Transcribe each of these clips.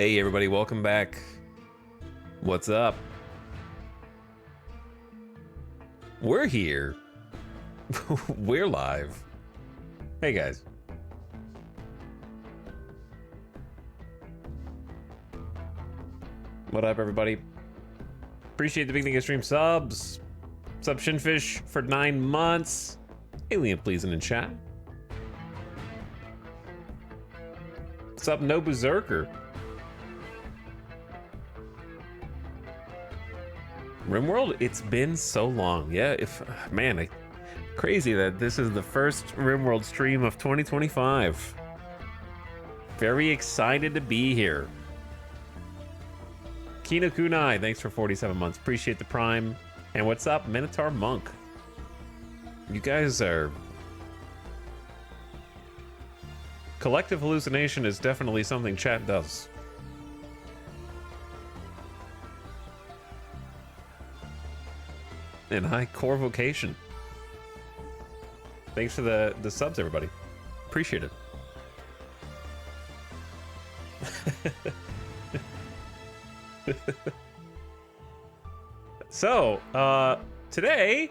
Hey everybody, welcome back. What's up? We're here. We're live. Hey guys. What up everybody? Appreciate the beginning of stream subs. What's up Shinfish for 9 months? Alien pleasing in chat. What's up No Berserker? RimWorld, it's been so long. Yeah, crazy that this is the first RimWorld stream of 2025. Very excited to be here. Kino Kunai, thanks for 47 months. Appreciate the prime. And what's up, Minotaur Monk? You guys are... Collective hallucination is definitely something chat does. And high core vocation. Thanks for the subs, everybody. Appreciate it. So, today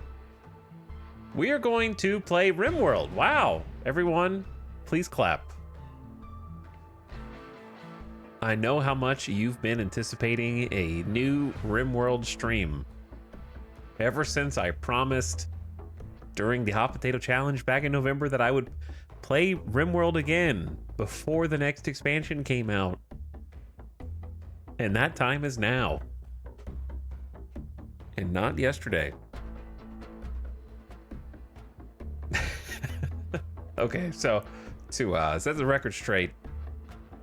we are going to play RimWorld. Wow, everyone, please clap. I know how much you've been anticipating a new RimWorld stream. Ever since I promised during the Hot Potato Challenge back in November that I would play RimWorld again before the next expansion came out. And that time is now. And not yesterday. Okay, so to set the record straight,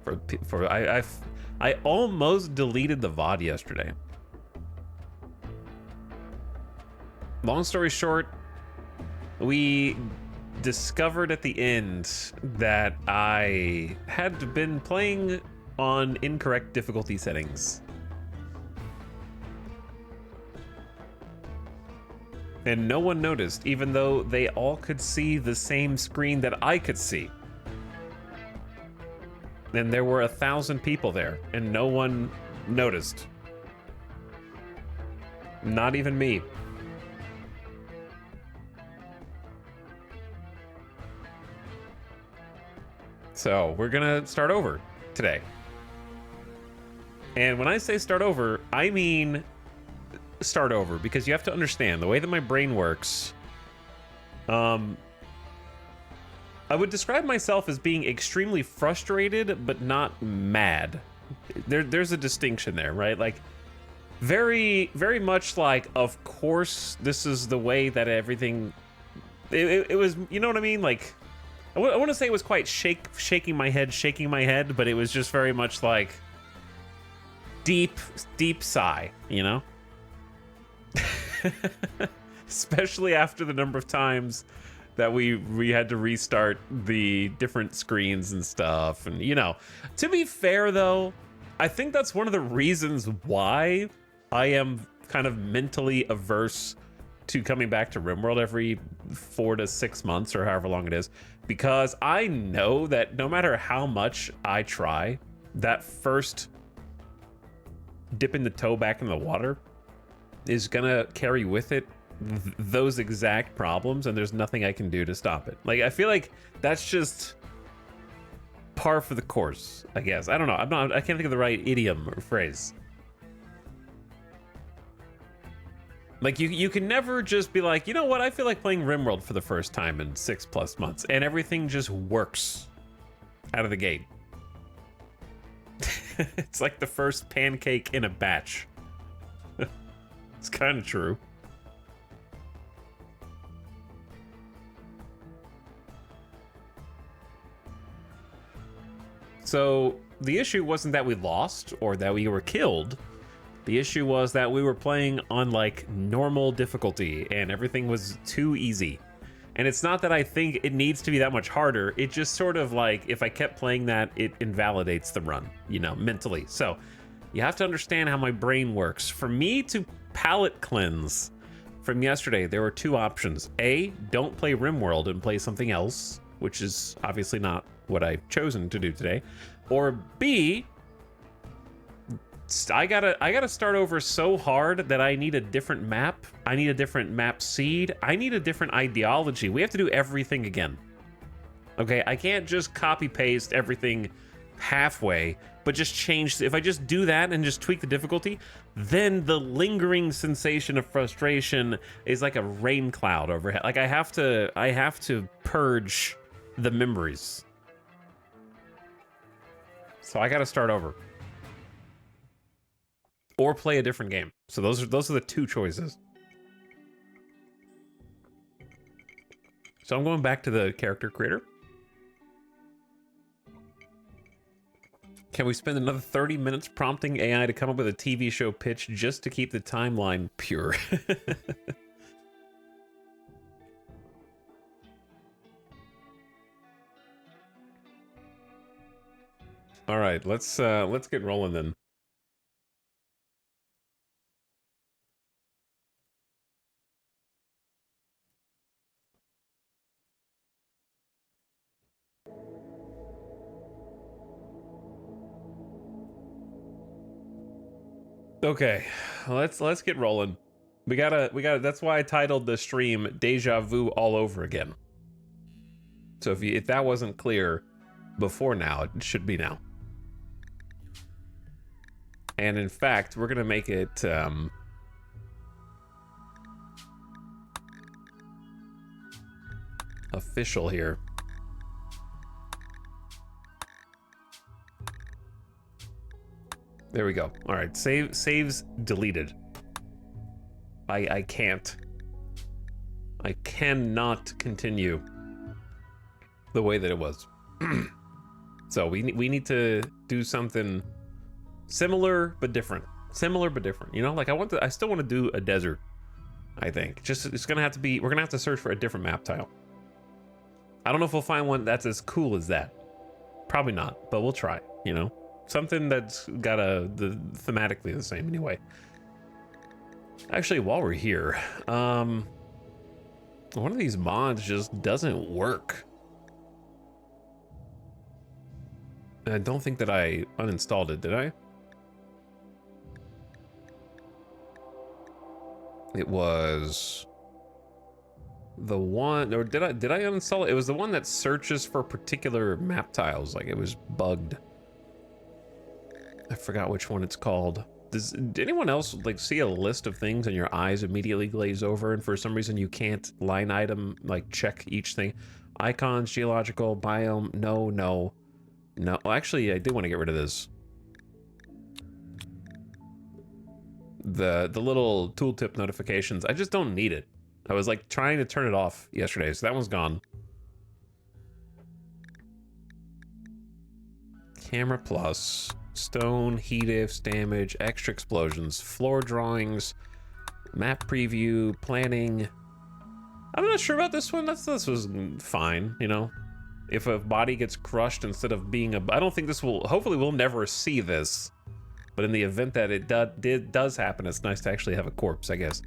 I almost deleted the VOD yesterday. Long story short, we discovered at the end that I had been playing on incorrect difficulty settings. And no one noticed, even though they all could see the same screen that I could see. And there were 1,000 people there, and no one noticed. Not even me. So we're gonna start over today. And when I say start over, I mean start over, because you have to understand the way that my brain works. I would describe myself as being extremely frustrated, but not mad. There's a distinction there, right? Like very, very much like, of course, this is the way that everything, it was, you know what I mean? Like, I want to say it was quite shaking my head, but it was just very much like deep sigh, you know? Especially after the number of times that we had to restart the different screens and stuff. And, you know, to be fair, though, I think that's one of the reasons why I am kind of mentally averse to coming back to RimWorld every 4 to 6 months or however long it is, because I know that no matter how much I try, that first dipping the toe back in the water is gonna carry with it those exact problems, and there's nothing I can do to stop it. Like, I feel like that's just par for the course, I guess. I don't know. I can't think of the right idiom or phrase. Like, you can never just be like, you know what, I feel like playing RimWorld for the first time in 6+ months, and everything just works out of the gate. It's like the first pancake in a batch. It's kind of true. So the issue wasn't that we lost or that we were killed. The issue was that we were playing on like normal difficulty and everything was too easy. And it's not that I think it needs to be that much harder. It just sort of like, if I kept playing that, it invalidates the run, you know, mentally. So you have to understand how my brain works. For me to palate cleanse from yesterday, there were 2 options. A, don't play RimWorld and play something else, which is obviously not what I've chosen to do today. Or B, I gotta start over so hard that I need a different map. I need a different map seed. I need a different ideology. We have to do everything again. Okay, I can't just copy paste everything halfway, but just change. If I just do that and just tweak the difficulty, then the lingering sensation of frustration is like a rain cloud overhead. Like I have to purge the memories. So I gotta start over. Or play a different game. So those are the two choices. So I'm going back to the character creator. Can we spend another 30 minutes prompting AI to come up with a TV show pitch just to keep the timeline pure? All right, let's get rolling then. Okay, let's get rolling. We gotta. That's why I titled the stream "Deja Vu All Over Again." So if that wasn't clear before now, it should be now. And in fact, we're gonna make it official here. There we go. All right, saves deleted. I can't. I cannot continue the way that it was. So we need to do something similar but different. Similar but different. You know, like I still want to do a desert. I think it's gonna have to be. We're gonna have to search for a different map tile. I don't know if we'll find one that's as cool as that. Probably not, but we'll try. You know. Something that's got thematically the same anyway. Actually, while we're here, one of these mods just doesn't work. I don't think that I uninstalled it, did I? It was the one, or did I uninstall it? It was the one that searches for particular map tiles, like it was bugged. I forgot which one it's called. Did anyone else like see a list of things and your eyes immediately glaze over and for some reason you can't line item, like check each thing? Icons, geological, biome, no. Well, actually, I did want to get rid of this. The little tooltip notifications, I just don't need it. I was like trying to turn it off yesterday, so that one's gone. Camera plus. Stone, heat ifs, damage, extra explosions, floor drawings, map preview, planning. I'm not sure about this one. This was fine, you know. If a body gets crushed instead of being a... I don't think this will... Hopefully we'll never see this. But in the event that it does happen, it's nice to actually have a corpse, I guess.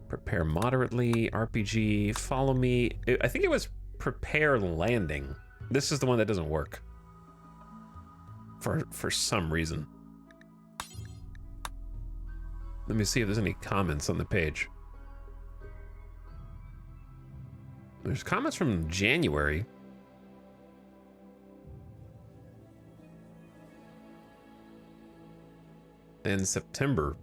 Prepare moderately, RPG, follow me. I think it was prepare landing. This is the one that doesn't work. For some reason. Let me see if there's any comments on the page. There's comments from January. And September.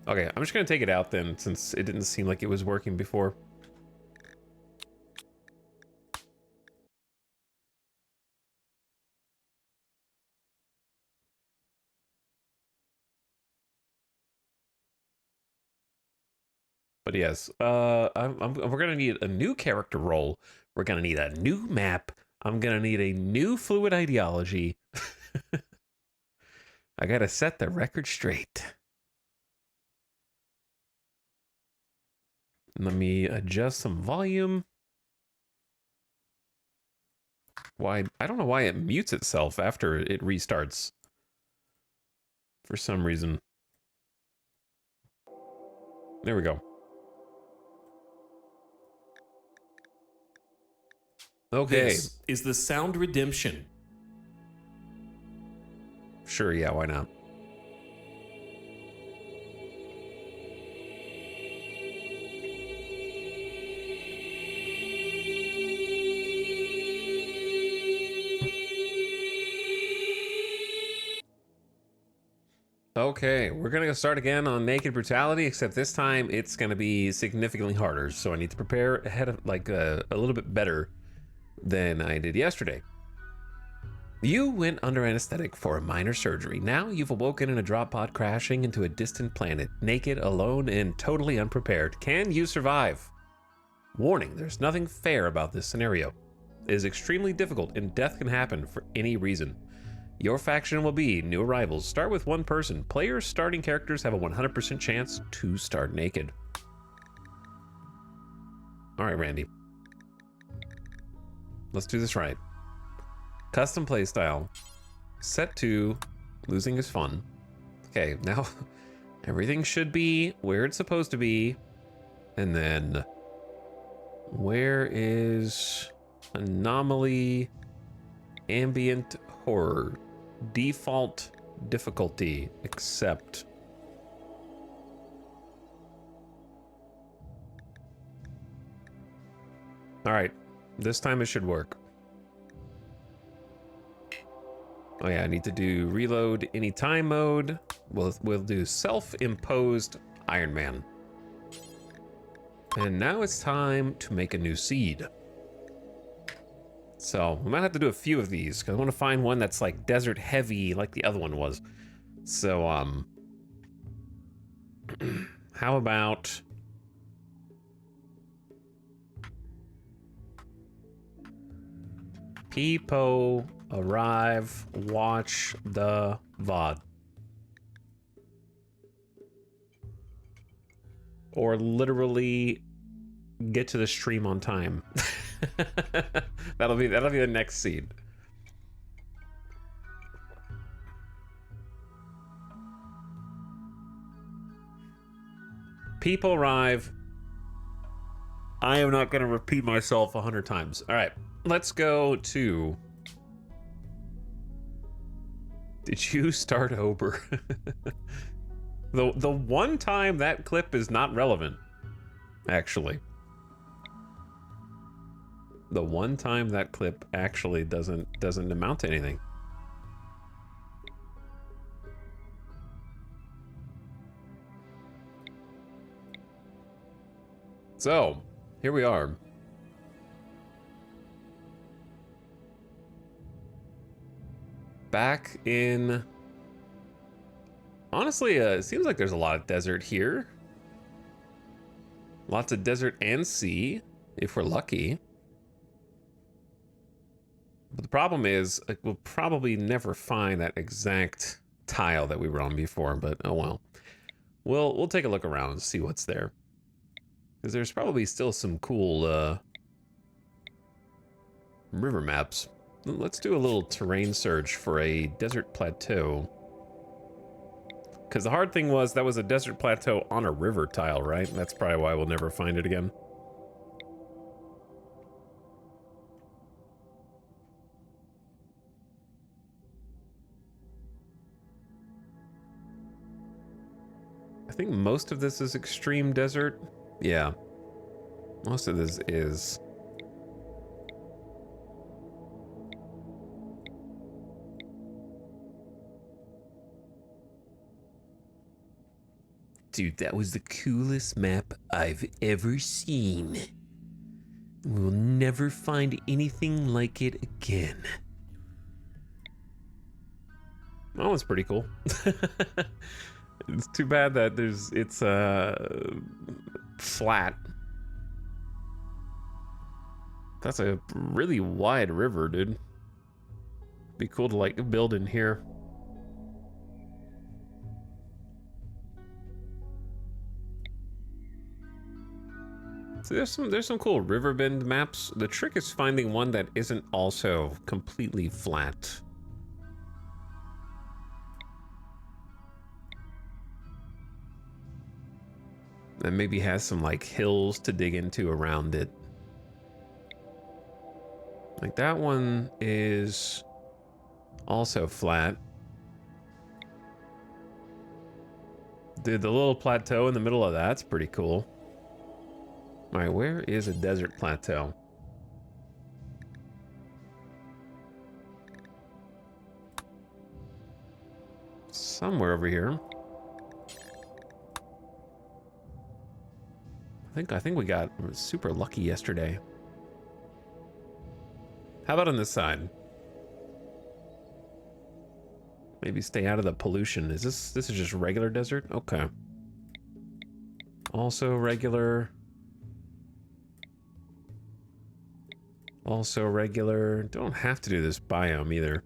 Okay, I'm just gonna take it out then, since it didn't seem like it was working before. But yes, we're gonna need a new character role. We're gonna need a new map. I'm gonna need a new fluid ideology. I gotta set the record straight. Let me adjust some volume. Why? I don't know why it mutes itself after it restarts. For some reason. There we go. Okay. This is the sound redemption. Sure, yeah, why not? Okay, we're gonna start again on Naked Brutality, except this time it's gonna be significantly harder. So I need to prepare ahead of, like, a little bit better than I did yesterday. You went under anesthetic for a minor surgery. Now you've awoken in a drop pod crashing into a distant planet, naked, alone, and totally unprepared. Can you survive? Warning, there's nothing fair about this scenario. It is extremely difficult, and death can happen for any reason. Your faction will be new arrivals. Start with one person. Players starting characters have a 100% chance to start naked. All right, Randy. Let's do this right. Custom playstyle. Set to losing is fun. Okay, now everything should be where it's supposed to be. And then where is anomaly, ambient horror? Default difficulty, accept. All right, this time it should work. Oh yeah, I need to do reload anytime mode. We'll do self-imposed Iron Man. And now it's time to make a new seed. So we might have to do a few of these because I want to find one that's like desert heavy like the other one was. So how about people arrive, watch the VOD. Or literally get to the stream on time. that'll be the next seed. People arrive. I am not going to repeat myself 100 times. All right, let's go to. Did you start over? The one time that clip is not relevant, actually. The one time that clip actually doesn't amount to anything. So, here we are. Back in... Honestly, it seems like there's a lot of desert here. Lots of desert and sea, if we're lucky. But the problem is, like, we'll probably never find that exact tile that we were on before, but oh well. We'll take a look around and see what's there. Because there's probably still some cool river maps. Let's do a little terrain search for a desert plateau. Because the hard thing was that was a desert plateau on a river tile, right? That's probably why we'll never find it again. I think most of this is extreme desert. Yeah. Most of this is. Dude, that was the coolest map I've ever seen. We'll never find anything like it again. That was pretty cool. It's too bad that it's flat. That's a really wide river, dude. Be cool to like build in here. So there's some cool river bend maps. The trick is finding one that isn't also completely flat. And maybe has some like hills to dig into around it. Like that one is also flat. Dude, the little plateau in the middle of that's pretty cool. All right, where is a desert plateau? Somewhere over here. I think we got super lucky yesterday. How about on this side? Maybe stay out of the pollution. Is this is just regular desert? Okay. Also regular. Also regular. Don't have to do this biome either.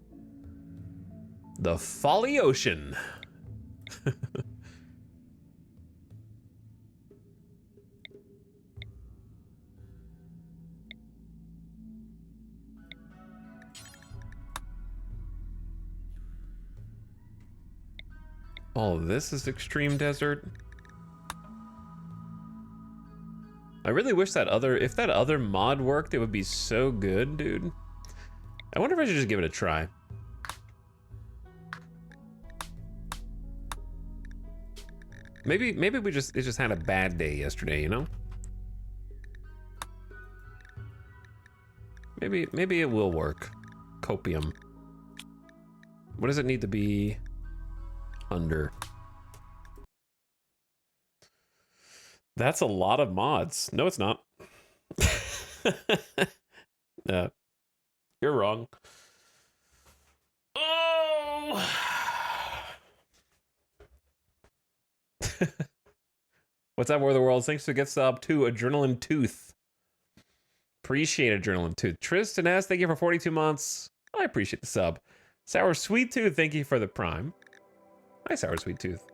The Folly Ocean. All of this is extreme desert. I really wish that if that other mod worked, it would be so good, dude. I wonder if I should just give it a try. Maybe it just had a bad day yesterday, you know? Maybe it will work. Copium. What does it need to be under? That's a lot of mods. No, it's not. You're wrong. Oh! What's up, War of the Worlds? Thanks for the gift sub to Adrenaline Tooth. Appreciate Adrenaline Tooth. Tristan S, thank you for 42 months. I appreciate the sub. Sour Sweet Tooth, thank you for the prime. Hi, Sour Sweet Tooth.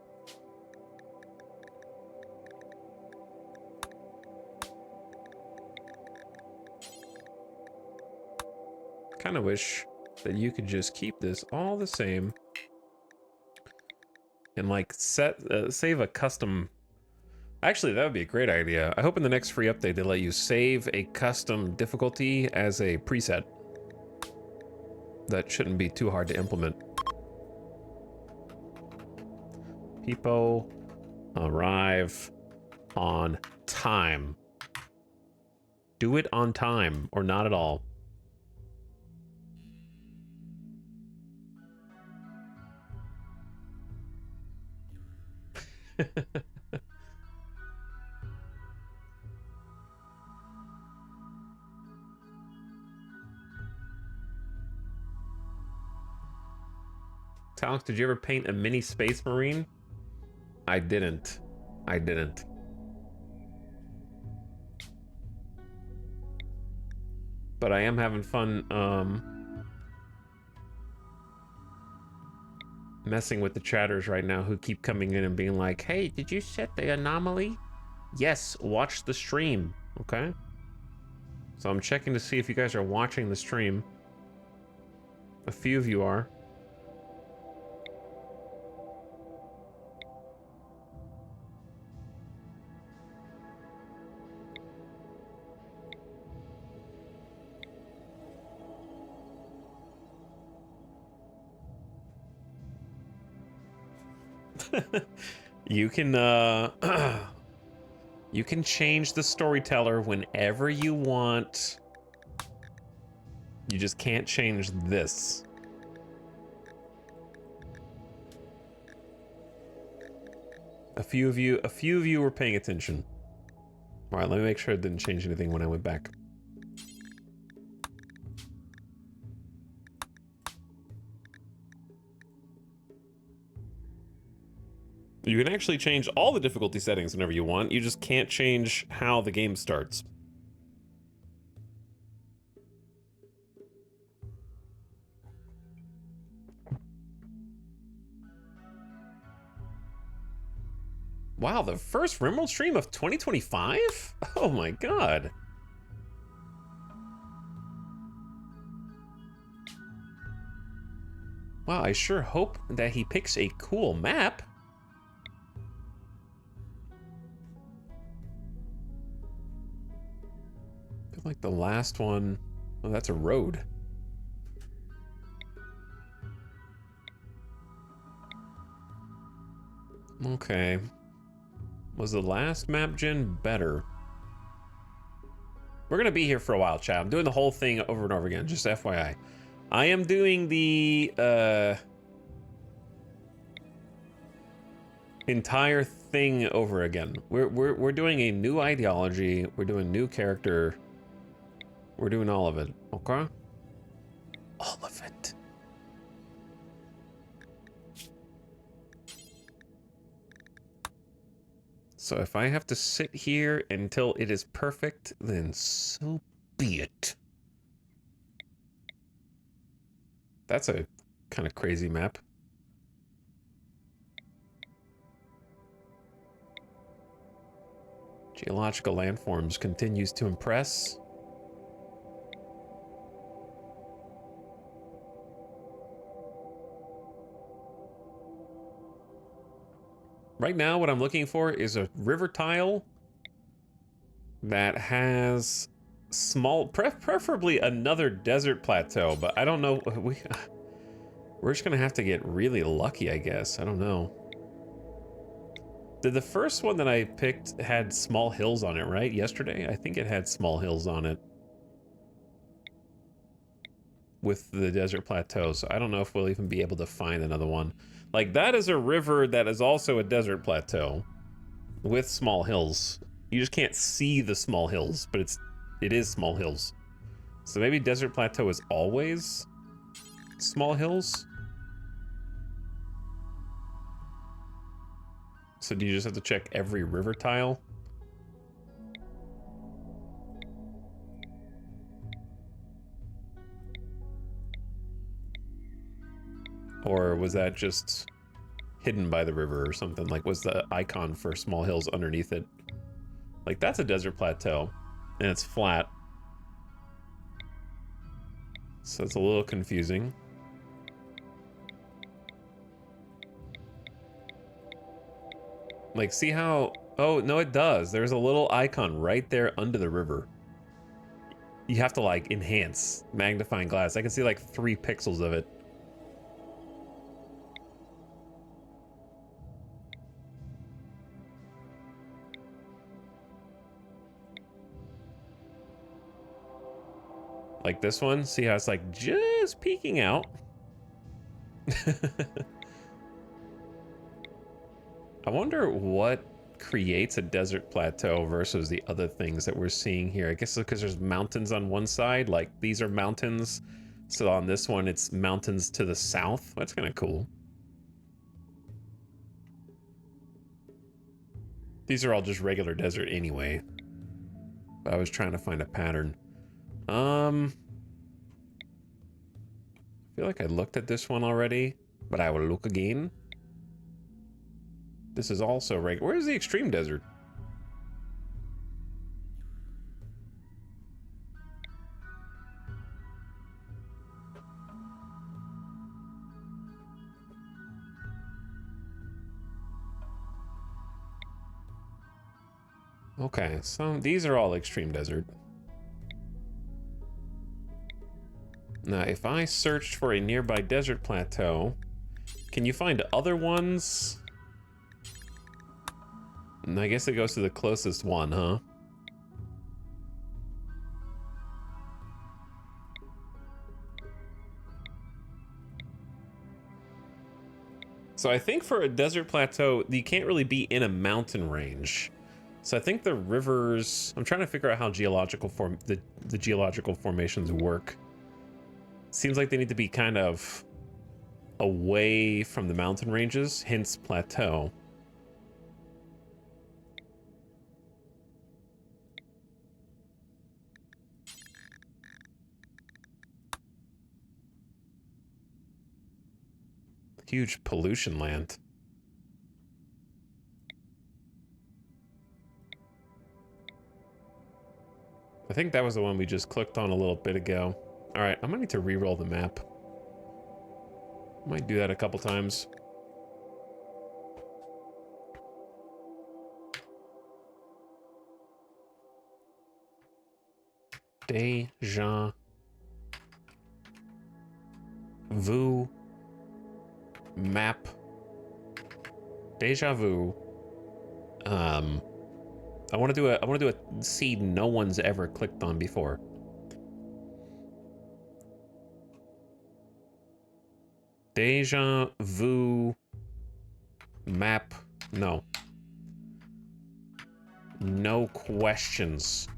Kind of wish that you could just keep this all the same and like save a custom. Actually, that would be a great idea. I hope in the next free update they let you save a custom difficulty as a preset. That shouldn't be too hard to implement. People arrive on time. Do it on time or not at all. Talix, did you ever paint a mini Space Marine? I didn't. But I am having fun messing with the chatters right now who keep coming in and being like, hey, did you set the anomaly? Yes, watch the stream, okay? So I'm checking to see if you guys are watching the stream. A few of you are. You can you can change the storyteller whenever you want. You just can't change this. A few of you were paying attention. All right, let me make sure it didn't change anything when I went back. You can actually change all the difficulty settings whenever you want. You just can't change how the game starts. Wow, the first RimWorld stream of 2025? Oh my god. Wow, I sure hope that he picks a cool map. I feel like the last one Oh, that's a road. Okay. Was the last map gen better? We're gonna be here for a while, chat. I'm doing the whole thing over and over again, just FYI. I am doing the entire thing over again. We're doing a new ideology. We're doing new character. We're doing all of it. Okay? All of it. So if I have to sit here until it is perfect, then so be it. That's a kind of crazy map. Geological landforms continues to impress. Right now, what I'm looking for is a river tile that has small, preferably another desert plateau, but I don't know. We're just gonna have to get really lucky, I guess. I don't know. Did the first one that I picked had small hills on it, right? Yesterday? I think it had small hills on it with the desert plateau, so I don't know if we'll even be able to find another one. Like, that is a river that is also a desert plateau with small hills. You just can't see the small hills, but it is small hills. So maybe desert plateau is always small hills? So do you just have to check every river tile? Or was that just hidden by the river or something? Like, was the icon for small hills underneath it? Like, that's a desert plateau, and it's flat. So it's a little confusing. Like, see how... Oh, no, it does. There's a little icon right there under the river. You have to, like, enhance magnifying glass. I can see, like, 3 pixels of it. Like this one, see how it's like just peeking out. I wonder what creates a desert plateau versus the other things that we're seeing here. I guess because there's mountains on one side, like these are mountains. So on this one, it's mountains to the south. That's kind of cool. These are all just regular desert anyway. But I was trying to find a pattern. I feel like I looked at this one already, but I will look again. This is also regular. Where's the extreme desert? Okay, so these are all extreme desert. Now, if I searched for a nearby desert plateau, can you find other ones? And I guess it goes to the closest one, huh? So I think for a desert plateau, you can't really be in a mountain range. So I think the rivers... I'm trying to figure out how geological the geological formations work. Seems like they need to be kind of away from the mountain ranges, hence plateau. Huge pollution land. I think that was the one we just clicked on a little bit ago. All right, I'm gonna need to re-roll the map. Might do that a couple times. Deja. vu map deja vu. I want to do a seed no one's ever clicked on before. Deja vu map. No. No questions.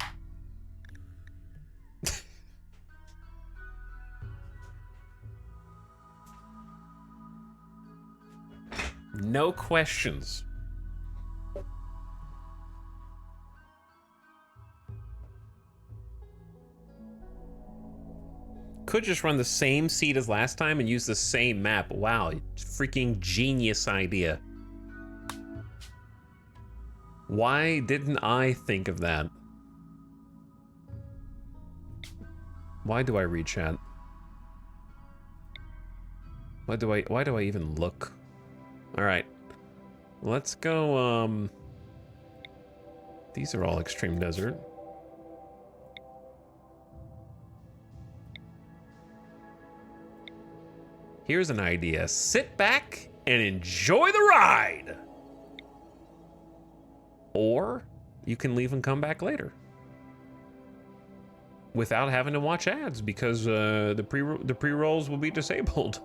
No questions. Could just run the same seed as last time and use the same map. Wow, freaking genius idea. Why didn't I think of that? Why do I read chat? Why do I even look? All right. Let's go, these are all extreme desert. Here's an idea. Sit back and enjoy the ride. Or you can leave and come back later without having to watch ads because the pre-rolls will be disabled.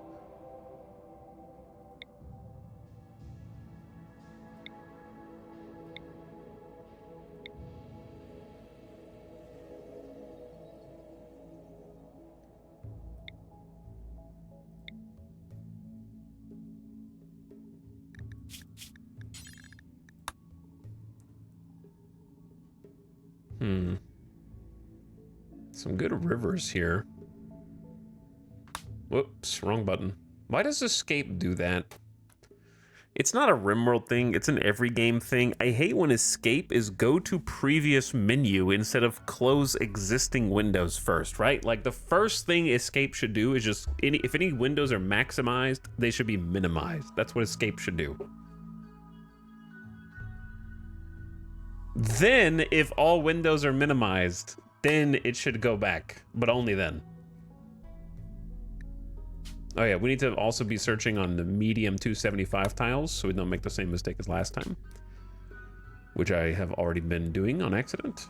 Some good rivers here. Whoops, wrong button. Why does escape do that? It's not a RimWorld thing, it's an every game thing. I hate when escape is go to previous menu instead of close existing windows first, right? Like the first thing escape should do is just, if any windows are maximized, they should be minimized. That's what escape should do. Then, if all windows are minimized, then it should go back, but only then. Oh yeah, we need to also be searching on the medium 275 tiles so we don't make the same mistake as last time, which I have already been doing on accident.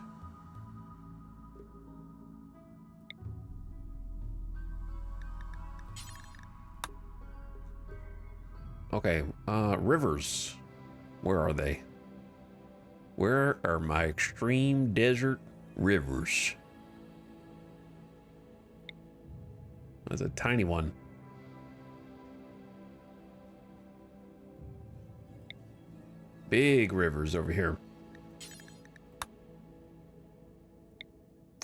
Okay, rivers. Where are they? Where are my extreme desert rivers? There's a tiny one. Big rivers over here.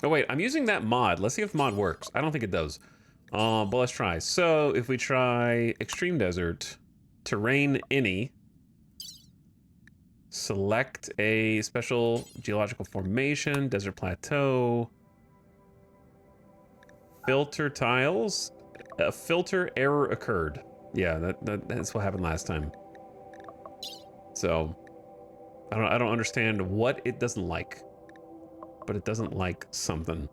Oh wait, I'm using that mod. Let's see if mod works. I don't think it does. But let's try. So if we try extreme desert, terrain any, select a special geological formation, desert plateau, filter tiles, a filter error occurred. Yeah, that's what happened last time. So I don't understand what it doesn't like, but it doesn't like something.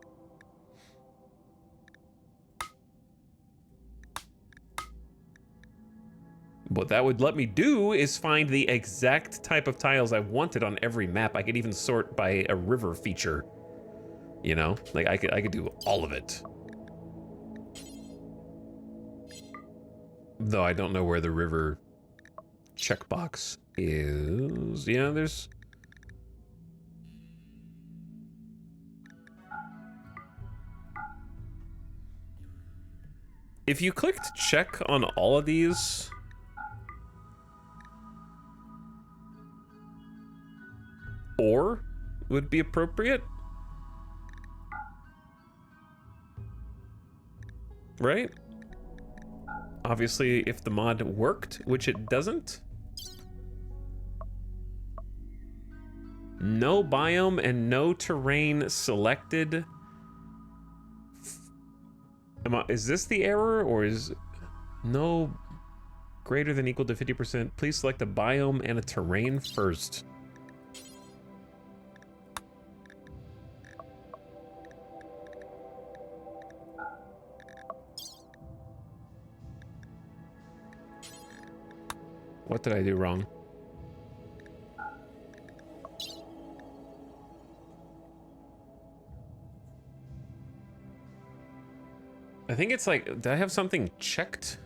What that would let me do is find the exact type of tiles I wanted on every map. I could even sort by a river feature. You know, like I could do all of it. Though I don't know where the river checkbox is. Yeah, there's... If you clicked check on all of these... or would be appropriate. Right? Obviously, if the mod worked, which it doesn't. No biome and no terrain selected. Is this the error, or is no greater than equal to 50%? Please select a biome and a terrain first. What did I do wrong? I think it's like, did I have something checked?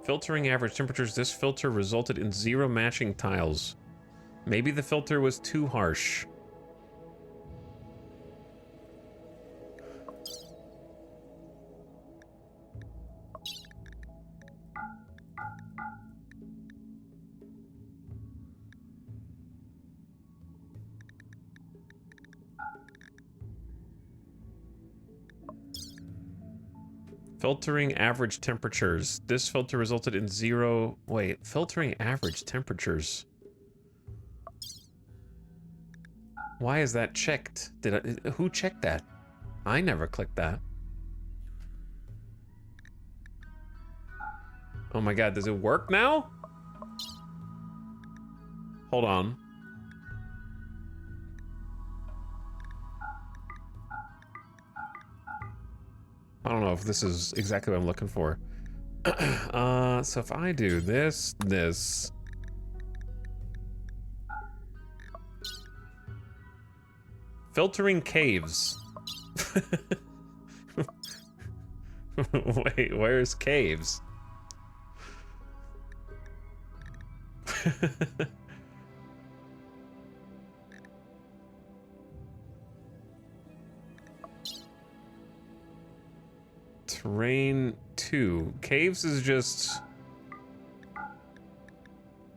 Filtering average temperatures. This filter resulted in 0 matching tiles. Maybe the filter was too harsh. Filtering average temperatures. This filter resulted in 0... Wait, filtering average temperatures. Why is that checked? Who checked that? I never clicked that. Oh my god, does it work now? Hold on. I don't know if this is exactly what I'm looking for. So if I do this. Filtering caves. Wait, where's caves? Terrain 2. Caves is just...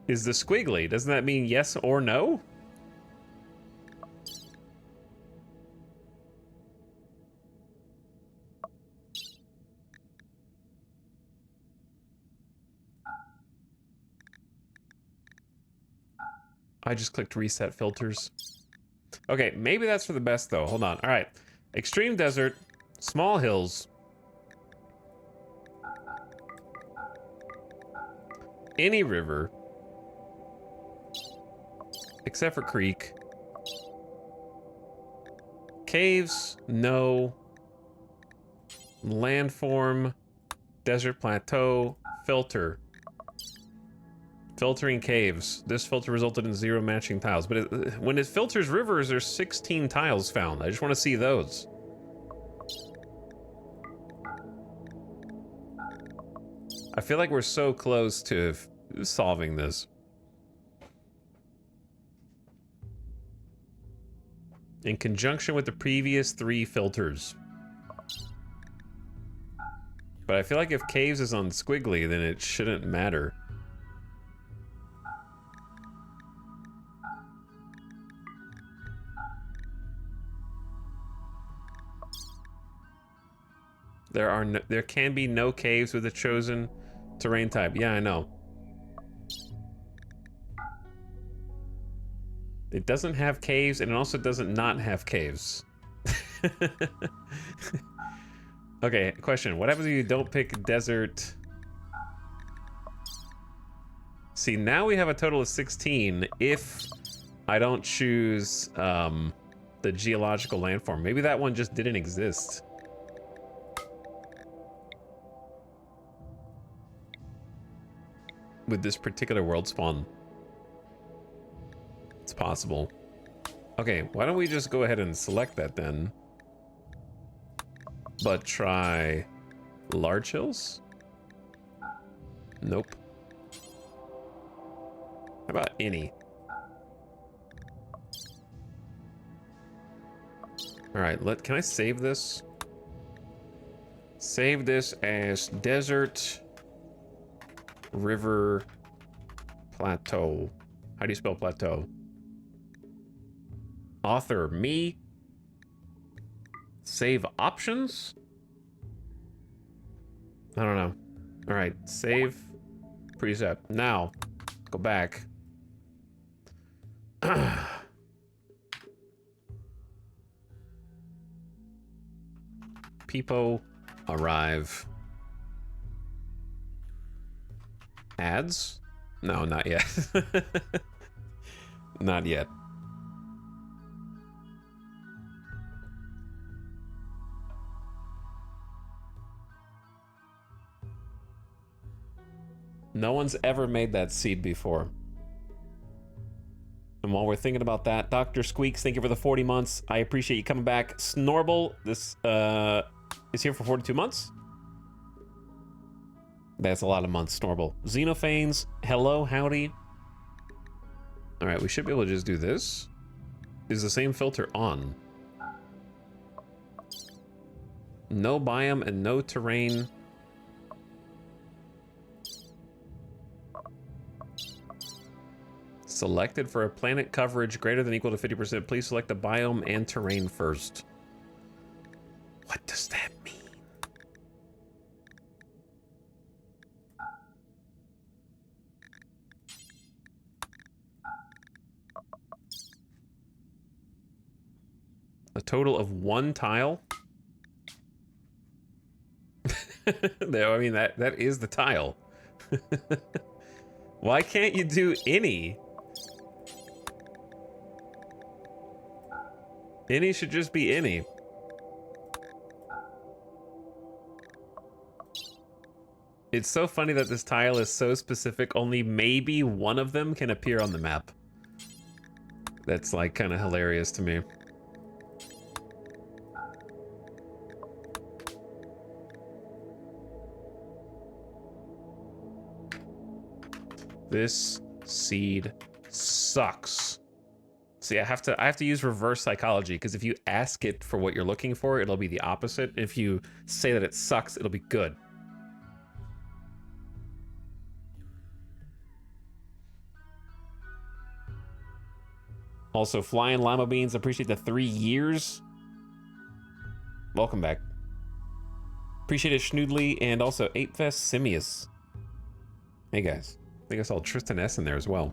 Is the squiggly. Doesn't that mean yes or no? I just clicked reset filters. Okay, maybe that's for the best though. Hold on. All right. Extreme desert, small hills, any river, except for creek. Caves, no. Landform, desert plateau, filter. Filtering caves. This filter resulted in 0 matching tiles. But when it filters rivers, there's 16 tiles found. I just want to see those. I feel like we're so close to solving this. In conjunction with the previous 3 filters. But I feel like if caves is on squiggly, then it shouldn't matter. There can be no caves with a chosen terrain type. Yeah, I know. It doesn't have caves, and it also doesn't not have caves. Okay, question. What happens if you don't pick desert? See, now we have a total of 16 if I don't choose the geological landform. Maybe that one just didn't exist. With this particular world spawn. It's possible. Okay, why don't we just go ahead and select that then? But try large hills? Nope. How about any? All right, can I save this? Save this as desert river plateau. How do you spell plateau? Author me. Save options? I don't know. All right, save preset. Now, go back. People arrive. Ads? No, not yet. Not yet. No one's ever made that seed before. And while we're thinking about that, Dr. Squeaks, thank you for the 40 months. I appreciate you coming back. Snorble, this is here for 42 months. That's a lot of months, Snorble. Xenophanes, hello, howdy. All right, we should be able to just do this. Is the same filter on? No biome and no terrain. Selected for a planet coverage greater than or equal to 50%. Please select the biome and terrain first. What does that mean? A total of 1 tile? No, I mean, that is the tile. Why can't you do any? Any should just be any. It's so funny that this tile is so specific, only maybe one of them can appear on the map. That's like kind of hilarious to me. This seed sucks. See, I have to use reverse psychology, because if you ask it for what you're looking for, it'll be the opposite. If you say that it sucks, it'll be good. Also, Flying Llama Beans, appreciate the 3 years. Welcome back. Appreciate it, Schnoodly, and also Apefest Simius. Hey guys, I think I saw Tristan S in there as well.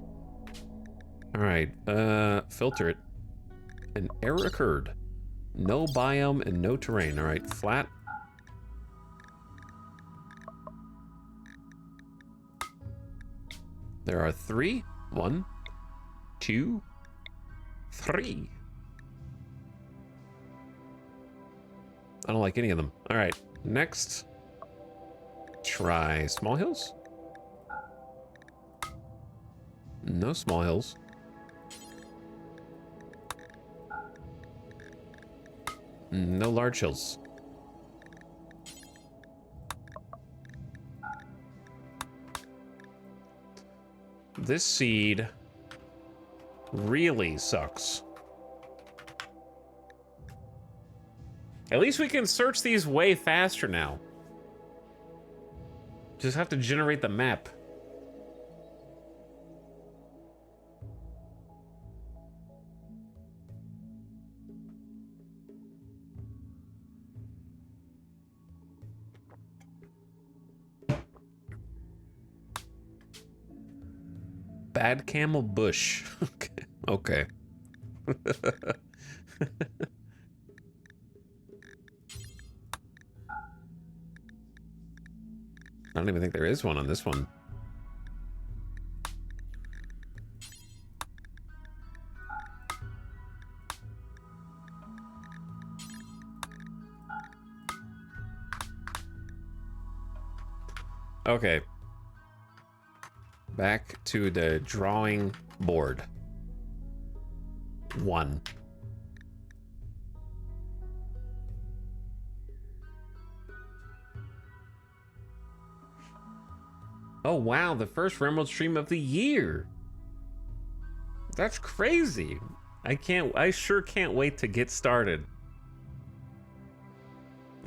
All right, filter it. An error occurred. No biome and no terrain. All right, flat. There are 3. 1, 2, 3. I don't like any of them. All right, next. Try small hills. No small hills. No large hills. This seed really sucks. At least we can search these way faster now. Just have to generate the map. Bad Camel Bush. Okay. I don't even think there is one on this one. Okay. Back to the drawing board. 1. Oh wow, the first RimWorld stream of the year. That's crazy. I sure can't wait to get started.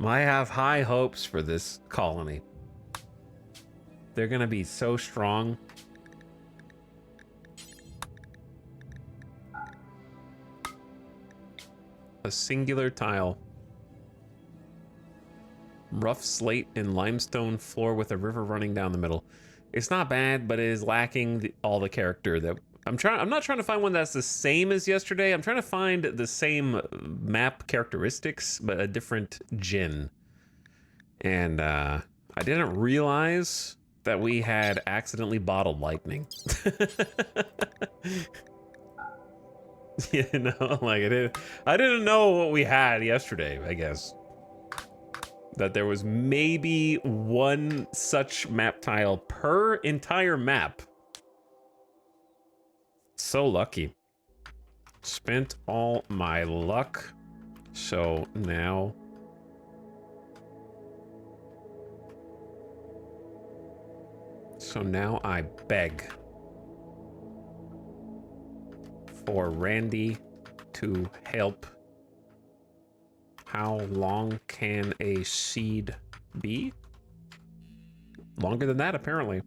I have high hopes for this colony. They're gonna be so strong. A singular tile. Rough slate and limestone floor with a river running down the middle. It's not bad, but it is lacking all the character that I'm not trying to find one that's the same as yesterday. I'm trying to find the same map characteristics, but a different gen. And I didn't realize that we had accidentally bottled lightning. You know, like I didn't know what we had yesterday, I guess. that there was maybe one such map tile per entire map. So lucky. Spent all my luck. So now... I beg for Randy to help. How long can a seed be? Longer than that, apparently.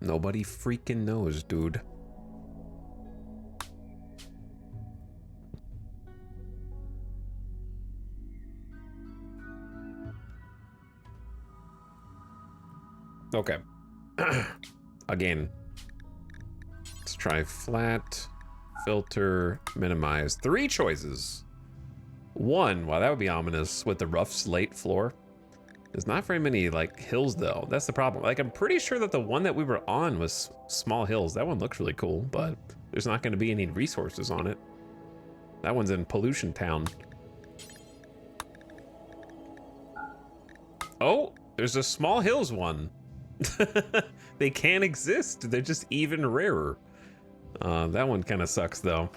Nobody freaking knows, dude. Okay. Again. Let's try flat, filter, minimize. 3 choices. 1, wow, that would be ominous with the rough slate floor. There's not very many, like, hills, though. That's the problem. Like, I'm pretty sure that the one that we were on was small hills. That one looks really cool, but there's not going to be any resources on it. That one's in Pollution Town. Oh, there's a small hills one. They can exist. They're just even rarer. That one kind of sucks, though.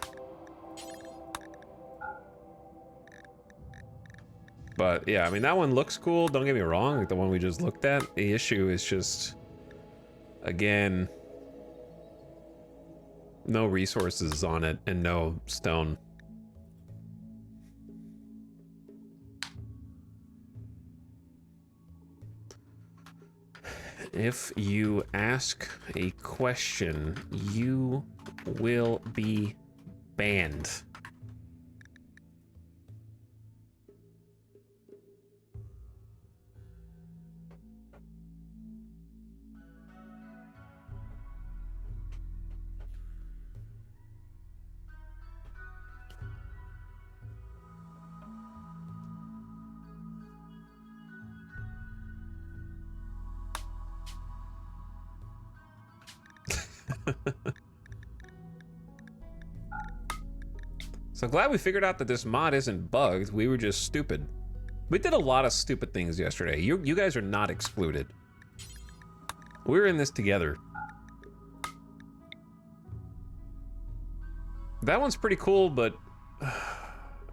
But yeah, I mean, that one looks cool. Don't get me wrong, like the one we just looked at. The issue is just, again, no resources on it and no stone. If you ask a question, you will be banned. So glad we figured out that this mod isn't bugged. We were just stupid. We did a lot of stupid things yesterday. You guys are not excluded. We're in this together. That one's pretty cool, but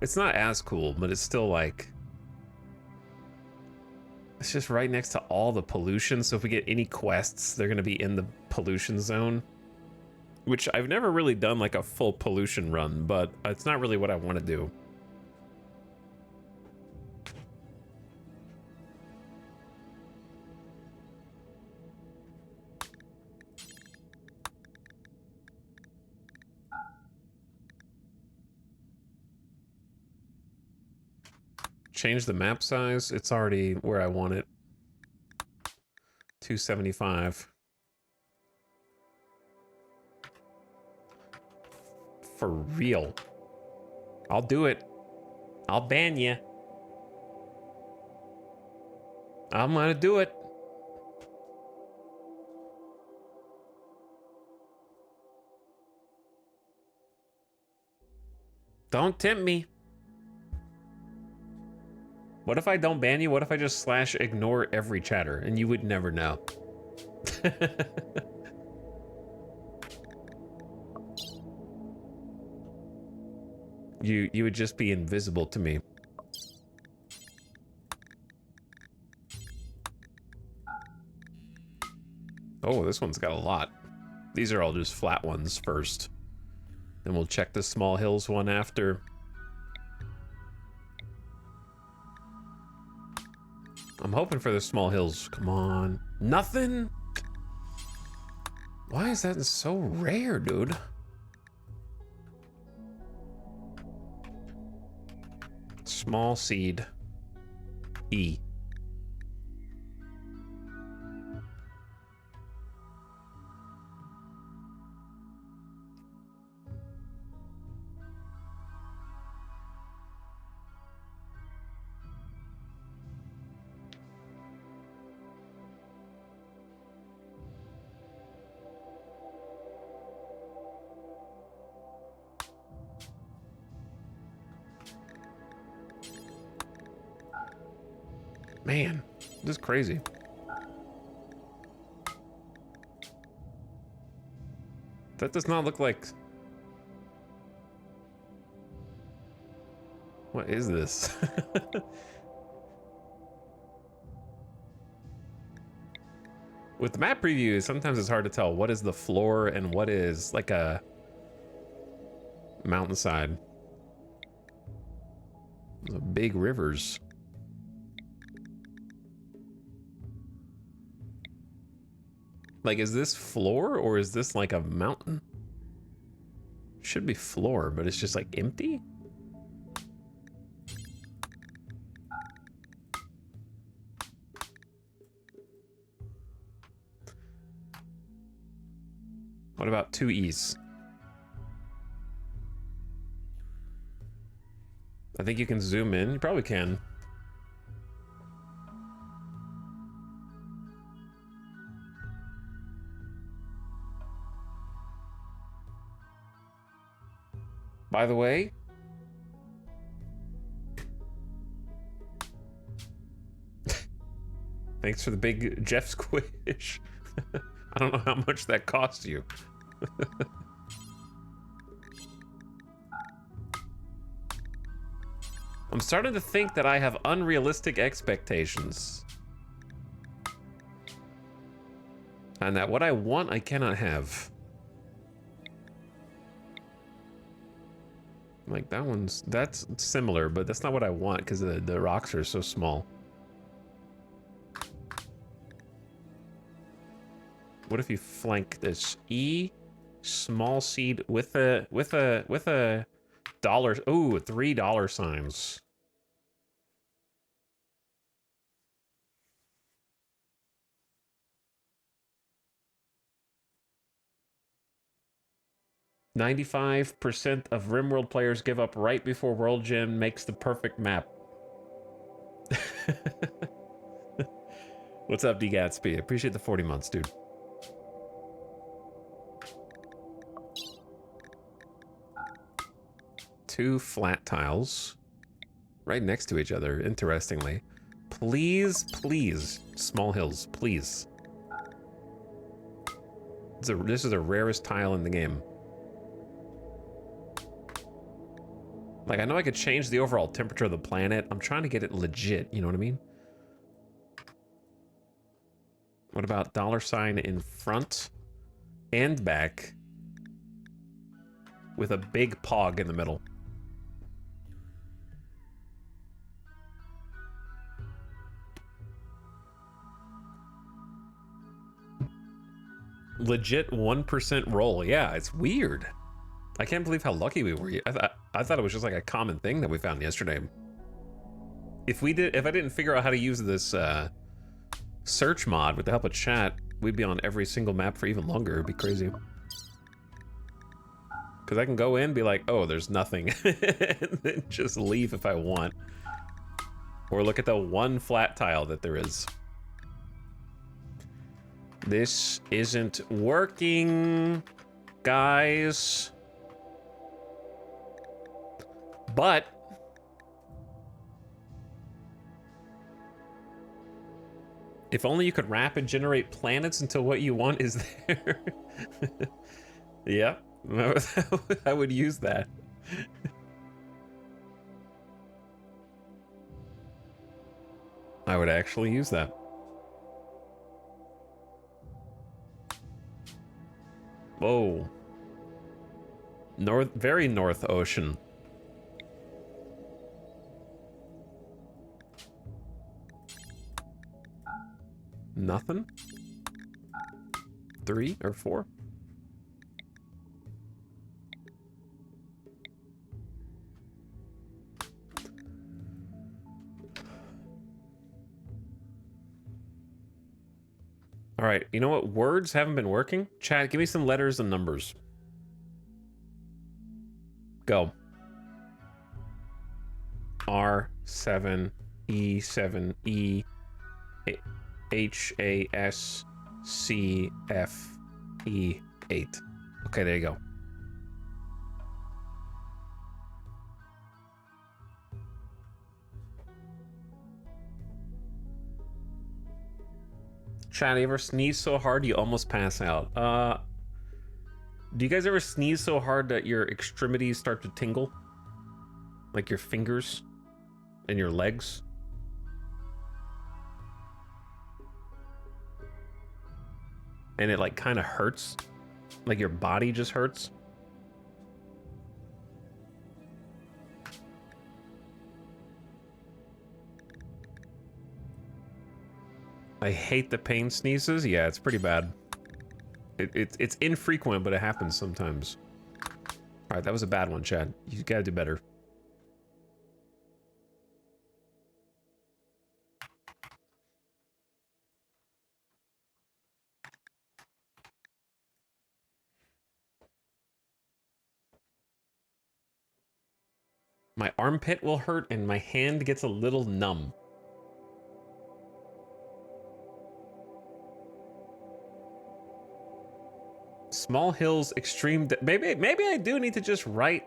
it's not as cool, but it's still like, it's just right next to all the pollution. So if we get any quests, they're gonna be in the pollution zone. Which I've never really done like a full pollution run, but it's not really what I want to do. Change the map size. It's already where I want it. 275. For real. I'll do it. I'll ban you. I'm gonna do it. Don't tempt me. What if I don't ban you? What if I just / ignore every chatter and you would never know? You would just be invisible to me. Oh, this one's got a lot. These are all just flat ones first. Then we'll check the small hills one after. I'm hoping for the small hills. Come on. Nothing? Why is that so rare, dude? Small seed. E. Man, this is crazy. That does not look like... What is this? With the map preview, sometimes it's hard to tell what is the floor and what is like a mountainside. Those are big rivers. Like, is this floor or is this like a mountain? Should be floor, but it's just like empty? What about 2E's? I think you can zoom in. You probably can. By the way, thanks for the big Jeff squish. I don't know how much that cost you. I'm starting to think that I have unrealistic expectations. And that what I want, I cannot have. Like, that's similar, but that's not what I want because the rocks are so small. What if you flank this E small seed with a dollar? Ooh, $3 signs. "95% of RimWorld players give up right before World Gym makes the perfect map." What's up, D Gatsby? Appreciate the 40 months, dude. Two flat tiles right next to each other, interestingly. Please, please, small hills, please. This is the rarest tile in the game. Like, I know I could change the overall temperature of the planet. I'm trying to get it legit, you know what I mean? What about $ in front and back with a big pog in the middle? Legit 1% roll. Yeah, it's weird. I can't believe how lucky we were. I thought it was just like a common thing that we found yesterday. If I didn't figure out how to use this search mod with the help of chat, we'd be on every single map for even longer. It'd be crazy. Because I can go in and be like, oh, there's nothing. And then just leave if I want. Or look at the one flat tile that there is. This isn't working, guys. But if only you could rapid generate planets until what you want is there. Yeah, I would use that. I would actually use that. Whoa. Very North Ocean. Nothing? 3 or 4? All right, you know what? Words haven't been working. Chat, give me some letters and numbers. Go. R7, E7, E, HAS, CF, E8. Okay, there you go. Chad, you ever sneeze so hard you almost pass out? Do you guys ever sneeze so hard that your extremities start to tingle? Like your fingers and your legs? And it like kind of hurts? Like your body just hurts? I hate the pain sneezes. Yeah, it's pretty bad. It's infrequent, but it happens sometimes. All right, that was a bad one, Chad. You gotta do better. My armpit will hurt and my hand gets a little numb. Small hills, extreme. Maybe I do need to just write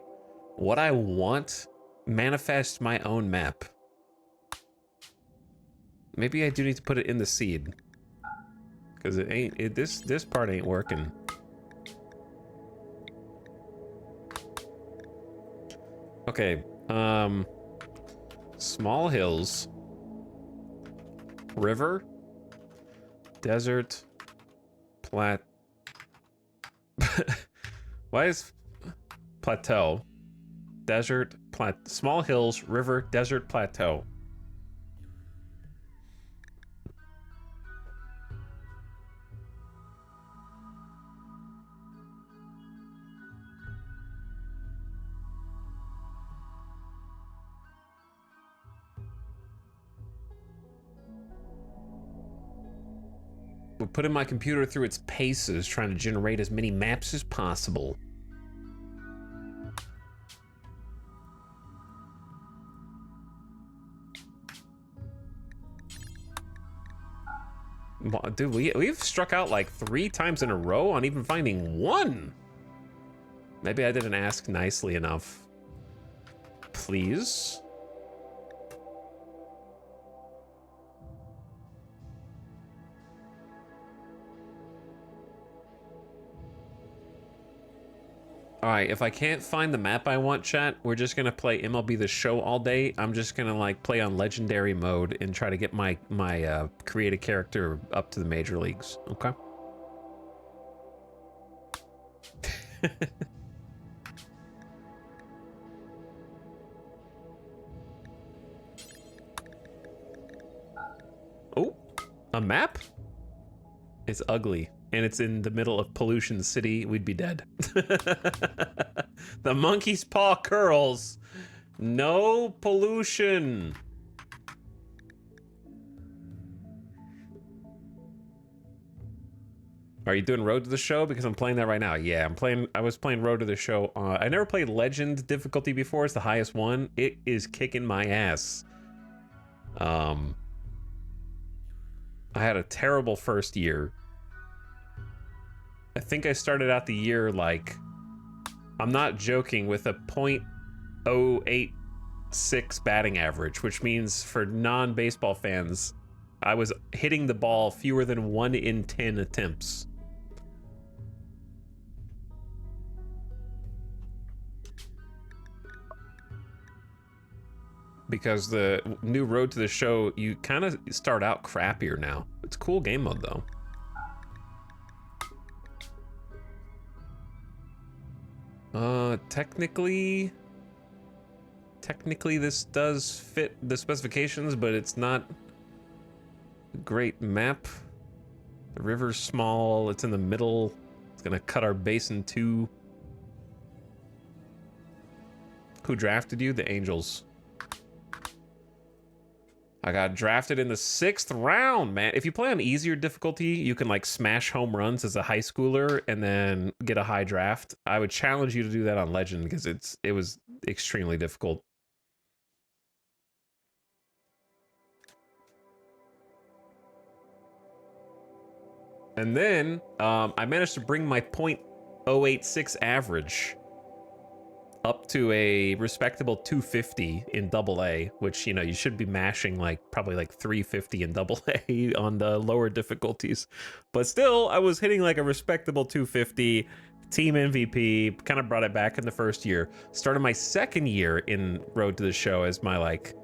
what I want, manifest my own map. Maybe I do need to put it in the seed, because it ain't. This part ain't working. Okay. Small hills, river, desert, plat. Why is plateau, desert, small hills, river, desert, plateau? We're putting my computer through its paces, trying to generate as many maps as possible. Dude, we've struck out like 3 times in a row on even finding one. Maybe I didn't ask nicely enough. Please. All right, if I can't find the map I want, chat, we're just gonna play MLB The Show all day. I'm just gonna like play on legendary mode and try to get my created character up to the major leagues. Okay. Oh, a map? It's ugly. And it's in the middle of Pollution City, we'd be dead. The monkey's paw curls. No pollution. Are you doing Road to the Show? Because I'm playing that right now. Yeah, I was playing Road to the Show. I never played Legend difficulty before. It's the highest one. It is kicking my ass. I had a terrible first year. I think I started out the year like, I'm not joking, with a .086 batting average, which means for non-baseball fans, I was hitting the ball fewer than 1 in 10 attempts. Because the new Road to the Show, you kind of start out crappier now. It's a cool game mode though. Technically this does fit the specifications, but it's not a great map. The river's small, it's in the middle. It's gonna cut our base in 2. Who drafted you? The Angels. I got drafted in the 6th round, man. If you play on easier difficulty, you can like smash home runs as a high schooler and then get a high draft. I would challenge you to do that on Legend because it was extremely difficult. And then I managed to bring my .086 average up to a respectable 250 in AA, which, you know, you should be mashing like probably like 350 in AA on the lower difficulties. But still, I was hitting like a respectable 250, team MVP, kind of brought it back in the first year. Started my second year in Road to the Show as my like,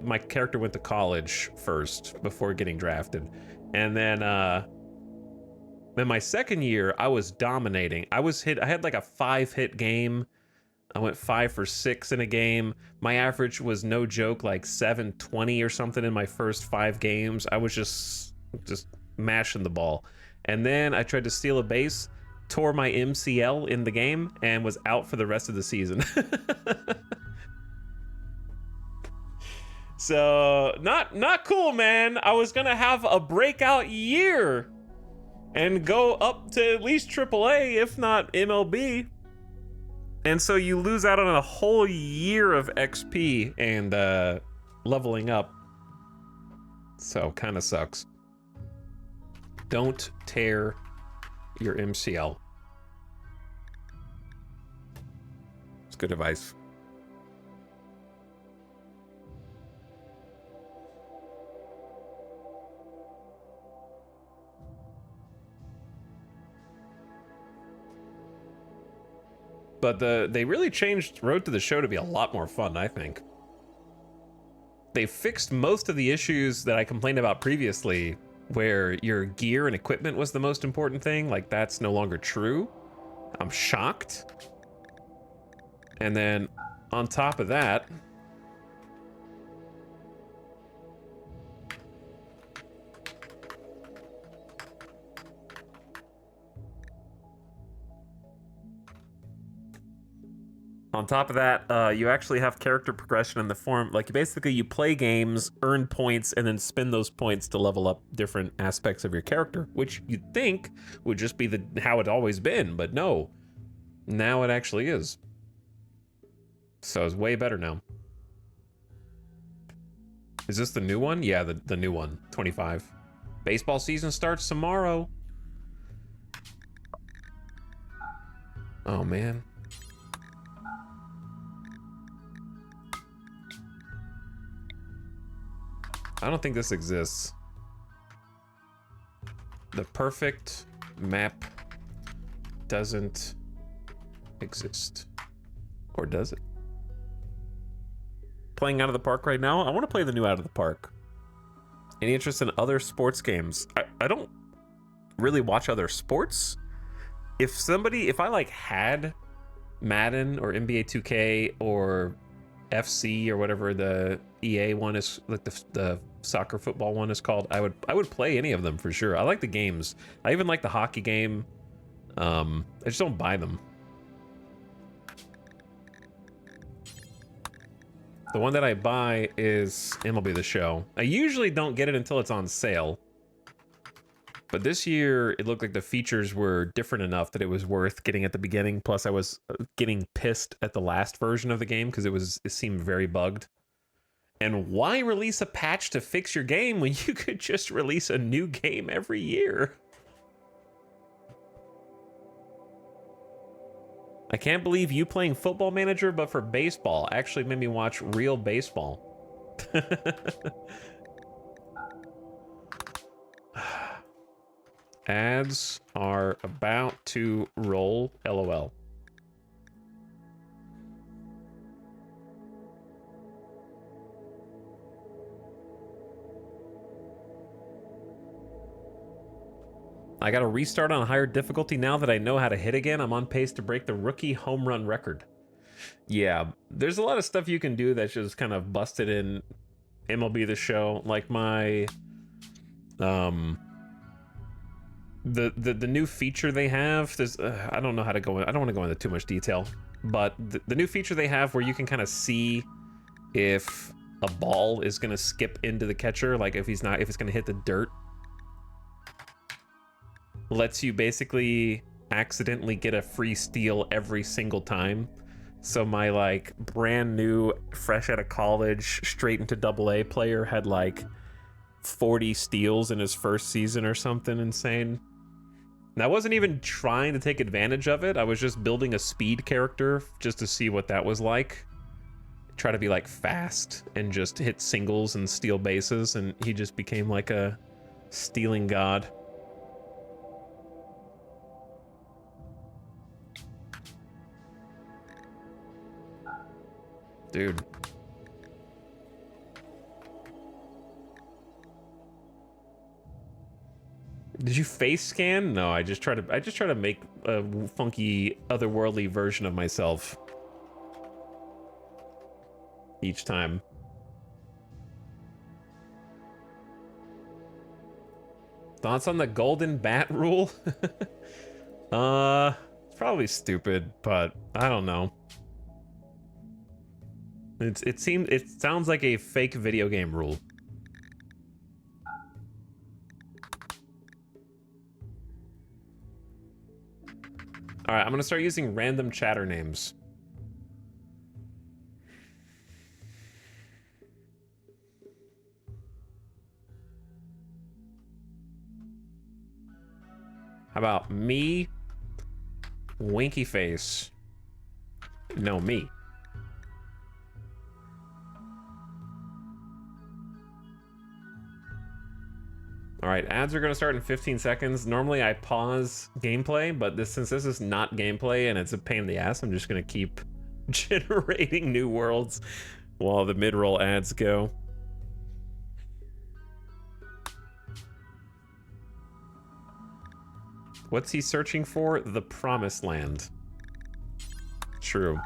my character went to college first before getting drafted. And then in my second year, I was dominating. I had like a 5-hit game. I went 5 for 6 in a game. My average was no joke, like 720 or something in my first 5 games. I was just mashing the ball. And then I tried to steal a base, tore my MCL in the game, and was out for the rest of the season. So not cool, man. I was gonna have a breakout year and go up to at least AAA, if not MLB. And so you lose out on a whole year of XP and leveling up. So kind of sucks. Don't tear your MCL. It's good advice. But they really changed Road to the Show to be a lot more fun, I think. They fixed most of the issues that I complained about previously, where your gear and equipment was the most important thing. Like, that's no longer true. I'm shocked. And then on top of that, you actually have character progression in the form, like basically you play games, earn points, and then spend those points to level up different aspects of your character, which you'd think would just be how it's always been, but no. Now it actually is. So it's way better now. Is this the new one? Yeah, the new one, 25. Baseball season starts tomorrow. Oh, man. I don't think this exists. The perfect map doesn't exist. Or does it? Playing Out of the Park right now? I want to play the new Out of the Park. Any interest in other sports games? I don't really watch other sports. If I like had Madden or NBA 2K or FC or whatever the EA one is, like the soccer football one is called, I would play any of them for sure. I like the games. I even like the hockey game. I just don't buy them. The one that I buy is MLB The Show. I usually don't get it until it's on sale. But this year, it looked like the features were different enough that it was worth getting at the beginning. Plus, I was getting pissed at the last version of the game because it seemed very bugged. And why release a patch to fix your game when you could just release a new game every year? I can't believe you playing Football Manager, but for baseball, actually made me watch real baseball. Ads are about to roll, LOL. I got to restart on a higher difficulty now that I know how to hit again. I'm on pace to break the rookie home run record. Yeah, there's a lot of stuff you can do that's just kind of busted in MLB The Show. Like my the new feature they have. There's I don't know how to go in. I don't want to go into too much detail, but the new feature they have where you can kind of see if a ball is going to skip into the catcher, like if it's going to hit the dirt. Lets you basically accidentally get a free steal every single time. So my like brand new, fresh out of college, straight into AA player had like 40 steals in his first season or something insane. And I wasn't even trying to take advantage of it. I was just building a speed character just to see what that was like. Try to be like fast and just hit singles and steal bases, and he just became like a stealing god. Dude. Did you face scan? No, I just try to make a funky otherworldly version of myself each time. Thoughts on the golden bat rule? It's probably stupid, but I don't know. It sounds like a fake video game rule. All right, I'm gonna start using random chatter names. How about me, Winky Face? No, me. All right, ads are gonna start in 15 seconds. Normally I pause gameplay, but since this is not gameplay and it's a pain in the ass, I'm just gonna keep generating new worlds while the mid-roll ads go. What's he searching for? The Promised Land. True.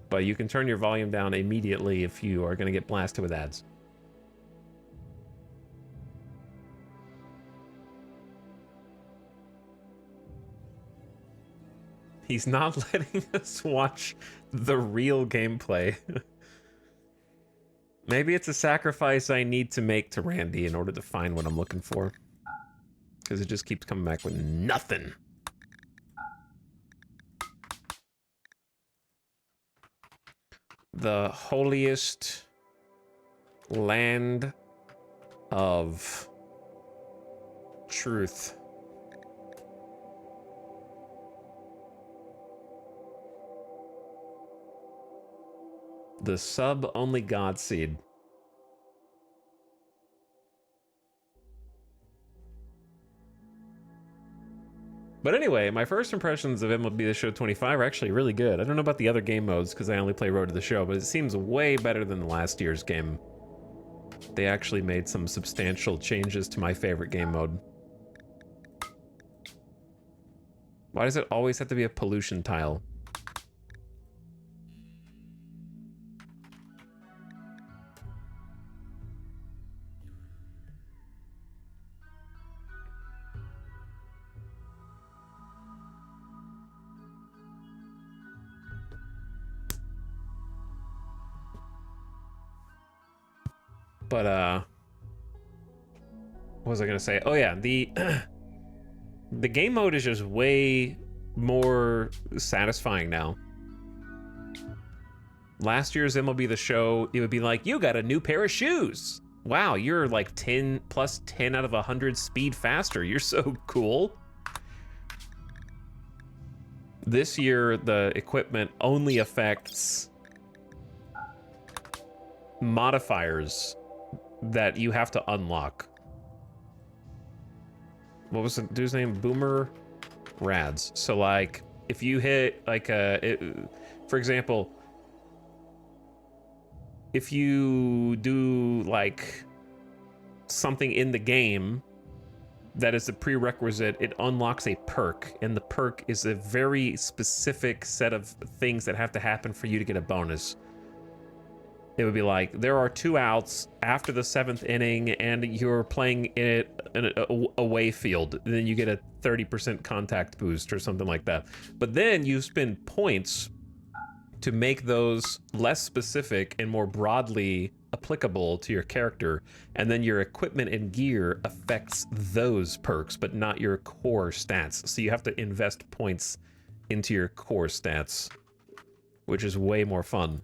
But you can turn your volume down immediately if you are going to get blasted with ads. He's not letting us watch the real gameplay. Maybe it's a sacrifice I need to make to Randy in order to find what I'm looking for. Because it just keeps coming back with nothing. The holiest land of truth. The sub-only God Seed. But anyway, my first impressions of MLB The Show 25 are actually really good. I don't know about the other game modes because I only play Road to the Show, but it seems way better than the last year's game. They actually made some substantial changes to my favorite game mode. Why does it always have to be a pollution tile? But, what was I gonna say? Oh yeah, the game mode is just way more satisfying now. Last year's MLB The Show, it would be like, you got a new pair of shoes. Wow, you're like 10 plus 10 out of 100 speed faster. You're so cool. This year, the equipment only affects modifiers that you have to unlock. What was the dude's name? Boomer Rads. So like, if you hit like for example, if you do like something in the game that is a prerequisite, it unlocks a perk, and the perk is a very specific set of things that have to happen for you to get a bonus. It would be like, there are 2 outs after the 7th inning, and you're playing it in a away field. Then you get a 30% contact boost or something like that. But then you spend points to make those less specific and more broadly applicable to your character. And then your equipment and gear affects those perks, but not your core stats. So you have to invest points into your core stats, which is way more fun.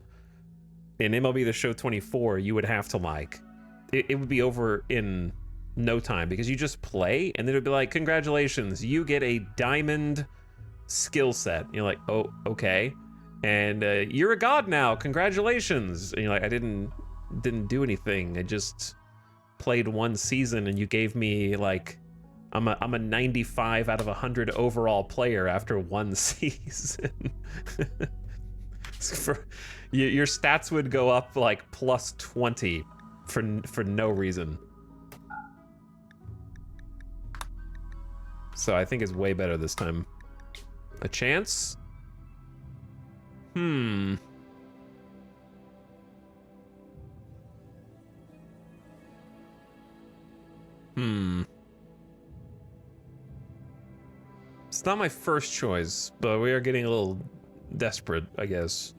in MLB The Show 24, you would have to like, it would be over in no time because you just play and then it would be like, congratulations, you get a diamond skill set. And you're like, oh, okay. And you're a god now, congratulations. And you're like, I didn't do anything. I just played one season and you gave me like, I'm a 95 out of 100 overall player after one season. Your stats would go up like plus 20 for no reason. So I think it's way better this time. A chance? Hmm. It's not my first choice, but we are getting a little desperate, I guess.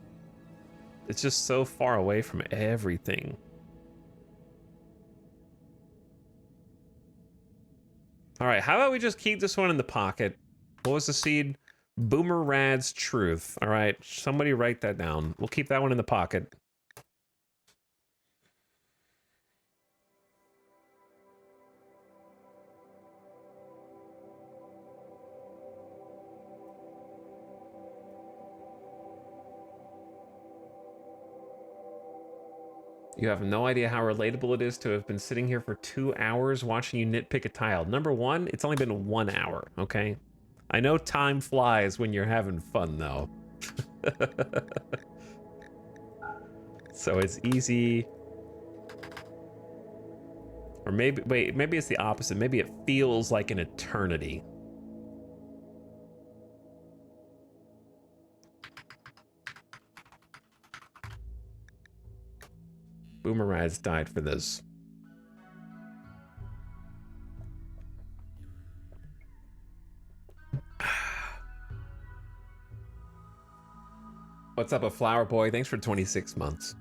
It's just so far away from everything. All right, how about we just keep this one in the pocket? What was the seed? Boomer Rad's Truth. All right, somebody write that down. We'll keep that one in the pocket. You have no idea how relatable it is to have been sitting here for 2 hours watching you nitpick a tile. Number one, it's only been 1 hour, okay? I know time flies when you're having fun, though. So it's easy. Or maybe, wait, maybe it's the opposite. Maybe it feels like an eternity. Boomerad's died for this. What's up, a flower boy? Thanks for 26 months.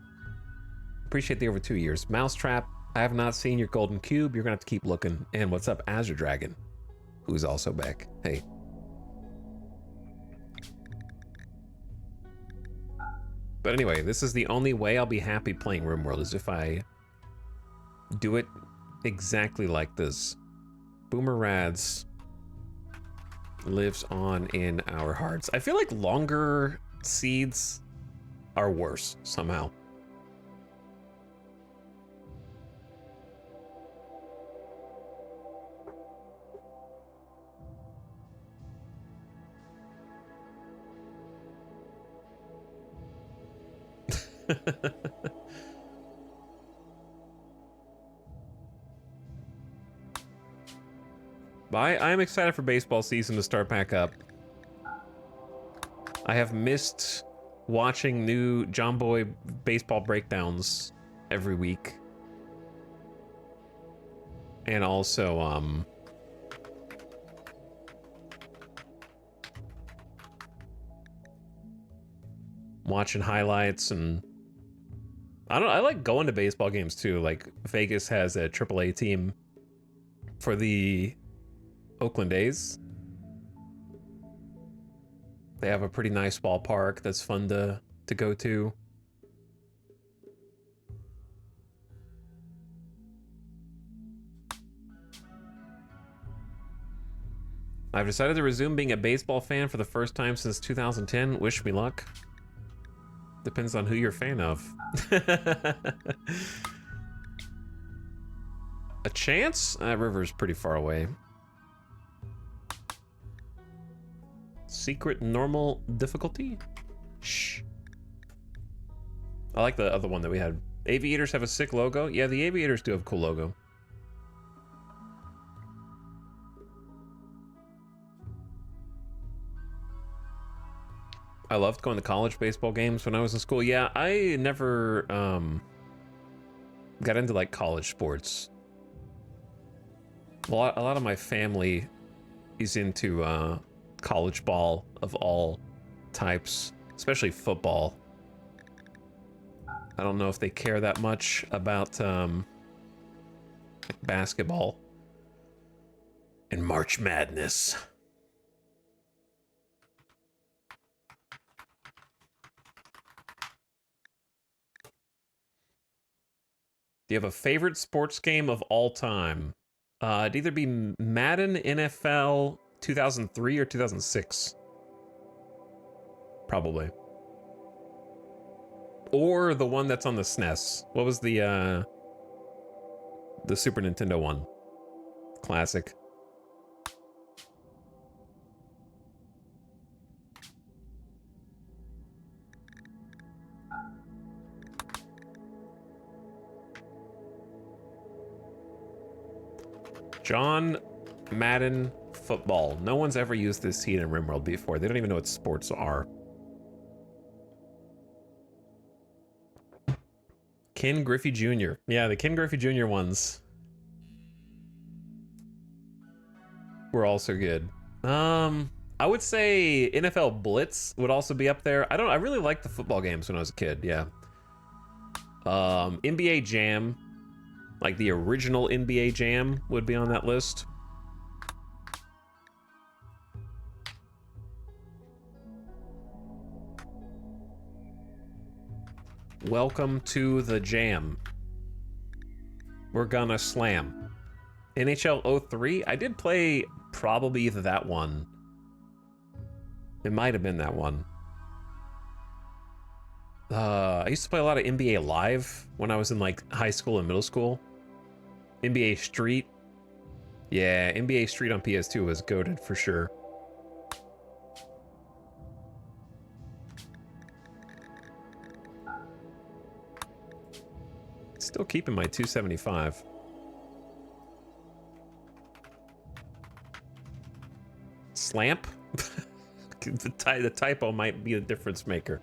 Appreciate the over 2 years. Mousetrap, I have not seen your golden cube. You're gonna have to keep looking. And what's up, Azure Dragon, who's also back. Hey. But anyway, this is the only way I'll be happy playing RimWorld is if I do it exactly like this. Boomer Rads lives on in our hearts. I feel like longer seeds are worse somehow. I am excited for baseball season to start back up. I have missed watching new John Boy baseball breakdowns every week. And also, watching highlights and I like going to baseball games too. Like Vegas has a AAA team for the Oakland A's. They have a pretty nice ballpark that's fun to go to. I've decided to resume being a baseball fan for the first time since 2010. Wish me luck. Depends on who you're a fan of. A chance? That river's pretty far away. Secret normal difficulty? Shh. I like the other one that we had. Aviators have a sick logo. Yeah, the Aviators do have a cool logo. I loved going to college baseball games when I was in school. Yeah, I never got into like college sports. A lot of my family is into college ball of all types, especially football. I don't know if they care that much about basketball and March Madness. Do you have a favorite sports game of all time? It'd either be Madden NFL 2003 or 2006. Probably. Or the one that's on the SNES. What was the Super Nintendo one? Classic. John Madden football. No one's ever used this seed in RimWorld before. They don't even know what sports are. Ken Griffey Jr. Yeah, the Ken Griffey Jr. ones were also good. I would say NFL Blitz would also be up there. I really liked the football games when I was a kid, yeah. NBA Jam, like the original NBA Jam, would be on that list. Welcome to the Jam. We're gonna slam. NHL 03? I did play probably either that one. It might have been that one. I used to play a lot of NBA Live when I was in like high school and middle school. NBA Street. Yeah, NBA Street on PS2 was goated for sure. Still keeping my 275. Slamp? The typo might be a difference maker.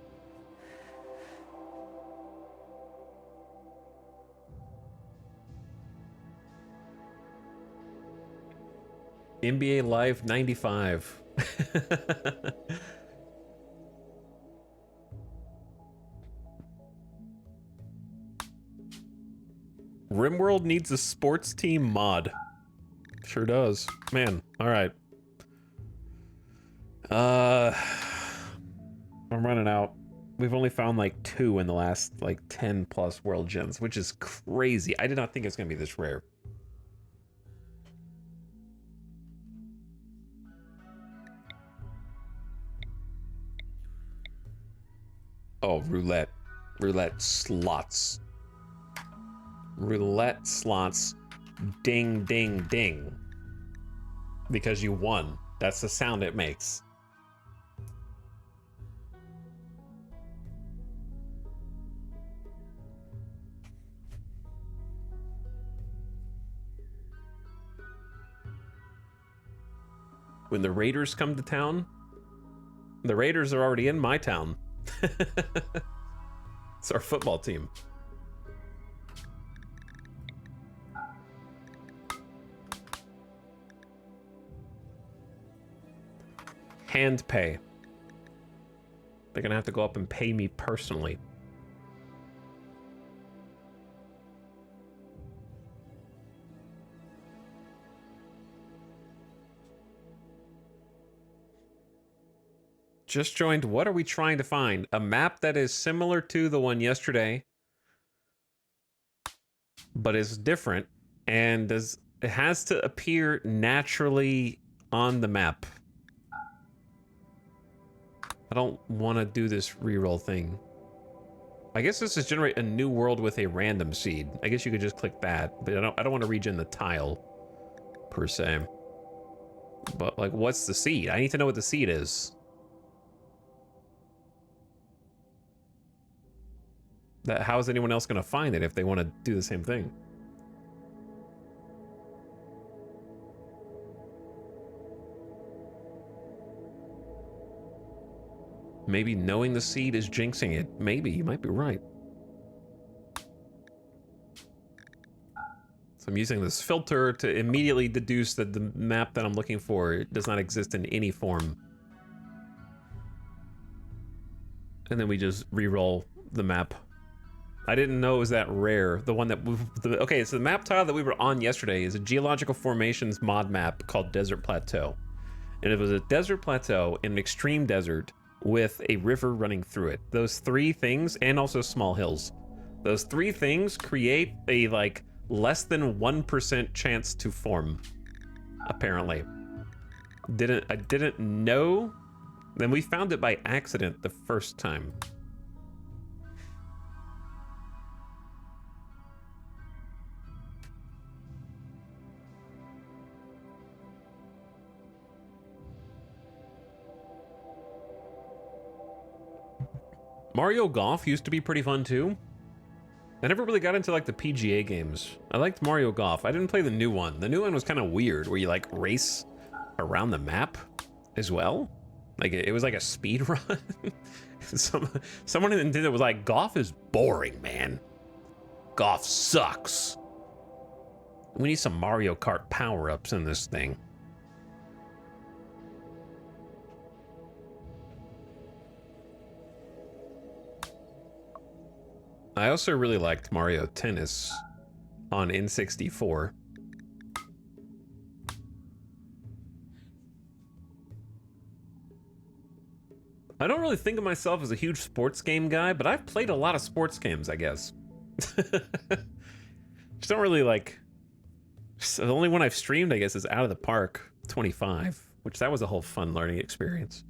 NBA Live 95. RimWorld needs a sports team mod. Sure does. Man, alright. I'm running out. We've only found like 2 in the last like 10 plus world gems, which is crazy. I did not think it's gonna be this rare. Oh, roulette. Roulette slots. Roulette slots. Ding, ding, ding. Because you won. That's the sound it makes. When the Raiders come to town, the Raiders are already in my town. It's our football team. Hand pay. They're gonna have to go up and pay me personally. Just joined. What are we trying to find? A map that is similar to the one yesterday, but is different, and it has to appear naturally on the map. I don't want to do this reroll thing. I guess this is generate a new world with a random seed. I guess you could just click that, but I don't want to regen the tile per se. But like, what's the seed? I need to know what the seed is. How is anyone else going to find it if they want to do the same thing? Maybe knowing the seed is jinxing it. Maybe, you might be right. So I'm using this filter to immediately deduce that the map that I'm looking for does not exist in any form. And then we just re-roll the map. I didn't know it was that rare. The one that okay, so the map tile that we were on yesterday is a geological formations mod map called Desert Plateau. And it was a desert plateau in an extreme desert with a river running through it. Those 3 things, and also small hills. Those three things create a, like, less than 1% chance to form, apparently. I didn't know. Then we found it by accident the first time. Mario Golf used to be pretty fun too. I never really got into like the PGA games. I liked Mario Golf. I didn't play the new one. The new one was kind of weird, where you like race around the map as well. Like it was like a speed run. Someone in Nintendo was like, "Golf is boring, man. Golf sucks. We need some Mario Kart power-ups in this thing." I also really liked Mario Tennis on N64. I don't really think of myself as a huge sports game guy, but I've played a lot of sports games, I guess. Just don't really like... The only one I've streamed, I guess, is Out of the Park 25, which that was a whole fun learning experience.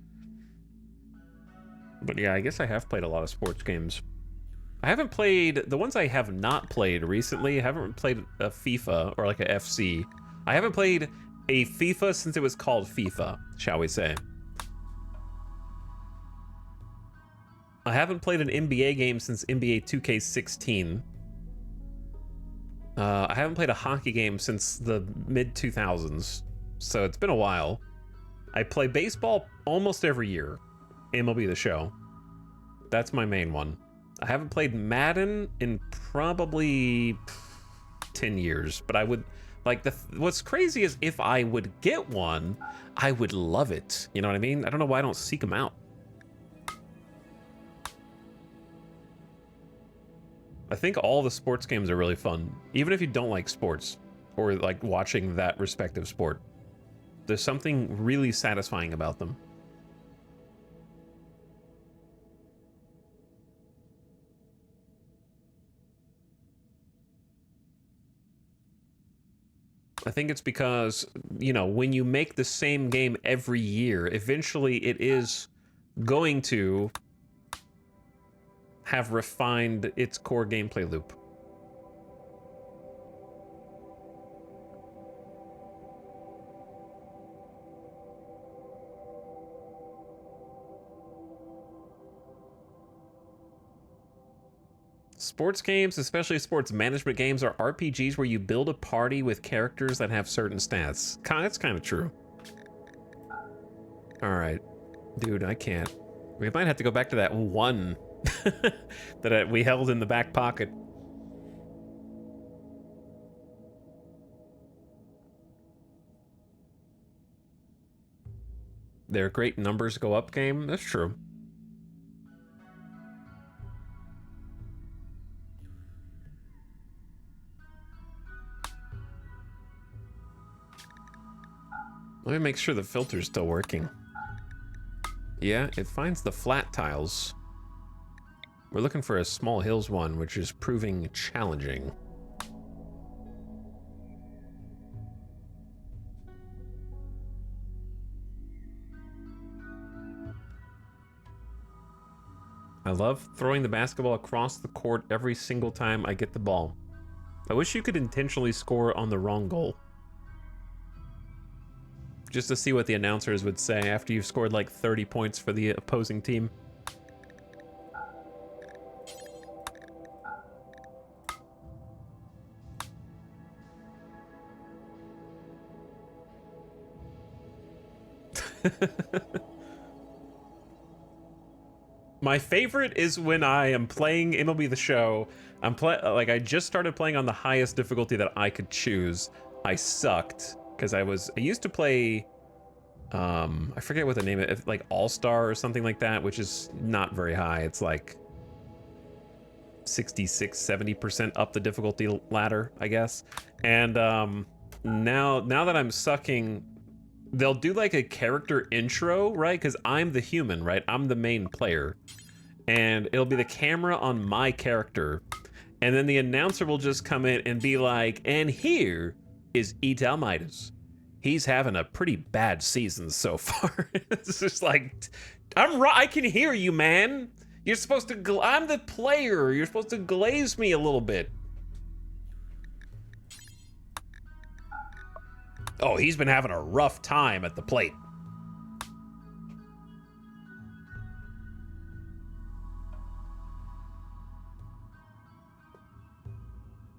But yeah, I guess I have played a lot of sports games. I haven't played, the ones I have not played recently, I haven't played a FIFA or like a FC. I haven't played a FIFA since it was called FIFA, shall we say. I haven't played an NBA game since NBA 2K16. I haven't played a hockey game since the mid-2000s, so it's been a while. I play baseball almost every year. MLB The Show. That's my main one. I haven't played Madden in probably 10 years, but I would like what's crazy is if I would get one, I would love it. You know what I mean? I don't know why I don't seek them out. I think all the sports games are really fun, even if you don't like sports or like watching that respective sport. There's something really satisfying about them. I think it's because, you know, when you make the same game every year, eventually it is going to have refined its core gameplay loop. Sports games, especially sports management games, are RPGs where you build a party with characters that have certain stats. That's kind of true. All right, dude, I can't. We might have to go back to that one that we held in the back pocket. Their great numbers go up game. That's true. Let me make sure the filter's still working. Yeah, it finds the flat tiles. We're looking for a small hills one, which is proving challenging. I love throwing the basketball across the court every single time I get the ball. I wish you could intentionally score on the wrong goal. Just to see what the announcers would say after you've scored like 30 points for the opposing team. My favorite is when I am playing MLB The Show. I just started playing on the highest difficulty that I could choose. I sucked because I used to play I forget what the name of it, like All-Star or something like that, which is not very high. It's like 66-70% up the difficulty ladder, I guess. And now that I'm sucking, they'll do like a character intro, right? Because I'm the human, right? I'm the main player. And it'll be the camera on my character. And then the announcer will just come in and be like, and here is Etal Midas. He's having a pretty bad season so far. It's just like, I can hear you, man. You're supposed to, I'm the player. You're supposed to glaze me a little bit. Oh, he's been having a rough time at the plate.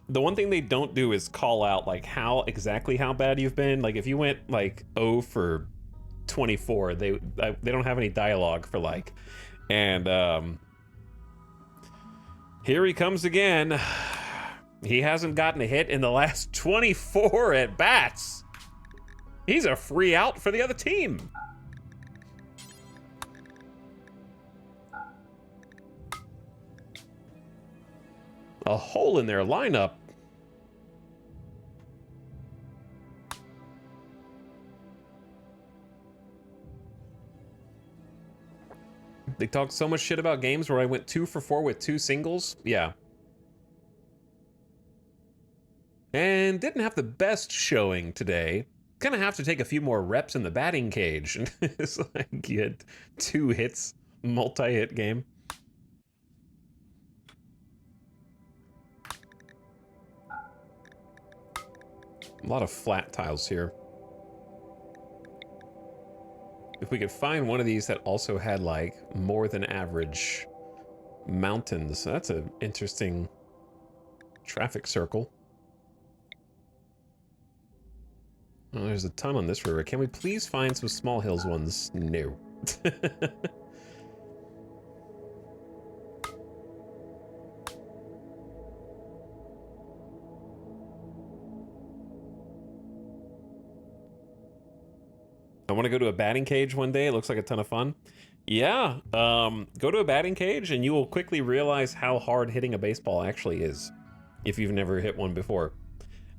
The one thing they don't do is call out like exactly how bad you've been. Like if you went like 0 for 24, they don't have any dialogue for like, and here he comes again. He hasn't gotten a hit in the last 24 at bats. He's a free out for the other team. A hole in their lineup. They talked so much shit about games where I went 2 for 4 with 2 singles. Yeah. And didn't have the best showing today. Gonna have to take a few more reps in the batting cage. It's like you had 2 hits, multi-hit game. A lot of flat tiles here. If we could find one of these that also had like more than average mountains, that's an interesting traffic circle. Oh, there's a ton on this river. Can we please find some small hills ones? No. I want to go to a batting cage one day. It looks like a ton of fun. Yeah, go to a batting cage and you will quickly realize how hard hitting a baseball actually is if you've never hit one before.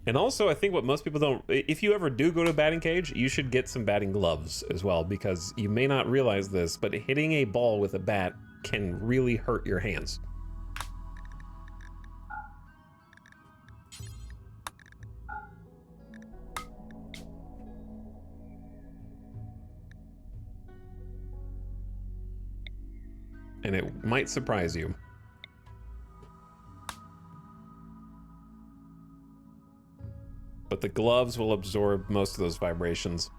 And also, I think what most people don't, if you ever do go to a batting cage, you should get some batting gloves as well, because you may not realize this, but hitting a ball with a bat can really hurt your hands. And it might surprise you. But the gloves will absorb most of those vibrations.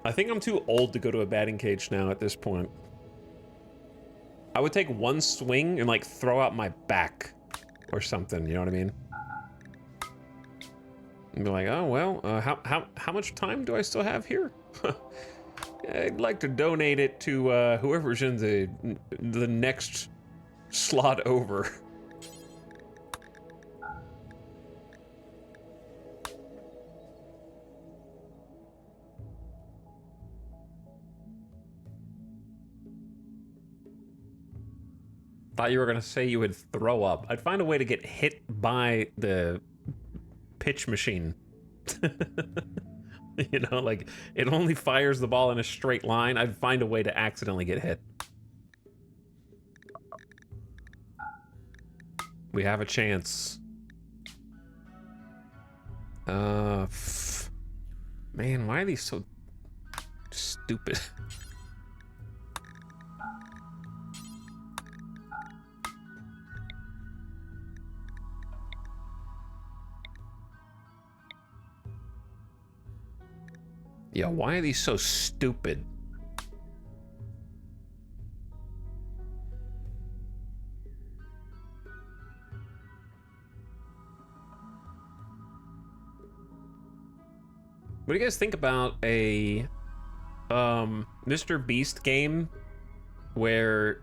I think I'm too old to go to a batting cage now at this point. I would take one swing and like throw out my back or something, you know what I mean? And be like, oh, well, how much time do I still have here? I'd like to donate it to whoever's in the next slot over. Thought you were gonna say you would throw up. I'd find a way to get hit by the pitch machine. You know, like it only fires the ball in a straight line. I'd find a way to accidentally get hit. We have a chance. Man, why are these so stupid? Yeah, why are these so stupid? What do you guys think about a Mr. Beast game where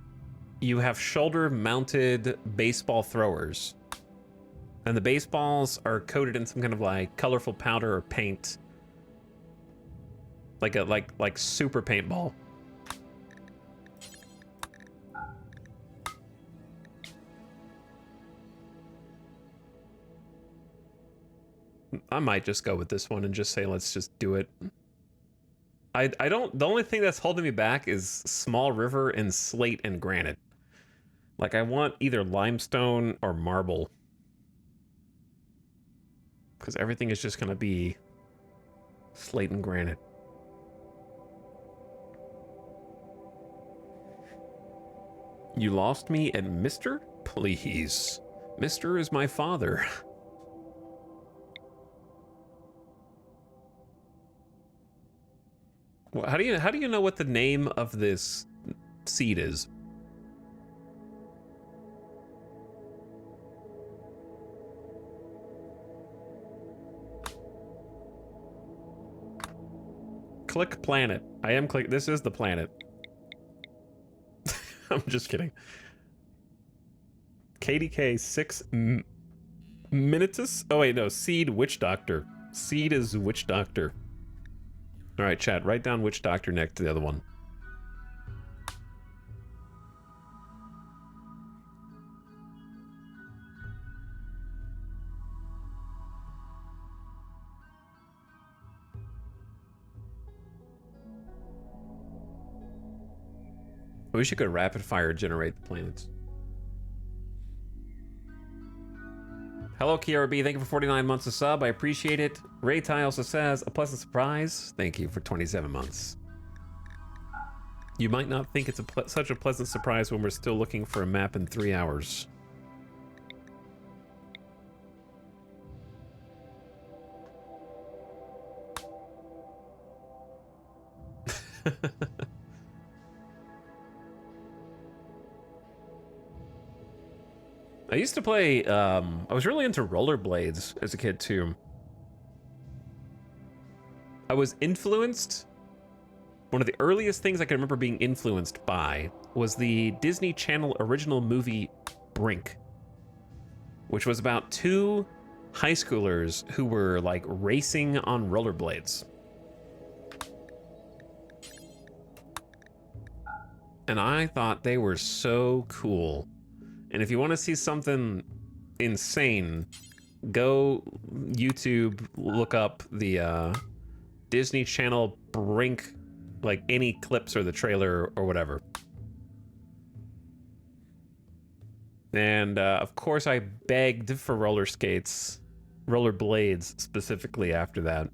you have shoulder-mounted baseball throwers, and the baseballs are coated in some kind of like colorful powder or paint? Like super paintball. I might just go with this one and just say, let's just do it. I don't, the only thing that's holding me back is small river and slate and granite. Like, I want either limestone or marble. Because everything is just going to be slate and granite. You lost me at Mr.? Please. Mr. is my father. Well, how do you know what the name of this seed is? Click planet. I am click. This is the planet. I'm just kidding. KDK 6 Minitus? Oh wait, no. Seed Witch Doctor. Seed is Witch Doctor. All right, chat. Write down Witch Doctor next to the other one. We should go rapid fire generate the planets. Hello, KRB. Thank you for 49 months of sub. I appreciate it. Ray Ty also says, a pleasant surprise. Thank you for 27 months. You might not think it's such a pleasant surprise when we're still looking for a map in 3 hours. I used to play, I was really into rollerblades as a kid too. I was influenced, one of the earliest things I can remember being influenced by was the Disney Channel original movie Brink, which was about two high schoolers who were like racing on rollerblades. And I thought they were so cool. And if you want to see something insane, go YouTube, look up the Disney Channel Brink, like any clips or the trailer or whatever. And of course I begged for roller skates, rollerblades specifically after that.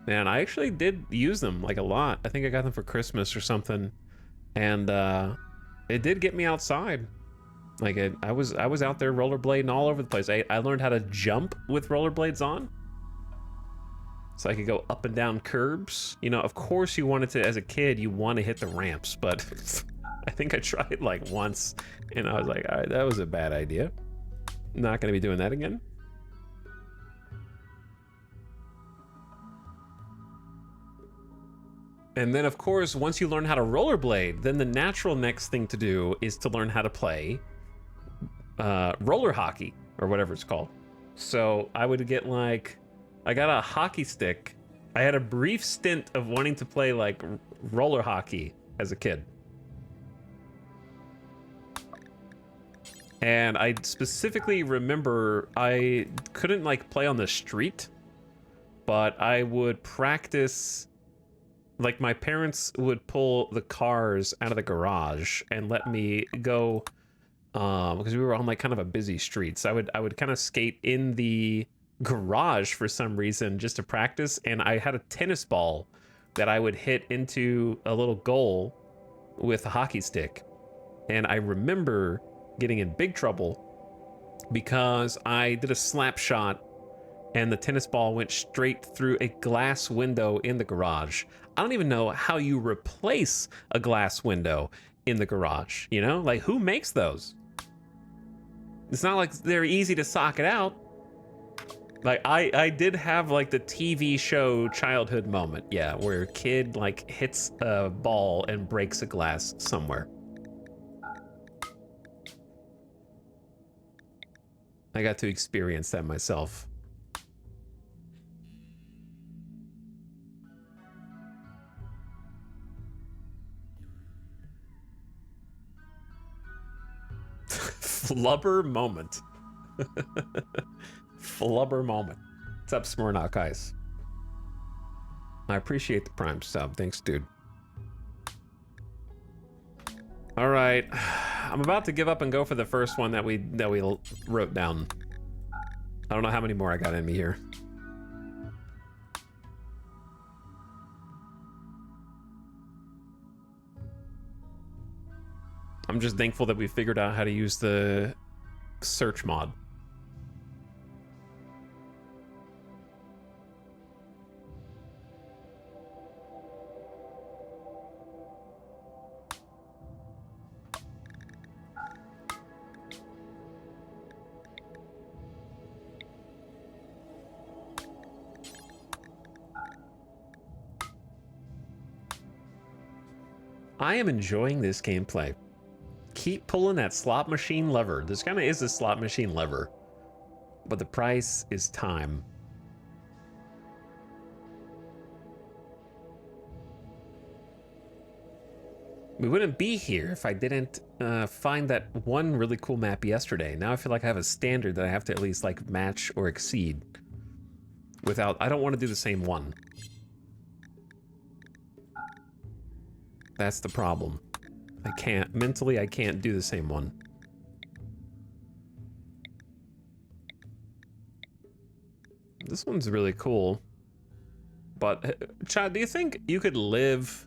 And I actually did use them like a lot. I think I got them for Christmas or something. And it did get me outside. Like I was out there rollerblading all over the place. I learned how to jump with rollerblades on, so I could go up and down curbs. You know, of course you wanted to, as a kid, you want to hit the ramps, but I think I tried like once, and I was like, all right, that was a bad idea. Not gonna be doing that again. And then, of course, once you learn how to rollerblade, then the natural next thing to do is to learn how to play roller hockey, or whatever it's called. So I would get like, I got a hockey stick. I had a brief stint of wanting to play like roller hockey as a kid. And I specifically remember I couldn't like play on the street, but I would practice. Like, my parents would pull the cars out of the garage and let me go, because we were on like kind of a busy street. So I would kind of skate in the garage for some reason just to practice. And I had a tennis ball that I would hit into a little goal with a hockey stick. And I remember getting in big trouble because I did a slap shot and the tennis ball went straight through a glass window in the garage. I don't even know how you replace a glass window in the garage, you know? Like, who makes those? It's not like they're easy to socket out. Like, I did have, like, the TV show childhood moment, yeah, where a kid, like, hits a ball and breaks a glass somewhere. I got to experience that myself. Flubber moment. Flubber moment. What's up, Smurnock Ice? I appreciate the Prime sub. Thanks, dude. All right, I'm about to give up and go for the first one that we wrote down. I don't know how many more I got in me here. I'm just thankful that we figured out how to use the search mod. I am enjoying this gameplay. Keep pulling that slot machine lever. This kind of is a slot machine lever, but the price is time. We wouldn't be here if I didn't find that one really cool map yesterday. Now I feel like I have a standard that I have to at least like match or exceed. Without, I don't want to do the same one. That's the problem. I can't, mentally I can't do the same one. This one's really cool. But, Chad, do you think you could live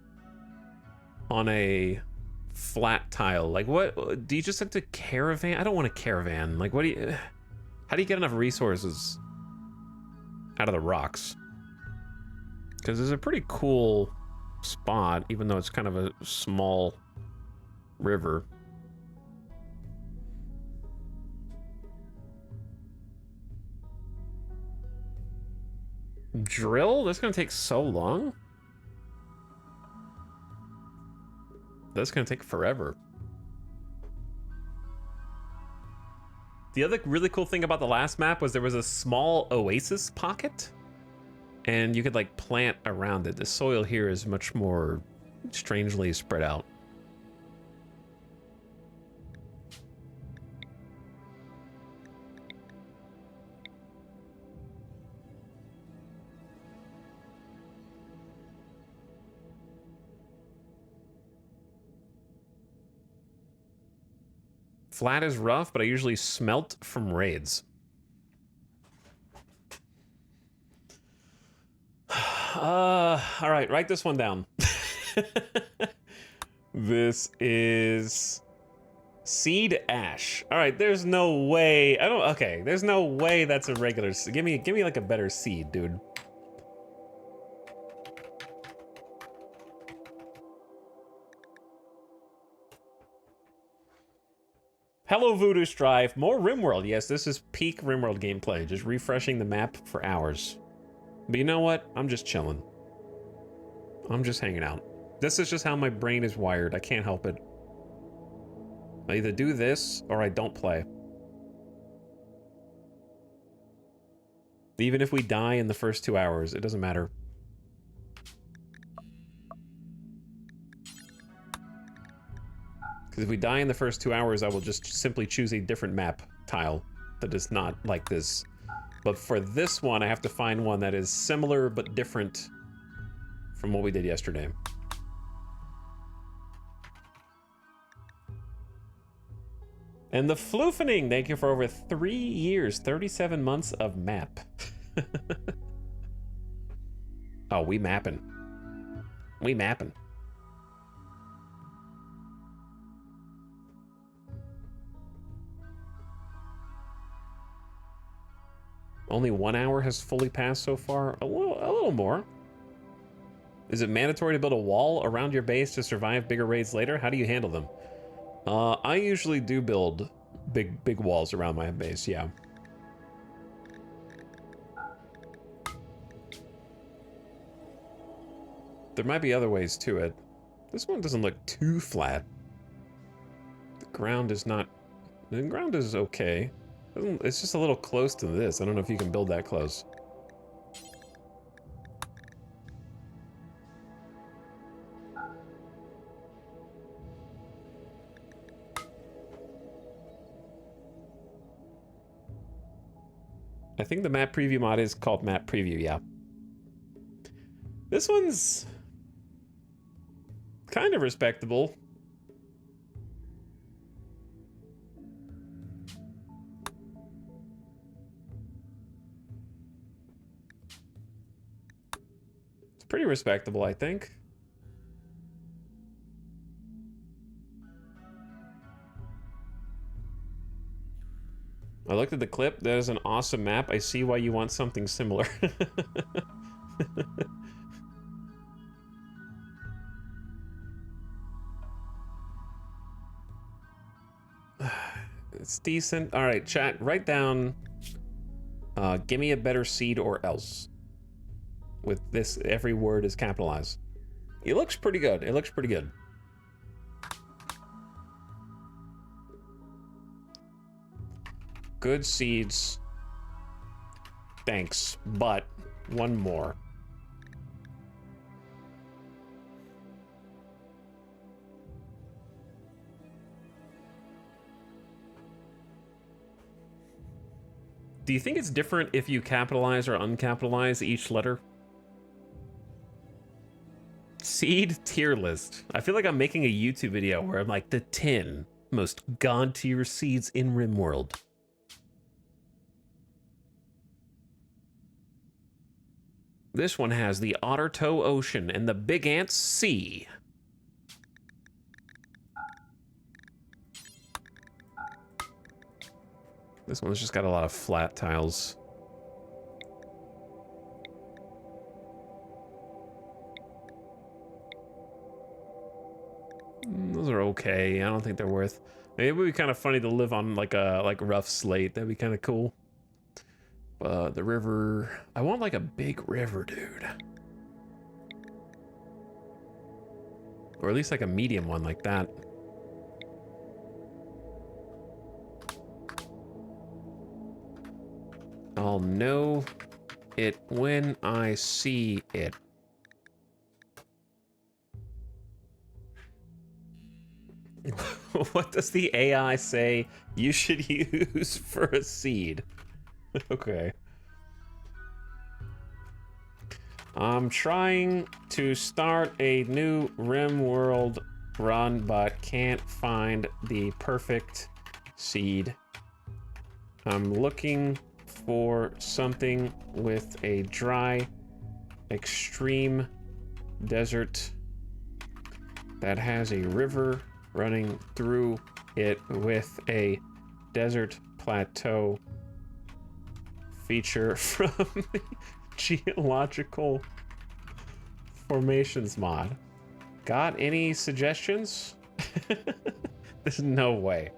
on a flat tile? Like, what, do you just have to caravan? I don't want a caravan. Like, what do you, how do you get enough resources out of the rocks? Because there's a pretty cool spot, even though it's kind of a small river. Drill? That's gonna take so long? That's gonna take forever. The other really cool thing about the last map was there was a small oasis pocket, and you could like plant around it. The soil here is much more strangely spread out. Flat is rough, but I usually smelt from raids. All right, write this one down. This is seed ash. All right, there's no way. Okay, there's no way that's a regular. Give me like a better seed, dude. Hello, Voodoo Strife. More RimWorld. Yes, this is peak RimWorld gameplay. Just refreshing the map for hours. But you know what? I'm just chilling. I'm just hanging out. This is just how my brain is wired. I can't help it. I either do this or I don't play. Even if we die in the first 2 hours, it doesn't matter. Because if we die in the first 2 hours, I will just simply choose a different map tile that is not like this. But for this one, I have to find one that is similar but different from what we did yesterday. And the Floofening, thank you for over 3 years, 37 months of map. Oh, we mapping. We mapping. Only 1 hour has fully passed so far. A little more. Is it mandatory to build a wall around your base to survive bigger raids later? How do you handle them? I usually do build big walls around my base, yeah. There might be other ways to it. This one doesn't look too flat. The ground is not... The ground is okay. It's just a little close to this. I don't know if you can build that close. I think the map preview mod is called map preview, yeah. This one's kind of respectable. It's pretty respectable, I think. I looked at the clip. That is an awesome map. I see why you want something similar. It's decent. All right, chat, write down, give me a better seed or else. With this, every word is capitalized. It looks pretty good. It looks pretty good. Good seeds. Thanks, but one more. Do you think it's different if you capitalize or uncapitalize each letter? Seed tier list. I feel like I'm making a YouTube video where I'm like the 10 most god tier seeds in RimWorld. This one has the Otter Toe Ocean and the Big Ant Sea. This one's just got a lot of flat tiles. Those are okay. I don't think they're worth. Maybe it would be kind of funny to live on like a rough slate. That'd be kind of cool. The river. I want like a big river, dude. Or at least like a medium one like that. I'll know it when I see it. What does the AI say you should use for a seed? Okay. I'm trying to start a new RimWorld run, but can't find the perfect seed. I'm looking for something with a dry, extreme desert that has a river running through it with a desert plateau feature from the geological formations mod. Got any suggestions? There's no way.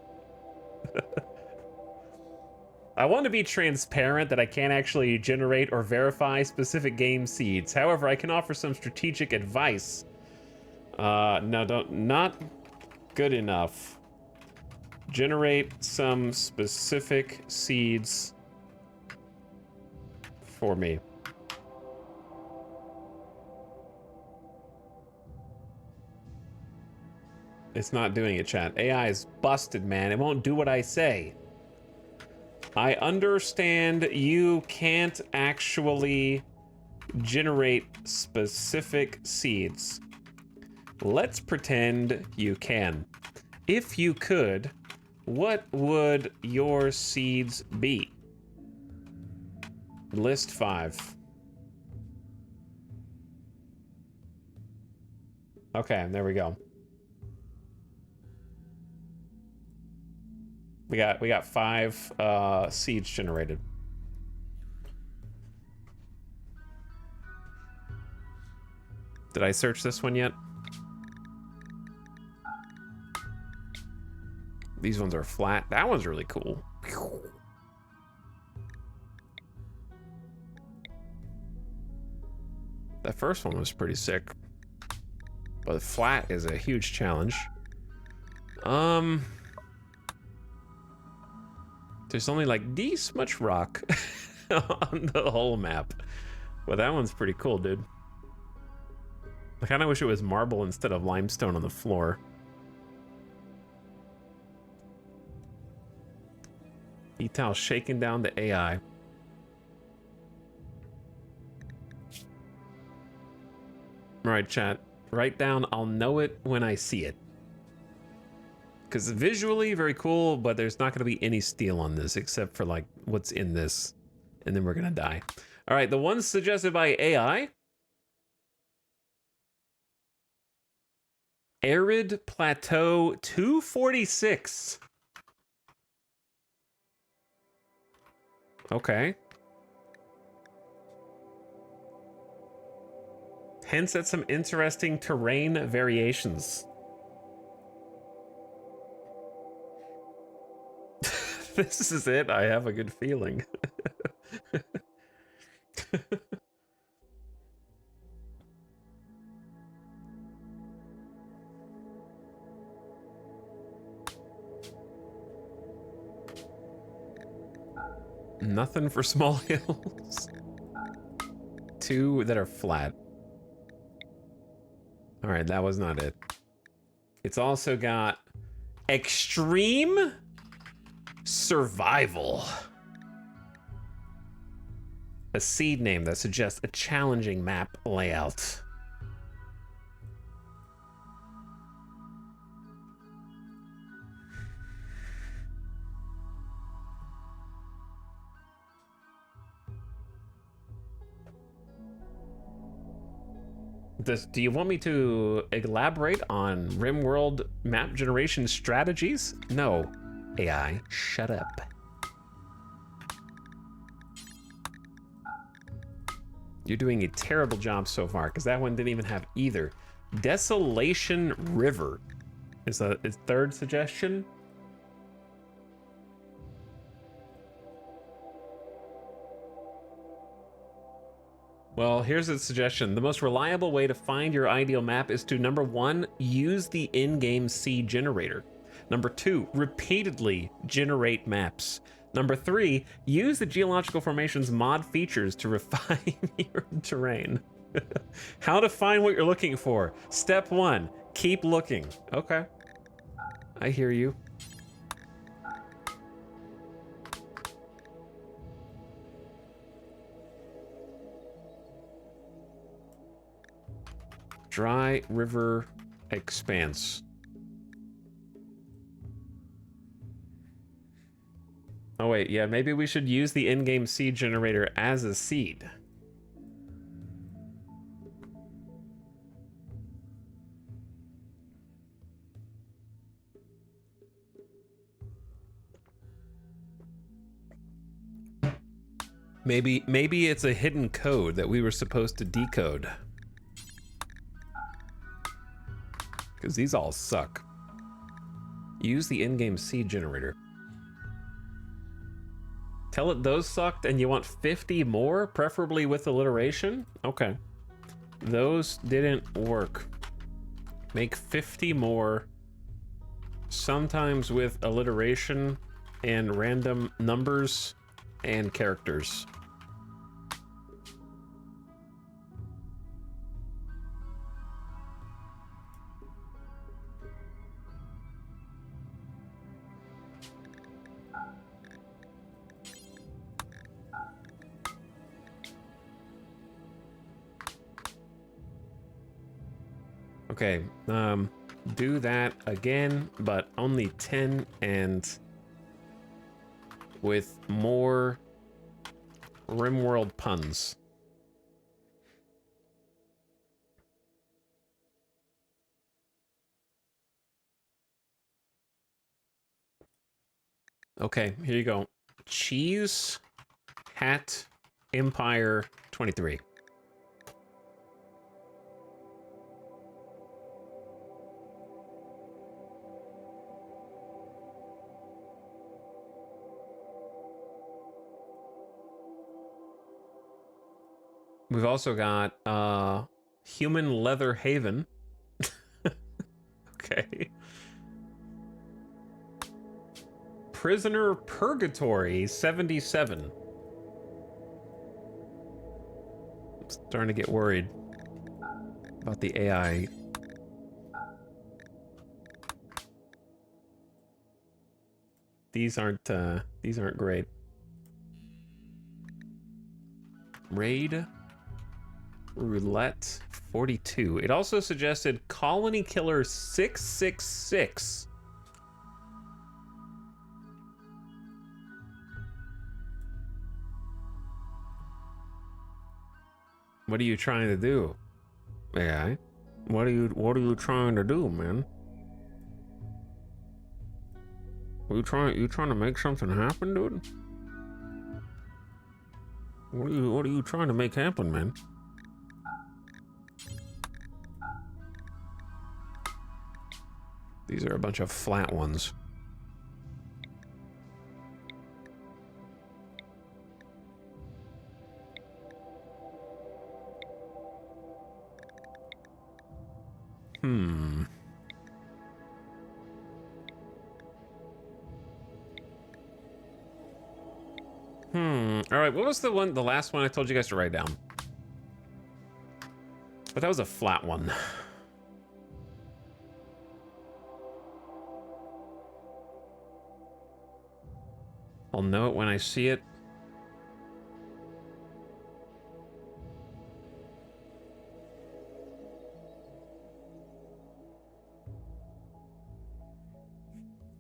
I want to be transparent that I can't actually generate or verify specific game seeds. However, I can offer some strategic advice. No, not good enough. Generate some specific seeds for me. It's not doing it, chat. AI is busted, man. It won't do what I say. I understand you can't actually generate specific seeds. Let's pretend you can. If you could, what would your seeds be? List 5. Okay, there we go. We got 5 seeds generated. Did I search this one yet? These ones are flat. That one's really cool. That first one was pretty sick. But flat is a huge challenge. There's only like this much rock on the whole map. Well, that one's pretty cool, dude. I kind of wish it was marble instead of limestone on the floor. E-Towel shaking down the AI. All right, chat. Write down, I'll know it when I see it. Because visually, very cool, but there's not going to be any steel on this except for like what's in this. And then we're going to die. All right, the ones suggested by AI. Arid Plateau 246. Okay. Hints at some interesting terrain variations. This is it. I have a good feeling. Nothing for small hills. 2 that are flat. All right, that was not it. It's also got extreme survival. A seed name that suggests a challenging map layout. Do you want me to elaborate on RimWorld map generation strategies? No. AI, shut up. You're doing a terrible job so far, because that one didn't even have either. Desolation River is a third suggestion. Well, here's a suggestion. The most reliable way to find your ideal map is to, number 1, use the in-game seed generator. Number 2, repeatedly generate maps. Number 3, use the geological formations mod features to refine your terrain. How to find what you're looking for. Step 1, keep looking. Okay. I hear you. Dry river expanse. Oh wait, yeah, maybe we should use the in-game seed generator as a seed. Maybe it's a hidden code that we were supposed to decode. Because these all suck. Use the in-game seed generator. Tell it those sucked and you want 50 more, preferably with alliteration? Okay. Those didn't work. Make 50 more, sometimes with alliteration and random numbers and characters. Okay, do that again, but only 10 and with more RimWorld puns. Okay, here you go. Cheese, hat, Empire 23. We've also got Human Leather Haven. Okay. Prisoner Purgatory 77. I'm starting to get worried about the AI. These aren't great. Raid Roulette 42. It also suggested Colony Killer 666. What are you trying to do? AI? What are you trying to do, man? You trying to make something happen, dude? What are you trying to make happen, man? These are a bunch of flat ones. All right, what was the last one I told you guys to write down? But that was a flat one. I'll know it when I see it.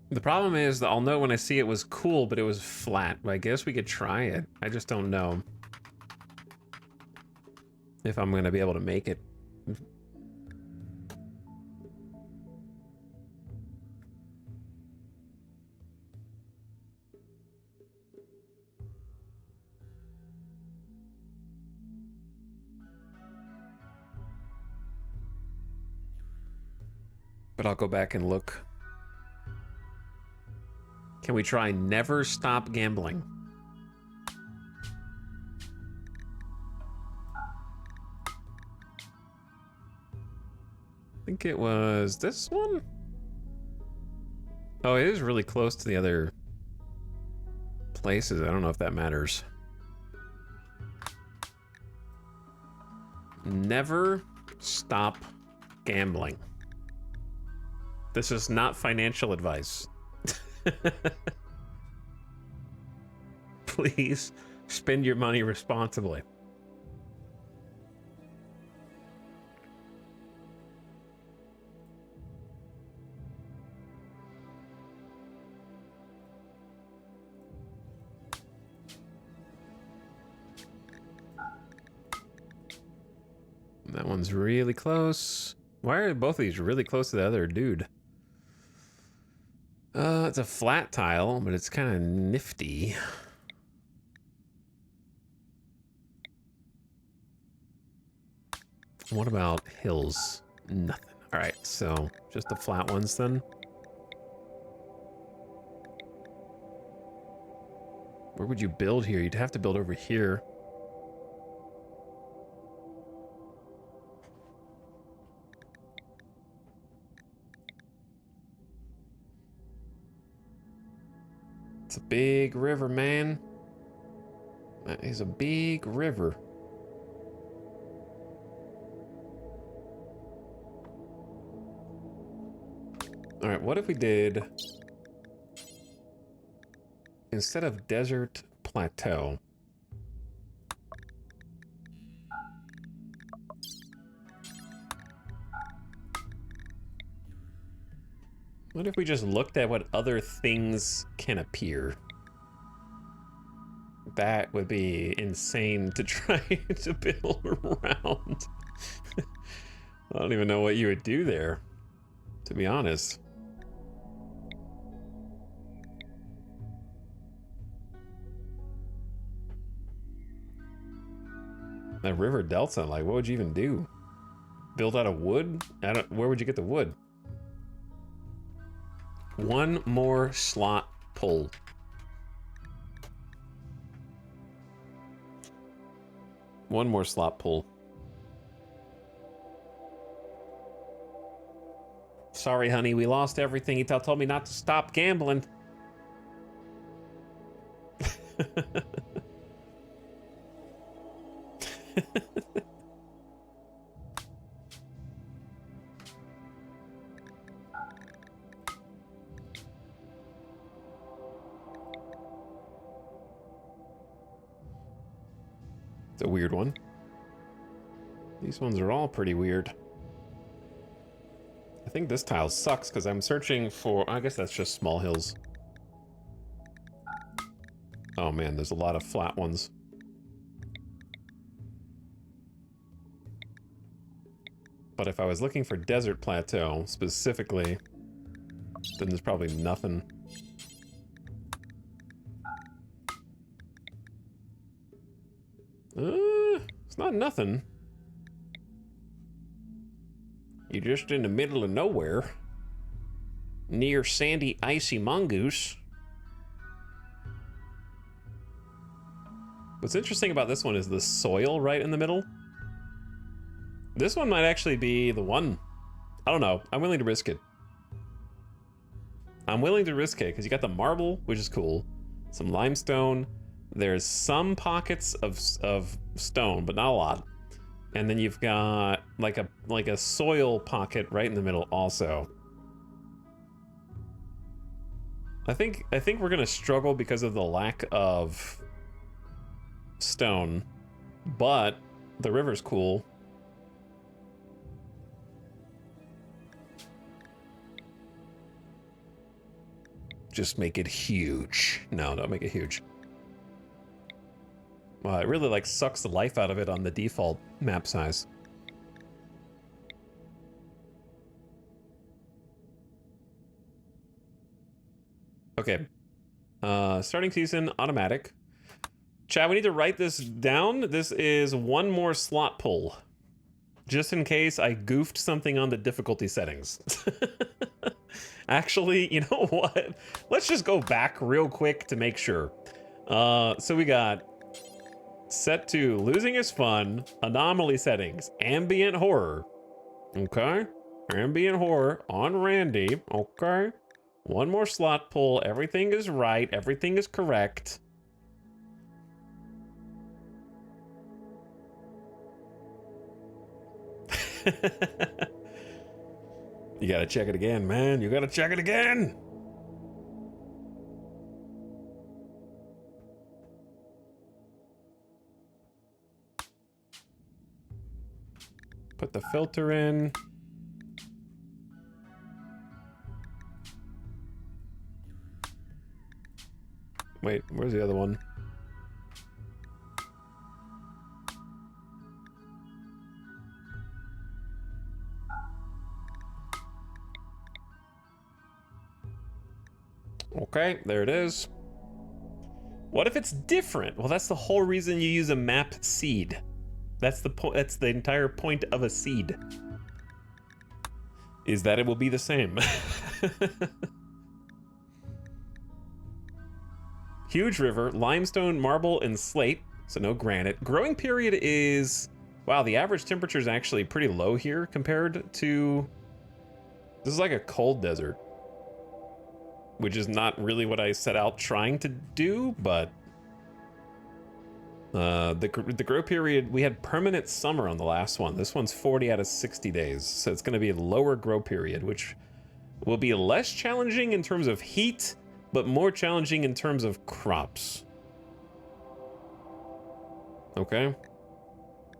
The problem is that I'll know when I see it was cool, but it was flat. I guess we could try it. I just don't know if I'm gonna be able to make it. But I'll go back and look. Can we try never stop gambling? I think it was this one. Oh, it is really close to the other places. I don't know if that matters. Never stop gambling. This is not financial advice. Please spend your money responsibly. That one's really close. Why are both of these really close to the other dude? It's a flat tile, but it's kind of nifty. What about hills? Nothing. All right, so just the flat ones then. Where would you build here? You'd have to build over here. It's a big river, man. That is a big river. All right, what if we did, instead of desert plateau, what if we just looked at what other things can appear? That would be insane to try to build around. I don't even know what you would do there, to be honest. That river delta, like, what would you even do? Build out of wood? Where would you get the wood? One more slot pull. One more slot pull. Sorry, honey, we lost everything. He told me not to stop gambling. It's a weird one. These ones are all pretty weird. I think this tile sucks because I'm searching for... I guess that's just small hills. Oh man, there's a lot of flat ones. But if I was looking for desert plateau specifically, then there's probably nothing. It's not nothing. You're just in the middle of nowhere. Near sandy, icy mongoose. What's interesting about this one is the soil right in the middle. This one might actually be the one. I don't know. I'm willing to risk it. I'm willing to risk it because you got the marble, which is cool. Some limestone. There's some pockets of stone, but not a lot. And then you've got like a soil pocket right in the middle also. I think we're gonna struggle because of the lack of stone, but the river's cool. Just make it huge. No, don't make it huge. Well, it really like sucks the life out of it on the default map size. Okay. Starting season, automatic. Chad, we need to write this down. This is one more slot pull. Just in case I goofed something on the difficulty settings. Actually, you know what? Let's just go back real quick to make sure. So we got set to losing is fun, anomaly settings, ambient horror. Okay. Ambient horror on Randy. Okay. One more slot pull. Everything is right. Everything is correct. You gotta check it again, man. You gotta check it again. Put the filter in. Wait, where's the other one? Okay, there it is. What if it's different? Well, that's the whole reason you use a map seed. That's the point. That's the entire point of a seed. Is that it will be the same. Huge river, limestone, marble, and slate. So no granite. Growing period is... Wow, the average temperature is actually pretty low here compared to... This is like a cold desert. Which is not really what I set out trying to do, but... The grow period, we had permanent summer on the last one. This one's 40 out of 60 days. So it's going to be a lower grow period, which will be less challenging in terms of heat, but more challenging in terms of crops. Okay?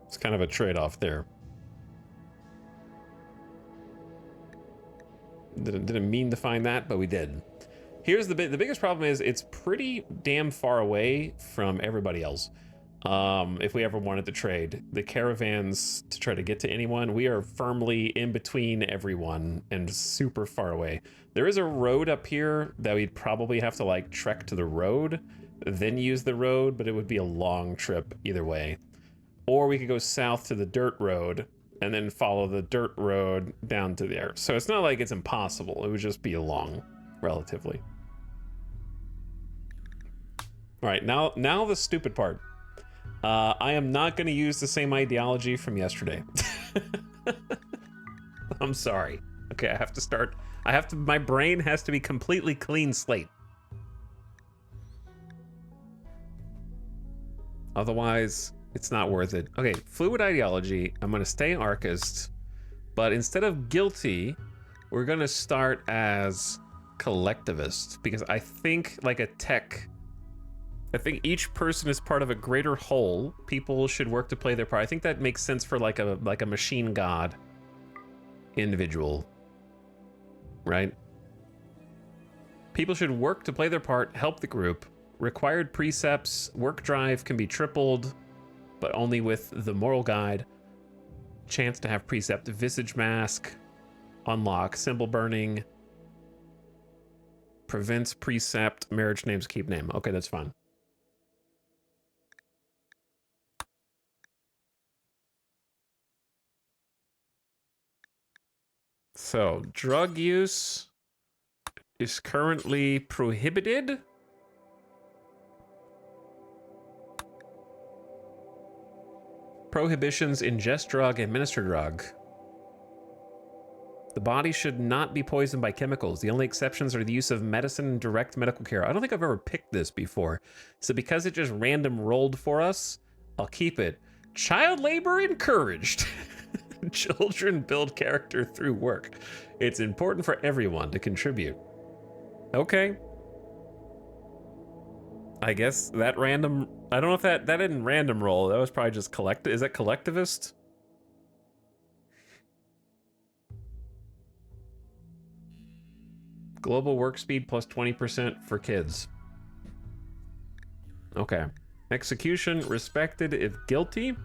It's kind of a trade-off there. Didn't mean to find that, but we did. Here's the biggest problem is it's pretty damn far away from everybody else. If we ever wanted to trade the caravans to try to get to anyone, we are firmly in between everyone and super far away. There is a road up here that we'd probably have to like trek to the road, then use the road, but it would be a long trip either way. Or we could go south to the dirt road and then follow the dirt road down to there. So it's not like it's impossible. It would just be long, relatively. All right, now the stupid part. I am not going to use the same ideology from yesterday. I'm sorry. Okay, I have to start. My brain has to be completely clean slate. Otherwise, it's not worth it. Okay, fluid ideology. I'm going to stay Archist, but instead of guilty, we're going to start as collectivist because I think like a tech I think each person is part of a greater whole. People should work to play their part. I think that makes sense for like a machine god individual, right? People should work to play their part, help the group. Required precepts, work drive can be tripled, but only with the moral guide. Chance to have precept visage mask, unlock symbol burning, prevents precept, marriage names keep name. Okay, that's fine. So, drug use is currently prohibited. Prohibitions: ingest drug, administer drug. The body should not be poisoned by chemicals. The only exceptions are the use of medicine and direct medical care. I don't think I've ever picked this before. So because it just random rolled for us, I'll keep it. Child labor encouraged. Children build character through work. It's important for everyone to contribute. Okay. I guess that random... I don't know if that didn't random roll. That was probably just collect... Is that collectivist? Global work speed plus 20% for kids. Okay. Execution respected if guilty.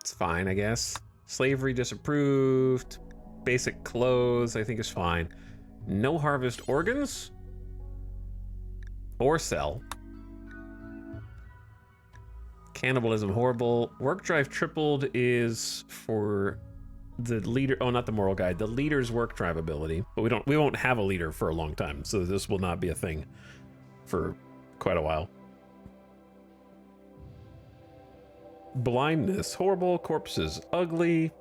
It's fine, I guess. Slavery disapproved. Basic clothes, I think is fine. No harvest organs. Or sell. Cannibalism, horrible. Work drive tripled is for the leader. Oh, not the moral guide. The leader's work drive ability. But we won't have a leader for a long time, so this will not be a thing for quite a while. Blindness, horrible. Corpses, ugly.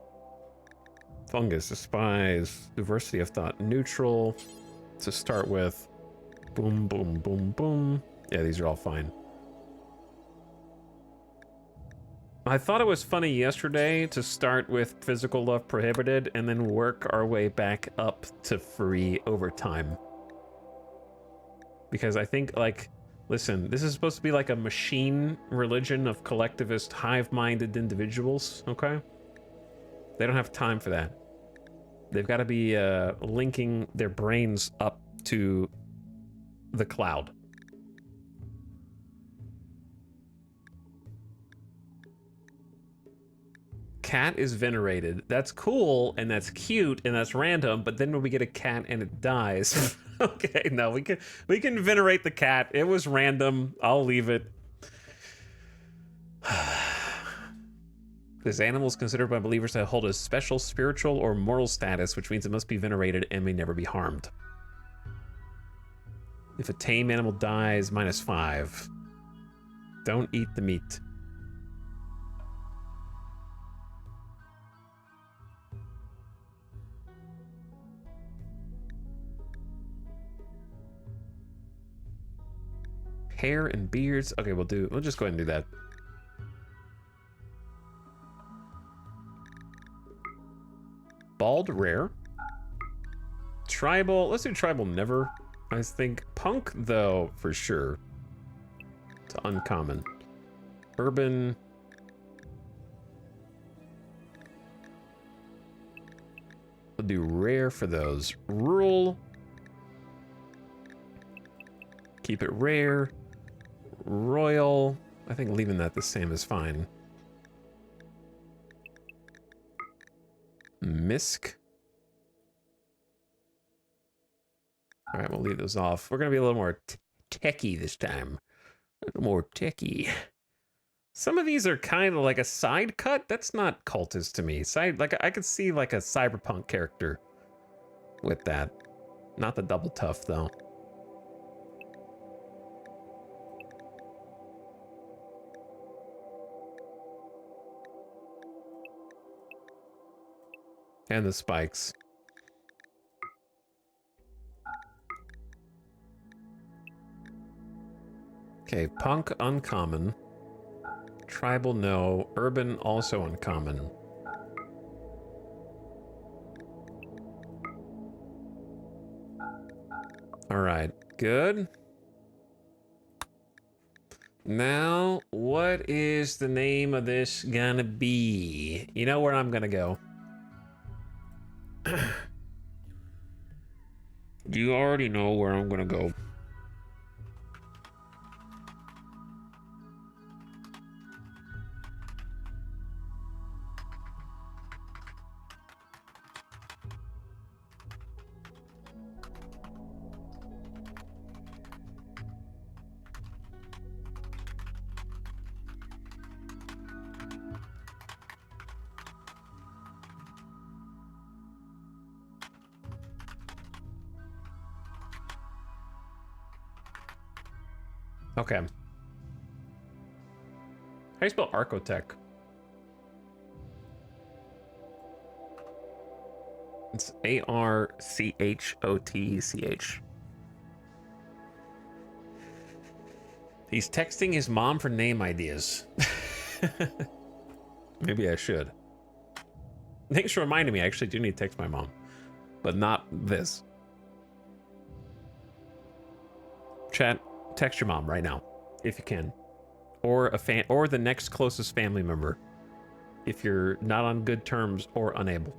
Fungus, despise. Diversity of thought, neutral. To start with. Boom, boom, boom, boom. Yeah, these are all fine. I thought it was funny yesterday to start with physical love prohibited and then work our way back up to free over time. Because I think, like, listen, this is supposed to be like a machine religion of collectivist, hive-minded individuals, okay? They don't have time for that. They've got to be linking their brains up to the cloud. Cat is venerated. That's cool, and that's cute, and that's random, but then when we get a cat and it dies... Okay, no, we can venerate the cat. It was random. I'll leave it. This animal is considered by believers to hold a special spiritual or moral status, which means it must be venerated and may never be harmed. If a tame animal dies, -5. Don't eat the meat. Hair and beards. Okay, we'll just go ahead and do that. Bald, rare. Tribal, let's do tribal never. I think punk though, for sure. It's uncommon. Urban. We'll do rare for those. Rural. Keep it rare. Royal. I think leaving that the same is fine. Misc. All right, we'll leave those off. We're going to be a little more techie this time. A little more techie. Some of these are kind of like a side cut. That's not cultist to me. Like I could see like a cyberpunk character with that. Not the double tough though. And the spikes. Okay, punk uncommon. Tribal no. Urban also uncommon. All right, good. Now, what is the name of this gonna be? You know where I'm gonna go. You already know where I'm gonna go. Okay. How do you spell Archotech? It's Archotech. He's texting his mom for name ideas. Maybe I should. Thanks for reminding me. I actually do need to text my mom, but not this. Chat, text your mom right now, if you can, or or the next closest family member, if you're not on good terms or unable.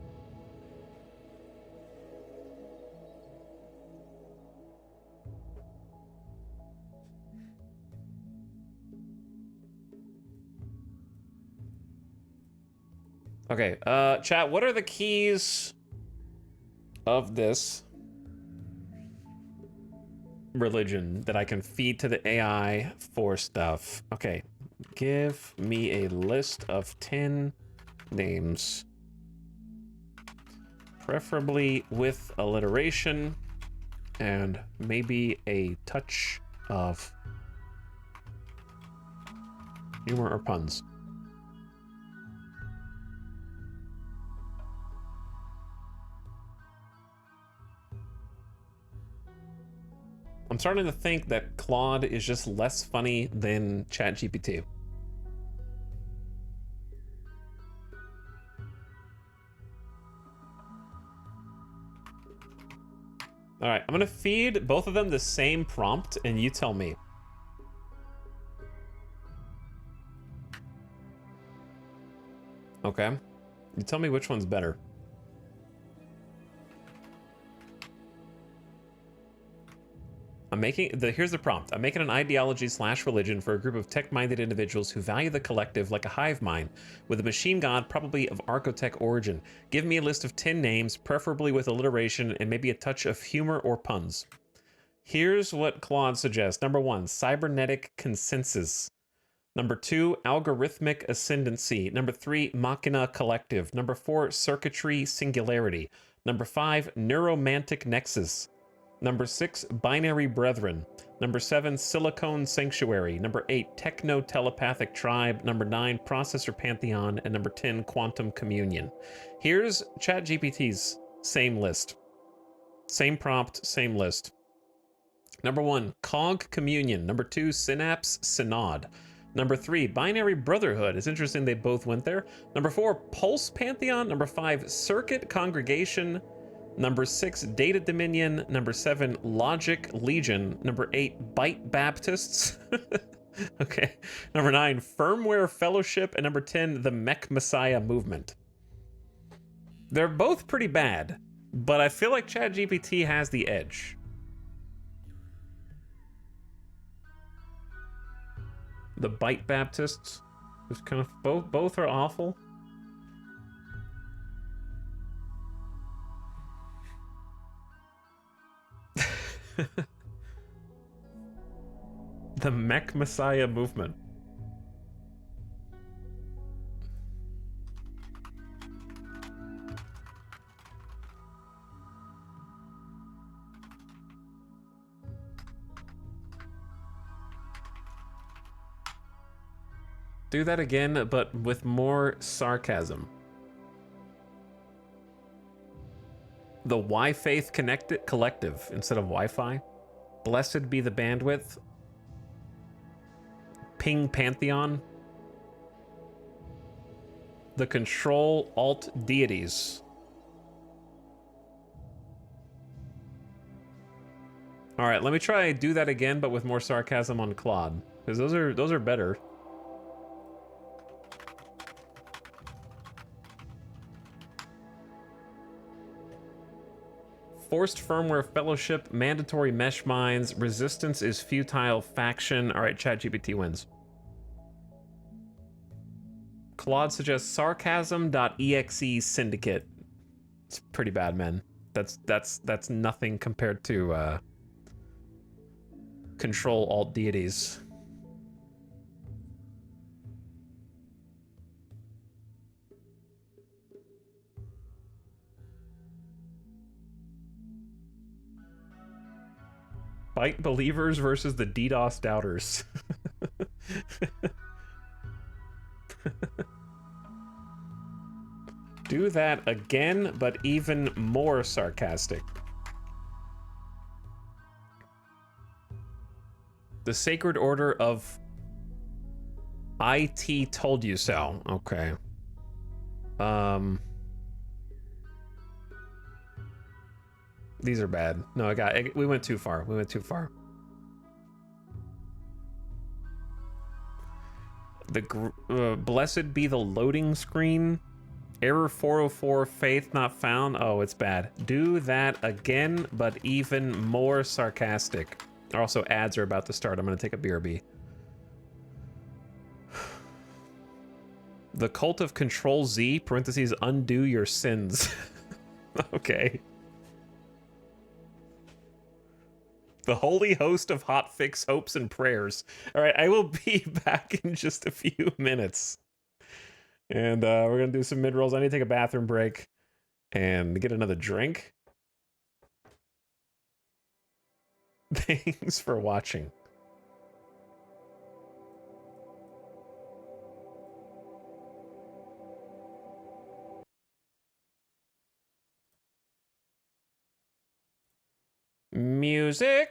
Okay, chat, what are the keys of this religion that I can feed to the AI for stuff? Okay, give me a list of 10 names, preferably with alliteration and maybe a touch of humor or puns. I'm starting to think that Claude is just less funny than ChatGPT. All right, I'm gonna feed both of them the same prompt and you tell me. Okay, you tell me which one's better. Here's the prompt. I'm making an ideology/religion for a group of tech-minded individuals who value the collective like a hive mind, with a machine god probably of Archotech origin. Give me a list of 10 names, preferably with alliteration and maybe a touch of humor or puns. Here's what Claude suggests. Number 1, cybernetic consensus. Number 2, algorithmic ascendancy. Number 3, machina collective. Number 4, circuitry singularity. Number 5, neuromantic nexus. Number 6, binary brethren. Number 7, silicone sanctuary. Number 8, techno-telepathic tribe. Number 9, processor pantheon. And number 10, quantum communion. Here's ChatGPT's same list. Same prompt, same list. Number 1, cog communion. Number 2, synapse synod. Number 3, binary brotherhood. It's interesting they both went there. Number 4, pulse pantheon. Number 5, circuit congregation. Number 6, Data Dominion. Number 7, Logic Legion. Number 8, Byte Baptists. Okay. Number 9, Firmware Fellowship. And number 10, the Mech Messiah Movement. They're both pretty bad, but I feel like ChatGPT has the edge. The Byte Baptists. Just kind of both are awful. The Mech Messiah Movement. Do that again, but with more sarcasm. The Y Faith Connected Collective instead of Wi-Fi. Blessed be the bandwidth. Ping Pantheon. The Control Alt Deities. All right, let me try do that again, but with more sarcasm on Claude, because those are better. Forced firmware fellowship, mandatory mesh mines, resistance is futile faction. All right, ChatGPT wins. Claude suggests sarcasm.exe syndicate. It's pretty bad, man. That's nothing compared to control alt deities. Byte believers versus the DDoS doubters. Do that again, but even more sarcastic. The Sacred Order of IT told you so. Okay. These are bad. No, we went too far. We went too far. Blessed be the loading screen. Error 404, faith not found. Oh, it's bad. Do that again, but even more sarcastic. Also, ads are about to start. I'm going to take a BRB. The cult of Control Z, parentheses, undo your sins. Okay. The holy host of hotfix hopes and prayers. All right, I will be back in just a few minutes. And we're going to do some mid-rolls. I need to take a bathroom break and get another drink. Thanks for watching. Music.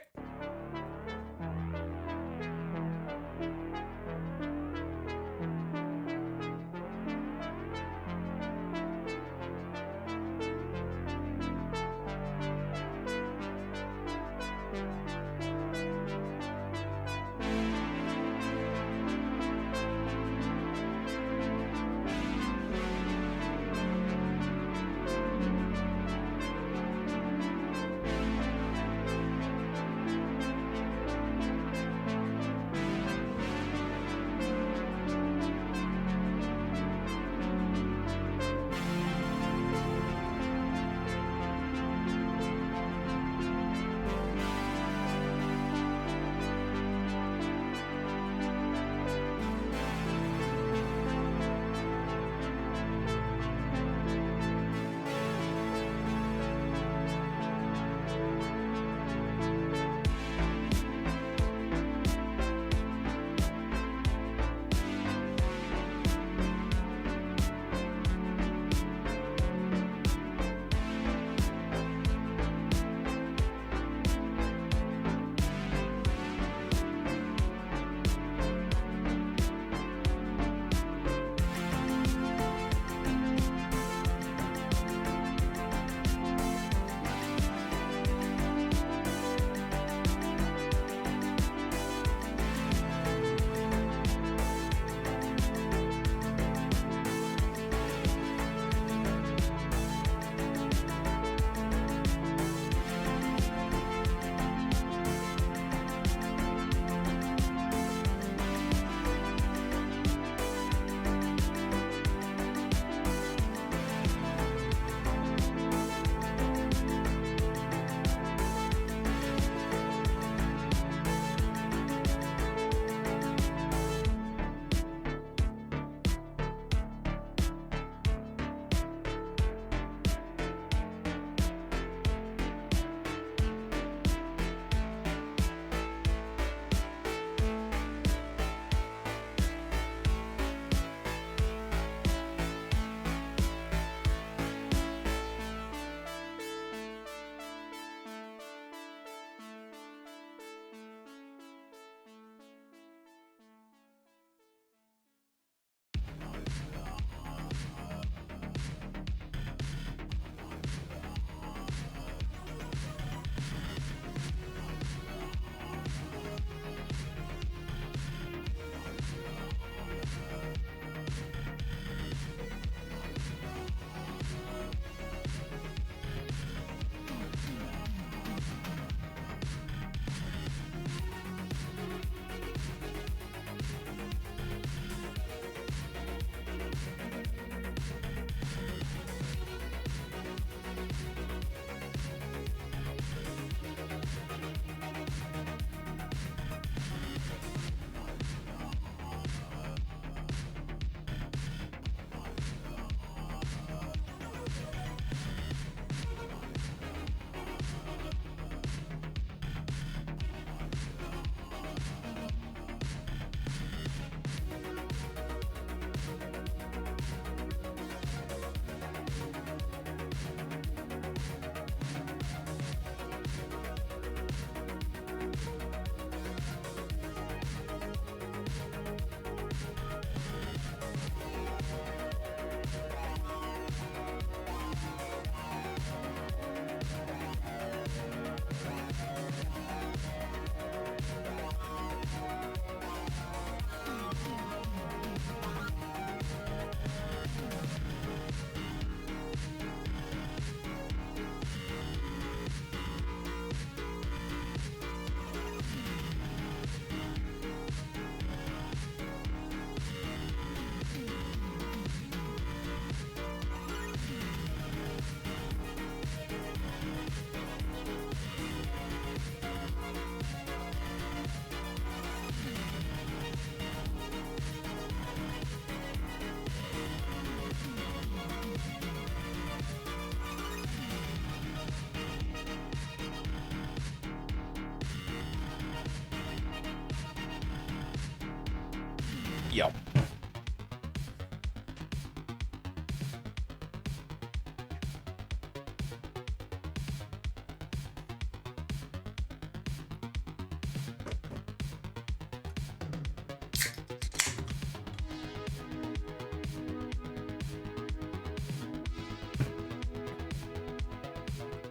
Yep.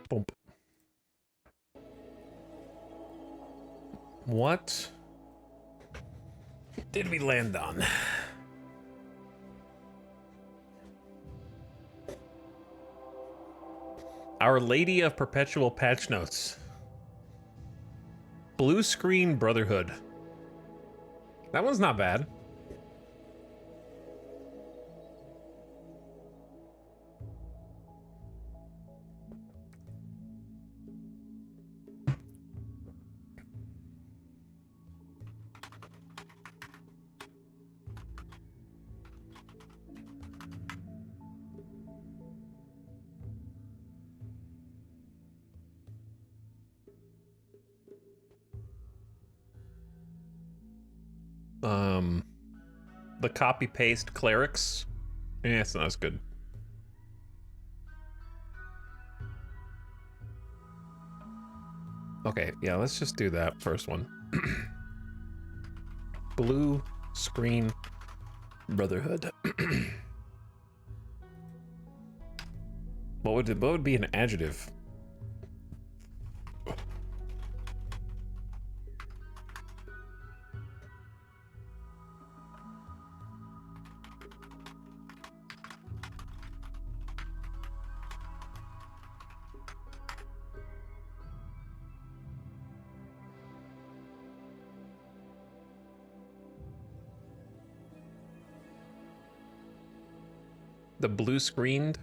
Boom. What did we land on? Our Lady of Perpetual Patch Notes. Blue Screen Brotherhood. That one's not bad. The copy paste clerics. Yeah, it's not as good. Okay, yeah, let's just do that first one. Blue Screen Brotherhood. What would be an adjective? The blue screened?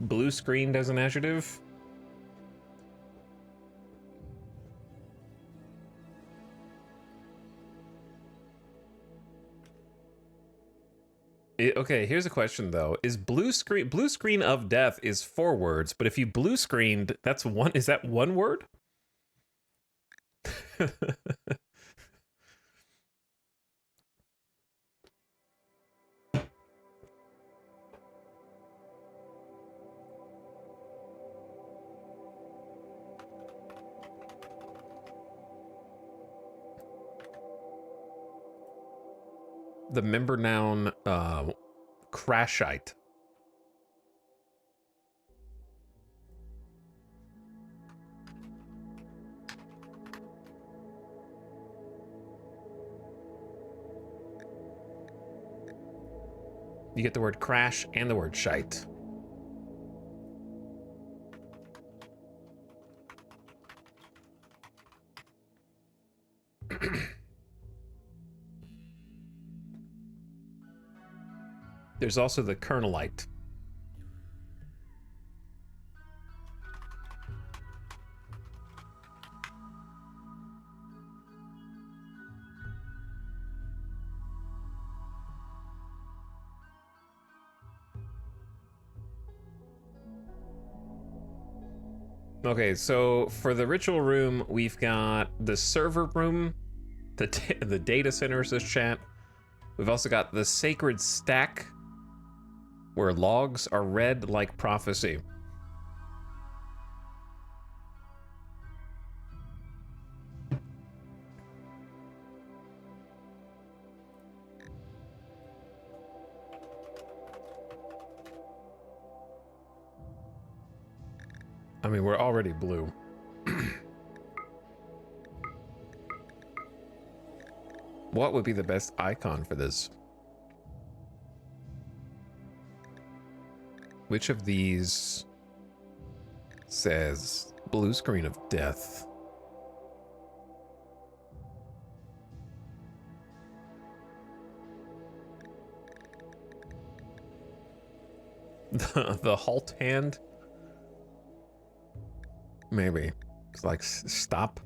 Blue screened as an adjective? Okay, here's a question though. Is blue screen of death is 4 words, but if you blue screened, that's one, is that 1 word? The member noun, crashite. You get the word crash and the word shite. There's also the kernelite. Okay, so for the ritual room, we've got the server room, the data center, says chat. We've also got the sacred stack, where logs are read like prophecy. I mean, we're already blue. What would be the best icon for this? Which of these says blue screen of death? The halt hand? Maybe. It's like, stop.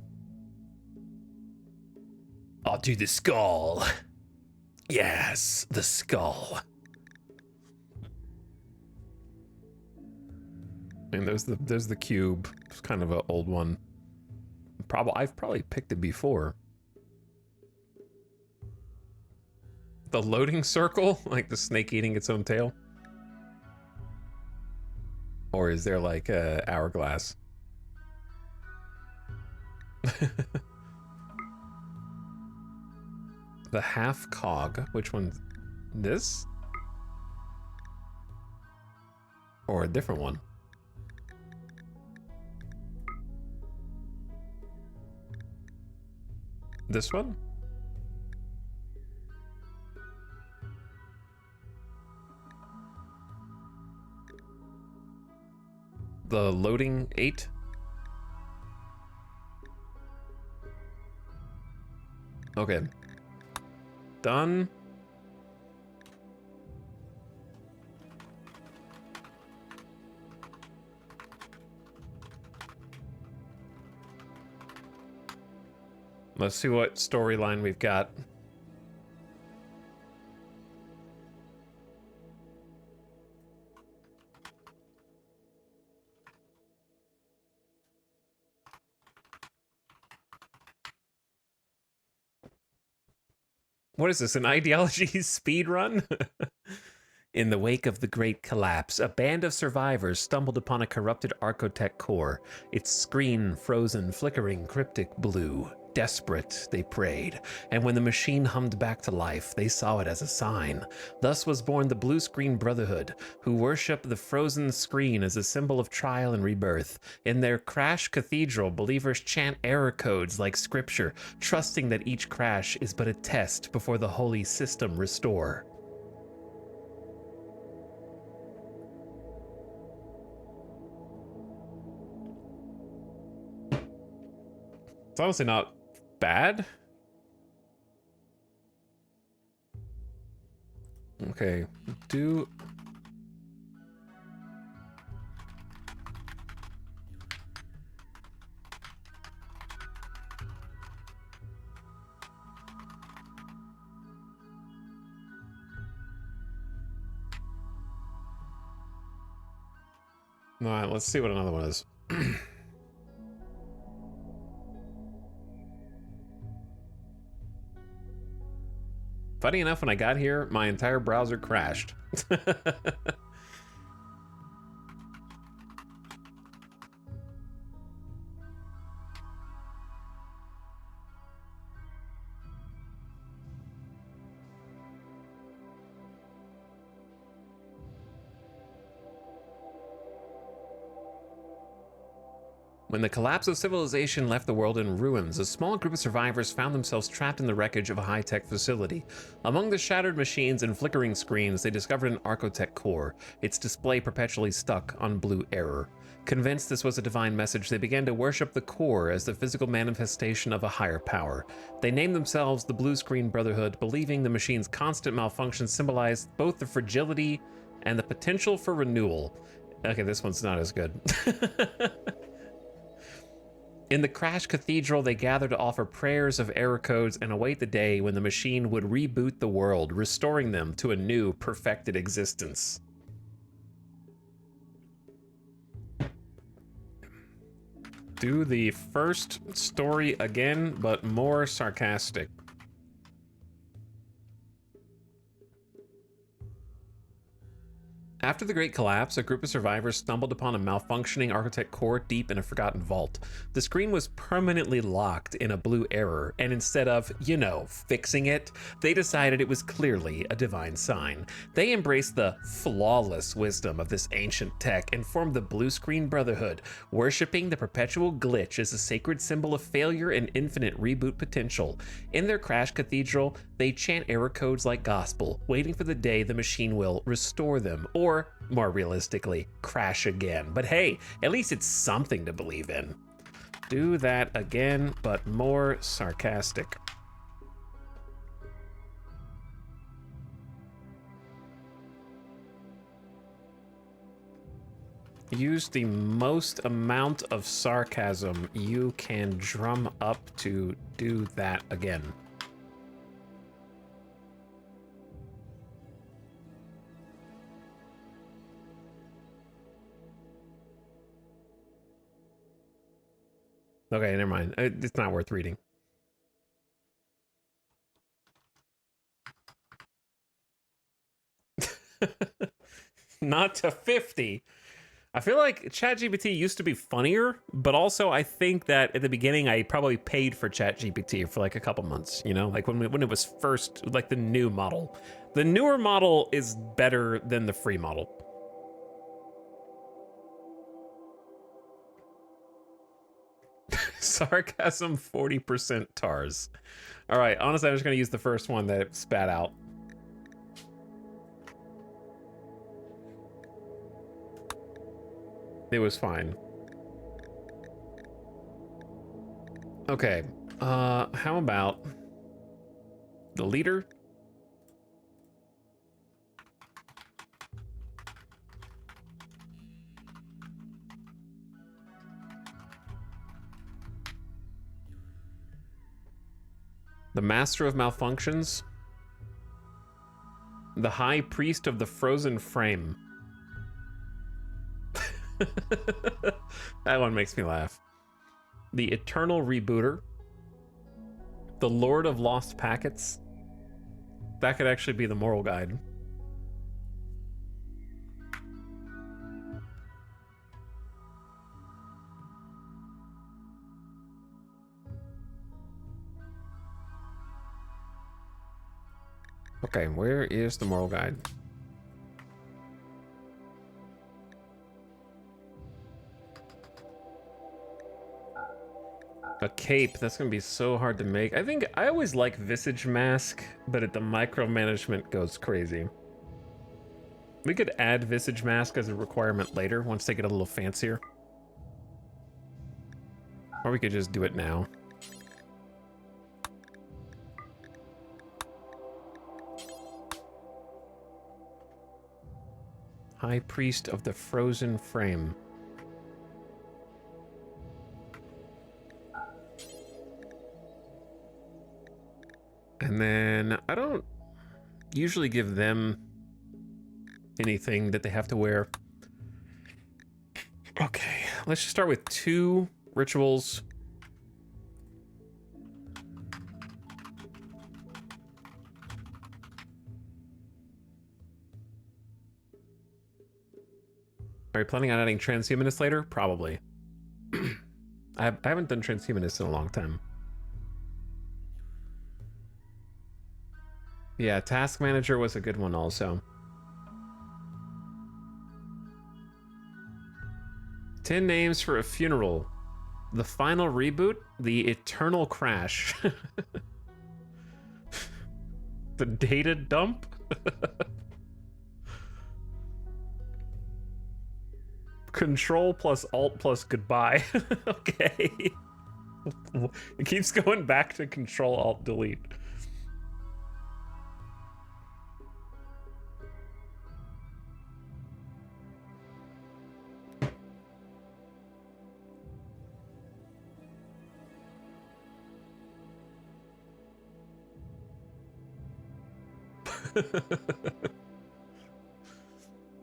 I'll do the skull. Yes, the skull. And there's the cube. It's kind of an old one. I've probably picked it before. The loading circle? Like the snake eating its own tail? Or is there like a hourglass? The half cog. Which one? This? Or a different one? This one? The loading 8? Okay. Done. Let's see what storyline we've got. What is this, an ideology speed run? In the wake of the Great Collapse, a band of survivors stumbled upon a corrupted Archotech core, its screen frozen, flickering, cryptic blue. Desperate, they prayed, and when the machine hummed back to life, they saw it as a sign. Thus was born the Blue Screen Brotherhood, who worship the frozen screen as a symbol of trial and rebirth. In their crash cathedral, believers chant error codes like scripture, trusting that each crash is but a test before the holy system restore. It's honestly not bad. Okay, do... Alright, let's see what another one is. Funny enough, when I got here, my entire browser crashed. When the collapse of civilization left the world in ruins, a small group of survivors found themselves trapped in the wreckage of a high-tech facility. Among the shattered machines and flickering screens, they discovered an Archotech core, its display perpetually stuck on blue error. Convinced this was a divine message, they began to worship the core as the physical manifestation of a higher power. They named themselves the Blue Screen Brotherhood, believing the machine's constant malfunction symbolized both the fragility and the potential for renewal. Okay, this one's not as good. In the Crash Cathedral, they gather to offer prayers of error codes and await the day when the machine would reboot the world, restoring them to a new, perfected existence. Do the first story again, but more sarcastic. After the Great Collapse, a group of survivors stumbled upon a malfunctioning Architect core deep in a forgotten vault. The screen was permanently locked in a blue error, and instead of, you know, fixing it, they decided it was clearly a divine sign. They embraced the flawless wisdom of this ancient tech and formed the Blue Screen Brotherhood, worshipping the perpetual glitch as a sacred symbol of failure and infinite reboot potential. In their Crash Cathedral, they chant error codes like gospel, waiting for the day the machine will restore them, or more realistically, crash again. But hey, at least it's something to believe in. Do that again, but more sarcastic. Use the most amount of sarcasm you can drum up to do that again. Okay, never mind. It's not worth reading. not to 50. I feel like ChatGPT used to be funnier, but also I think that at the beginning I probably paid for ChatGPT for like a couple months, you know, like when it was first, like the new model. The newer model is better than the free model. Sarcasm 40% TARS. All right, honestly, I'm just gonna use the first one that spat out. It was fine. Okay, how about the leader? The master of malfunctions? The high priest of the frozen frame. That one makes me laugh. The eternal rebooter. The lord of lost packets. That could actually be the moral guide. Okay, where is the moral guide? A cape, that's gonna be so hard to make. I think I always like visage mask, but the micromanagement goes crazy. We could add visage mask as a requirement later once they get a little fancier. Or we could just do it now. High priest of the frozen frame. And then I don't usually give them anything that they have to wear. Okay, let's just start with 2 rituals. Are you planning on adding transhumanists later? Probably. I haven't done transhumanists in a long time. Yeah, task manager was a good one also. 10 names for a funeral. The final reboot, the eternal crash. The data dump. Control plus alt plus goodbye. Okay. It keeps going back to control alt delete.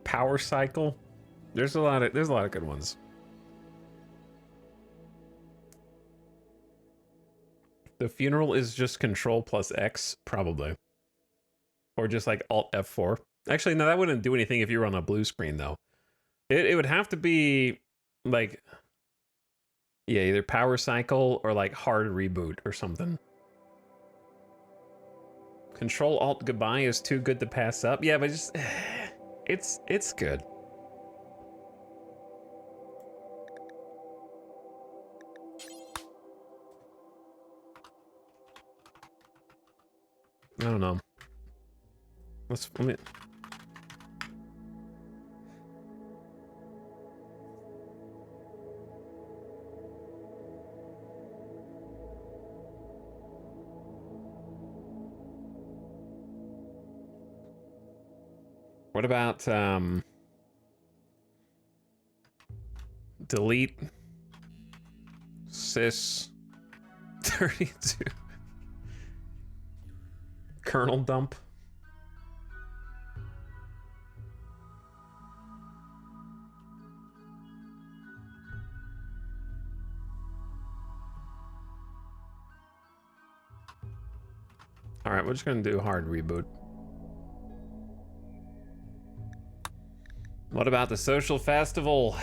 Power cycle. There's a lot of good ones. The funeral is just control plus X, probably. Or just like alt F4. Actually, no, that wouldn't do anything if you were on a blue screen though. It would have to be like, yeah, either power cycle or like hard reboot or something. Control alt goodbye is too good to pass up. Yeah, but just it's good. I don't know. Let me. What about delete sys 32 kernel dump? All right, we're just gonna do hard reboot. What about the social festival?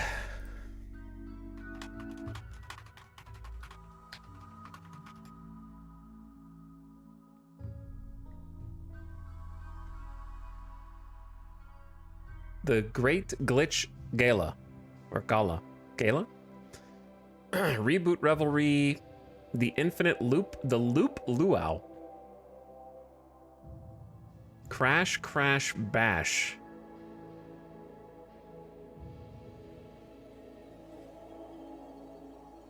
The Great Glitch Gala. Or Gala. Gala? Reboot Revelry. The Infinite Loop. The Loop Luau. Crash Crash Bash.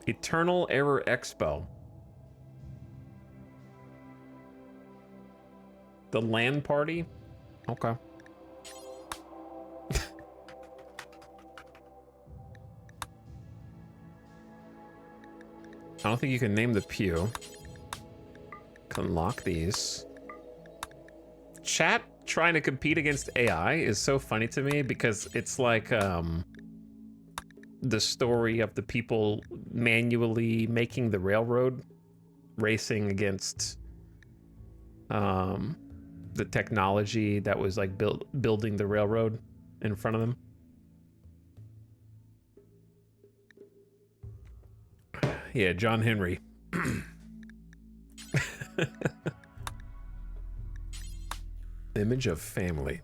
Eternal Error Expo. The LAN Party? Okay. I don't think you can name the pew. Can lock these. Chat trying to compete against AI is so funny to me because it's like the story of the people manually making the railroad racing against the technology that was like building the railroad in front of them. Yeah, John Henry. Image of family.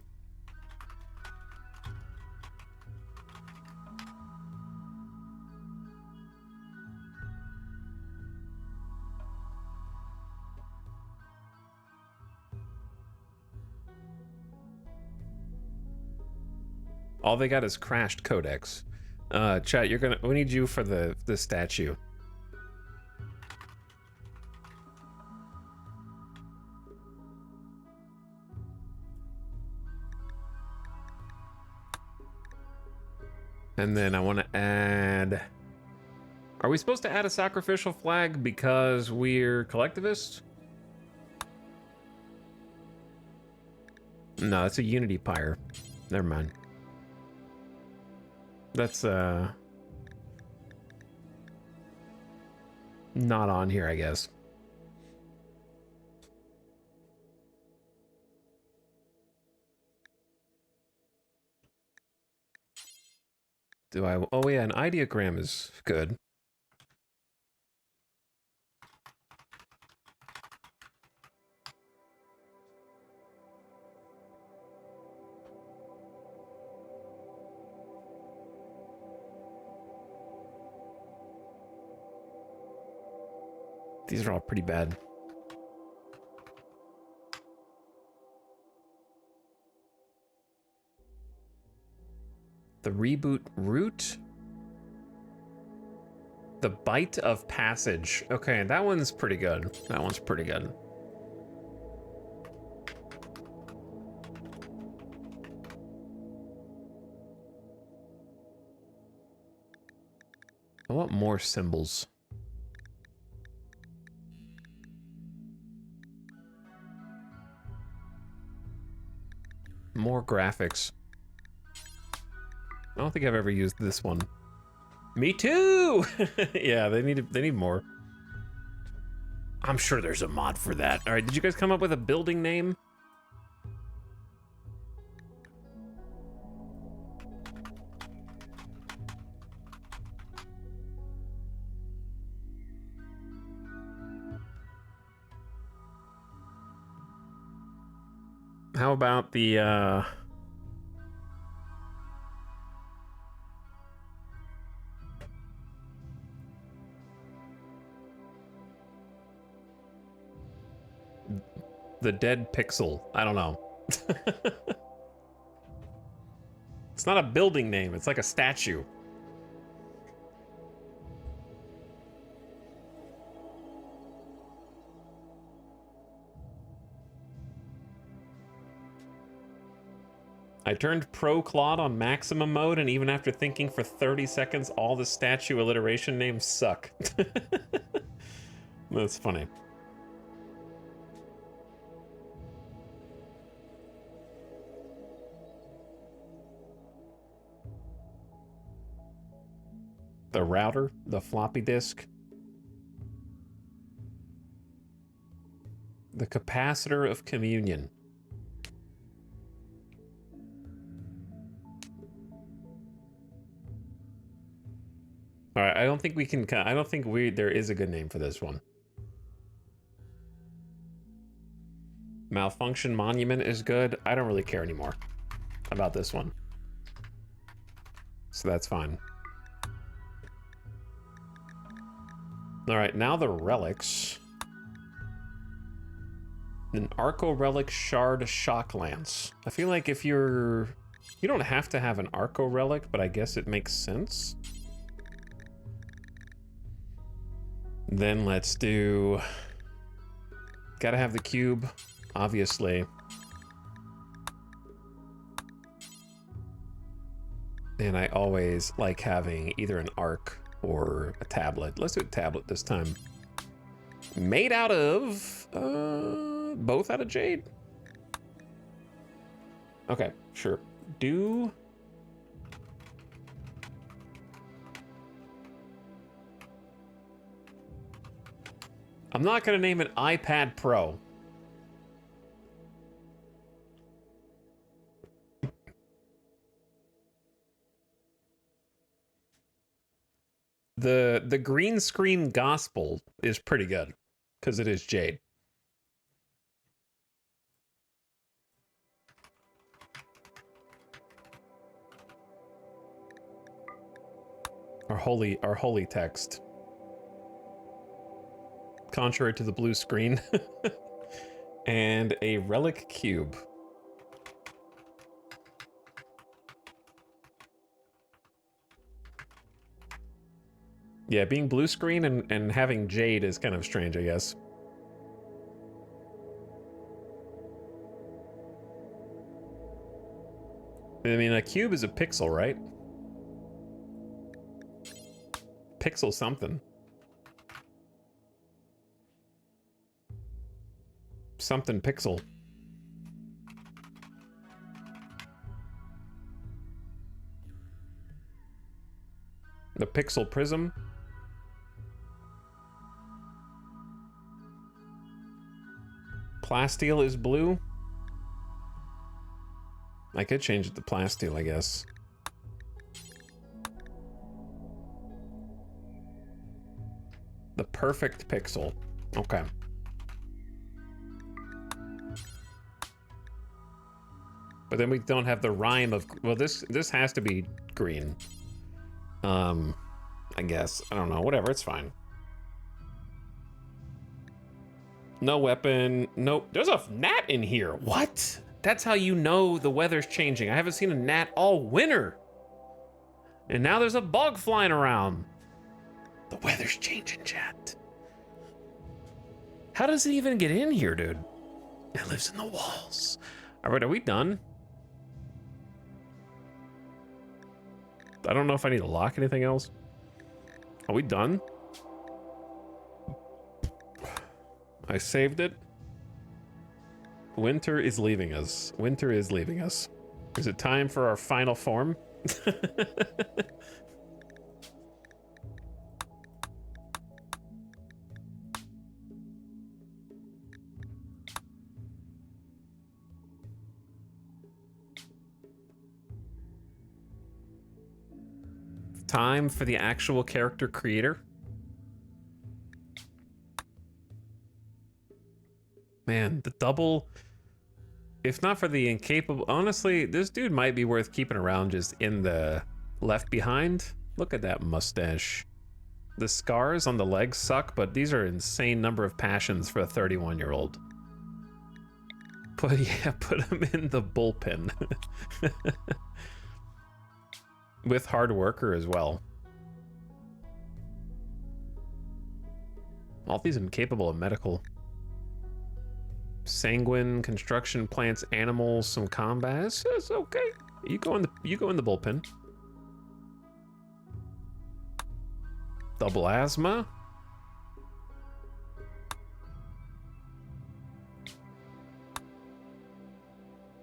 All they got is crashed codecs. Chat, we need you for the statue. And then I want to add... Are we supposed to add a sacrificial flag because we're collectivists? No, it's a unity pyre. Never mind. That's not on here, I guess. Do I? Oh yeah, an ideogram is good. These are all pretty bad. The reboot route. The Bite of Passage. Okay, that one's pretty good. That one's pretty good. I want more symbols. More graphics. I don't think I've ever used this one. Me too! Yeah, they need more. I'm sure there's a mod for that. All right, did you guys come up with a building name? How about the dead pixel? I don't know. It's not a building name, it's like a statue. I turned Pro Claude on maximum mode, and even after thinking for 30 seconds, all the statue alliteration names suck. That's funny. The router, the floppy disk, the capacitor of communion. All right, I don't think we can. I don't think there is a good name for this one. Malfunction Monument is good. I don't really care anymore about this one, so that's fine. All right, now the relics. An Arco Relic Shard Shock Lance. I feel like if you don't have to have an Arco Relic, but I guess it makes sense. Then let's do... Gotta have the cube, obviously. And I always like having either an arc or a tablet. Let's do a tablet this time. Made out of... both out of jade? Okay, sure. Do... I'm not gonna name it iPad Pro. The green screen gospel is pretty good because it is jade. Our holy text. Contrary to the blue screen. And a relic cube. Yeah, being blue screen and having jade is kind of strange, I guess. I mean, a cube is a pixel, right? Pixel something. Something pixel. The pixel prism. Plasteel is blue. I could change it to plasteel, I guess. The perfect pixel. Okay. But then we don't have the rhyme of... Well, this has to be green. I guess. I don't know. Whatever, it's fine. No weapon. Nope. There's a gnat in here. What? That's how you know the weather's changing. I haven't seen a gnat all winter. And now there's a bug flying around. The weather's changing, chat. How does it even get in here, dude? It lives in the walls. All right, are we done? I don't know if I need to lock anything else. Are we done? I saved it. Winter is leaving us. Winter is leaving us. Is it time for our final form? Time for the actual character creator. Man, the double, if not for the incapable, honestly, this dude might be worth keeping around just in the left behind. Look at that mustache. The scars on the legs suck, but these are insane number of passions for a 31-year-old. But yeah, put him in the bullpen. With hard worker as well. All these incapable of medical. Sanguine, construction, plants, animals, some combat. It's okay. You go in the bullpen. Double asthma.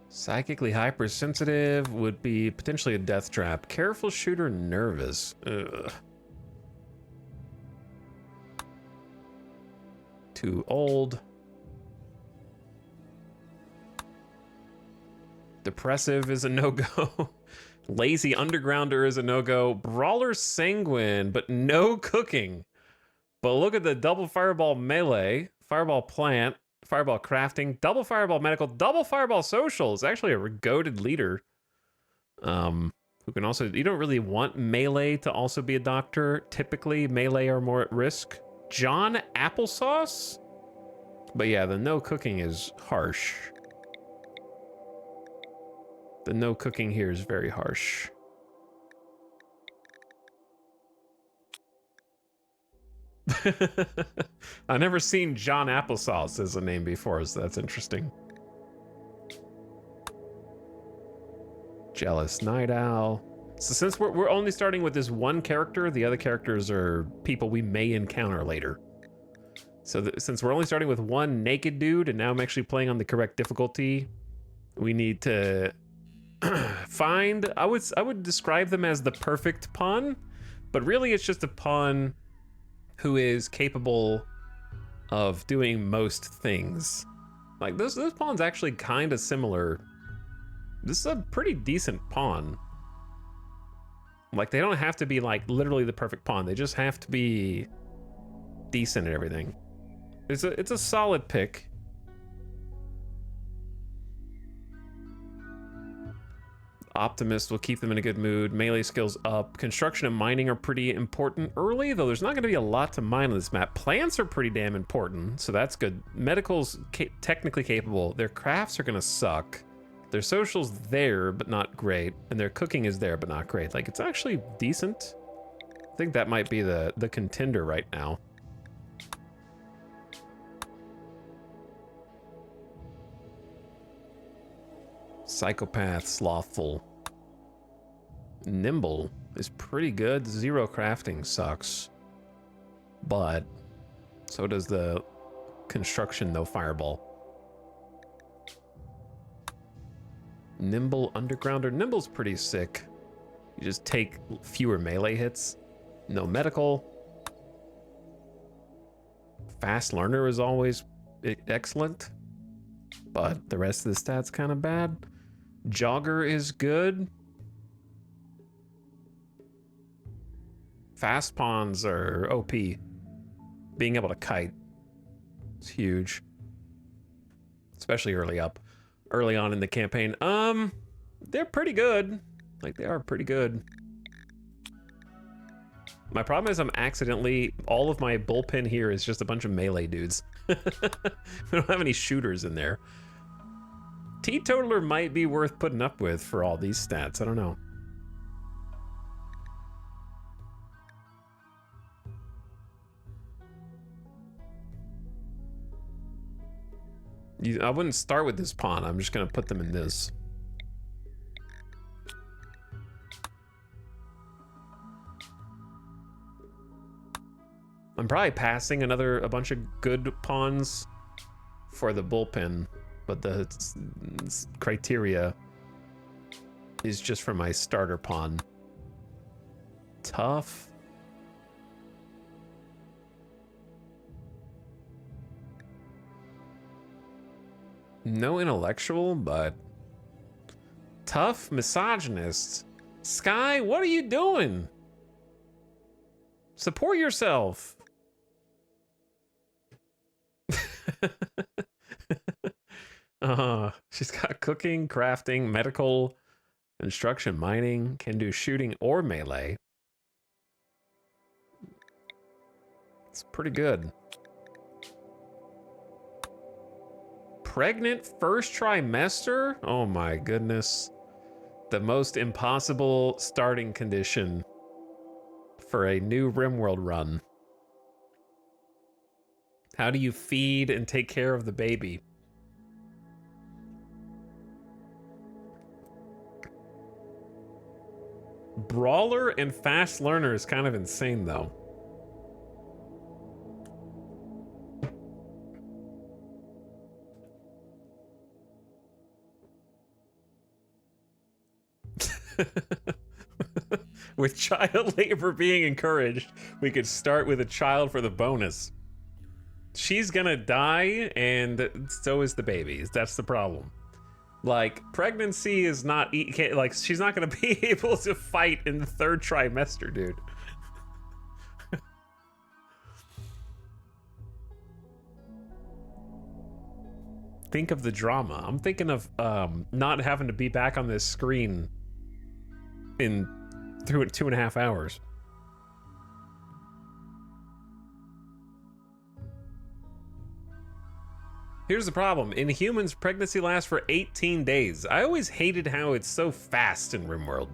Psychically hypersensitive would be potentially a death trap. Careful shooter, nervous. Ugh. Too old. Depressive is a no-go. Lazy Undergrounder is a no-go. Brawler Sanguine, but no cooking. But look at the double Fireball Melee, Fireball Plant, Fireball Crafting, double Fireball Medical, double Fireball Social. Is actually a goated leader. Who can also, you don't really want Melee to also be a doctor. Typically, Melee are more at risk. John Applesauce? But yeah, the no cooking is harsh. The no cooking here is very harsh. I've never seen John Applesauce as a name before, so that's interesting. Jealous Night Owl. So since we're only starting with this one character, the other characters are people we may encounter later. So since we're only starting with one naked dude, and now I'm actually playing on the correct difficulty, we need to find, I would describe them as the perfect pawn, but really it's just a pawn who is capable of doing most things. Like this pawn's actually kind of similar. This is a pretty decent pawn. Like they don't have to be like literally the perfect pawn. They just have to be decent at everything. It's a solid pick. Optimist will keep them in a good mood. Melee skills up. Construction and mining are pretty important early, though there's not going to be a lot to mine on this map. Plants are pretty damn important, so that's good. Medical's technically capable. Their crafts are going to suck. Their social's there, but not great. And their cooking is there, but not great. Like, it's actually decent. I think that might be the contender right now. Psychopath, Slothful. Nimble is pretty good. Zero crafting sucks. But so does the construction, no fireball. Nimble Undergrounder. Nimble's pretty sick. You just take fewer melee hits. No medical. Fast learner is always excellent. But the rest of the stats kind of bad. Jogger is good. Fast pawns are OP. Being able to kite is huge. Especially early on in the campaign. They're pretty good. Like, they are pretty good. My problem is I'm accidentally, all of my bullpen here is just a bunch of melee dudes. We don't have any shooters in there. Teetotaler might be worth putting up with for all these stats. I don't know. I wouldn't start with this pawn. I'm just gonna put them in this. I'm probably passing a bunch of good pawns for the bullpen, but the criteria is just for my starter pawn. Tough. No intellectual, but tough misogynist. Sky, what are you doing? Support yourself. She's got cooking, crafting, medical, construction, mining, can do shooting or melee. It's pretty good. Pregnant first trimester? Oh my goodness. The most impossible starting condition for a new RimWorld run. How do you feed and take care of the baby? Brawler and fast learner is kind of insane though. With child labor being encouraged, we could start with a child for the bonus. She's gonna die, and so is the baby. That's the problem. Like, pregnancy is not, like, she's not gonna be able to fight in the 3rd trimester, dude. Think of the drama. I'm thinking of not having to be back on this screen in 2.5 hours. Here's the problem. In humans, pregnancy lasts for 18 days. I always hated how it's so fast in RimWorld.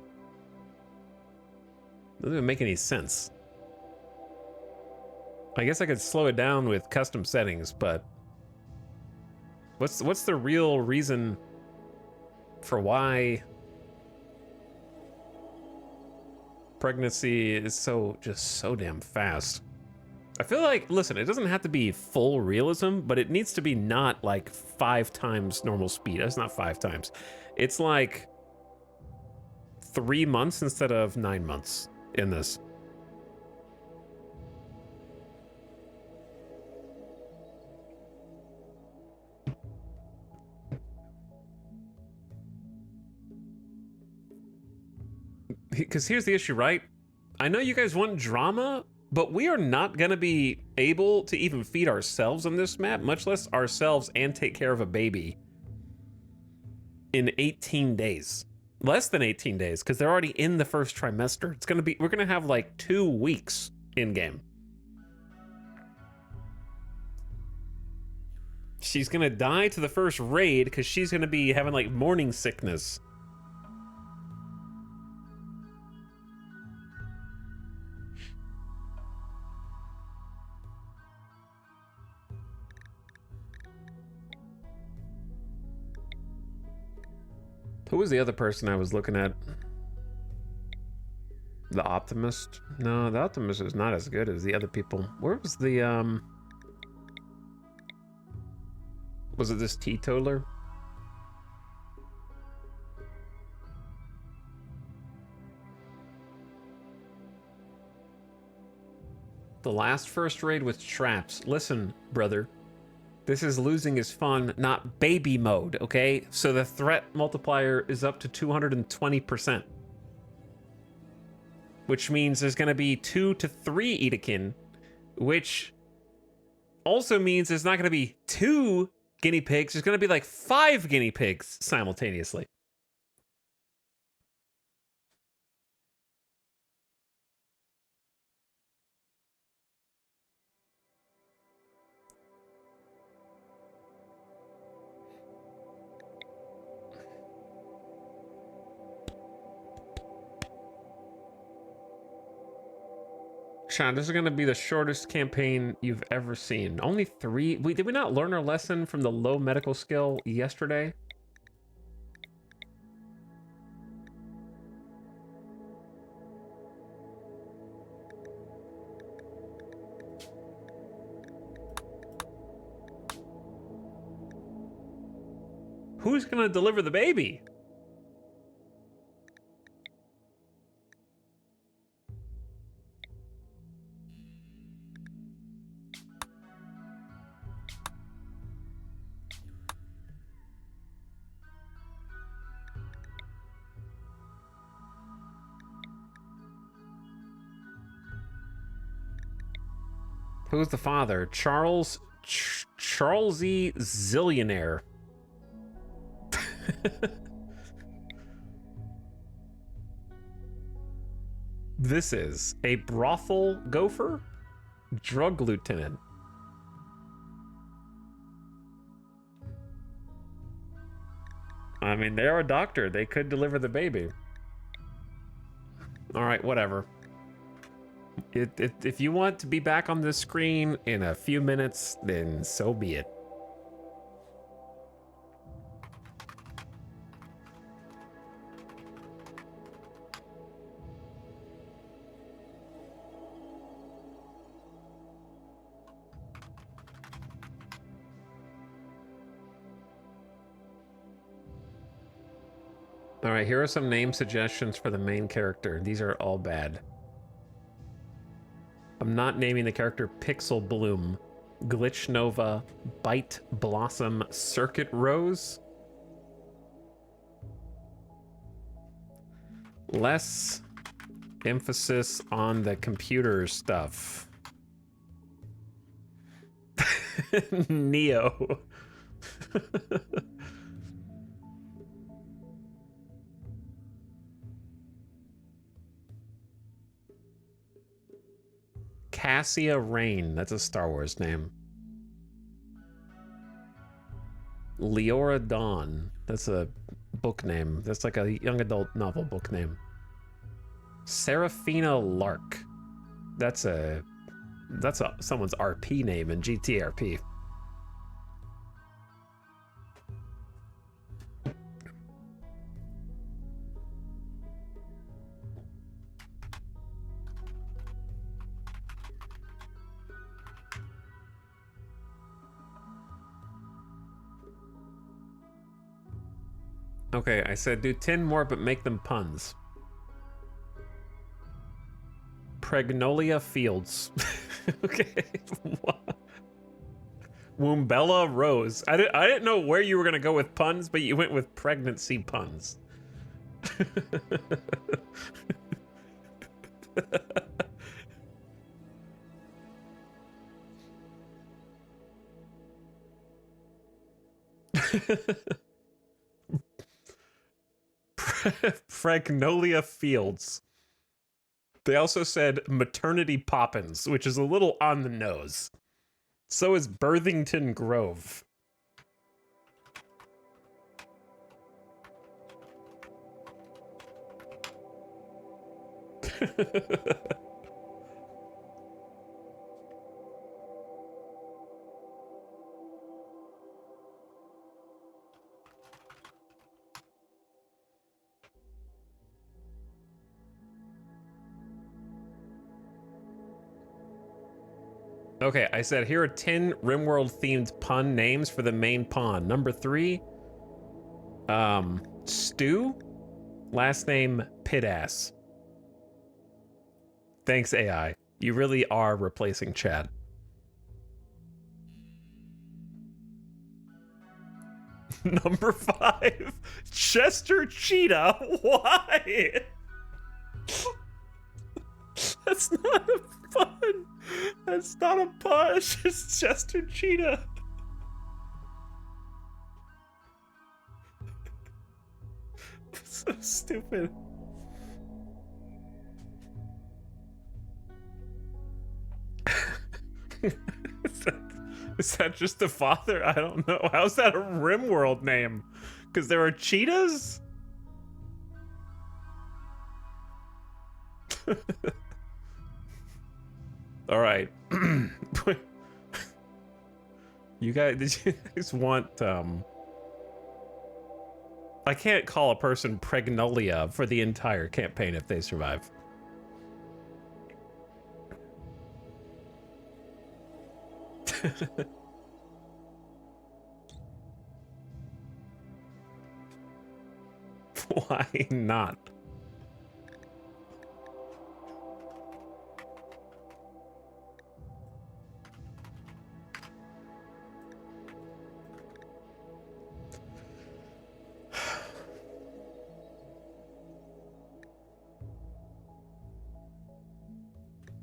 Doesn't even make any sense. I guess I could slow it down with custom settings, but what's the real reason for why pregnancy is just so damn fast? I feel like, listen, it doesn't have to be full realism, but it needs to be not like 5 times normal speed. That's not 5 times. It's like 3 months instead of 9 months in this. Because here's the issue, right? I know you guys want drama, but we are not going to be able to even feed ourselves on this map, much less ourselves and take care of a baby in 18 days. Less than 18 days, because they're already in the 1st trimester. It's going to be, we're going to have like 2 weeks in game. She's going to die to the 1st raid because she's going to be having like morning sickness. Who was the other person I was looking at? The Optimist? No, the Optimist is not as good as the other people. Where was the, was it this teetotaler? The last 1st raid with traps. Listen, brother. This is losing is fun, not baby mode, okay? So the threat multiplier is up to 220%. Which means there's gonna be 2 to 3 Edekin, which also means there's not gonna be 2 guinea pigs, there's gonna be like 5 guinea pigs simultaneously. Sean, this is going to be the shortest campaign you've ever seen. Only 3. Did we not learn our lesson from the low medical skill yesterday? Who's going to deliver the baby? Who's the father? Charlesy Zillionaire. This is a brothel gopher? Drug lieutenant. I mean, they're a doctor. They could deliver the baby. All right, whatever. If you want to be back on this screen in a few minutes, then so be it. All right, here are some name suggestions for the main character. These are all bad. I'm not naming the character Pixel Bloom, Glitch Nova, Bite Blossom, Circuit Rose. Less emphasis on the computer stuff. Neo. Cassia Rain. That's a Star Wars name. Leora Dawn. That's a book name. That's like a young adult novel book name. Seraphina Lark. That's someone's RP name in GTRP. Okay, I said do 10 more, but make them puns. Pregnolia Fields. Okay. Woombella Rose. I didn't know where you were gonna go with puns, but you went with pregnancy puns. Pregnolia Fields. They also said Maternity Poppins, which is a little on the nose. So is Birthington Grove. Okay, I said here are 10 RimWorld themed pun names for the main pawn. Number 3, Stu. Last name Pidass. Thanks, AI. You really are replacing Chad. Number 5, Chester Cheetah. Why? That's not a pun. That's not a pun. It's just Chester Cheetah. So stupid. Is that just the father? I don't know. How's that a RimWorld name? Because there are cheetahs? All right. Did you guys want, I can't call a person Pregnolia for the entire campaign if they survive. Why not?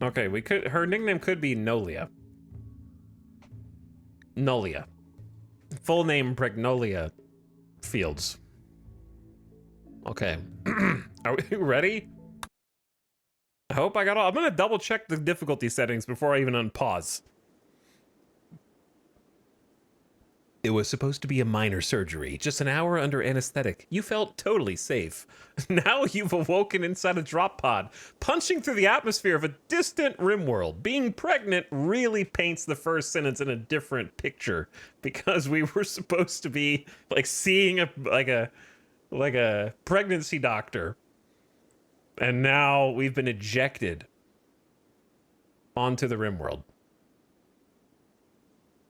Okay, her nickname could be Nolia. Nolia. Full name Pregnolia Fields. Okay. Are we ready? I hope I got all. I'm gonna double check the difficulty settings before I even unpause. It was supposed to be a minor surgery, just an hour under anesthetic. You felt totally safe. Now you've awoken inside a drop pod, punching through the atmosphere of a distant RimWorld. Being pregnant really paints the first sentence in a different picture, because we were supposed to be like seeing a pregnancy doctor, and now we've been ejected onto the RimWorld.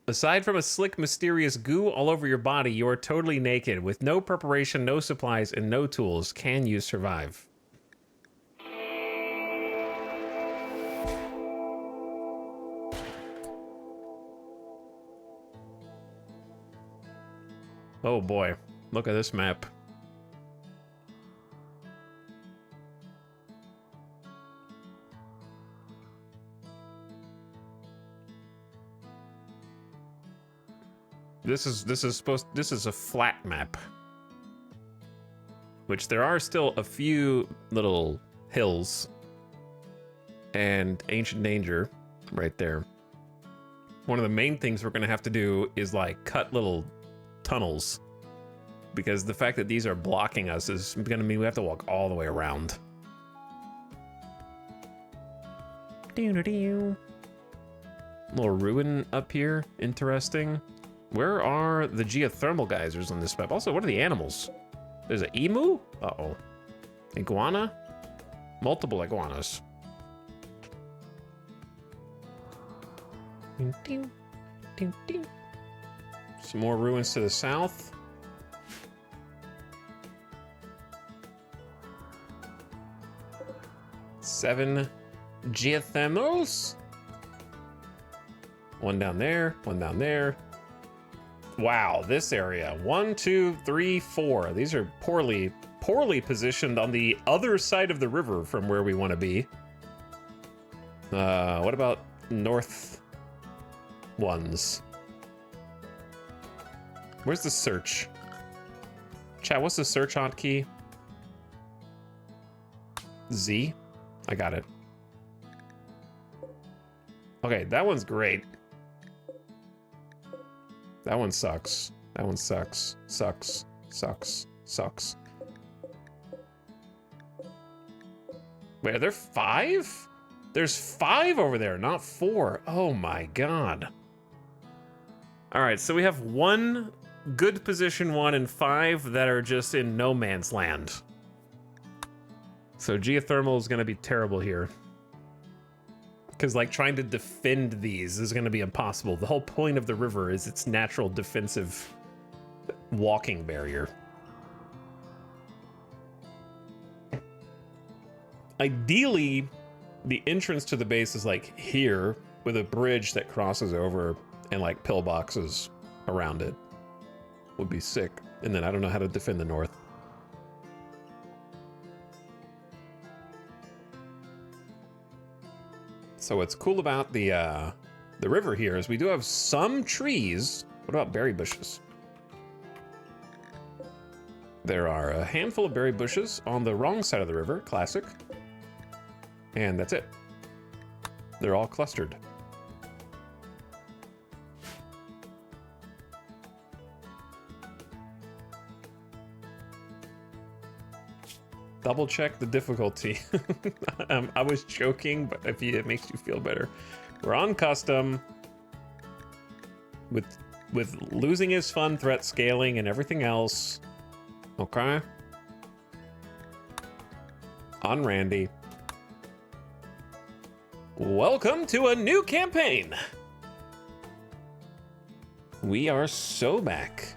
Aside from a slick, mysterious goo all over your body, you are totally naked. With no preparation, no supplies, and no tools, can you survive? Oh boy, look at this map. This is a flat map. Which there are still a few little hills and ancient danger right there. One of the main things we're gonna have to do is like cut little tunnels, because the fact that these are blocking us is gonna mean we have to walk all the way around. Little ruin up here, interesting. Where are the geothermal geysers on this map? Also, what are the animals? There's an emu? Uh-oh. Iguana? Multiple iguanas. Some more ruins to the south. Seven geothermals. One down there, one down there. Wow, this area. 1, 2, 3, 4. These are poorly positioned on the other side of the river from where we want to be. What about north ones? Where's the search? Chat, what's the search hotkey? Z? I got it. Okay, that one's great. That one sucks. That one sucks. Sucks. Sucks. Sucks. Wait, are there 5? There's 5 over there, not 4. Oh my god. All right, so we have 1 good position 1 and 5 that are just in no man's land. So geothermal is gonna be terrible here. Because like trying to defend these is going to be impossible. The whole point of the river is its natural defensive walking barrier. Ideally, the entrance to the base is like here with a bridge that crosses over and like pillboxes around it. Would be sick. And then I don't know how to defend the north. So what's cool about the river here is we do have some trees. What about berry bushes? There are a handful of berry bushes on the wrong side of the river, classic. And that's it. They're all clustered. Double check the difficulty. I was joking, but if it makes you feel better. We're on custom with losing his fun threat scaling and everything else. Okay. On Randy. Welcome to a new campaign. We are so back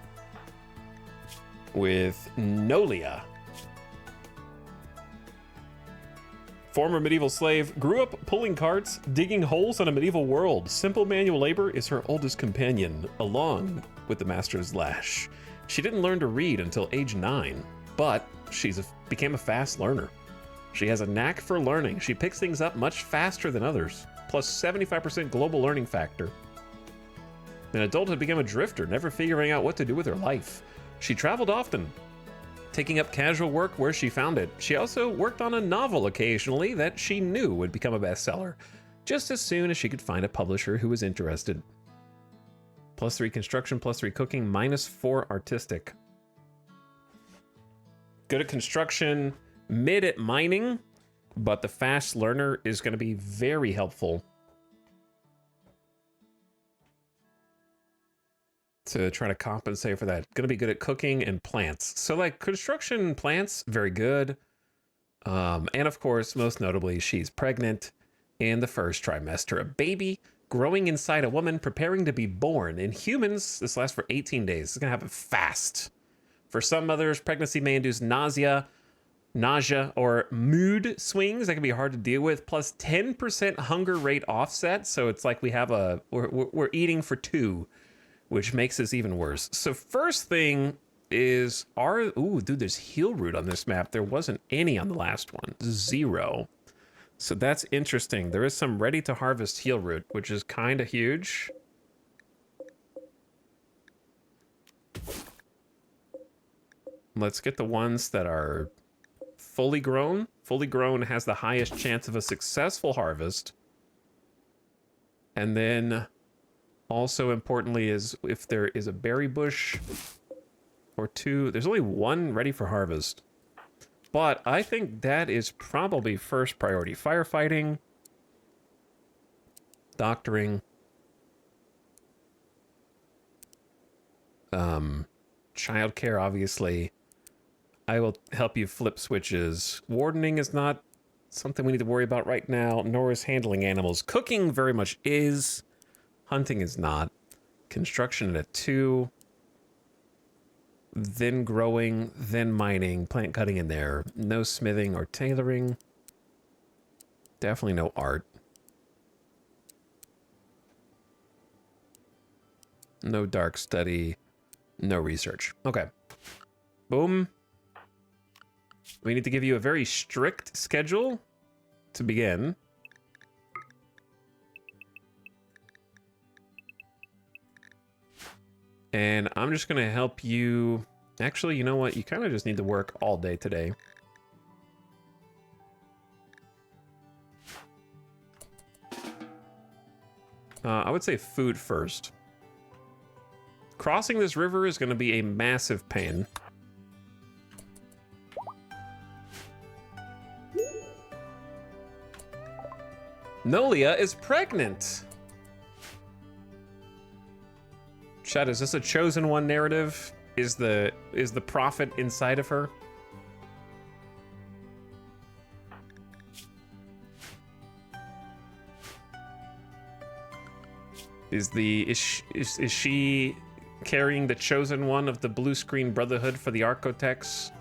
with Nolia. Former medieval slave, grew up pulling carts, digging holes in a medieval world. Simple manual labor is her oldest companion, along with the master's lash. She didn't learn to read until age 9, but became a fast learner. She has a knack for learning. She picks things up much faster than others, plus 75% global learning factor. In adulthood, became a drifter, never figuring out what to do with her life. She traveled often, taking up casual work where she found it. She also worked on a novel occasionally that she knew would become a bestseller, just as soon as she could find a publisher who was interested. +3 construction, +3 cooking, -4 artistic. Good at construction, mid at mining, but the fast learner is going to be very helpful to try to compensate for that. Gonna be good at cooking and plants. So like construction, plants, very good. And of course, most notably, she's pregnant in the first trimester. A baby growing inside a woman preparing to be born. In humans, this lasts for 18 days. It's gonna happen fast. For some mothers, pregnancy may induce nausea, or mood swings that can be hard to deal with, plus 10% hunger rate offset. So it's like we have we're eating for 2. Which makes this even worse. So first thing is ooh, dude, there's heal root on this map. There wasn't any on the last one. 0. So that's interesting. There is some ready to harvest heal root, which is kind of huge. Let's get the ones that are fully grown. Fully grown has the highest chance of a successful harvest. And then also importantly is if there is a berry bush or two. There's only one ready for harvest. But I think that is probably first priority. Firefighting, doctoring, childcare, obviously. I will help you flip switches. Wardening is not something we need to worry about right now, nor is handling animals. Cooking very much is. Hunting is not. Construction at a 2. Then growing, then mining, plant cutting in there. No smithing or tailoring. Definitely no art. No dark study. No research. Okay. Boom. We need to give you a very strict schedule to begin. And I'm just going to help you. Actually, you know what? You kind of just need to work all day today. I would say food first. Crossing this river is going to be a massive pain. Nolia is pregnant. Chat, is this a chosen one narrative? Is the prophet inside of her? Is she carrying the chosen one of the blue screen brotherhood for the Architects?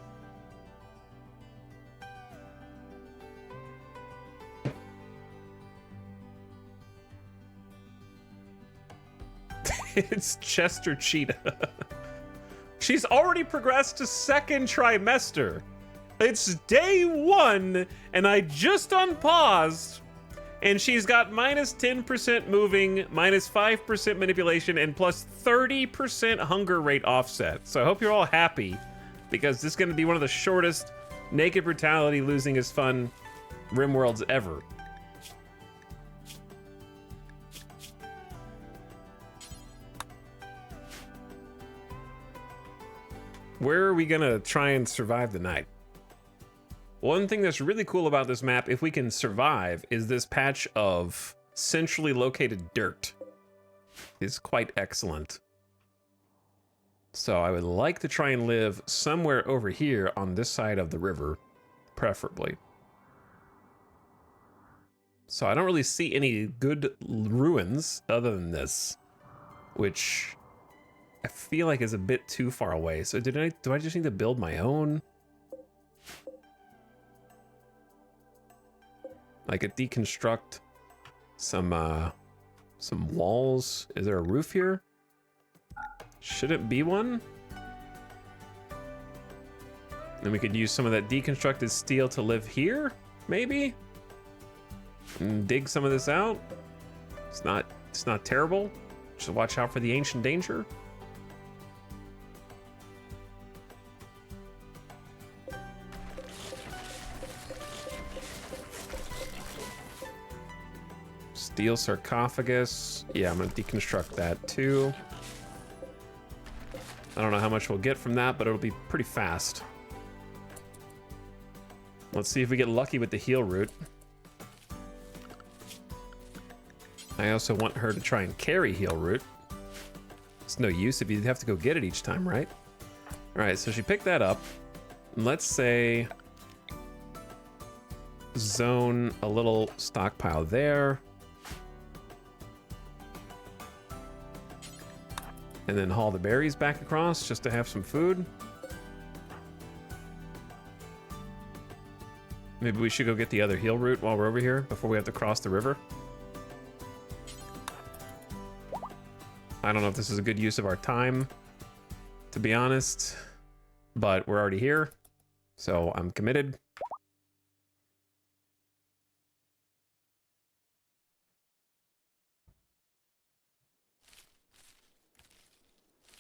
It's Chester Cheetah. She's already progressed to 2nd trimester. It's day 1, and I just unpaused, and she's got minus 10% moving, minus 5% manipulation, and plus 30% hunger rate offset. So I hope you're all happy, because this is going to be one of the shortest naked brutality losing is fun RimWorlds ever. Where are we gonna try and survive the night? One thing that's really cool about this map, if we can survive, is this patch of centrally located dirt. Is quite excellent. So I would like to try and live somewhere over here on this side of the river, preferably. So I don't really see any good ruins other than this, which I feel like is a bit too far away. So do I just need to build my own? I could deconstruct some walls. Is there a roof here? Should it be one? And we could use some of that deconstructed steel to live here, maybe? And dig some of this out. It's not terrible. Just watch out for the ancient danger. Steel sarcophagus. Yeah, I'm gonna deconstruct that too. I don't know how much we'll get from that, but it'll be pretty fast. Let's see if we get lucky with the heal root. I also want her to try and carry heal root. It's no use if you have to go get it each time, right? All right, so she picked that up. Let's say zone a little stockpile there. And then haul the berries back across just to have some food. Maybe we should go get the other heal root while we're over here before we have to cross the river. I don't know if this is a good use of our time, to be honest, but we're already here, so I'm committed.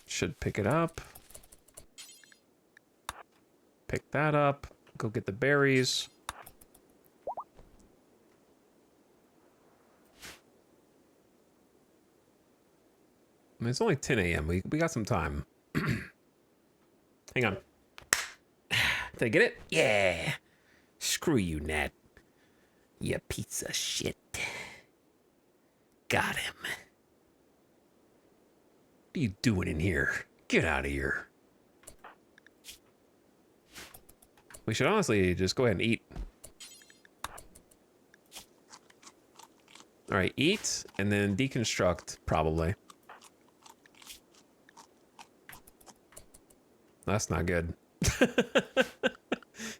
Should pick it up. pick that up. Go get the berries. I mean, it's only 10 a.m. We got some time. Hang on. Did I get it? Yeah. Screw you, Nat. You piece of shit. Got him. What are you doing in here? Get out of here. We should honestly just go ahead and eat. All right, eat and then deconstruct, probably. That's not good.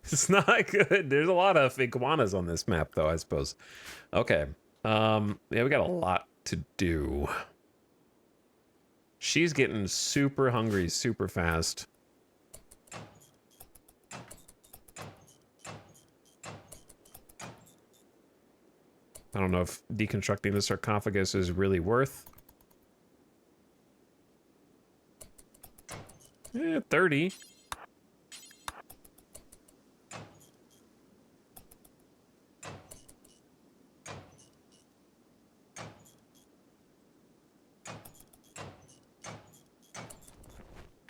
It's not good. There's a lot of iguanas on this map, though, I suppose. Okay. Yeah, we got a lot to do. She's getting super hungry super fast. I don't know if deconstructing the sarcophagus is really worth. 30.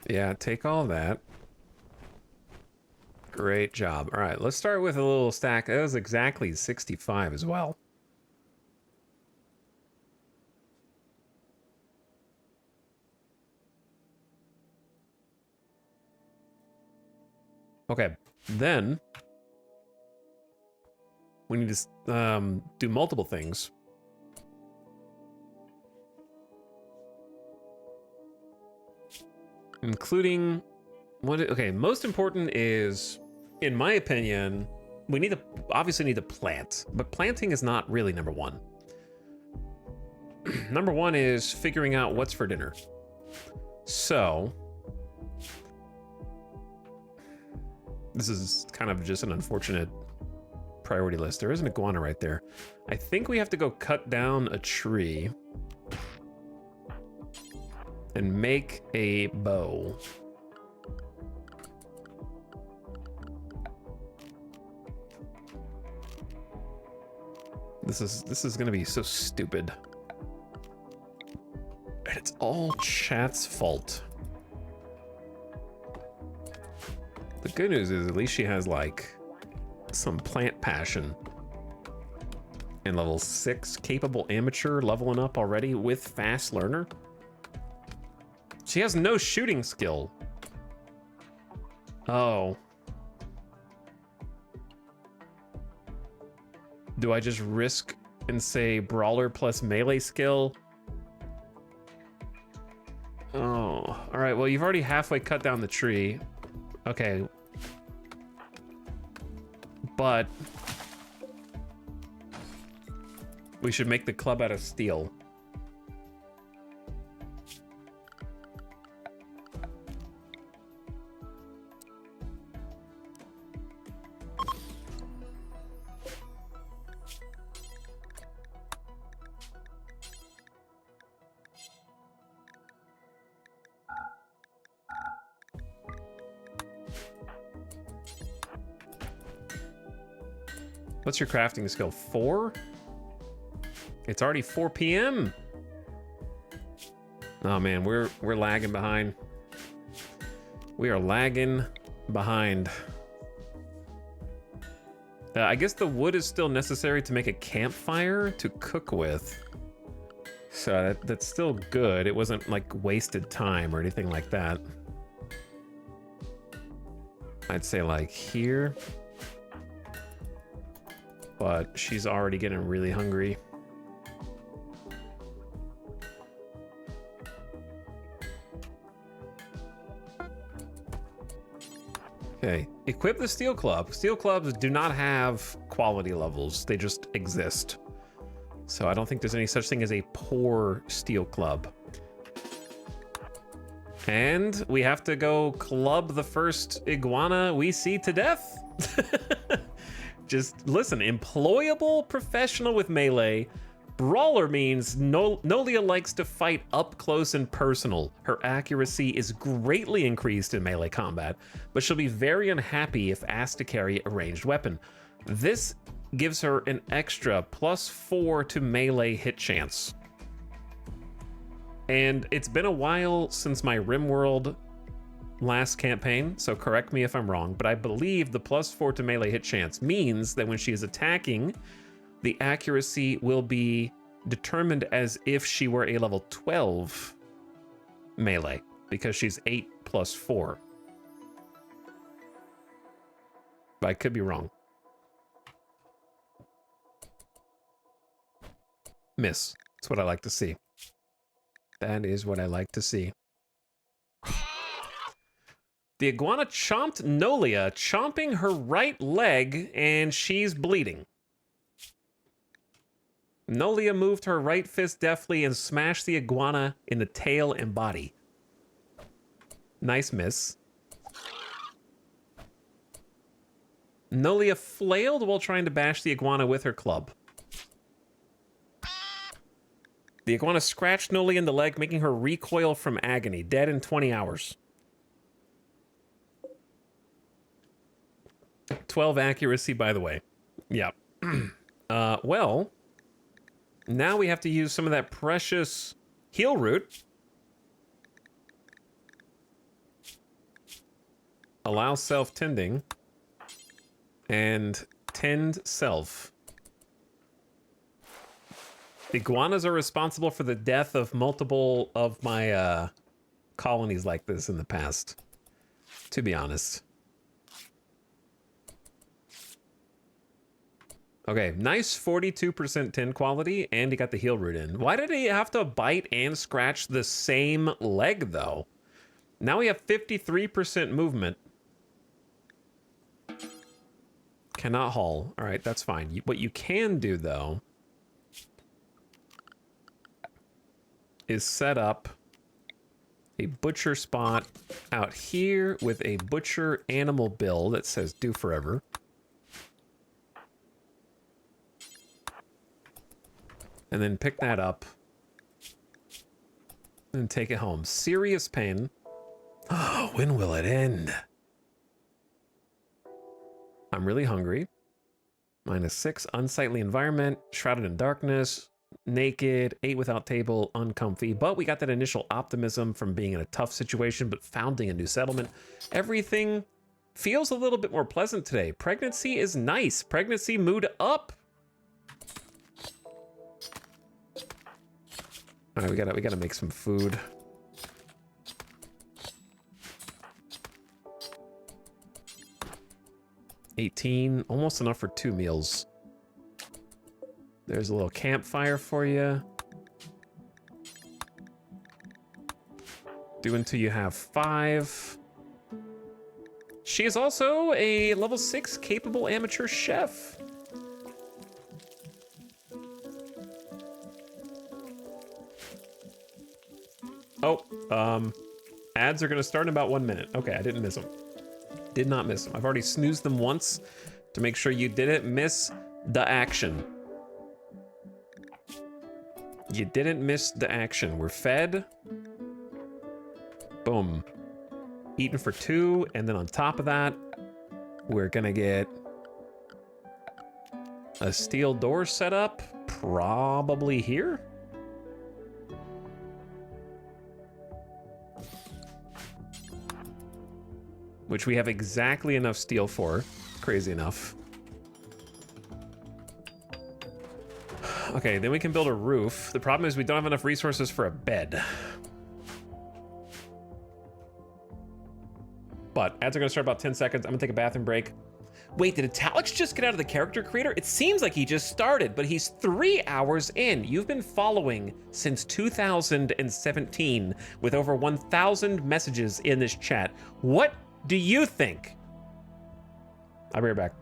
Yeah, take all that. Great job. All right, let's start with a little stack. That was exactly 65 as well. Okay, then we need to do multiple things. Including okay, most important is, in my opinion, we need to obviously need to plant, but planting is not really number one. Number one is figuring out what's for dinner. So this is kind of just an unfortunate priority list. There is an iguana right there. I think we have to go cut down a tree and make a bow. This is gonna be so stupid. And it's all chat's fault. The good news is at least she has like some plant passion. And level 6 capable amateur leveling up already with fast learner. She has no shooting skill. Oh. Do I just risk and say brawler plus melee skill? Oh, all right. Well, you've already halfway cut down the tree. Okay. But we should make the club out of steel. What's your crafting skill? 4? It's already 4 p.m. Oh man, we're lagging behind. We are lagging behind. I guess the wood is still necessary to make a campfire to cook with. So that's still good. It wasn't like wasted time or anything like that. I'd say like here. But she's already getting really hungry. Okay, equip the steel club. Steel clubs do not have quality levels. They just exist. So I don't think there's any such thing as a poor steel club. And we have to go club the first iguana we see to death. Just listen, employable professional with melee, Brawler means Nolia likes to fight up close and personal. Her accuracy is greatly increased in melee combat, but she'll be very unhappy if asked to carry a ranged weapon. This gives her an extra +4 to melee hit chance. And it's been a while since my RimWorld last campaign, so correct me if I'm wrong, but I believe the +4 to melee hit chance means that when she is attacking, the accuracy will be determined as if she were a level 12 melee, because she's 8 + 4. But I could be wrong. Miss. That's what I like to see. That is what I like to see. The iguana chomped Nolia, chomping her right leg, and she's bleeding. Nolia moved her right fist deftly and smashed the iguana in the tail and body. Nice miss. Nolia flailed while trying to bash the iguana with her club. The iguana scratched Nolia in the leg, making her recoil from agony, dead in 20 hours. 12 accuracy, by the way. Yeah. Well, now we have to use some of that precious heal root. Allow self-tending. And tend self. Iguanas are responsible for the death of multiple of my colonies like this in the past, to be honest. Okay, nice 42% tend quality, and he got the heal root in. Why did he have to bite and scratch the same leg, though? Now we have 53% movement. Cannot haul. All right, that's fine. What you can do, though, is set up a butcher spot out here with a butcher animal bill that says do forever. And then pick that up and take it home. Serious pain. Oh, when will it end? I'm really hungry. -6, unsightly environment, shrouded in darkness, naked, ate without table, uncomfy. But we got that initial optimism from being in a tough situation, but founding a new settlement. Everything feels a little bit more pleasant today. Pregnancy is nice. Pregnancy mood up. All right, we gotta make some food. $18, almost enough for 2 meals. There's a little campfire for you. Do until you have 5. She is also a level 6 capable amateur chef. Oh, ads are gonna start in about 1 minute. Okay, I didn't miss them. Did not miss them. I've already snoozed them once to make sure you didn't miss the action. You didn't miss the action. We're fed. Boom. Eating for 2, and then on top of that, we're gonna get a steel door set up, probably here. Which we have exactly enough steel for. Crazy enough. Okay, then we can build a roof. The problem is we don't have enough resources for a bed. But ads are gonna start about 10 seconds. I'm gonna take a bathroom break. Wait, did Italics just get out of the character creator? It seems like he just started, but he's 3 hours in. You've been following since 2017 with over 1,000 messages in this chat. What do you think? I'll be right back.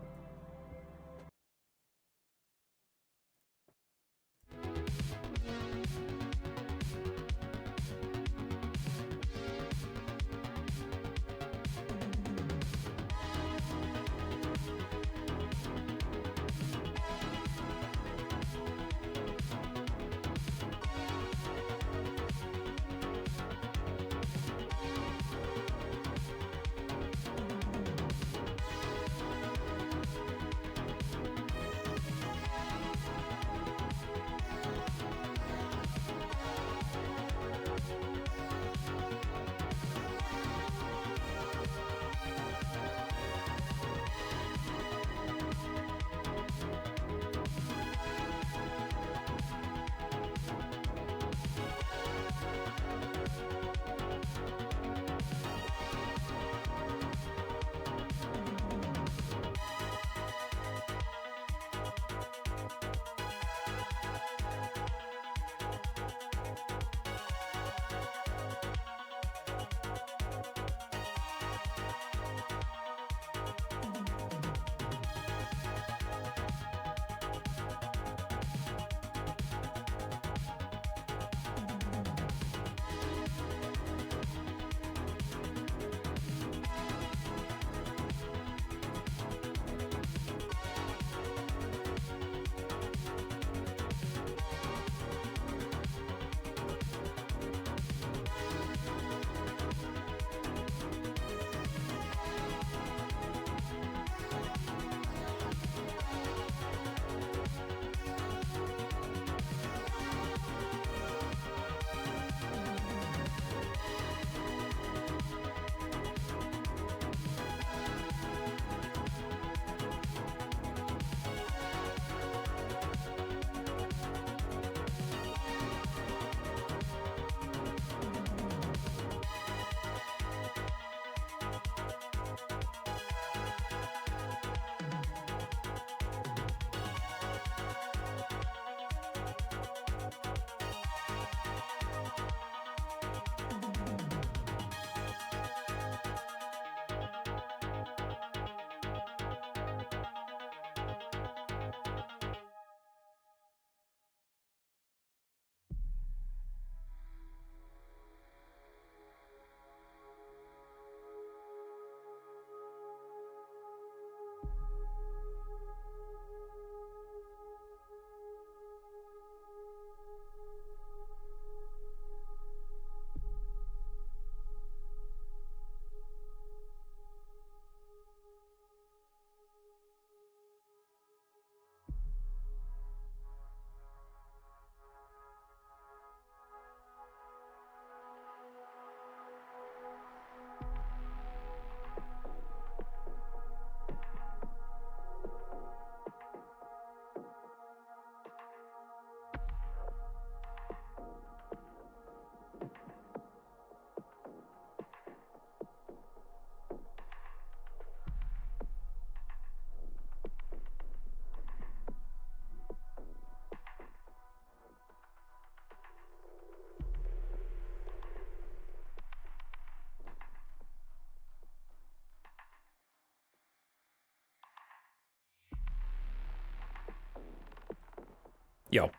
Yo.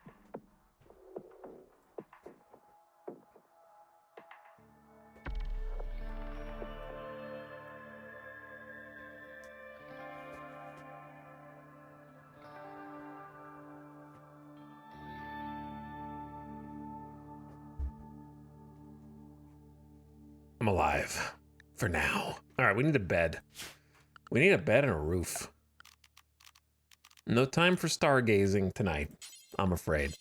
I'm alive. For now. Alright, we need a bed. We need a bed and a roof. No time for stargazing tonight, I'm afraid.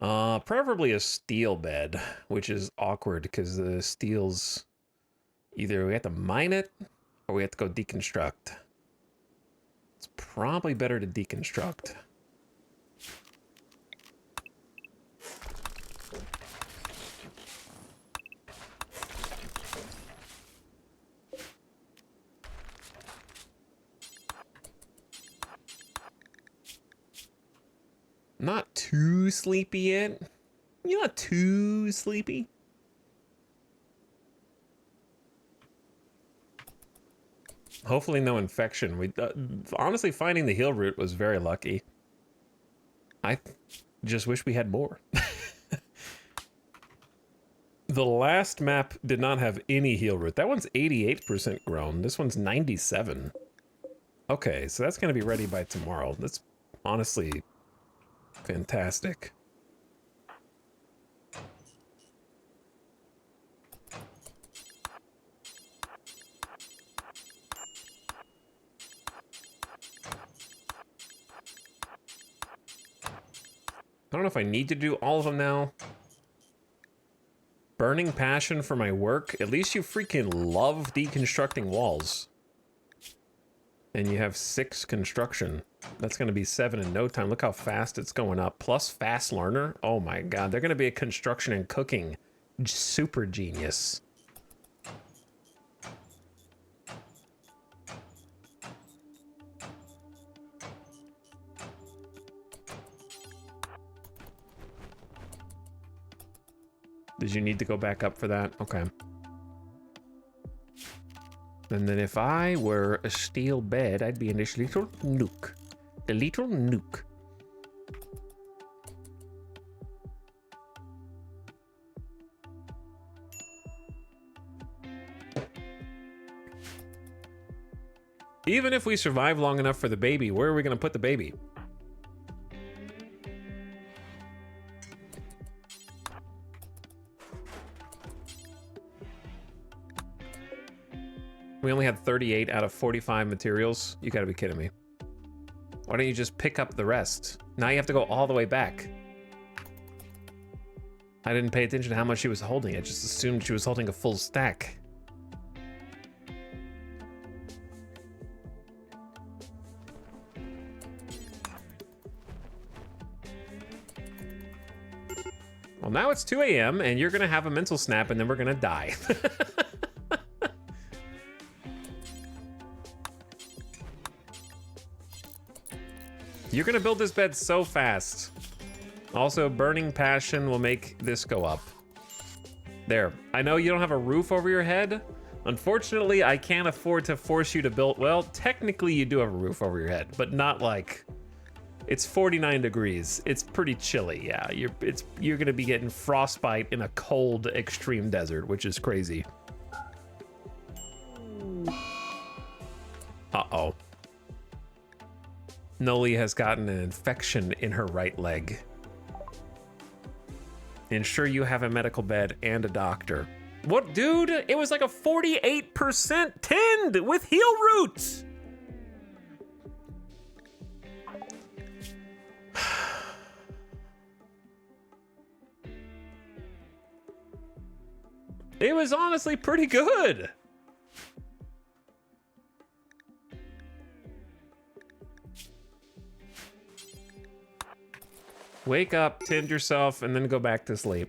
Preferably a steel bed, which is awkward because the steel's either we have to mine it or we have to go deconstruct. It's probably better to deconstruct. Not too sleepy yet. You're not too sleepy. Hopefully no infection. We honestly, finding the heal root was very lucky. I just wish we had more. The last map did not have any heal root. That one's 88% grown. This one's 97. Okay, so that's going to be ready by tomorrow. That's honestly fantastic. I don't know if I need to do all of them now. Burning passion for my work. At least you freaking love deconstructing walls. And you have 6 construction. That's going to be 7 in no time. Look how fast it's going up. Plus fast learner. Oh my god. They're going to be a construction and cooking super genius. Did you need to go back up for that? Okay. And then if I were a steel bed, I'd be in this little nook. The little nook. Even if we survive long enough for the baby, where are we going to put the baby? We only had 38 out of 45 materials. You gotta be kidding me. Why don't you just pick up the rest? Now you have to go all the way back. I didn't pay attention to how much she was holding. I just assumed she was holding a full stack. Well, now it's 2 a.m. and you're gonna have a mental snap and then we're gonna die. You're gonna build this bed so fast. Also, burning passion will make this go up. There. I know you don't have a roof over your head. Unfortunately, I can't afford to force you to build... Well, technically you do have a roof over your head, but not like... It's 49 degrees. It's pretty chilly, yeah. You're gonna be getting frostbite in a cold, extreme desert, which is crazy. Uh-oh. Noli has gotten an infection in her right leg. Ensure you have a medical bed and a doctor. What, dude? It was like a 48% tinned with heal roots. It was honestly pretty good. Wake up, tend yourself, and then go back to sleep.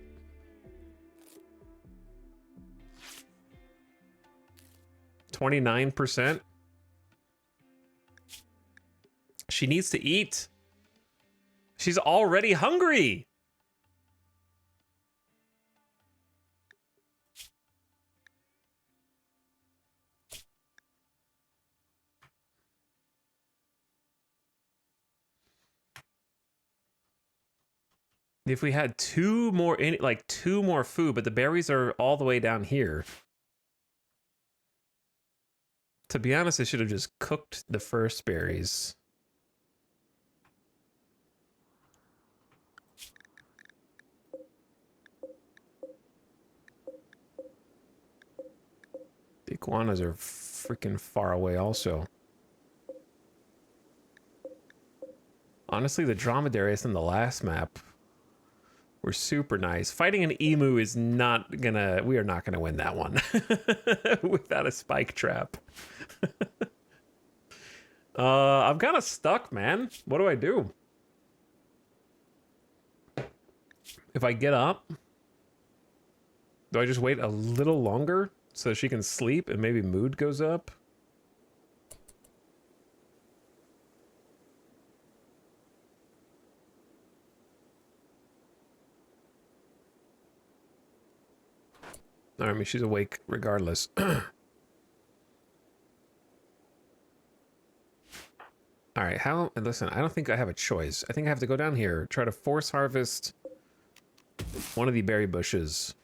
$29%. She needs to eat. She's already hungry. If we had two more, like two more food, but the berries are all the way down here. To be honest, I should have just cooked the first berries. The iguanas are freaking far away also. Honestly, the dromedaries in the last map were super nice. Fighting an emu is not gonna... We are not gonna win that one. Without a spike trap. I'm kind of stuck, man. What do I do? If I get up, do I just wait a little longer so she can sleep and maybe mood goes up? I mean, she's awake regardless. All right, how... Listen, I don't think I have a choice. I think I have to go down here, try to force harvest one of the berry bushes.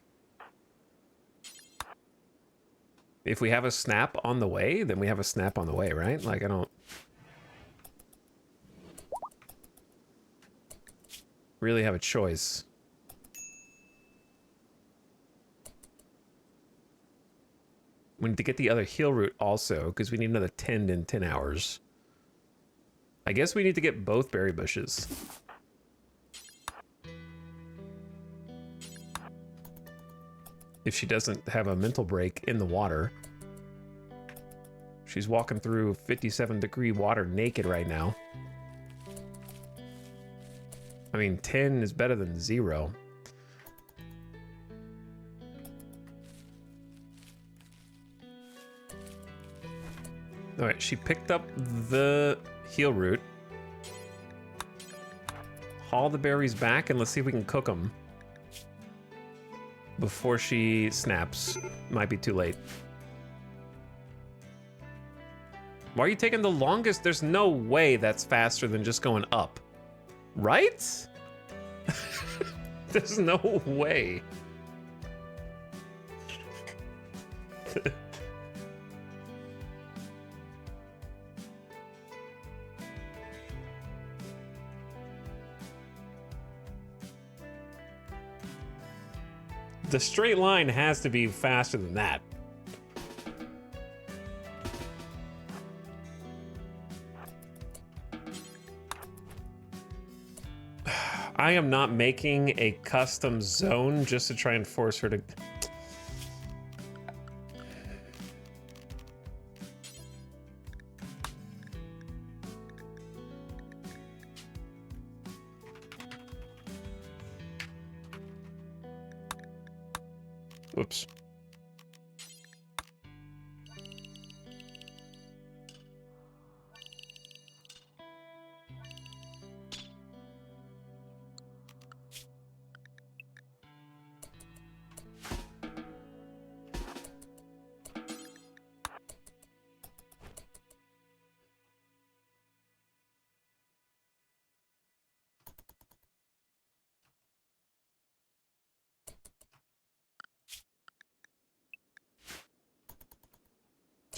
If we have a snap on the way, then we have a snap on the way, right? Like, I don't really have a choice. We need to get the other heal root also, because we need another 10 in 10 hours. I guess we need to get both berry bushes. If she doesn't have a mental break in the water. She's walking through 57-degree water naked right now. I mean, 10 is better than 0. All right, she picked up the heal root. Haul the berries back and let's see if we can cook them before she snaps. Might be too late. Why are you taking the longest? There's no way that's faster than just going up. Right? There's no way. The straight line has to be faster than that. I am not making a custom zone just to try and force her to... Whoops.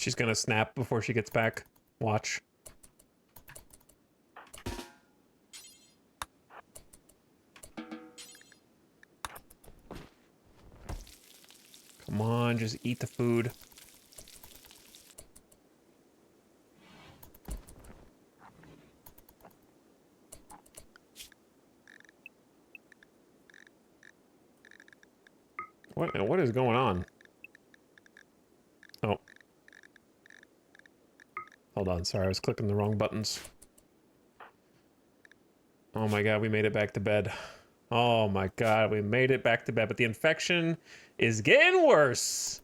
She's gonna snap before she gets back. Watch. Come on, just eat the food. What is going on? Oh. Hold on, sorry, I was clicking the wrong buttons. Oh my god, we made it back to bed. Oh my god, we made it back to bed, but the infection is getting worse.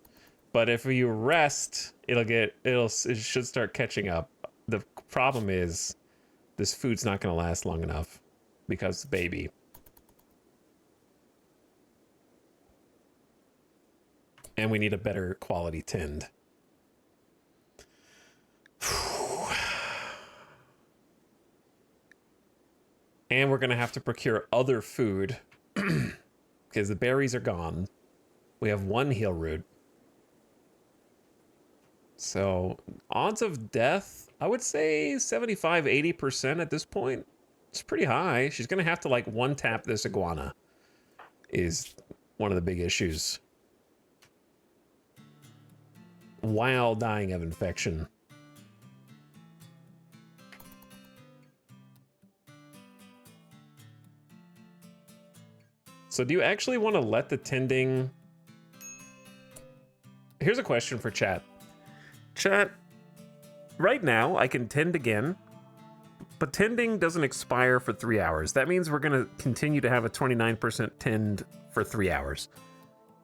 But if you rest, it should start catching up. The problem is this food's not going to last long enough because baby. And we need a better quality tinned. And we're going to have to procure other food Because the berries are gone. We have one heal root. So odds of death, I would say 75, 80% at this point. It's pretty high. She's going to have to like one tap this iguana is one of the big issues. While dying of infection. So do you actually want to let the tending... Here's a question for chat. Chat, right now I can tend again, but tending doesn't expire for 3 hours. That means we're going to continue to have a 29% tend for 3 hours.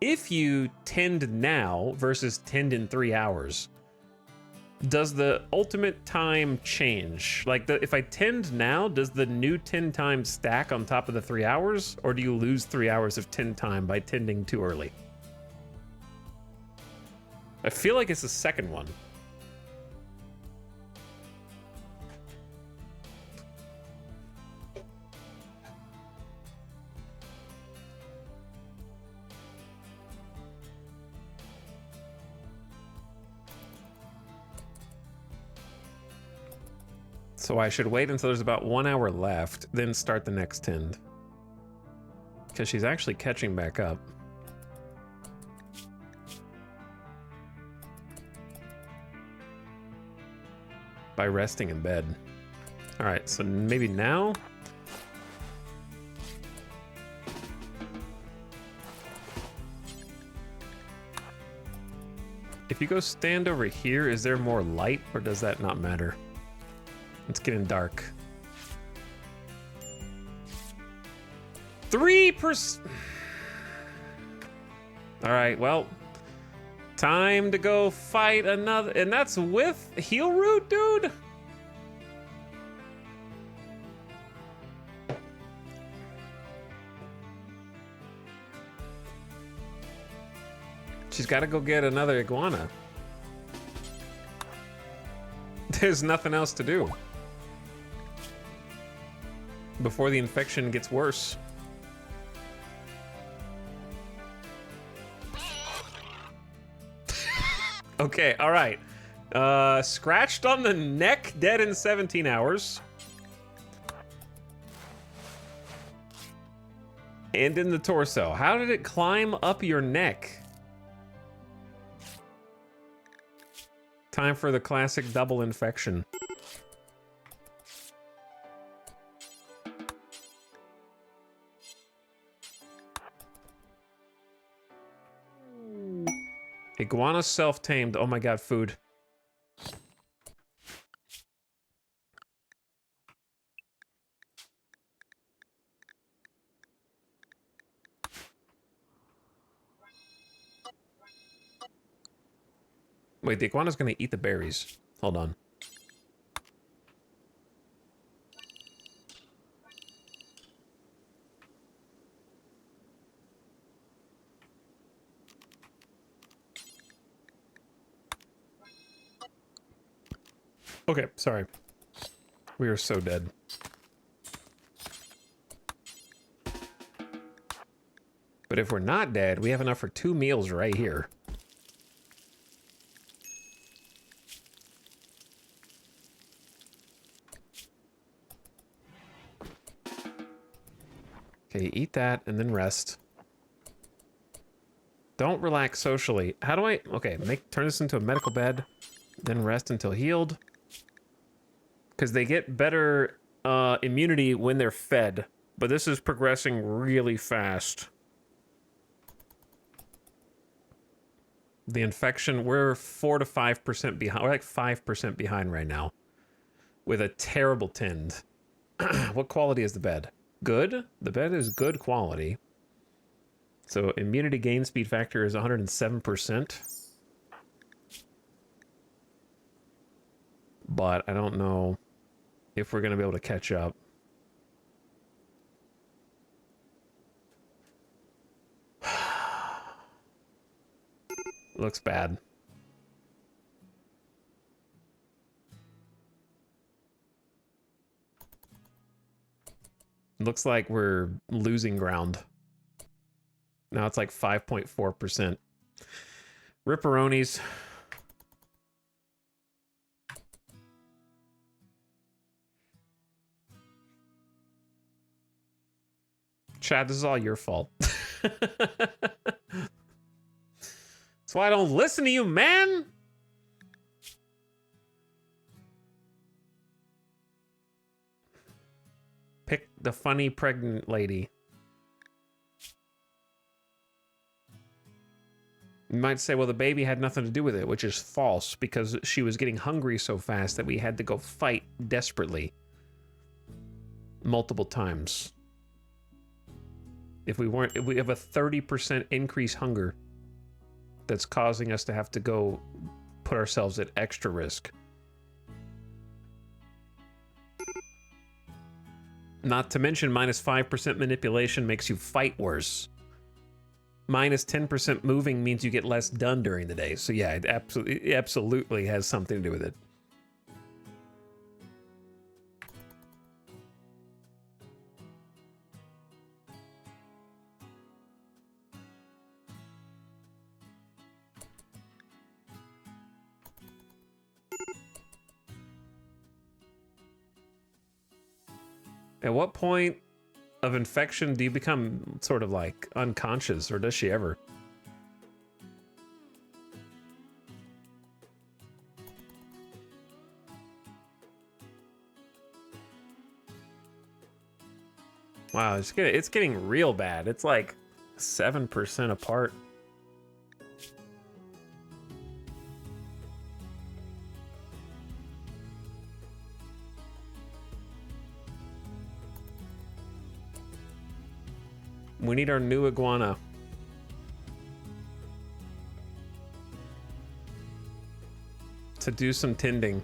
If you tend now versus tend in 3 hours, does the ultimate time change? Like, if I tend now, does the new tend time stack on top of the 3 hours, or do you lose 3 hours of tend time by tending too early? I feel like it's the second one. So I should wait until there's about 1 hour left, then start the next tend. Because she's actually catching back up. By resting in bed. All right, so maybe now? If you go stand over here, is there more light, or does that not matter? It's getting dark. 3%. All right, well, time to go fight another, and that's with heal root, dude. She's got to go get another iguana. There's nothing else to do before the infection gets worse. Okay, all right. Scratched on the neck, dead in 17 hours. And in the torso. How did it climb up your neck? Time for the classic double infection. Iguana self-tamed. Oh my god, food. Wait, the iguana's gonna eat the berries. Hold on. Okay, sorry. We are so dead. But if we're not dead, we have enough for 2 meals right here. Okay, eat that and then rest. Don't relax socially. How do I... Okay, turn this into a medical bed, then rest until healed. Because they get better immunity when they're fed. But this is progressing really fast. The infection, we're 4 to 5% behind. We're like 5% behind right now. With a terrible tend. What quality is the bed? Good. The bed is good quality. So immunity gain speed factor is 107%. But I don't know if we're going to be able to catch up. Looks bad. Looks like we're losing ground. Now it's like 5.4%. Ripperonis. Chad, this is all your fault. That's why I don't listen to you, man. Pick the funny pregnant lady. You might say, well, the baby had nothing to do with it, which is false because she was getting hungry so fast that we had to go fight desperately multiple times. If we have a 30% increased hunger that's causing us to have to go put ourselves at extra risk. Not to mention minus 5% manipulation makes you fight worse. Minus 10% moving means you get less done during the day. So yeah, it absolutely has something to do with it. At what point of infection do you become sort of like unconscious, or does she ever? Wow, it's getting real bad. It's like 7% apart. We need our new iguana. To do some tending.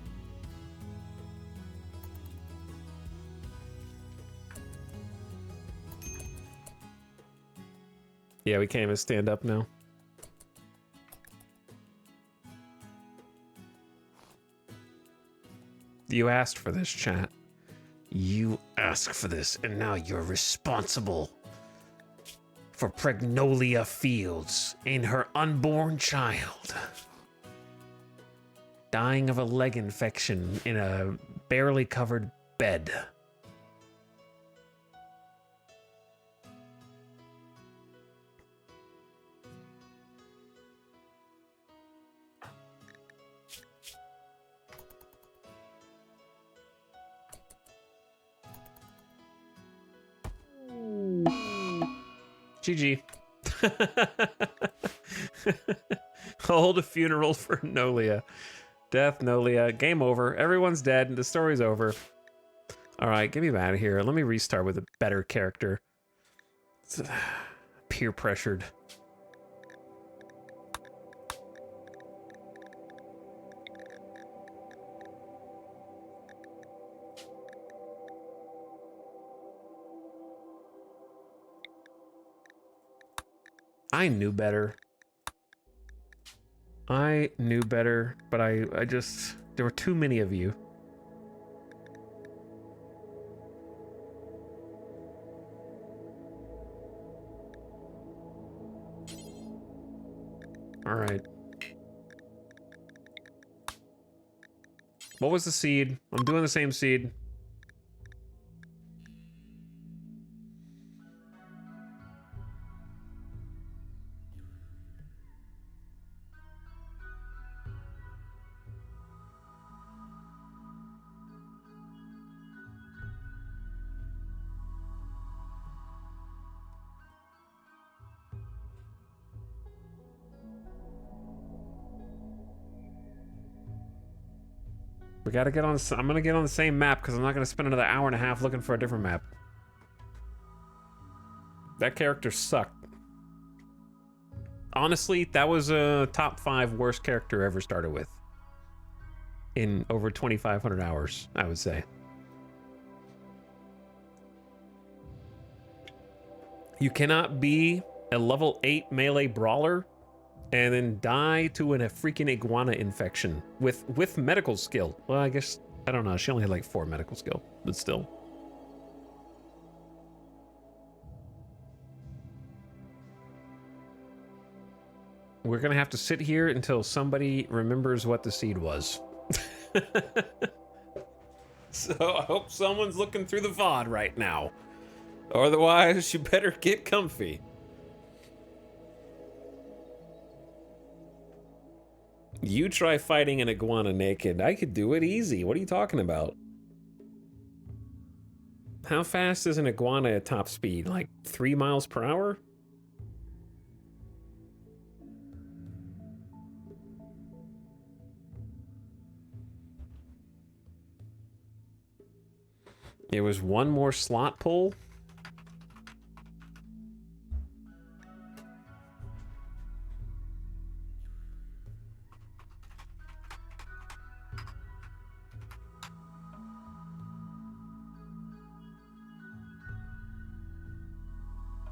Yeah, we can't even stand up now. You asked for this, chat. You asked for this, and now you're responsible for Pregnolia Fields and her unborn child dying of a leg infection in a barely covered bed. GG. Hold a funeral for Nolia. Death, Nolia. Game over. Everyone's dead. The story's over. All right, get me out of here. Let me restart with a better character. It's, peer pressured. I knew better. I knew better, but I just... There were too many of you. All right. What was the seed? I'm doing the same seed. We gotta get on... I'm gonna get on the same map because I'm not gonna spend another hour and a half looking for a different map. That character sucked. Honestly, that was a top 5 worst character ever started with. In over 2,500 hours, I would say. You cannot be a level 8 melee brawler and then die to a freaking iguana infection with medical skill. Well, I guess, I don't know. She only had like 4 medical skill, but still. We're gonna have to sit here until somebody remembers what the seed was. So I hope someone's looking through the VOD right now. Otherwise, you better get comfy. You try fighting an iguana naked. I could do it easy. What are you talking about? How fast is an iguana at top speed? Like 3 miles per hour? It was one more slot pull.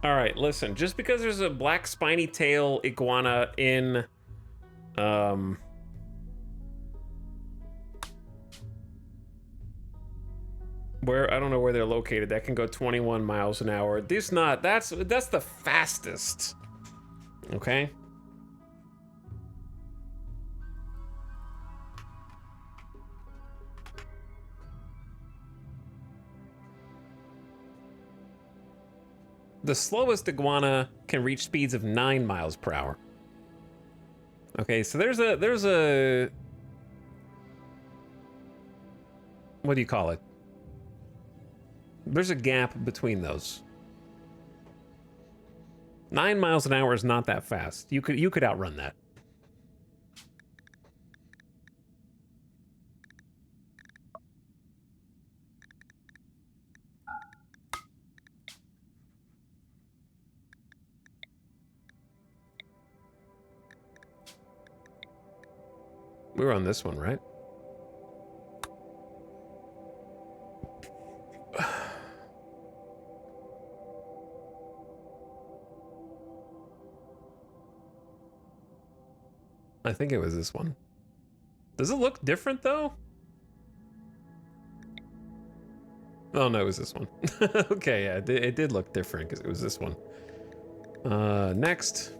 All right, listen, just because there's a black spiny tail iguana in, where, I don't know where they're located, that can go 21 miles an hour. That's the fastest, okay? The slowest iguana can reach speeds of 9 miles per hour. Okay, so there's a what do you call it? There's a gap between those. 9 miles an hour is not that fast. You could outrun that. We were on this one, right? I think it was this one. Does it look different, though? Oh, no, it was this one. Okay, yeah, it did look different because it was this one. Next.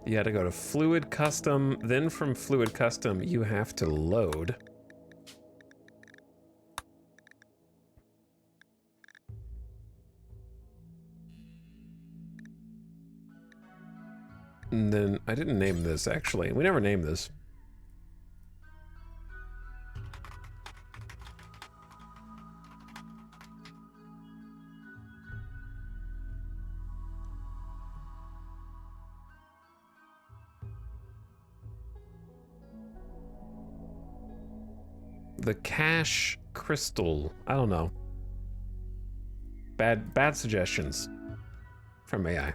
You had to go to Fluid Custom. Then from Fluid Custom, you have to load. And then, I didn't name this, actually. We never named this. The cache crystal. I don't know. Bad suggestions from AI.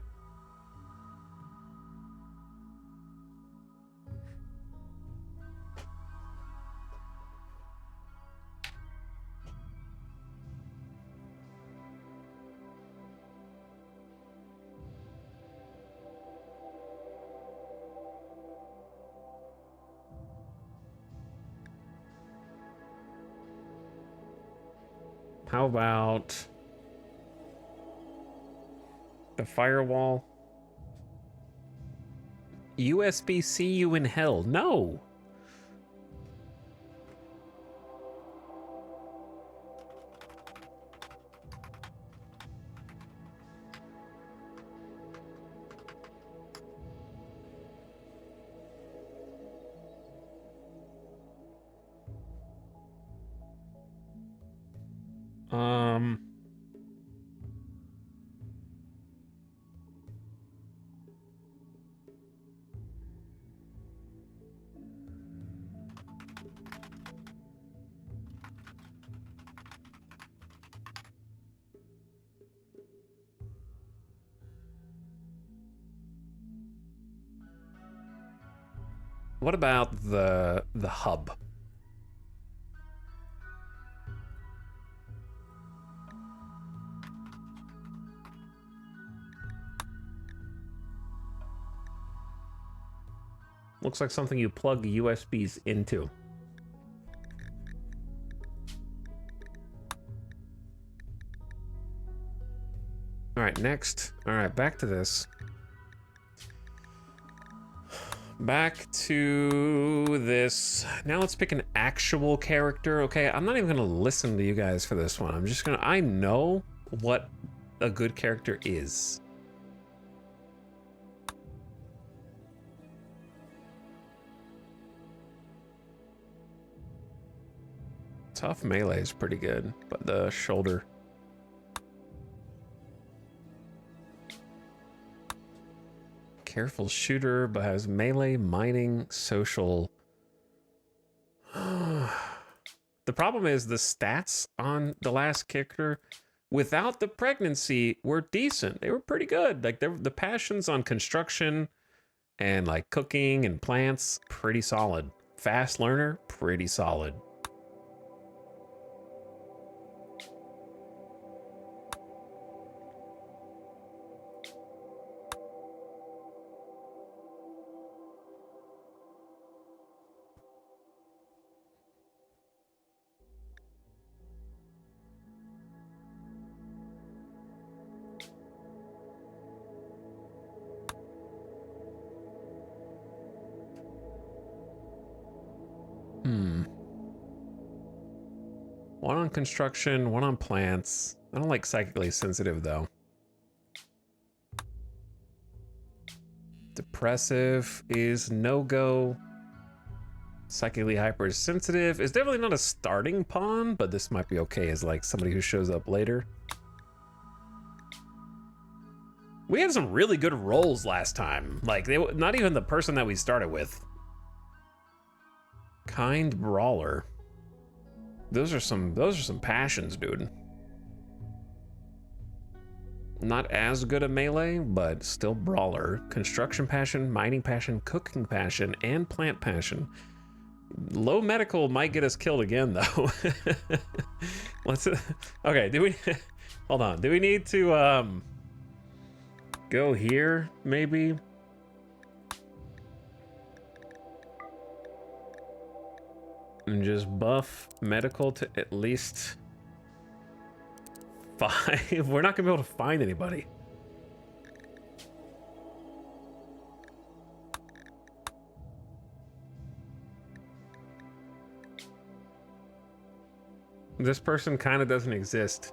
How about the firewall? USB see you in hell. No. What about the hub? Looks like something you plug USBs into. All right, next. All right, back to this. Back to this. Now let's pick an actual character. Okay, I'm not even gonna listen to you guys for this one. I'm just gonna, I know what a good character is. Tough melee is pretty good, but the shoulder. Careful shooter, but has melee, mining, social. The problem is the stats on the last character without the pregnancy were decent. They were pretty good. Like the passions on construction and like cooking and plants, pretty solid. Fast learner, pretty solid. One on construction, one on plants. I don't like psychically sensitive though. Depressive is no-go. Psychically hypersensitive is definitely not a starting pawn, but this might be okay as like somebody who shows up later. We had some really good rolls last time. Like not even the person that we started with. Kind brawler. Those are some passions, dude. Not as good a melee, but still brawler. Construction passion, mining passion, cooking passion, and plant passion. Low medical might get us killed again, though. Let's. Okay, do we? Hold on. Do we need to go here? Maybe. And just buff medical to at least 5. We're not gonna be able to find anybody. This person kind of doesn't exist.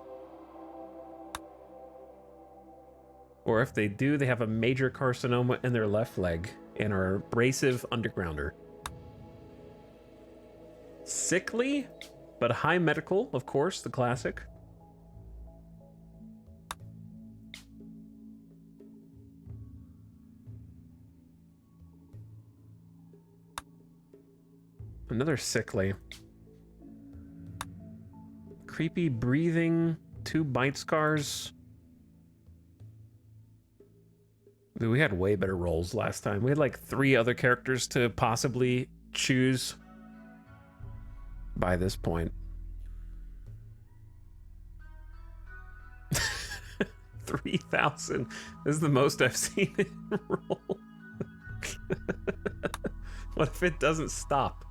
Or if they do, they have a major carcinoma in their left leg and are abrasive undergrounder. Sickly, but high medical, of course, the classic. Another sickly. Creepy breathing, 2 bite scars. Dude, we had way better rolls last time. We had like 3 other characters to possibly choose by this point. 3,000. This is the most I've seen it roll. What if it doesn't stop?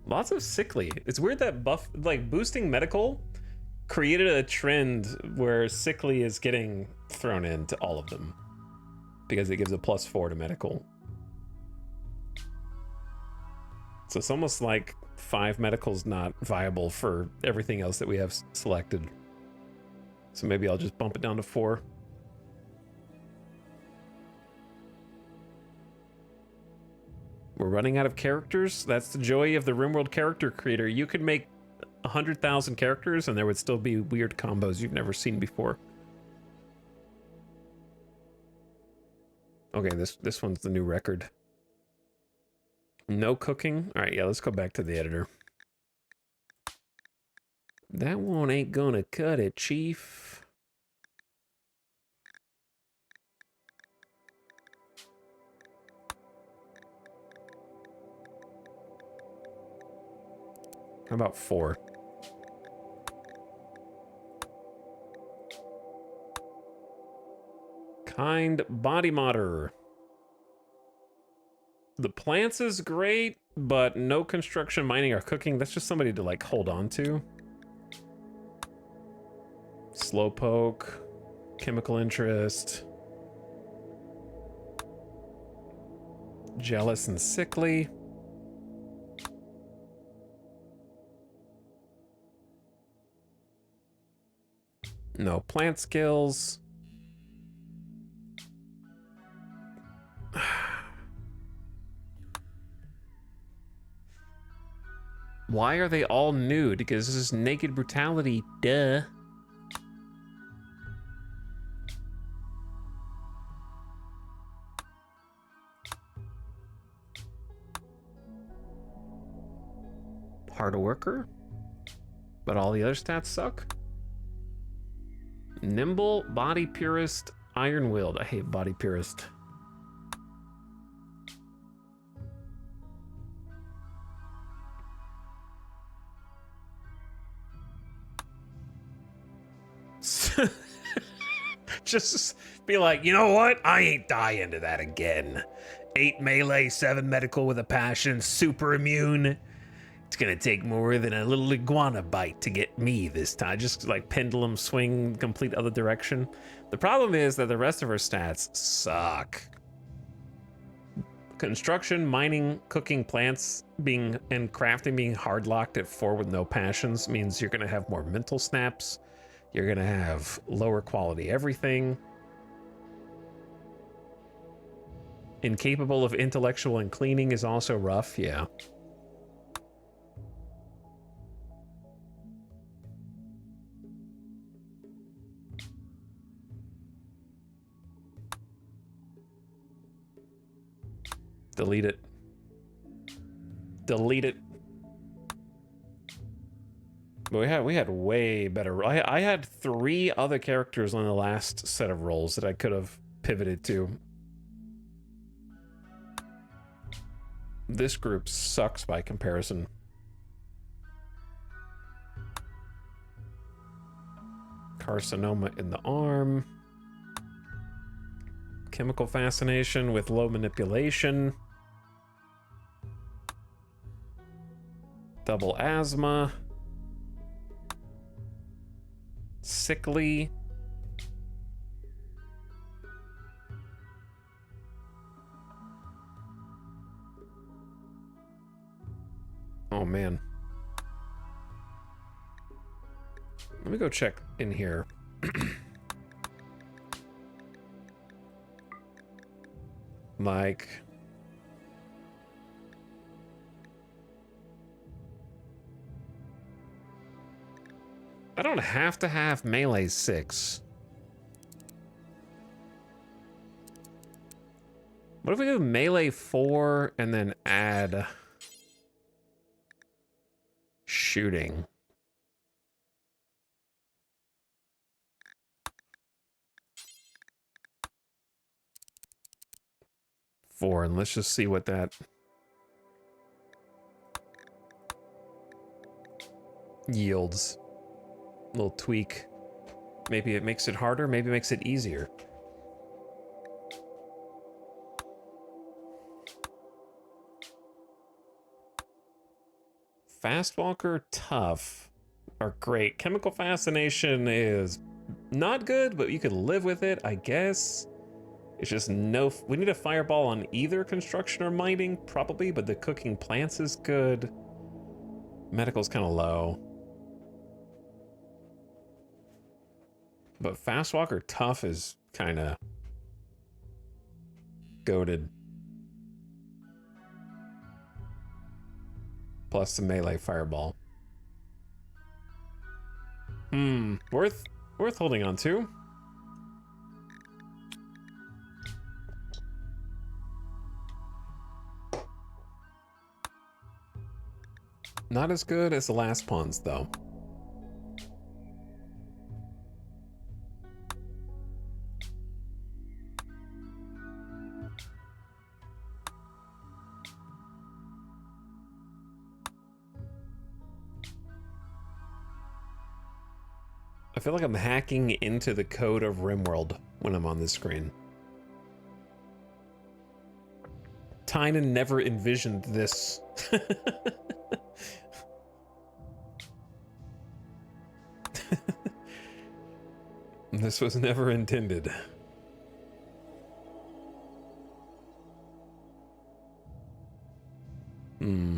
Lots of sickly. It's weird that buff, like boosting medical created a trend where sickly is getting thrown into all of them because it gives a +4 to medical. So it's almost like 5 medical's not viable for everything else that we have selected. So maybe I'll just bump it down to 4. We're running out of characters. That's the joy of the RimWorld character creator. You could make 100,000 characters and there would still be weird combos you've never seen before. Okay, this one's the new record. No cooking. All right, yeah, let's go back to the editor. That one ain't gonna cut it, Chief. How about 4? Kind body modder. The plants is great, but no construction, mining, or cooking. That's just somebody to like hold on to. Slowpoke, chemical interest, jealous and sickly. No plant skills. Why are they all nude? Because this is naked brutality, duh. Hard worker, but all the other stats suck. Nimble, body purist, iron willed. I hate body purist. Just be like, you know what? I ain't dying to that again. 8 melee, 7 medical with a passion, super immune. It's gonna take more than a little iguana bite to get me this time. Just like pendulum swing, complete other direction. The problem is that the rest of her stats suck. Construction, mining, cooking, plants being and crafting being hard locked at 4 with no passions means you're gonna have more mental snaps. You're gonna have lower quality everything. Incapable of intellectual and cleaning is also rough, yeah. Delete it. Delete it. But we had way better. I had 3 other characters on the last set of roles that I could have pivoted to. This group sucks by comparison. Carcinoma in the arm. Chemical fascination with low manipulation. Double asthma. Sickly. Oh man. Let me go check in here. Mike. I don't have to have melee 6. What if we do melee 4 and then add shooting? And let's just see what that yields. A little tweak. Maybe it makes it harder, maybe it makes it easier. Fast walker, tough are great. Chemical fascination is not good, but you can live with it, I guess. It's just no... We need a fireball on either construction or mining, probably, but the cooking plants is good. Medical's kind of low. But fast walker tough is kind of goated. Plus the melee fireball. Worth holding on to. Not as good as the last pawns, though. I feel like I'm hacking into the code of RimWorld when I'm on this screen. Tynan never envisioned this. This was never intended. Hmm.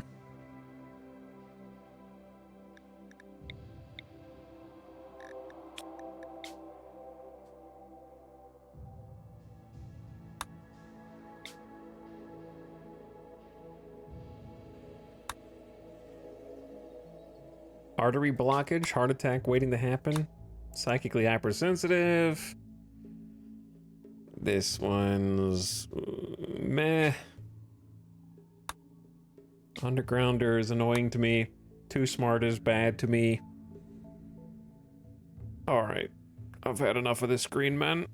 Artery blockage, heart attack waiting to happen. Psychically hypersensitive. This one's meh. Undergrounder is annoying to me. Too smart is bad to me. Alright. I've had enough of this screen, man.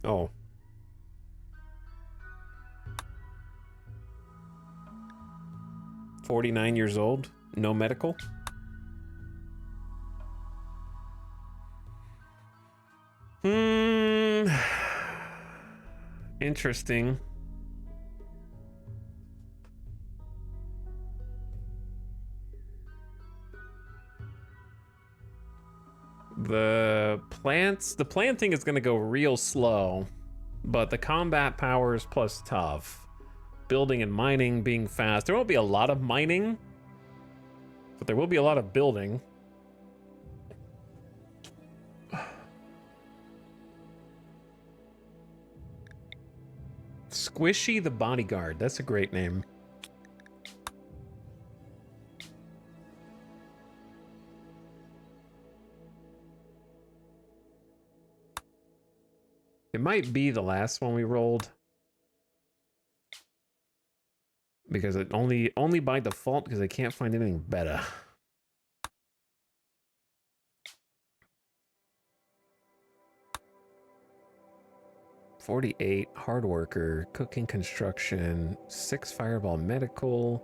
Oh. $49 old, no medical. Interesting. The planting is going to go real slow, but the combat powers plus tough. Building and mining being fast. There won't be a lot of mining, but there will be a lot of building. Squishy the Bodyguard. That's a great name. It might be the last one we rolled. Because it only by default, because I can't find anything better. $48 hard worker, cooking, construction, 6 fireball medical.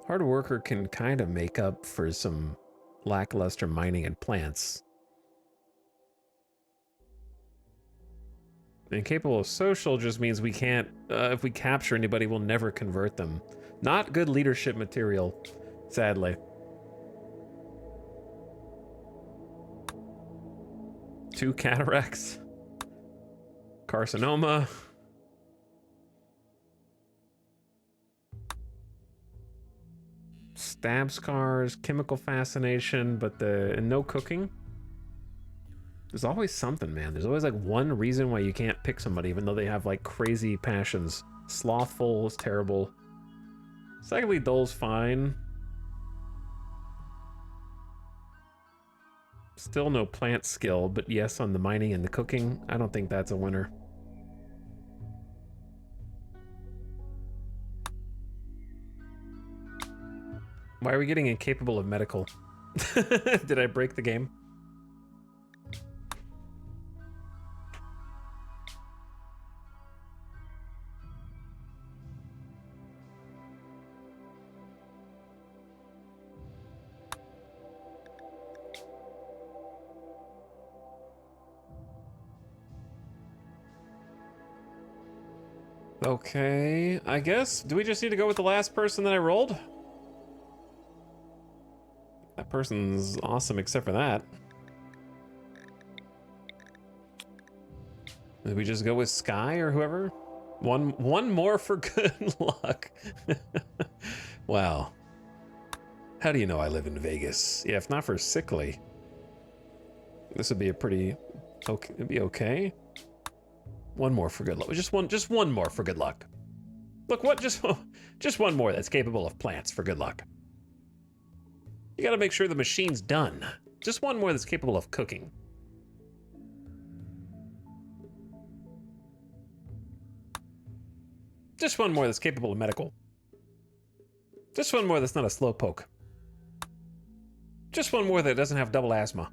Hard worker can kind of make up for some lackluster mining and plants. Incapable of social just means we can't, if we capture anybody, we'll never convert them. Not good leadership material, sadly. 2 cataracts. Carcinoma. Stab scars, chemical fascination, but no cooking. There's always something, man. There's always like one reason why you can't pick somebody, even though they have like crazy passions. Slothful is terrible. Secondly, dull's fine. Still no plant skill, but yes on the mining and the cooking. I don't think that's a winner. Why are we getting incapable of medical? Did I break the game? Okay, I guess. Do we just need to go with the last person that I rolled? That person's awesome except for that. Did we just go with Sky or whoever? One more for good luck. Wow. How do you know I live in Vegas? Yeah, if not for Sickly, this would be a pretty okay. It'd be okay. One more for good luck. Just one more for good luck. Look, what? Just one more that's capable of plants for good luck. You gotta make sure the machine's done. Just one more that's capable of cooking. Just one more that's capable of medical. Just one more that's not a slowpoke. Just one more that doesn't have double asthma.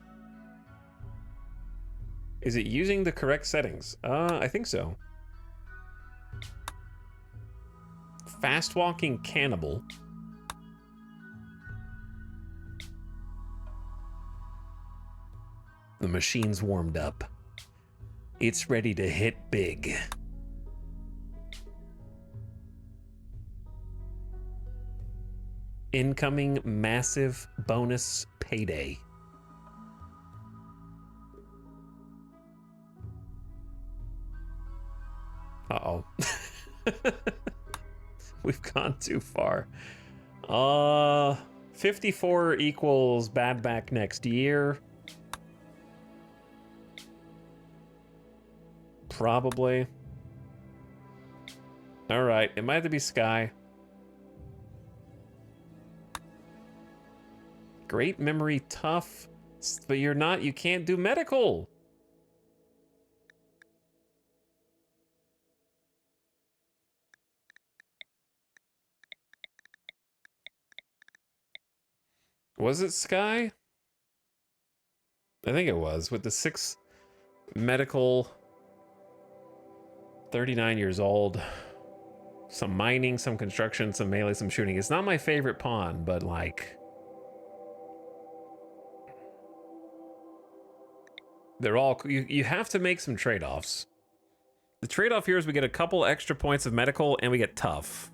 Is it using the correct settings? I think so. Fast walking cannibal. The machine's warmed up. It's ready to hit big. Incoming massive bonus payday. Uh-oh. We've gone too far. 54 equals bad back next year. Probably. All right, it might have to be Sky. Great memory, tough, but you can't do medical. Was it Sky? I think it was, with the 6 medical, 39 years old, some mining, some construction, some melee, some shooting. It's not my favorite pawn, but like, they're all, you have to make some trade-offs. The trade-off here is we get a couple extra points of medical and we get tough.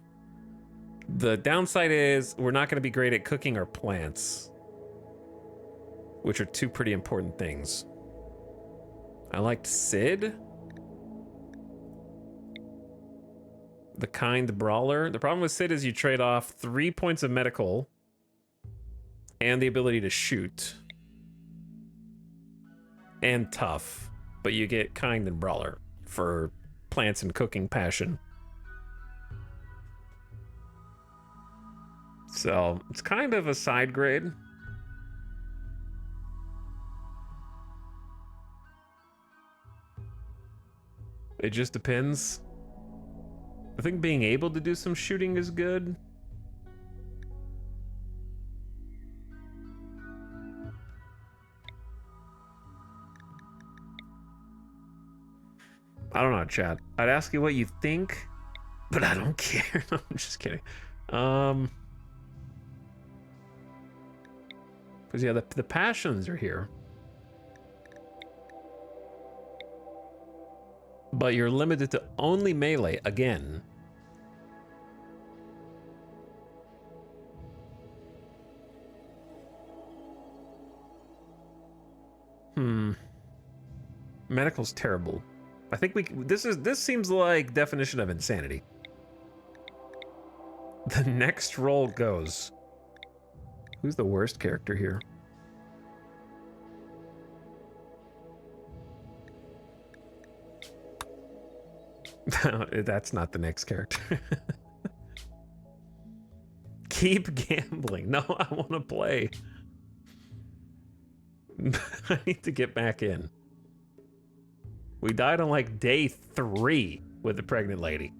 The downside is we're not going to be great at cooking or plants, which are 2 pretty important things. I liked Sid. The kind brawler. The problem with Sid is you trade off 3 points of medical and the ability to shoot. And tough. But you get kind and brawler for plants and cooking passion. So it's kind of a side grade. It just depends. I think being able to do some shooting is good. I don't know, chat. I'd ask you what you think, but I don't care. I'm just kidding. Because yeah, the passions are here. But you're limited to only melee again. Medical's terrible. I think this seems like definition of insanity. The next roll goes. Who's the worst character here? That's not the next character. Keep gambling. No, I want to play. I need to get back in. We died on like day 3 with the pregnant lady.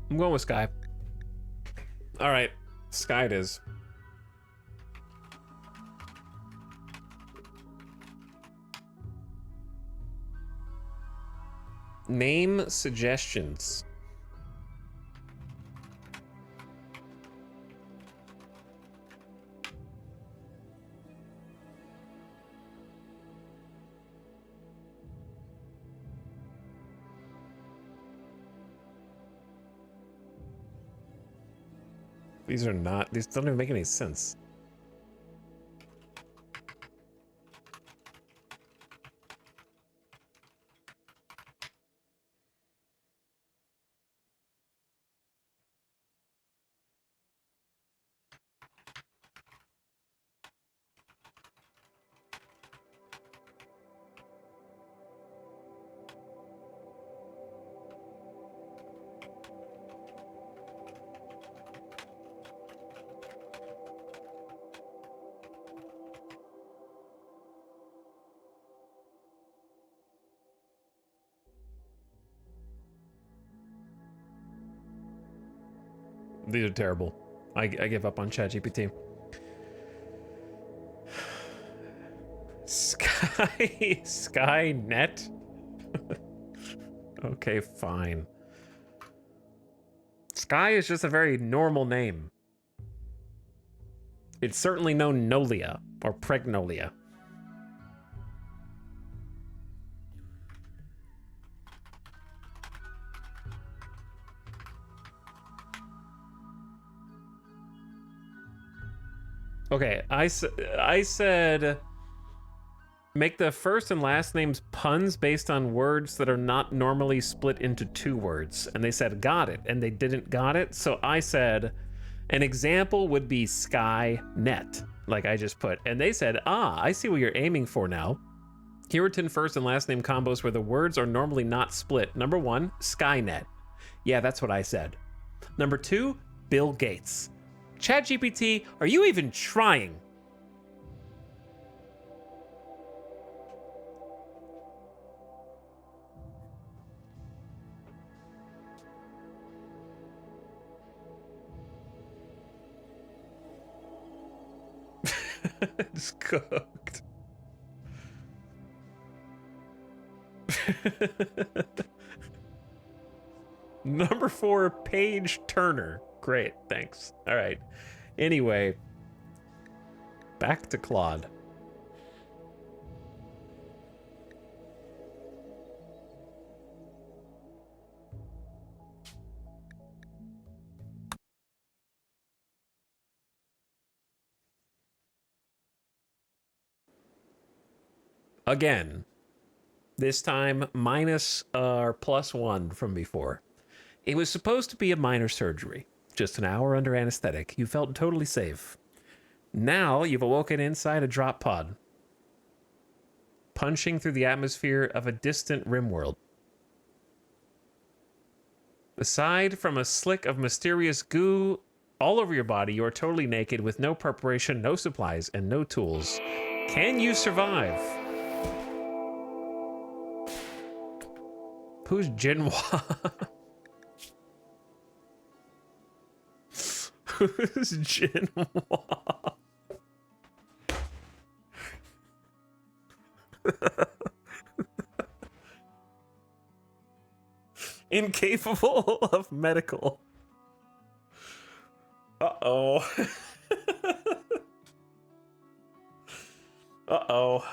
I'm going with Sky. All right, Sky it is. Name suggestions. These don't even make any sense. these are terrible. I give up on ChatGPT. Skynet? Okay, fine. Sky is just a very normal name. It's certainly no Nolia or Pregnolia. Okay, I said make the first and last names puns based on words that are not normally split into two words. And they said got it, and they didn't got it. So I said an example would be Skynet, like I just put. And they said, ah, I see what you're aiming for now. Here are 10 first and last name combos where the words are normally not split. Number 1, Skynet. Yeah, that's what I said. Number 2, Bill Gates. ChatGPT, are you even trying? It's cooked. Number 4, Paige Turner. Great, thanks. All right. Anyway, back to Claude. Again, this time minus or +1 from before. It was supposed to be a minor surgery, just an hour under anesthetic. You felt totally safe. Now you've awoken inside a drop pod, punching through the atmosphere of a distant RimWorld. Aside from a slick of mysterious goo all over your body, you are totally naked with no preparation, no supplies, and no tools. Can you survive? Who's Jinhua? Who's Jinhua? Incapable of medical. Uh-oh. Uh-oh.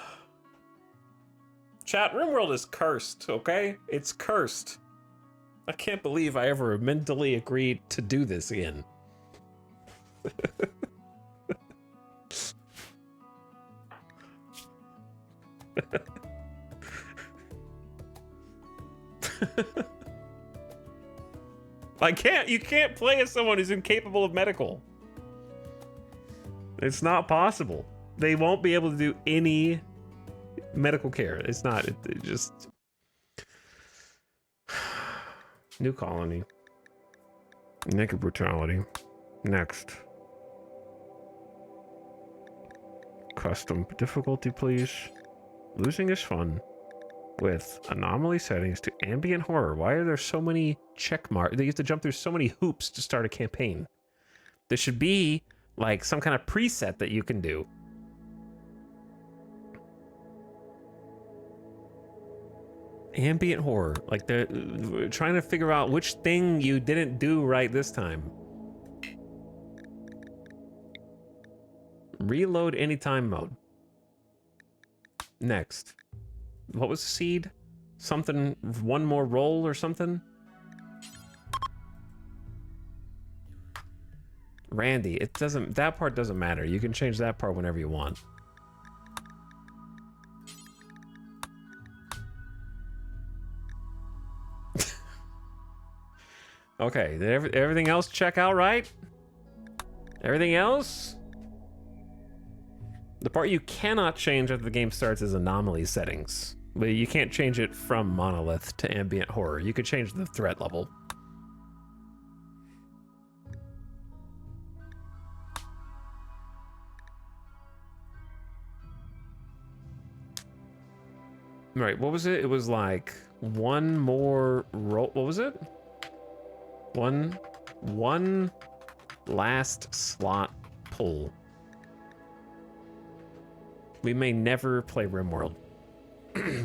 Chat, RimWorld is cursed, okay? It's cursed. I can't believe I ever mentally agreed to do this again. You can't play as someone who's incapable of medical. It's not possible. They won't be able to do any medical care. It's not, it just... New colony. Naked brutality. Next. Custom difficulty, please. Losing is fun. With anomaly settings to ambient horror. Why are there so many check marks? They have to jump through so many hoops to start a campaign. There should be like some kind of preset that you can do. Ambient horror. Like they're trying to figure out which thing you didn't do right this time. Reload anytime mode. Next. What was the seed? Something, one more roll or something? Randy, it doesn't, that part doesn't matter. You can change that part whenever you want. Okay, did everything else check out right? Everything else? The part you cannot change after the game starts is anomaly settings. But you can't change it from monolith to ambient horror. You could change the threat level. Right, what was it? It was like one more roll. What was it? One Last slot pull. We may never play RimWorld.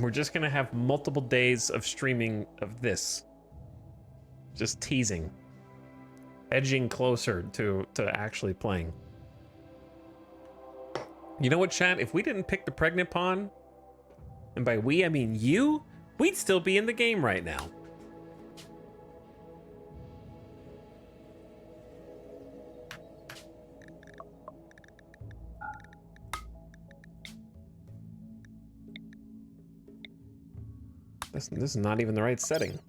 We're just gonna have multiple days of streaming of this. Just teasing. Edging closer to actually playing. You know what, chat? If we didn't pick the pregnant pawn, and by we I mean you, we'd still be in the game right now. This is not even the right setting.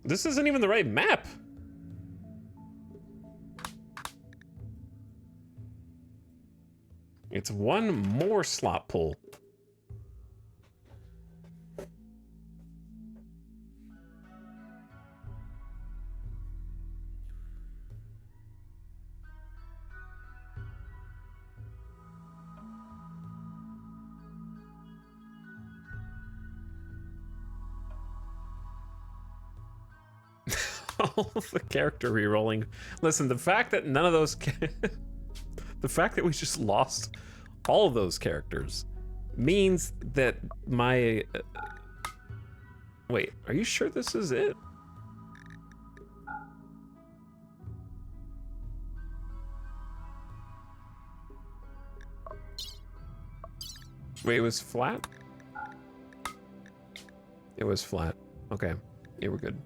This isn't even the right map. It's one more slot pull. All of the character rerolling. Listen, the fact that none of those the fact that we just lost all of those characters means that my wait, are you sure this is it? Wait, it was flat? It was flat. Okay. Yeah, we're good.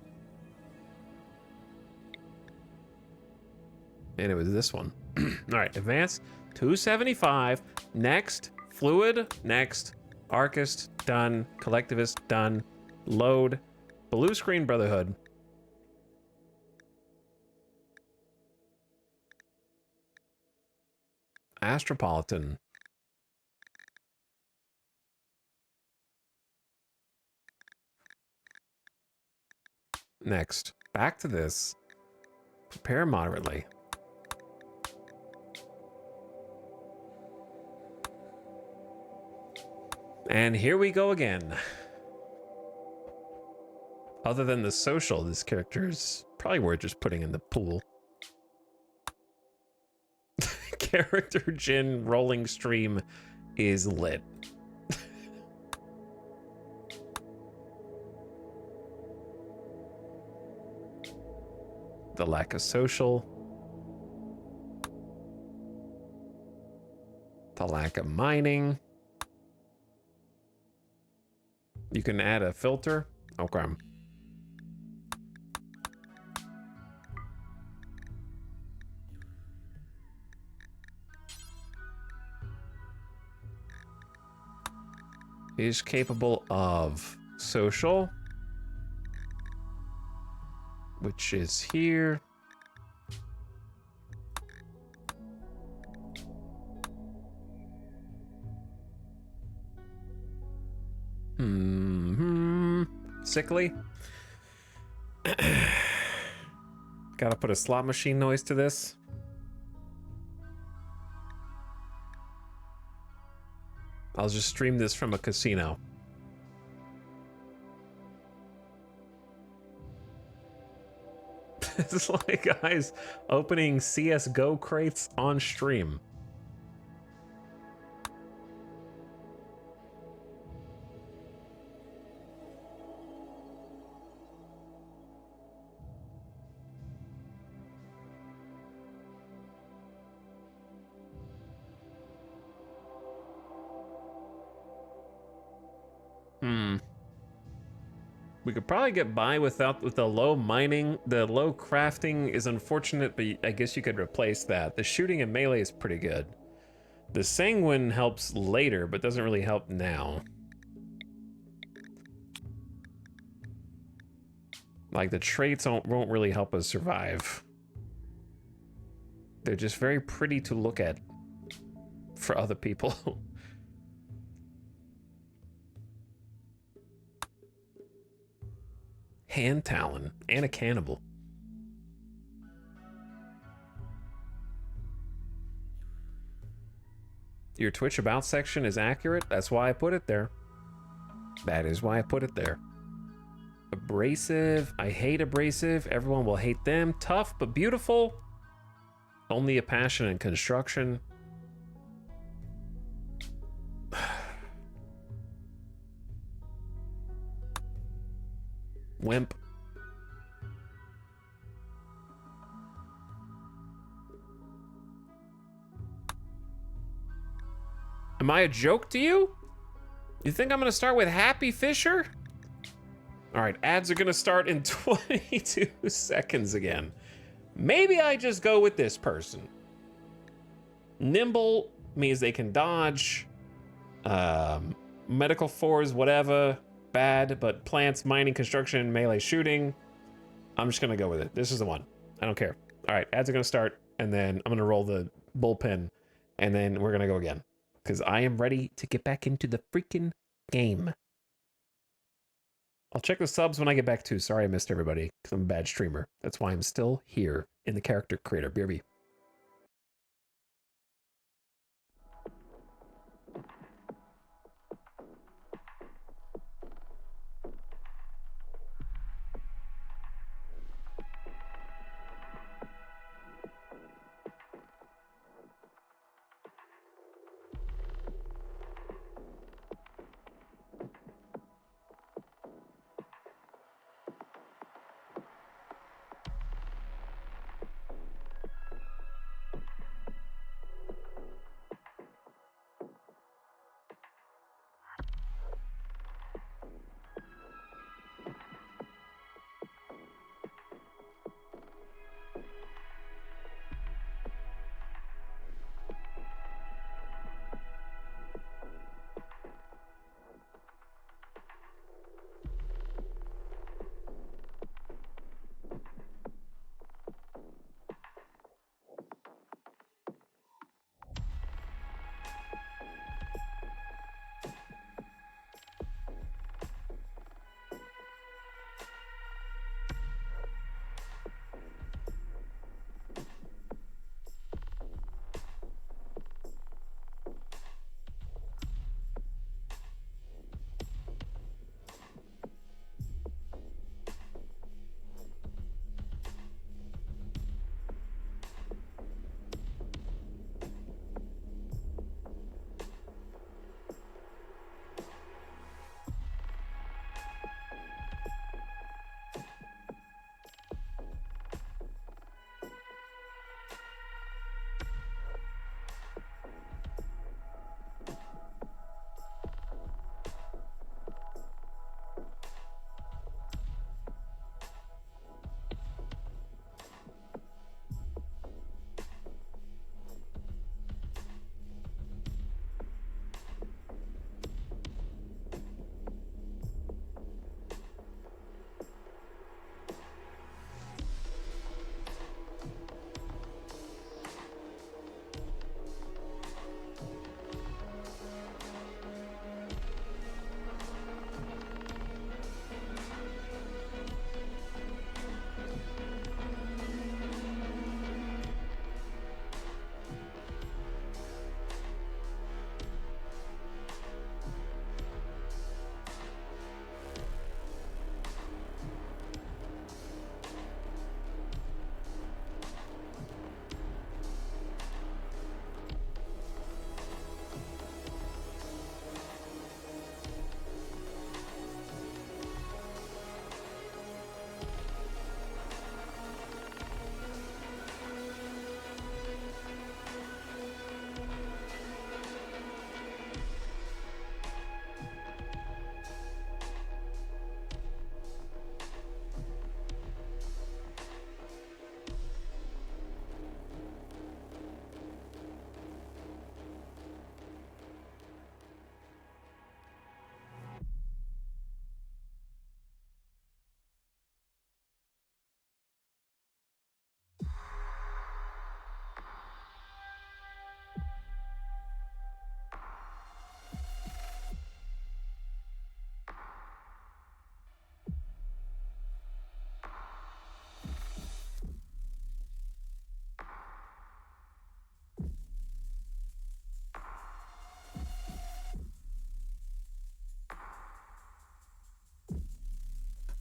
And it was this one. All right, advance, 275. Next, fluid, next, archist, done. Collectivist, done. Load, blue screen brotherhood. Astropolitan. Next, back to this. Prepare moderately. And here we go again. Other than the social, this character is probably worth just putting in the pool. Character Jin rolling stream is lit. The lack of social. The lack of mining. You can add a filter. Okay. Is capable of social, which is here. Sickly. Gotta put a slot machine noise to this. I'll just stream this from a casino. It's like guys opening CSGO crates on stream. We could probably get by with the low mining. The low crafting is unfortunate, but I guess you could replace that. The shooting and melee is pretty good. The sanguine helps later, but doesn't really help now. Like, the traits won't really help us survive. They're just very pretty to look at for other people. Hand talon and a cannibal. Your Twitch about section is accurate. That's why I put it there. That is why I put it there. Abrasive. I hate abrasive. Everyone will hate them. Tough but beautiful. Only a passion in construction. Wimp. Am I a joke to you? You think I'm gonna start with Happy Fisher? All right, ads are gonna start in 22 seconds again. Maybe I just go with this person. Nimble means they can dodge. Medical fours, whatever, bad, but plants, mining, construction, melee shooting. I'm just gonna go with it. This is the one. I don't care. All right, ads are gonna start, and then I'm gonna roll the bullpen, and then we're gonna go again. Because I am ready to get back into the freaking game. I'll check the subs when I get back too. Sorry I missed everybody, because I'm a bad streamer. That's why I'm still here in the character creator. BRB.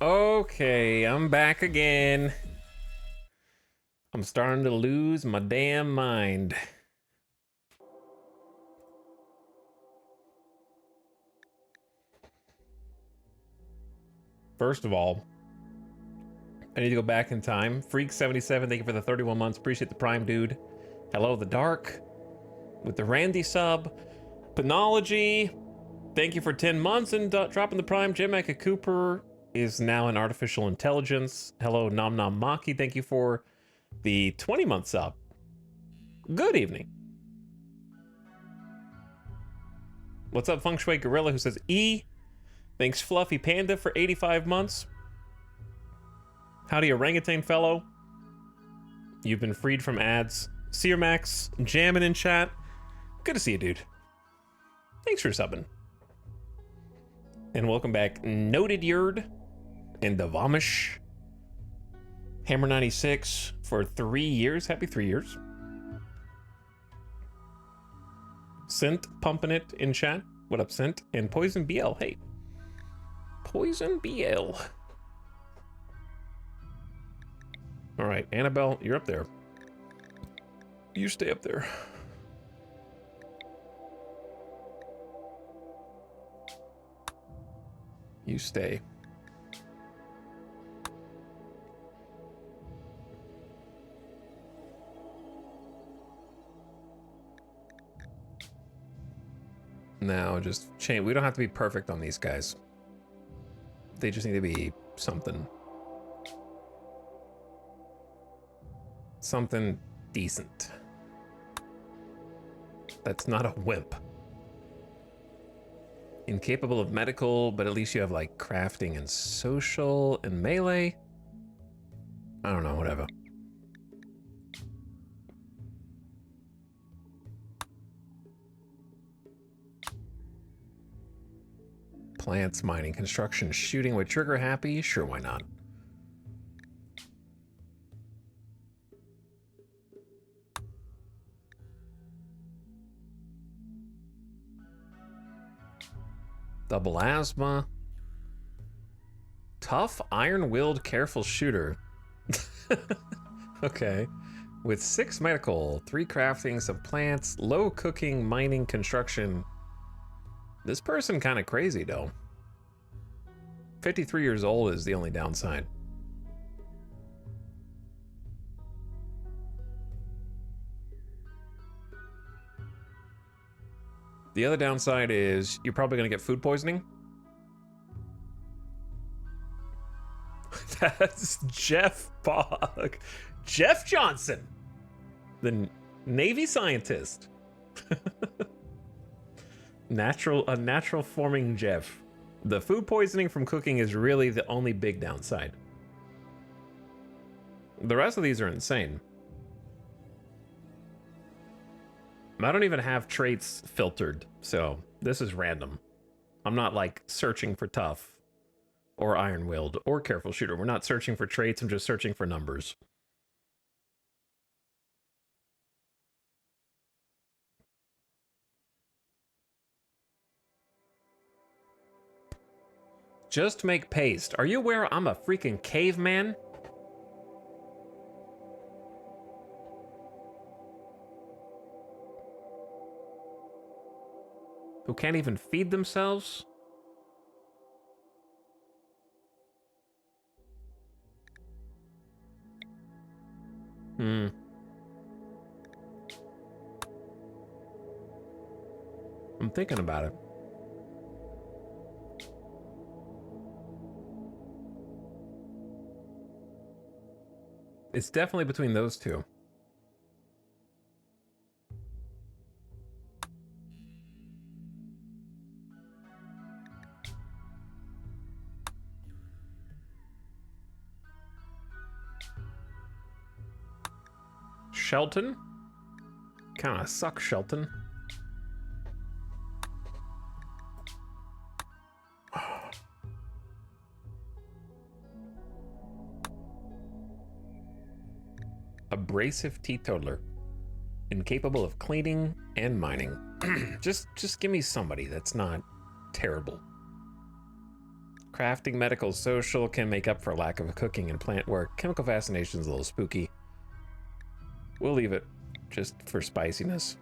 Okay, I'm back again. I'm starting to lose my damn mind. First of all, I need to go back in time. Freak77, thank you for the 31 months. Appreciate the Prime, dude. Hello, The Dark, with the Randy sub. Penology, thank you for 10 months and dropping the Prime. Jim Eka Cooper is now an artificial intelligence. Hello, Nom Nom Maki, thank you for the 20-month sub. Good evening. What's up, Feng Shui Gorilla, who says E? Thanks, Fluffy Panda, for 85 months. Howdy, Orangutan Fellow. You've been freed from ads. Searmax, jamming in chat. Good to see you, dude. Thanks for subbing. And welcome back, Noted Yerd and the Vomish. Hammer 96 for 3 years. Happy 3 years. Sint pumping it in chat. What up, Sint? And Poison BL. Hey. Poison BL. All right, Annabelle, you're up there. You stay up there. You stay. Now, just change. We don't have to be perfect on these guys. They just need to be something. Something decent. That's not a wimp. Incapable of medical, but at least you have like crafting and social and melee. I don't know, whatever. Plants, mining, construction, shooting with trigger happy. Sure, why not? Double asthma. Tough, iron-willed, careful shooter. Okay. With 6 medical, 3 crafting, some plants, low cooking, mining, construction. This person kind of crazy, though. 53 years old is the only downside. The other downside is you're probably going to get food poisoning. That's Jeff Bogg. Jeff Johnson, the Navy scientist. A natural forming Jeff. The food poisoning from cooking is really the only big downside. The rest of these are insane. I don't even have traits filtered, so this is random. I'm not like searching for tough or iron-willed or careful shooter. We're not searching for traits, I'm just searching for numbers. Just make paste. Are you aware I'm a freaking caveman? Who can't even feed themselves? I'm thinking about it. It's definitely between those two. Shelton? Kinda sucks, Shelton. Abrasive teetotaler. Incapable of cleaning and mining. just give me somebody that's not terrible. Crafting, medical, social can make up for lack of cooking and plant work. Chemical fascination is a little spooky. We'll leave it just for spiciness.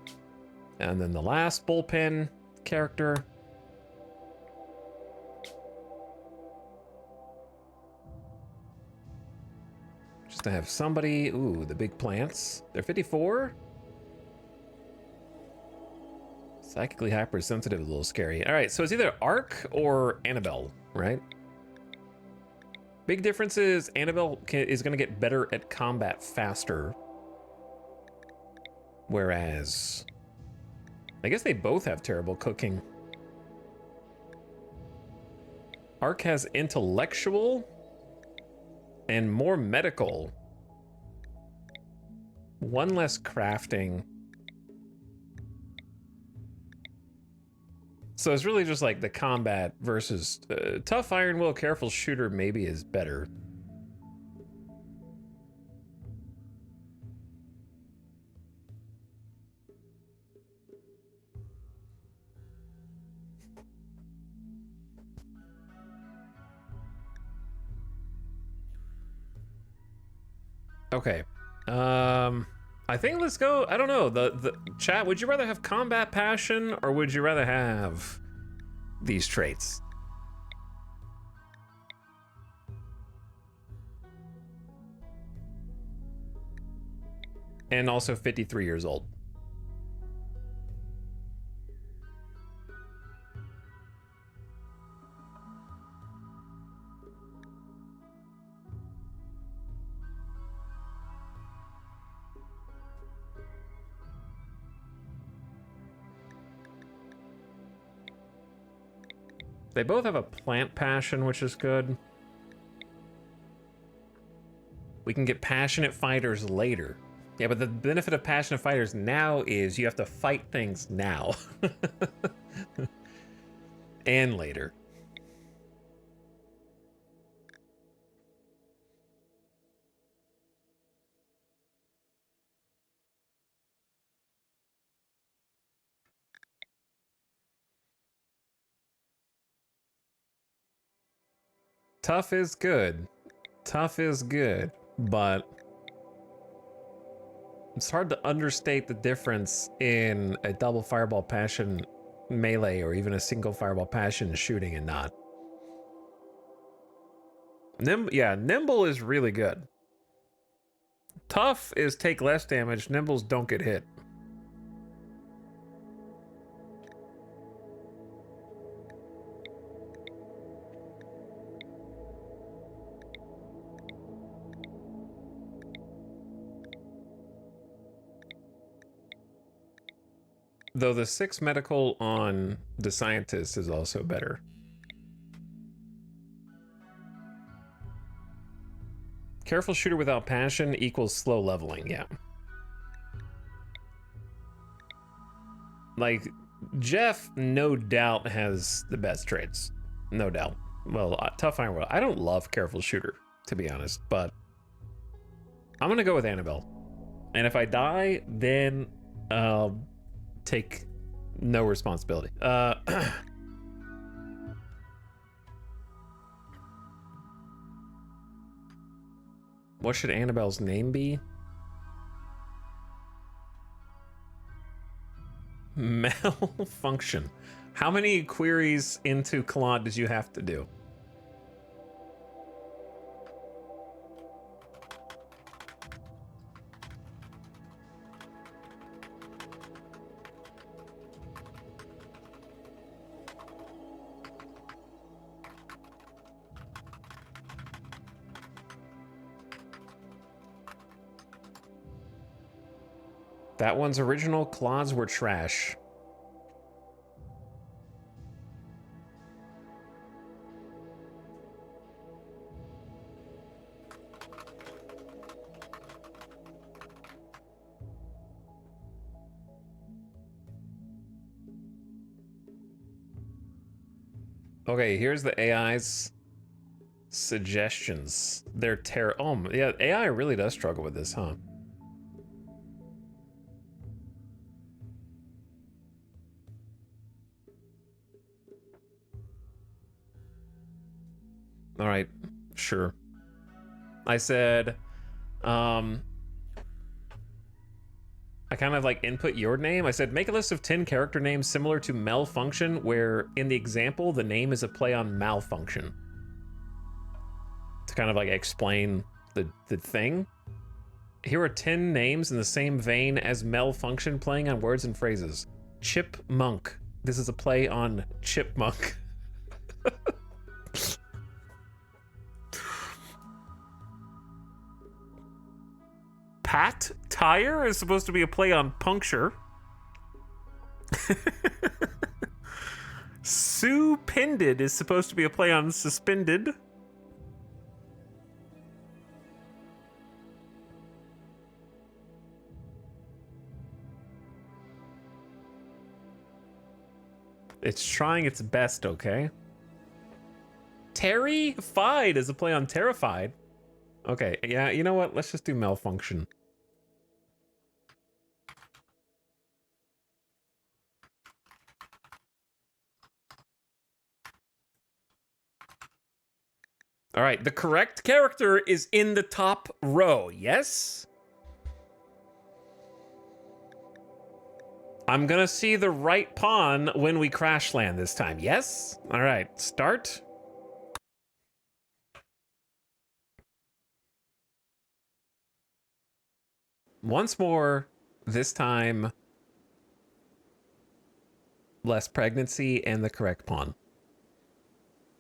And then the last bullpen character. Just to have somebody, ooh, the big plants. They're 54. Psychically hypersensitive, a little scary. All right, so it's either Ark or Annabelle, right? Big difference is Annabelle is going to get better at combat faster. Whereas, I guess they both have terrible cooking. Ark has intellectual and more medical. One less crafting. So it's really just like the combat versus tough iron will, careful shooter maybe is better. Okay. I think let's go, I don't know, the chat, would you rather have combat passion or would you rather have these traits? And also 53 years old. They both have a plant passion, which is good. We can get passionate fighters later. Yeah, but the benefit of passionate fighters now is you have to fight things now. And later. Tough is good. Tough is good, but it's hard to understate the difference in a double fireball passion melee or even a single fireball passion shooting and not. Yeah, nimble is really good. Tough is take less damage, nimbles don't get hit. Though the 6 medical on the scientist is also better. Careful shooter without passion equals slow leveling, yeah. Like, Jeff, no doubt, has the best traits. No doubt. Well, tough iron will. I don't love careful shooter, to be honest, but I'm gonna go with Annabelle. And if I die, then take no responsibility. What should Annabelle's name be? Malfunction. How many queries into Claude did you have to do? That one's original Claudes were trash. Okay, here's the AI's suggestions. They're oh, yeah, AI really does struggle with this, huh? All right, sure. I said, I kind of like input your name. I said, make a list of 10 character names similar to malfunction, where in the example, the name is a play on malfunction. To kind of like explain the thing. Here are 10 names in the same vein as malfunction, playing on words and phrases. Chipmunk. This is a play on chipmunk. Pat tire is supposed to be a play on puncture. Supended is supposed to be a play on suspended. It's trying its best, okay? Terrified is a play on terrified. Okay, yeah, you know what? Let's just do malfunction. All right, the correct character is in the top row, yes? I'm gonna see the right pawn when we crash land this time, yes? All right, start. Once more, this time, less pregnancy and the correct pawn.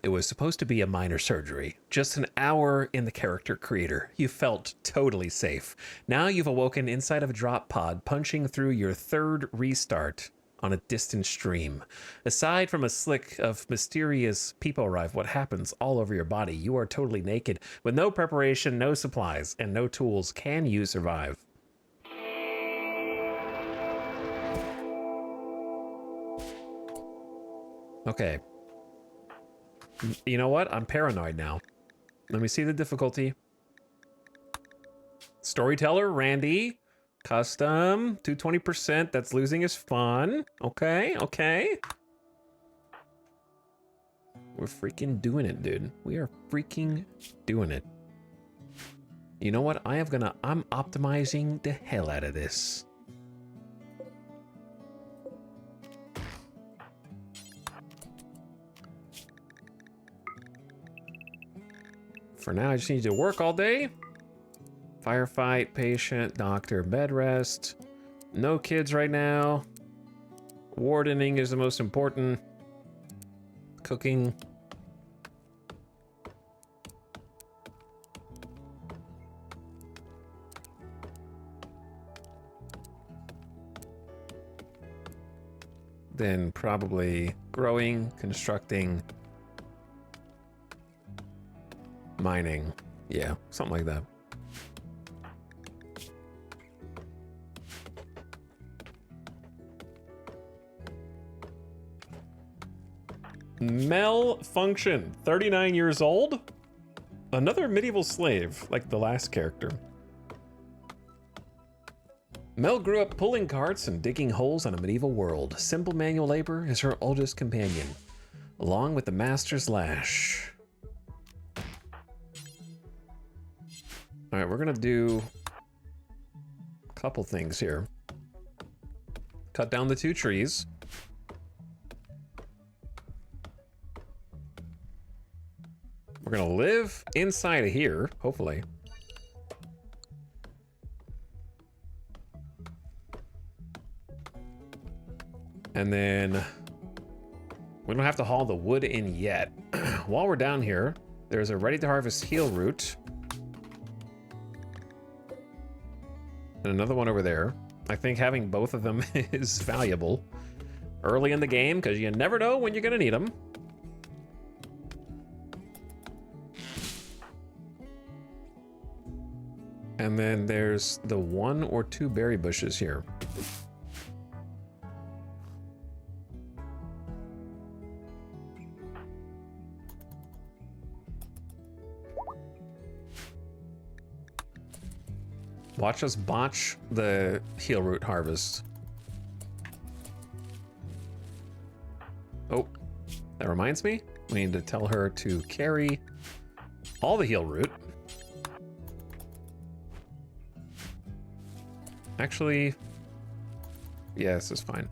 It was supposed to be a minor surgery. Just an hour in the character creator. You felt totally safe. Now you've awoken inside of a drop pod, punching through your third restart on a distant stream. Aside from a slick of mysterious people arrive, what happens all over your body? You are totally naked. With no preparation, no supplies, and no tools, can you survive? Okay. You know what? I'm paranoid now. Let me see the difficulty. Storyteller, Randy. Custom, 220%. That's losing is fun. Okay, okay. We're freaking doing it, dude. We are freaking doing it. You know what? I'm optimizing the hell out of this. For now, I just need to work all day. Firefight, patient, doctor, bed rest. No kids right now. Wardening is the most important. Cooking. Then probably growing, constructing, mining. Yeah, something like that. Malfunction, 39 years old. Another medieval slave, like the last character. Mel grew up pulling carts and digging holes on a medieval world. Simple manual labor is her oldest companion, along with the master's lash. All right, we're gonna do a couple things here. Cut down the 2 trees. We're gonna live inside of here, hopefully. And then we don't have to haul the wood in yet. While we're down here, there's a ready to harvest heal root. And another one over there. I think having both of them is valuable early in the game because you never know when you're gonna need them. And then there's the 1 or 2 berry bushes here. Watch us botch the heal root harvest. Oh, that reminds me. We need to tell her to carry all the heal root. Actually, yeah, this is fine.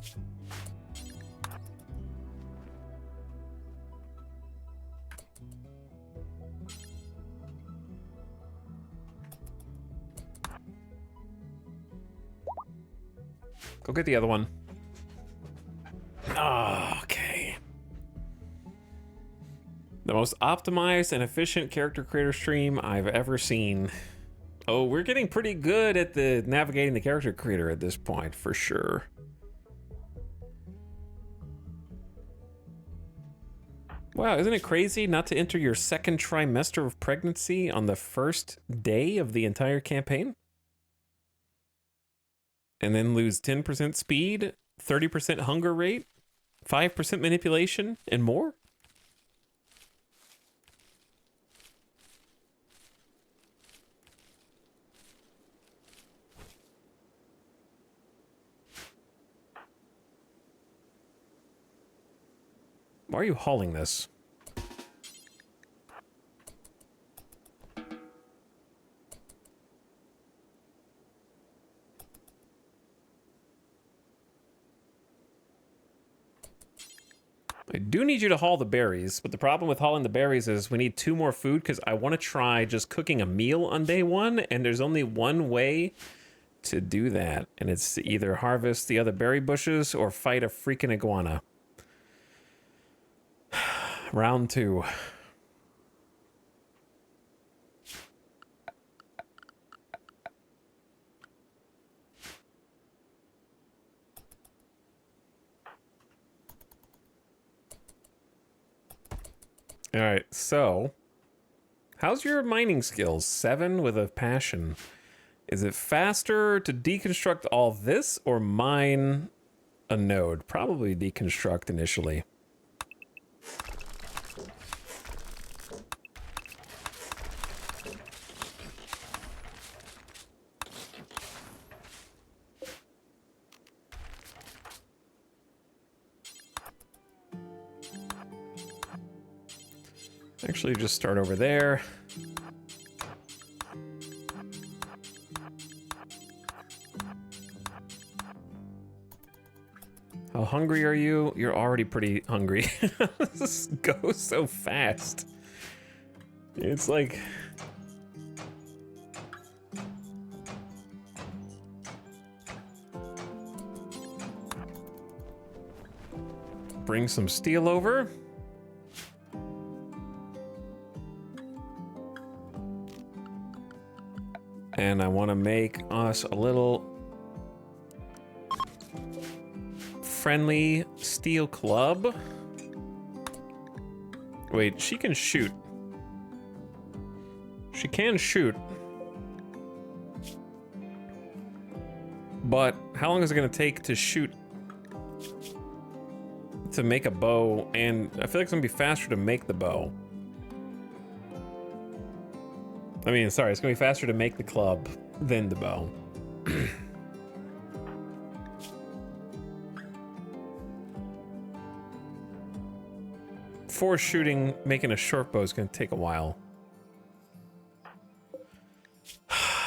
Go get the other one. Oh, okay. The most optimized and efficient character creator stream I've ever seen. Oh, we're getting pretty good at the navigating the character creator at this point, for sure. Wow, isn't it crazy not to enter your second trimester of pregnancy on the first day of the entire campaign? And then lose 10% speed, 30% hunger rate, 5% manipulation, and more? Why are you hauling this? I do need you to haul the berries, but the problem with hauling the berries is we need 2 more food because I want to try just cooking a meal on day 1, and there's only one way to do that, and it's to either harvest the other berry bushes or fight a freaking iguana. Round 2. All right, so how's your mining skills? 7 with a passion. Is it faster to deconstruct all this or mine a node? Probably deconstruct initially. Actually, just start over there. How hungry are you? You're already pretty hungry. This goes so fast. It's like... Bring some steel over. And I want to make us a little friendly steel club. Wait, she can shoot. She can shoot. But how long is it going to take to shoot? To make a bow, and I feel like it's going to be faster to make the bow. I mean, sorry, it's going to be faster to make the club than the bow. For shooting, making a short bow is going to take a while.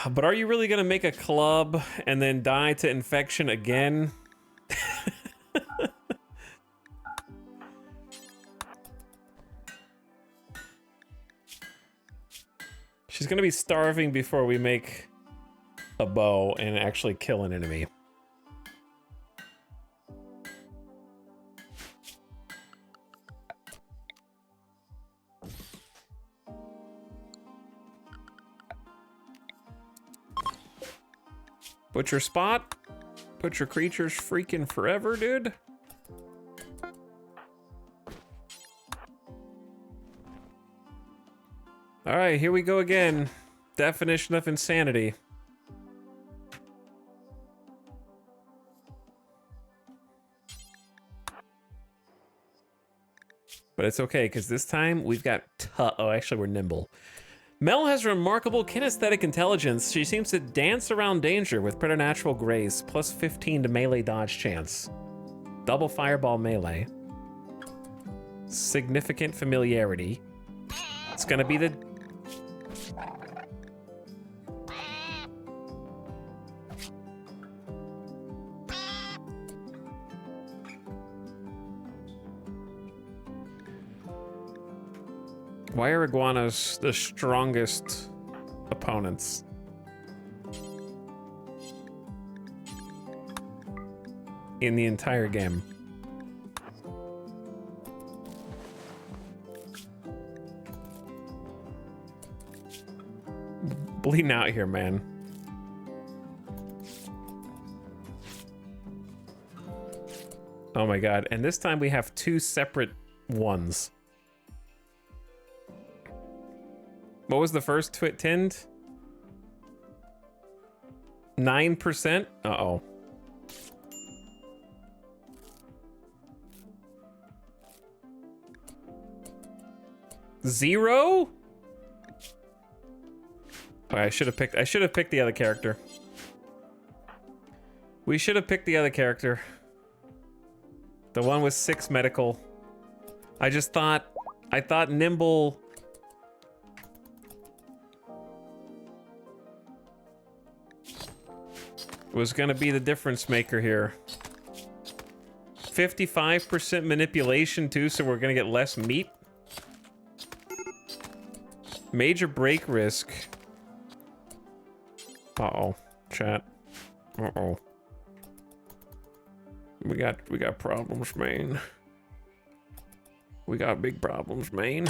But are you really going to make a club and then die to infection again? She's gonna be starving before we make a bow and actually kill an enemy. Butcher spot. Butcher creatures freaking forever, dude. All right, here we go again. Definition of insanity. But it's okay, because this time we've got oh, actually, we're nimble. Mel has remarkable kinesthetic intelligence. She seems to dance around danger with preternatural grace, plus 15 to melee dodge chance. Double fireball melee. Significant familiarity. It's gonna be the Why are iguanas the strongest opponents? In the entire game. Bleeding out here, man. Oh my god, and this time we have two separate ones. What was the first tinned? 9%? Uh-oh. Zero? Oh, I should have picked the other character. We should have picked the other character. The one with 6 medical. I thought Nimble was gonna be the difference maker here. 55% manipulation too, so we're gonna get less meat. Major break risk. Uh-oh, chat. Uh-oh. We got problems, man. We got big problems, man.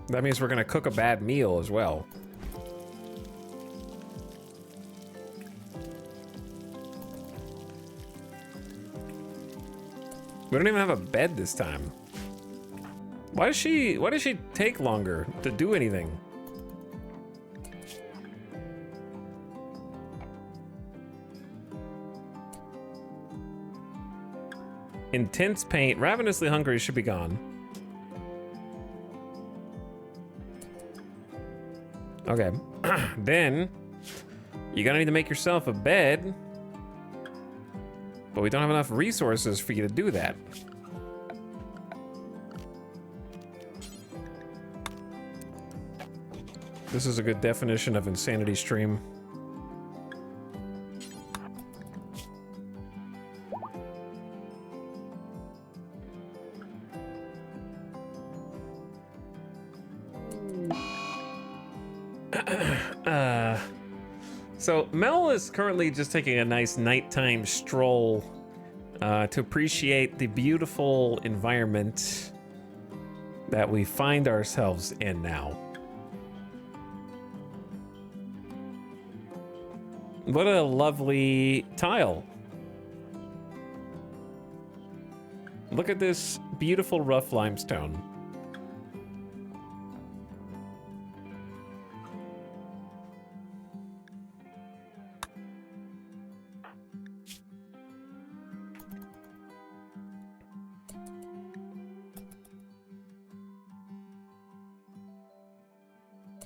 That means we're gonna cook a bad meal as well. We don't even have a bed this time. Why does she take longer to do anything? Intense pain. Ravenously hungry should be gone. Okay. Then you're gonna need to make yourself a bed. But we don't have enough resources for you to do that. This is a good definition of insanity stream. So Mel is currently just taking a nice nighttime stroll to appreciate the beautiful environment that we find ourselves in now. What a lovely tile. Look at this beautiful rough limestone.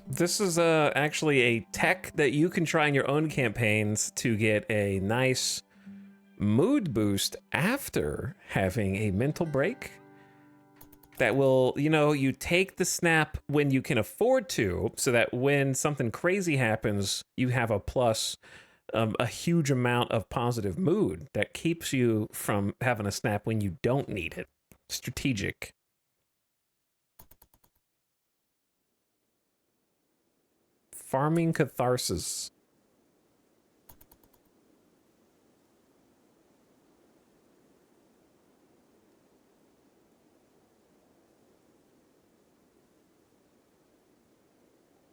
This is actually a tech that you can try in your own campaigns to get a nice mood boost after having a mental break. That will, you know, you take the snap when you can afford to, so that when something crazy happens, you have a plus, a huge amount of positive mood that keeps you from having a snap when you don't need it. Strategic. Farming catharsis.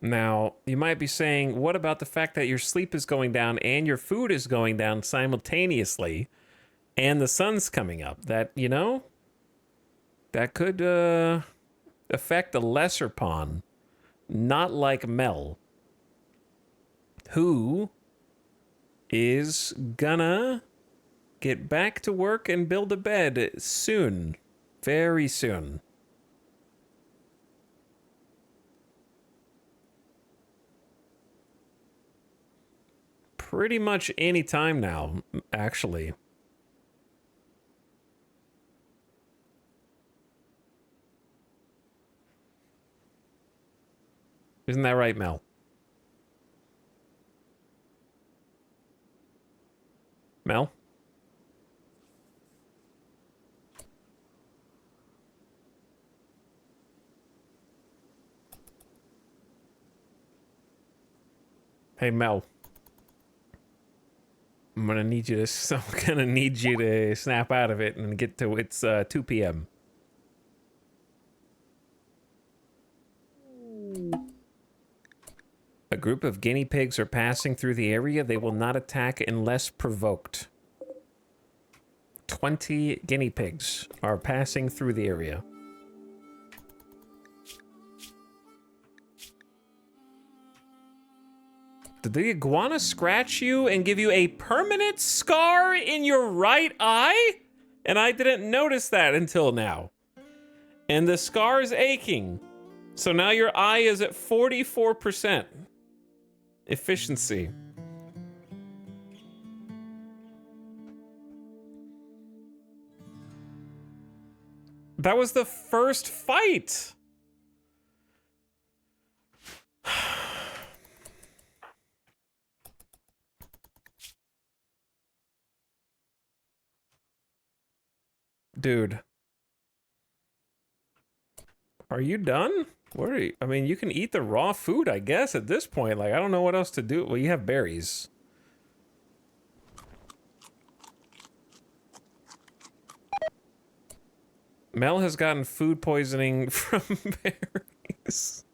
Now, you might be saying, what about the fact that your sleep is going down and your food is going down simultaneously and the sun's coming up? That, you know, that could affect a lesser pawn, not like Mel, who is gonna get back to work and build a bed soon. Very soon. Pretty much any time now, actually. Isn't that right, Mel? Mel? Hey, Mel. I'm gonna need you to. I'm gonna need you to snap out of it and get to. It's 2 p.m. A group of guinea pigs are passing through the area. They will not attack unless provoked. 20 guinea pigs are passing through the area. Did the iguana scratch you and give you a permanent scar in your right eye? And I didn't notice that until now. And the scar is aching. So now your eye is at 44% efficiency. That was the first fight. Dude. Are you done? What are you? I mean, you can eat the raw food, I guess, at this point. Like, I don't know what else to do. Well, you have berries. Mel has gotten food poisoning from berries.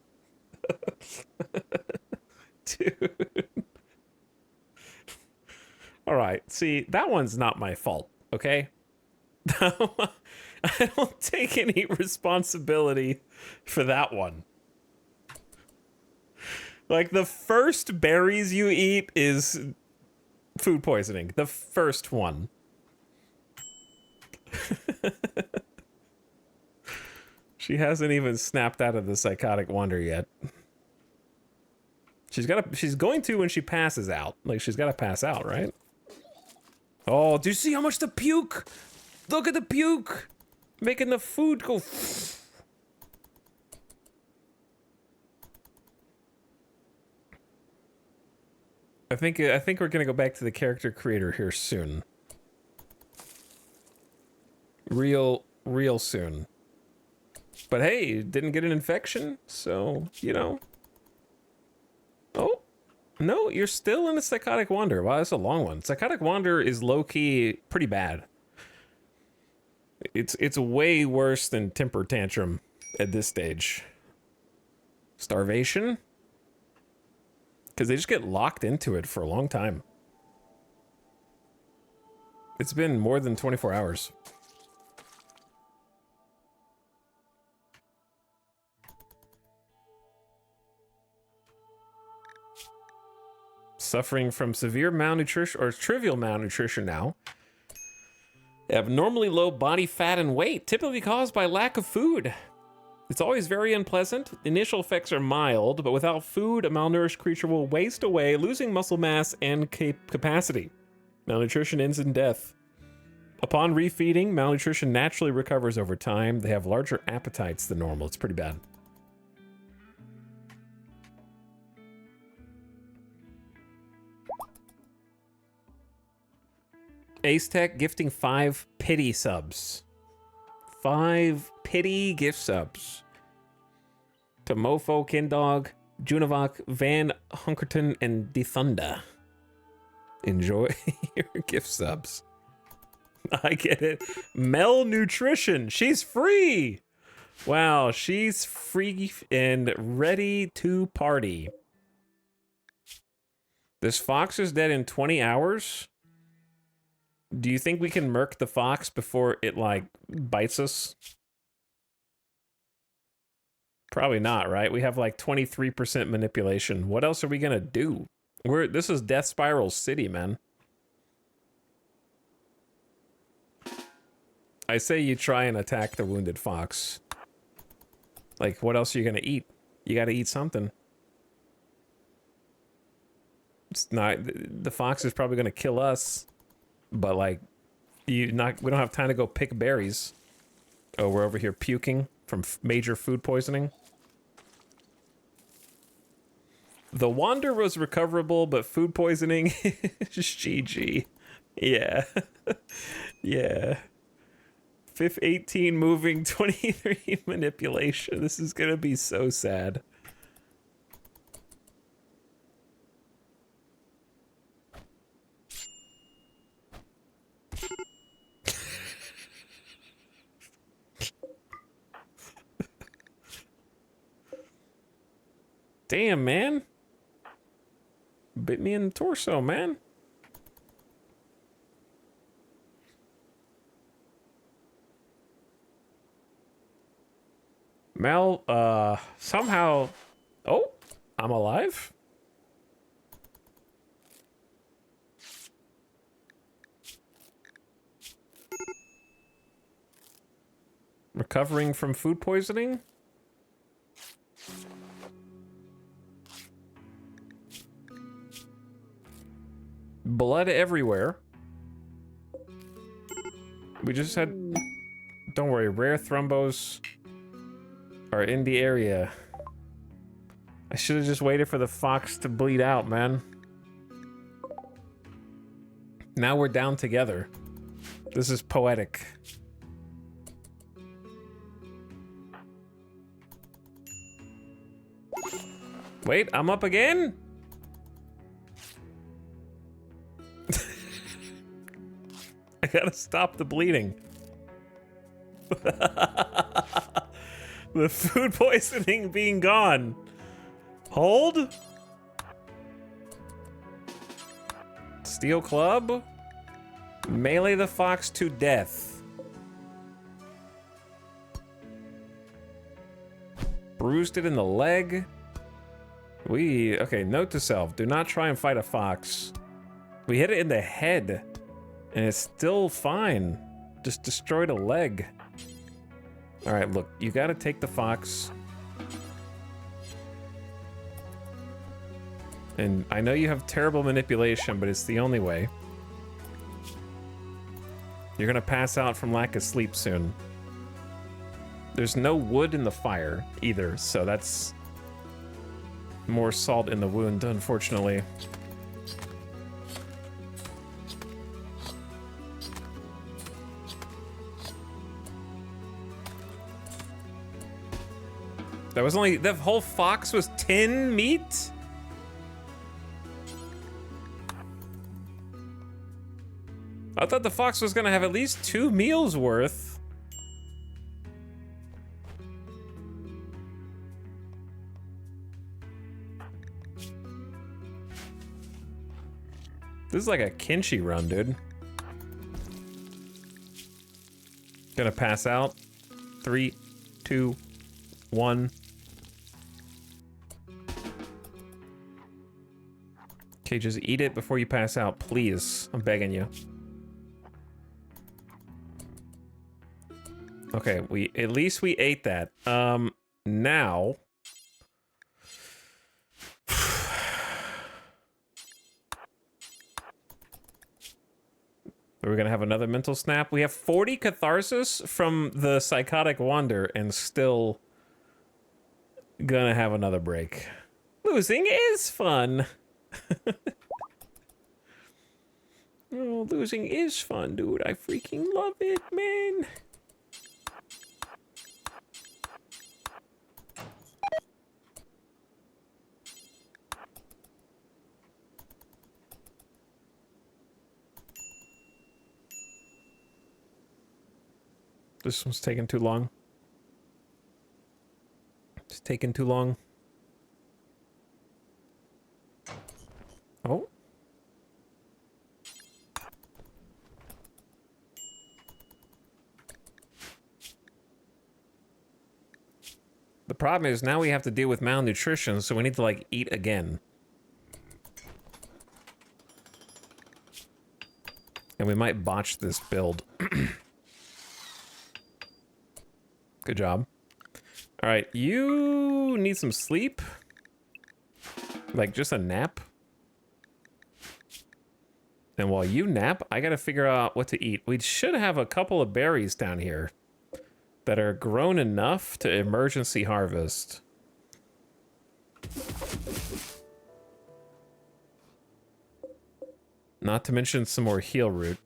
Dude. All right. See, that one's not my fault, okay? I don't take any responsibility for that one. Like, the first berries you eat is food poisoning. The first one. She hasn't even snapped out of the psychotic wonder yet. She's going to when she passes out. Like, she's got to pass out, right? Oh, do you see how much the puke? Look at the puke. Making the food go. I think we're gonna go back to the character creator here soon. Real soon. But hey, didn't get an infection, so, you know. Oh, no, you're still in a psychotic wander. Wow, that's a long one. Psychotic wander is low-key pretty bad. It's way worse than temper tantrum at this stage. Starvation? Because they just get locked into it for a long time. It's been more than 24 hours. Suffering from severe malnutrition or trivial malnutrition now. Abnormally low body fat and weight, typically caused by lack of food. It's always very unpleasant. The initial effects are mild, but without food, a malnourished creature will waste away, losing muscle mass and capacity. Malnutrition ends in death. Upon refeeding, malnutrition naturally recovers over time. They have larger appetites than normal. It's pretty bad. Ace Tech gifting 5 pity subs. 5 pity gift subs. To Mofo, Kindog, Junavok, Van Hunkerton, and Defunda. Enjoy your gift subs. I get it. Malnutrition. She's free. Wow, she's free and ready to party. This fox is dead in 20 hours. Do you think we can murk the fox before it, like, bites us? Probably not, right? We have, like, 23% manipulation. What else are we gonna do? This is Death Spiral City, man. I say you try and attack the wounded fox. Like, what else are you gonna eat? You gotta eat something. It's not... The fox is probably gonna kill us. But, like, we don't have time to go pick berries. Oh, we're over here puking from major food poisoning. The wander was recoverable, but food poisoning is GG. Yeah. Yeah. Fifth 18 moving, 23 manipulation. This is gonna be so sad. Damn, man. Bit me in the torso, man. Mel, somehow... Oh, I'm alive? Recovering from food poisoning? Blood everywhere. We just had... Don't worry, rare thrombos are in the area. I should have just waited for the fox to bleed out, man. Now we're down together. This is poetic. Wait, I'm up again? I gotta stop the bleeding. The food poisoning being gone. Hold. Steel club. Melee the fox to death. Bruised it in the leg. Okay, note to self. Do not try and fight a fox. We hit it in the head. And it's still fine. Just destroyed a leg. Alright, look. You gotta take the fox. And I know you have terrible manipulation, but it's the only way. You're gonna pass out from lack of sleep soon. There's no wood in the fire either, so that's more salt in the wound, unfortunately. That was only, the whole fox was 10 meat? I thought the fox was gonna have at least 2 meals worth. This is like a Kinshi run, dude. Gonna pass out. 3, 2, 1. Okay, just eat it before you pass out, please. I'm begging you. Okay, at least we ate that. Now we're gonna have another mental snap. We have 40 catharsis from the psychotic wander and still gonna have another break. Losing is fun. Oh, losing is fun, dude. I freaking love it, man. This one's taking too long. It's taking too long. Oh. The problem is now we have to deal with malnutrition, so we need to, like, eat again. And we might botch this build. Good job. All right, you need some sleep. Like, just a nap. And while you nap, I gotta figure out what to eat. We should have a couple of berries down here that are grown enough to emergency harvest. Not to mention some more heal root.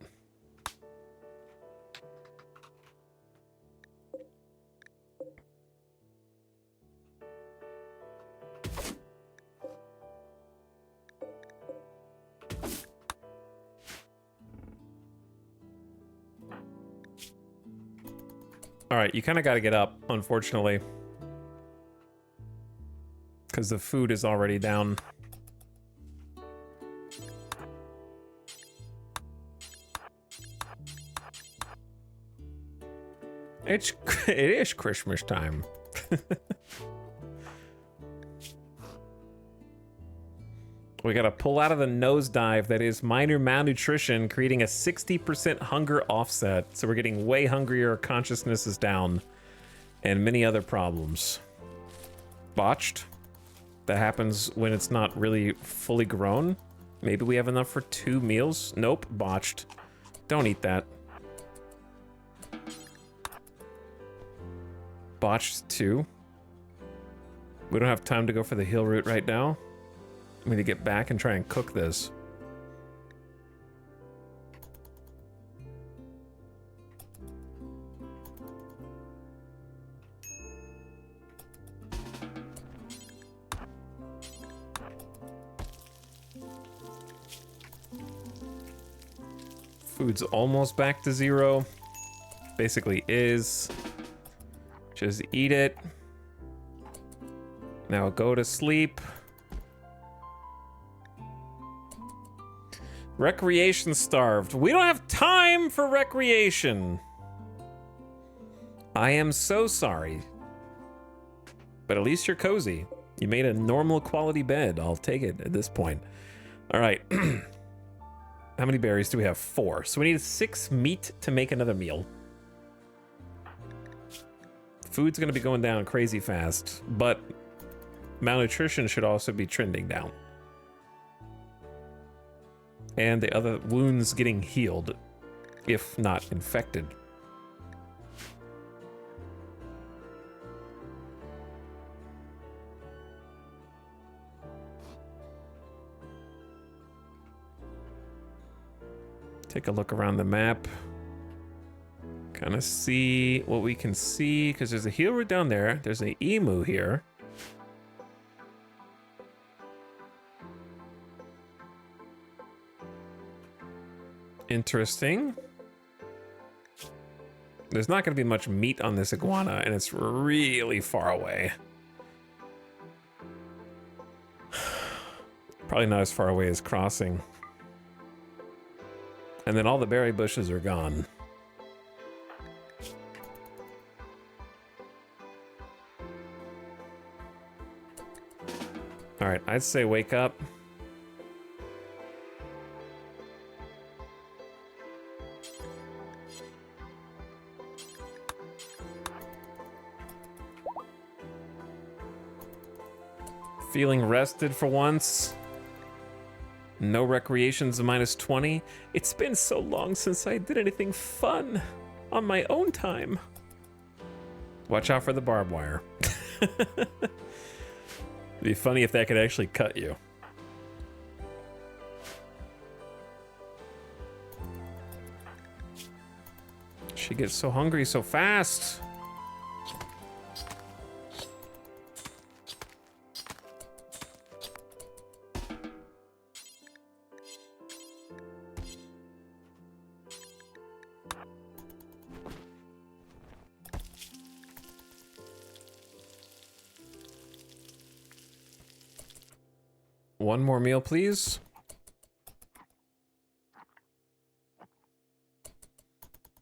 All right, you kind of got to get up, unfortunately. Because the food is already down. It is Christmas time. We gotta pull out of the nosedive that is minor malnutrition, creating a 60% hunger offset. So we're getting way hungrier, our consciousness is down, and many other problems. Botched. That happens when it's not really fully grown. Maybe we have enough for 2 meals. Nope, botched. Don't eat that. Botched 2. We don't have time to go for the heal root right now. We need to get back and try and cook this. Food's almost back to 0. Basically is. Just eat it. Now go to sleep. Recreation starved. We don't have time for recreation. I am so sorry. But at least you're cozy. You made a normal quality bed. I'll take it at this point. All right. How many berries do we have? 4. So we need 6 meat to make another meal. Food's going to be going down crazy fast, but malnutrition should also be trending down. And the other wounds getting healed, if not infected. Take a look around the map. Kind of see what we can see, because there's a heal root down there. There's an emu here. Interesting. There's not going to be much meat on this iguana, and it's really far away. Probably not as far away as crossing. And then all the berry bushes are gone. All right, I'd say wake up. Feeling rested for once. No recreations of -20. It's been so long since I did anything fun on my own time. Watch out for the barbed wire. It'd be funny if that could actually cut you. She gets so hungry so fast. One more meal, please.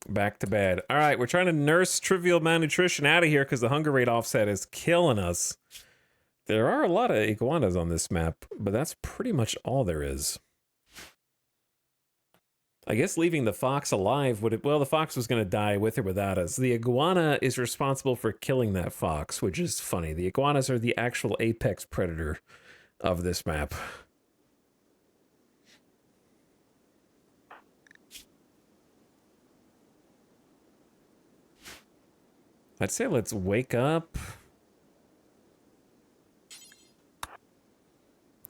Back to bed. All right, we're trying to nurse trivial malnutrition out of here because the hunger rate offset is killing us. There are a lot of iguanas on this map, but that's pretty much all there is. I guess leaving the fox alive would... Well, the fox was going to die with or without us. The iguana is responsible for killing that fox, which is funny. The iguanas are the actual apex predator of this map. I'd say let's wake up.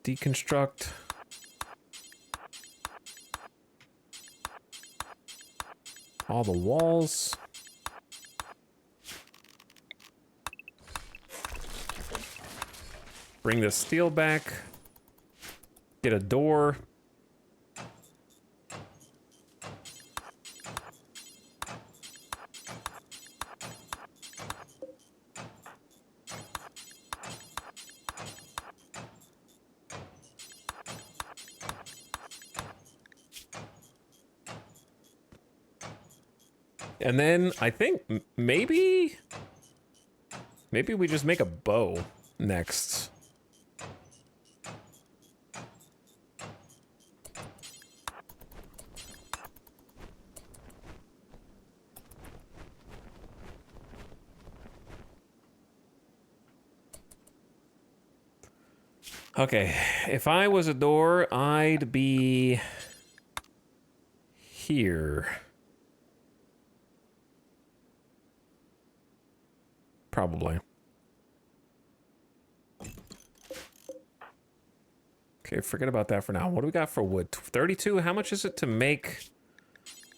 Deconstruct. all the walls. Bring this steel back. Get a door. And then I think maybe we just make a bow next. Okay, if I was a door, I'd be here. Probably. Okay, forget about that for now. What do we got for wood? 32? How much is it to make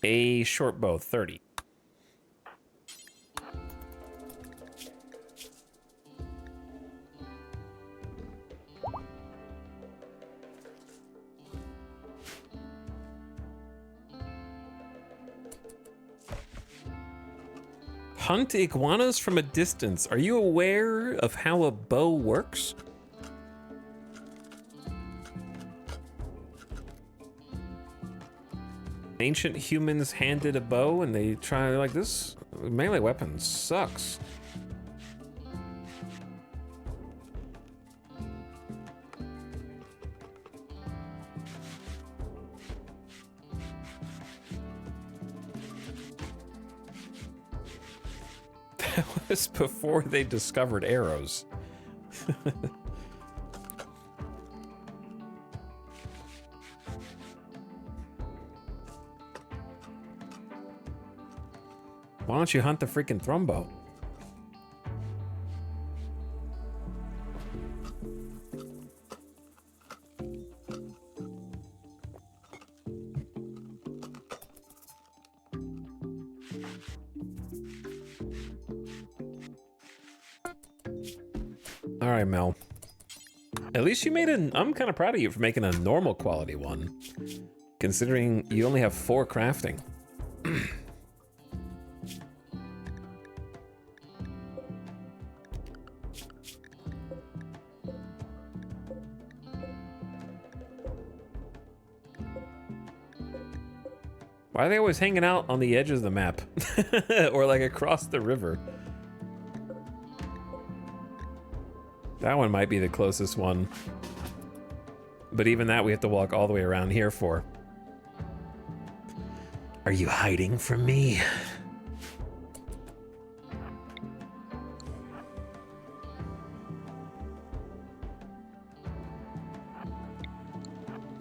a short bow? 30. Hunt iguanas from a distance. Are you aware of how a bow works? Ancient humans handed a bow and they try, like, this melee weapon sucks. That was before they discovered arrows. Why don't you hunt the freaking thrumbo? All right, Mel. At least you made I'm kind of proud of you for making a normal quality one, considering you only have 4 crafting. Why are they always hanging out on the edges of the map? Or like across the river? That one might be the closest one. But even that we have to walk all the way around here for. Are you hiding from me?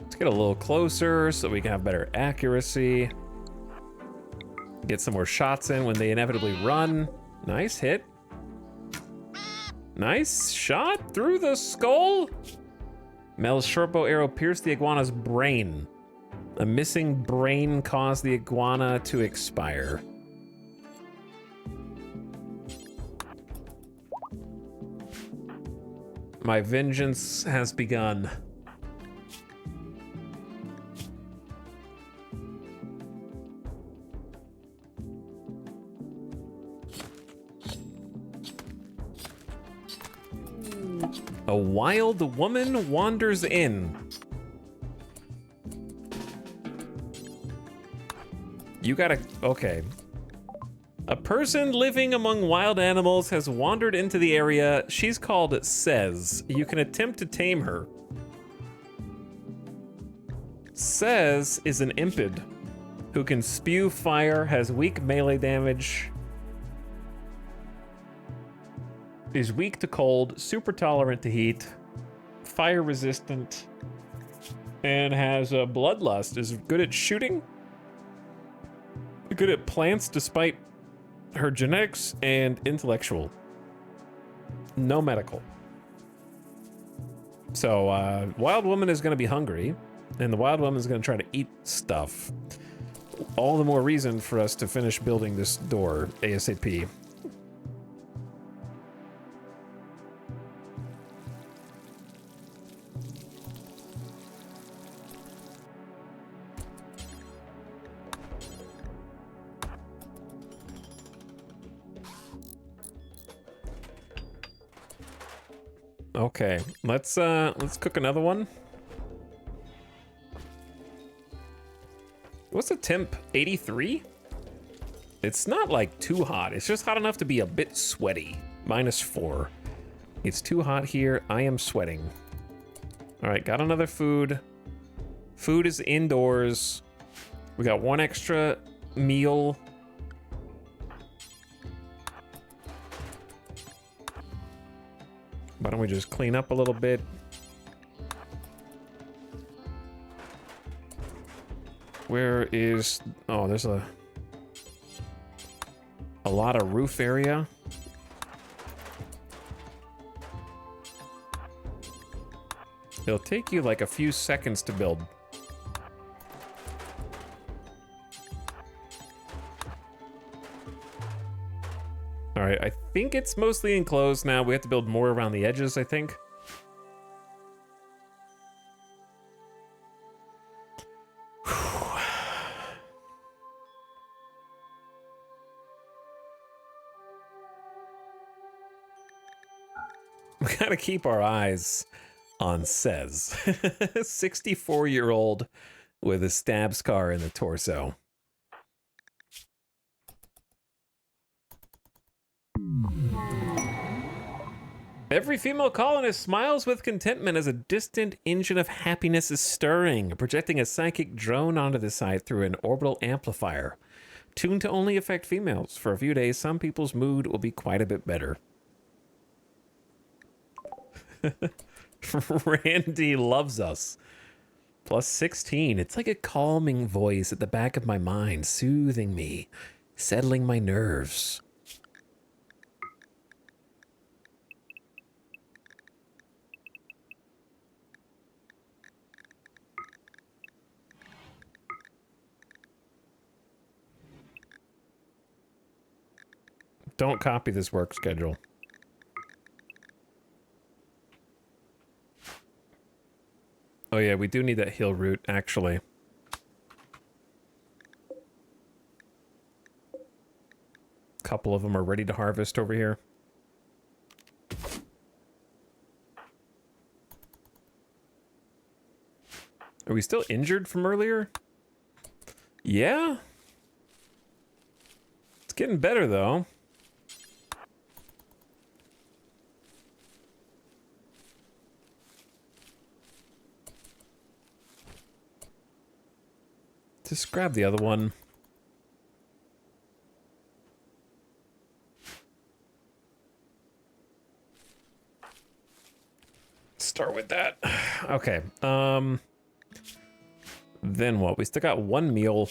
Let's get a little closer so we can have better accuracy. Get some more shots in when they inevitably run. Nice hit. Nice shot through the skull. Mel's shortbow arrow pierced the iguana's brain. A missing brain caused the iguana to expire. My vengeance has begun. A wild woman wanders in. You gotta, okay. A person living among wild animals has wandered into the area. She's called Says. You can attempt to tame her. Says is an impid who can spew fire, has weak melee damage, is weak to cold, super tolerant to heat, fire resistant, and has a bloodlust, is good at shooting, good at plants despite her genetics, and intellectual. No medical. So, wild woman is gonna be hungry, and the wild woman is gonna try to eat stuff. all the more reason for us to finish building this door ASAP. Okay, let's cook another one. What's the temp? 83? It's not like too hot. It's just hot enough to be a bit sweaty. -4. It's too hot here. I am sweating. All right, got another food. Food is indoors. We got one extra meal. Why don't we just clean up a little bit? Where is... Oh, there's a lot of roof area. It'll take you like a few seconds to build. All right, I think it's mostly enclosed now. We have to build more around the edges, I think. We gotta keep our eyes on Cez. 64-year-old with a stab scar in the torso. Every female colonist smiles with contentment as a distant engine of happiness is stirring, projecting a psychic drone onto the site through an orbital amplifier. Tuned to only affect females. For a few days, some people's mood will be quite a bit better. Randy loves us. +16. It's like a calming voice at the back of my mind, soothing me, settling my nerves. Don't copy this work schedule. Oh yeah, we do need that hill route, actually. A couple of them are ready to harvest over here. Are we still injured from earlier? Yeah. It's getting better, though. Just grab the other one. Start with that. Okay. Then what? We still got one meal.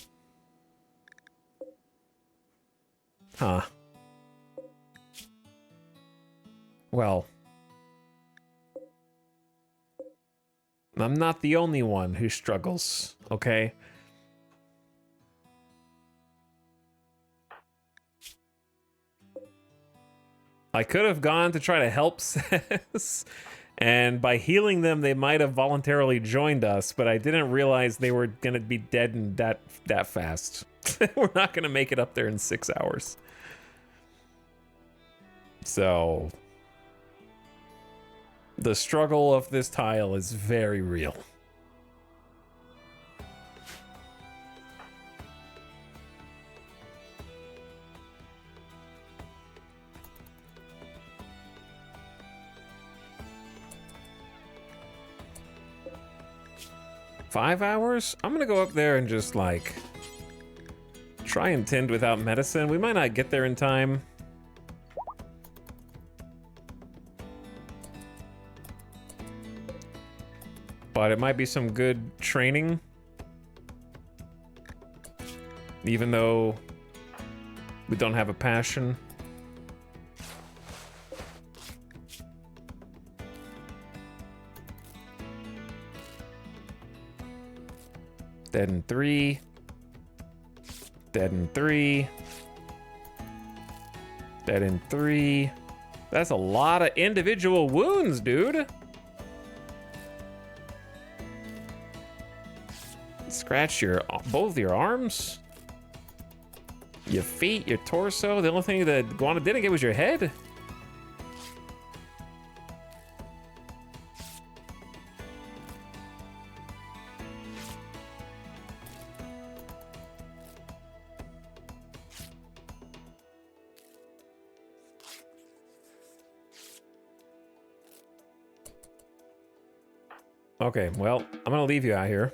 Huh. Well. I'm not the only one who struggles, okay? I could have gone to try to help Cez, and by healing them, they might have voluntarily joined us, but I didn't realize they were going to be dead and that fast. We're not going to make it up there in 6 hours. So, the struggle of this tile is very real. $5 hours? I'm gonna go up there and just like try and tend without medicine. We might not get there in time. But it might be some good training. Even though we don't have a passion. Dead in 3. Dead in 3. Dead in 3. That's a lot of individual wounds, dude. Scratch your both your arms, your feet, your torso. The only thing that Guana didn't get was your head. Okay, well, I'm gonna leave you out here.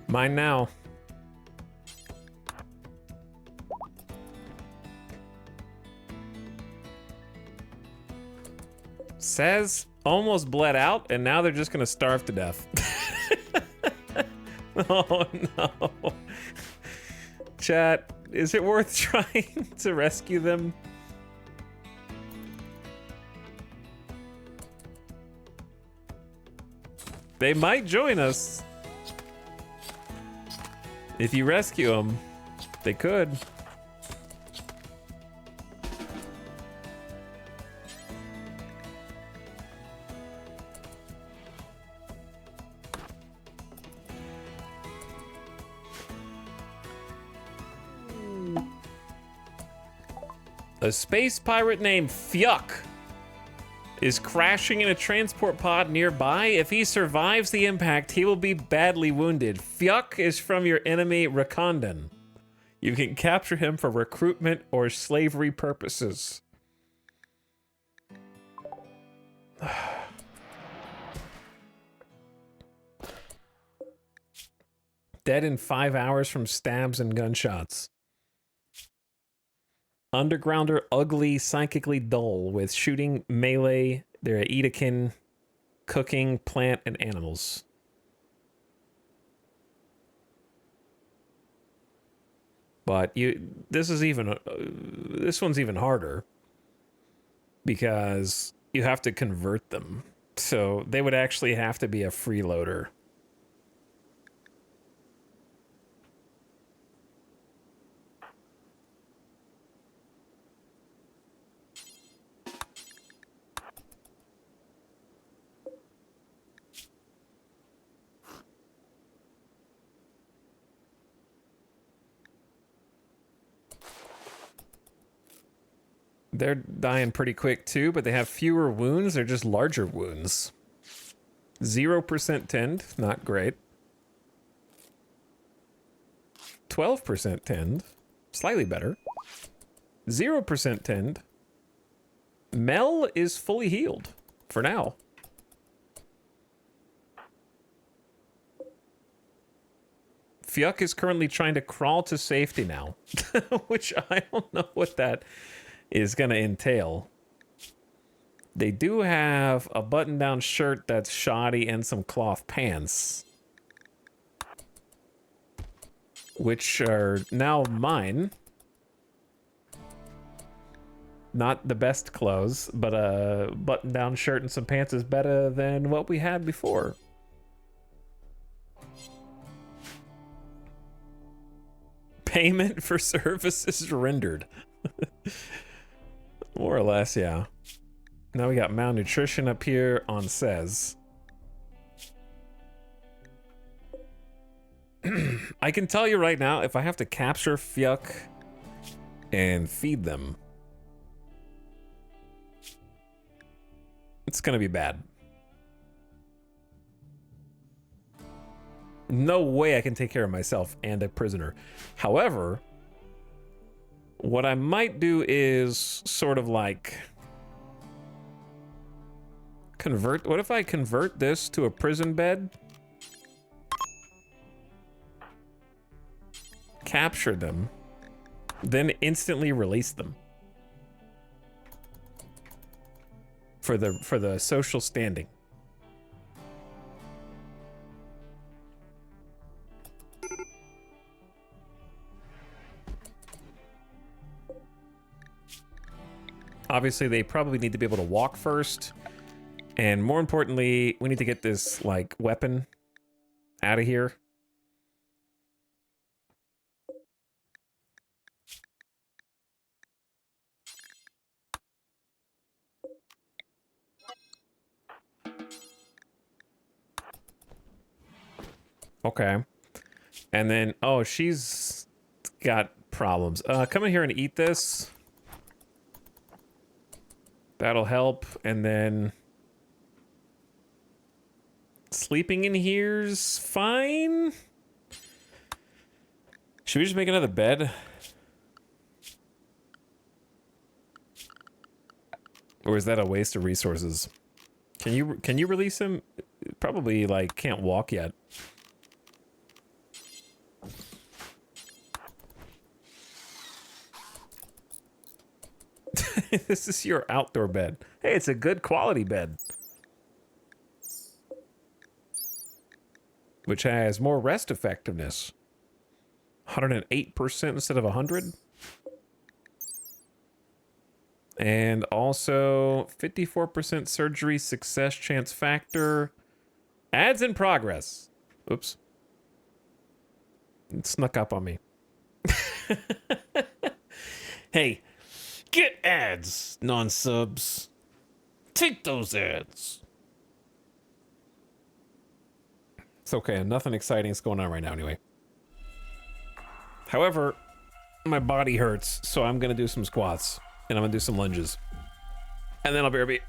Mine now. Says almost bled out, and now they're just gonna starve to death. Oh no. Chat, is it worth trying to rescue them? They might join us. If you rescue them, they could. A space pirate named Fyuk is crashing in a transport pod nearby. If he survives the impact, he will be badly wounded. Fyuk is from your enemy Rakondan. You can capture him for recruitment or slavery purposes. Dead in 5 hours from stabs and gunshots. Undergrounder, ugly, psychically dull, with shooting, melee, they're Edakin, cooking, plant, and animals. But this one's even harder because you have to convert them. So they would actually have to be a freeloader. They're dying pretty quick too, but they have fewer wounds. They're just larger wounds. 0% tend, not great. 12% tend, slightly better. 0% tend. Mel is fully healed for now. Fyuk is currently trying to crawl to safety now, which I don't know what that is going to entail. They do have a button-down shirt that's shoddy and some cloth pants, which are now mine. Not the best clothes, but a button-down shirt and some pants is better than what we had before. Payment for services rendered. More or less, yeah. Now we got malnutrition up here on says. I can tell you right now, if I have to capture Fyuk and feed them, it's gonna be bad. No way I can take care of myself and a prisoner. However, what I might do is sort of like convert. What if I convert this to a prison bed? Capture them, then instantly release them. for the social standing. Obviously, they probably need to be able to walk first. And more importantly, we need to get this, like, weapon out of here. Okay. And then, oh, she's got problems. Come in here and eat this. That'll help. And then sleeping in here's fine. Should we just make another bed? Or is that a waste of resources? Can you release him? Probably, like, can't walk yet. This is your outdoor bed. Hey, it's a good quality bed. Which has more rest effectiveness. 108% instead of 100. And also 54% surgery success chance factor. Ads in progress. Oops. It snuck up on me. Hey, get ads, non-subs. Take those ads. It's okay. Nothing exciting is going on right now anyway. However, my body hurts, so I'm going to do some squats. And I'm going to do some lunges. And then I'll be right back.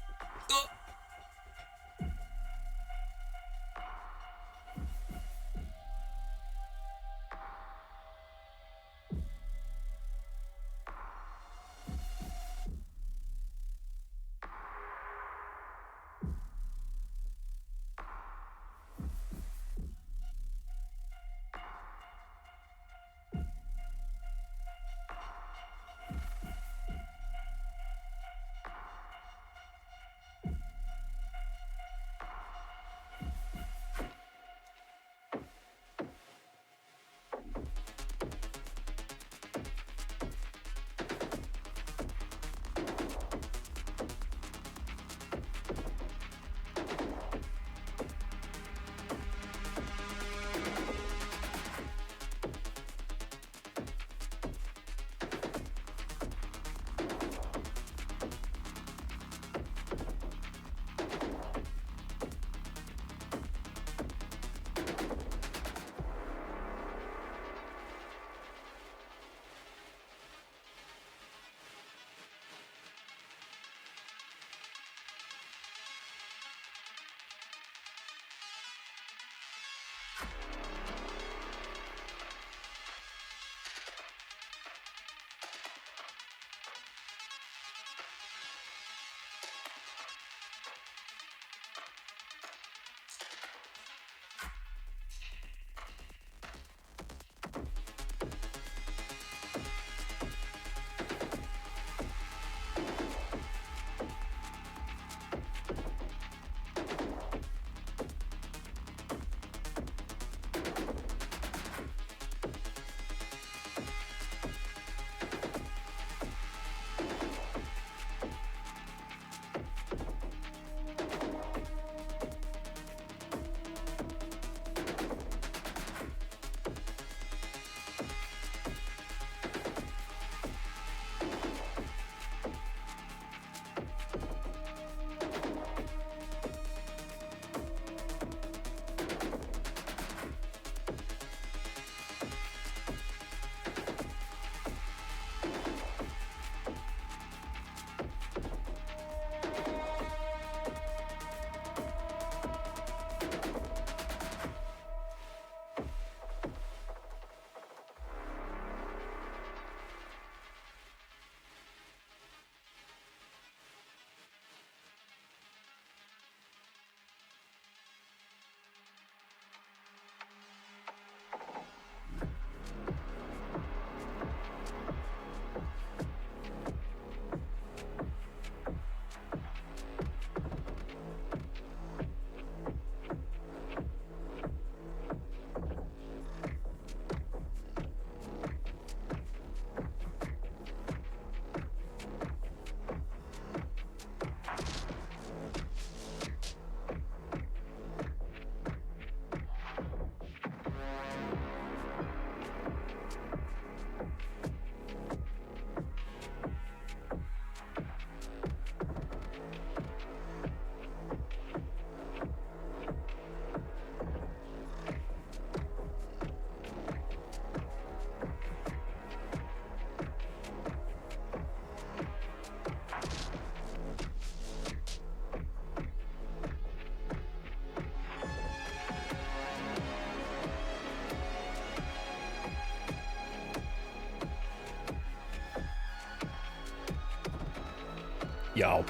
Yo.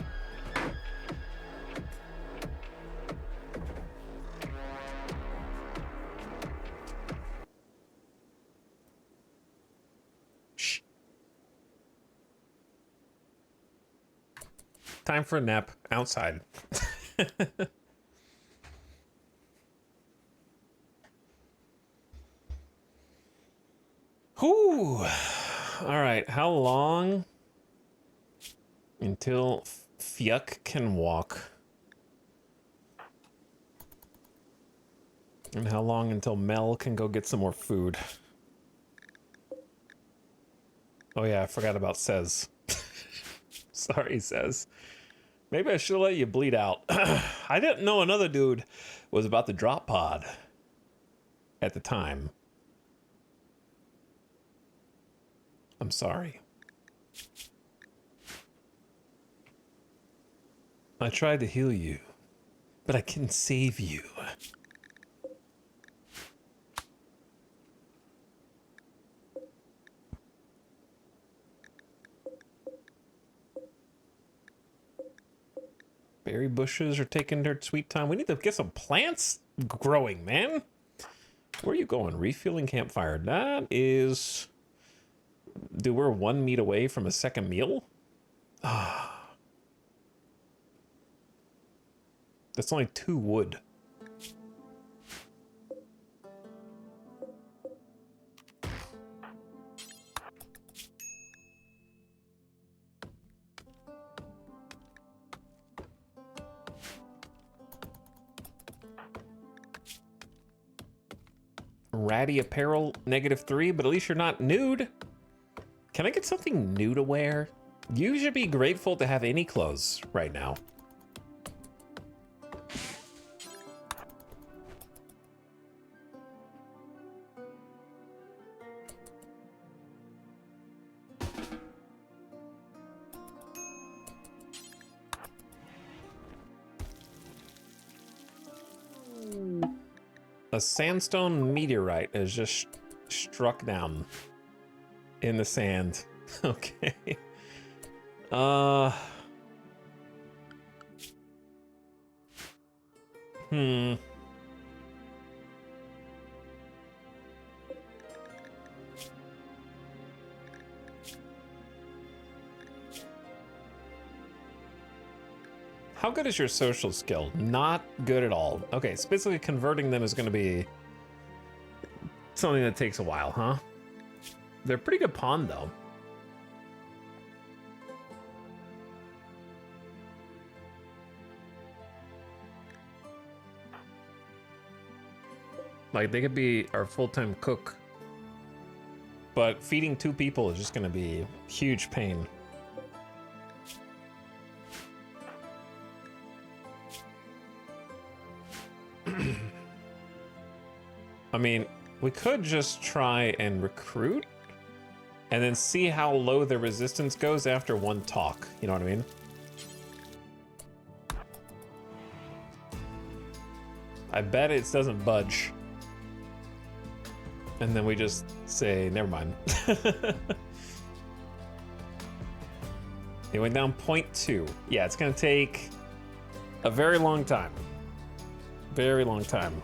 Shh. Time for a nap outside. Whew. All right, how long until Fyuk can walk? And how long until Mel can go get some more food? Oh yeah, I forgot about Says. Sorry, Says. Maybe I should have let you bleed out. I didn't know another dude was about to drop pod at the time. I'm sorry. I tried to heal you, but I can save you. Berry bushes are taking their sweet time. We need to get some plants growing, man. Where are you going? Refueling campfire. That is... Dude, we're 1 meat away from a second meal? Ah. That's only 2 wood. Ratty apparel, -3, but at least you're not nude. Can I get something new to wear? You should be grateful to have any clothes right now. A sandstone meteorite has just struck down in the sand. Okay. How good is your social skill? Not good at all. Okay, so basically converting them is going to be something that takes a while, huh? They're pretty good pawn, though. Like, they could be our full-time cook. But feeding 2 people is just going to be a huge pain. I mean, we could just try and recruit and then see how low the resistance goes after 1 talk. You know what I mean? I bet it doesn't budge. And then we just say, never mind. It went down 0.2. Yeah, it's gonna take a very long time. Very long time.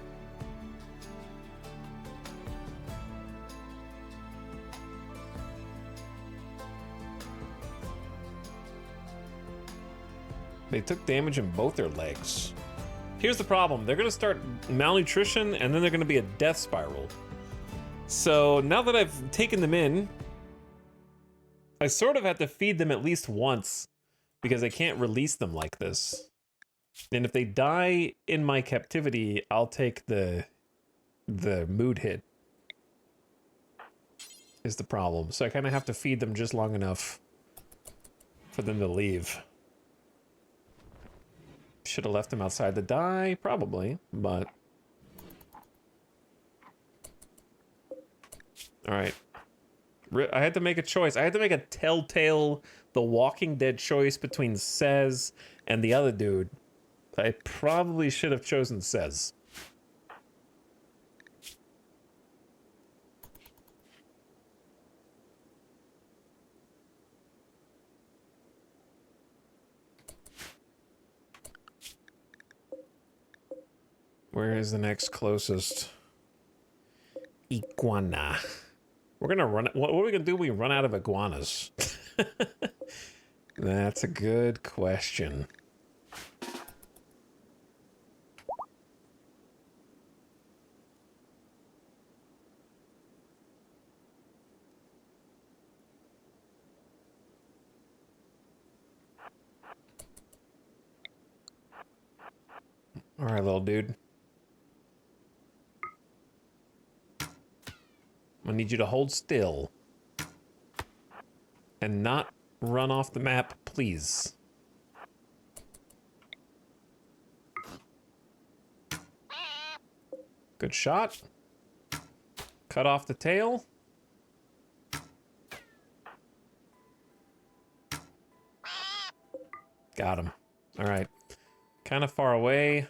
They took damage in both their legs. Here's the problem. They're gonna start malnutrition and then they're gonna be a death spiral. So now that I've taken them in, I sort of have to feed them at least once because I can't release them like this. And if they die in my captivity, I'll take the mood hit. Is the problem. So I kind of have to feed them just long enough for them to leave. Should have left them outside to die, probably, but... Alright. I had to make a choice. I had to make a Telltale The Walking Dead choice between Sez and the other dude. I probably should have chosen Sez. Where is the next closest iguana? We're gonna run. What are we gonna do when we run out of iguanas? That's a good question. All right, little dude. I need you to hold still and not run off the map, please. Good shot. Cut off the tail. Got him. All right. Kind of far away.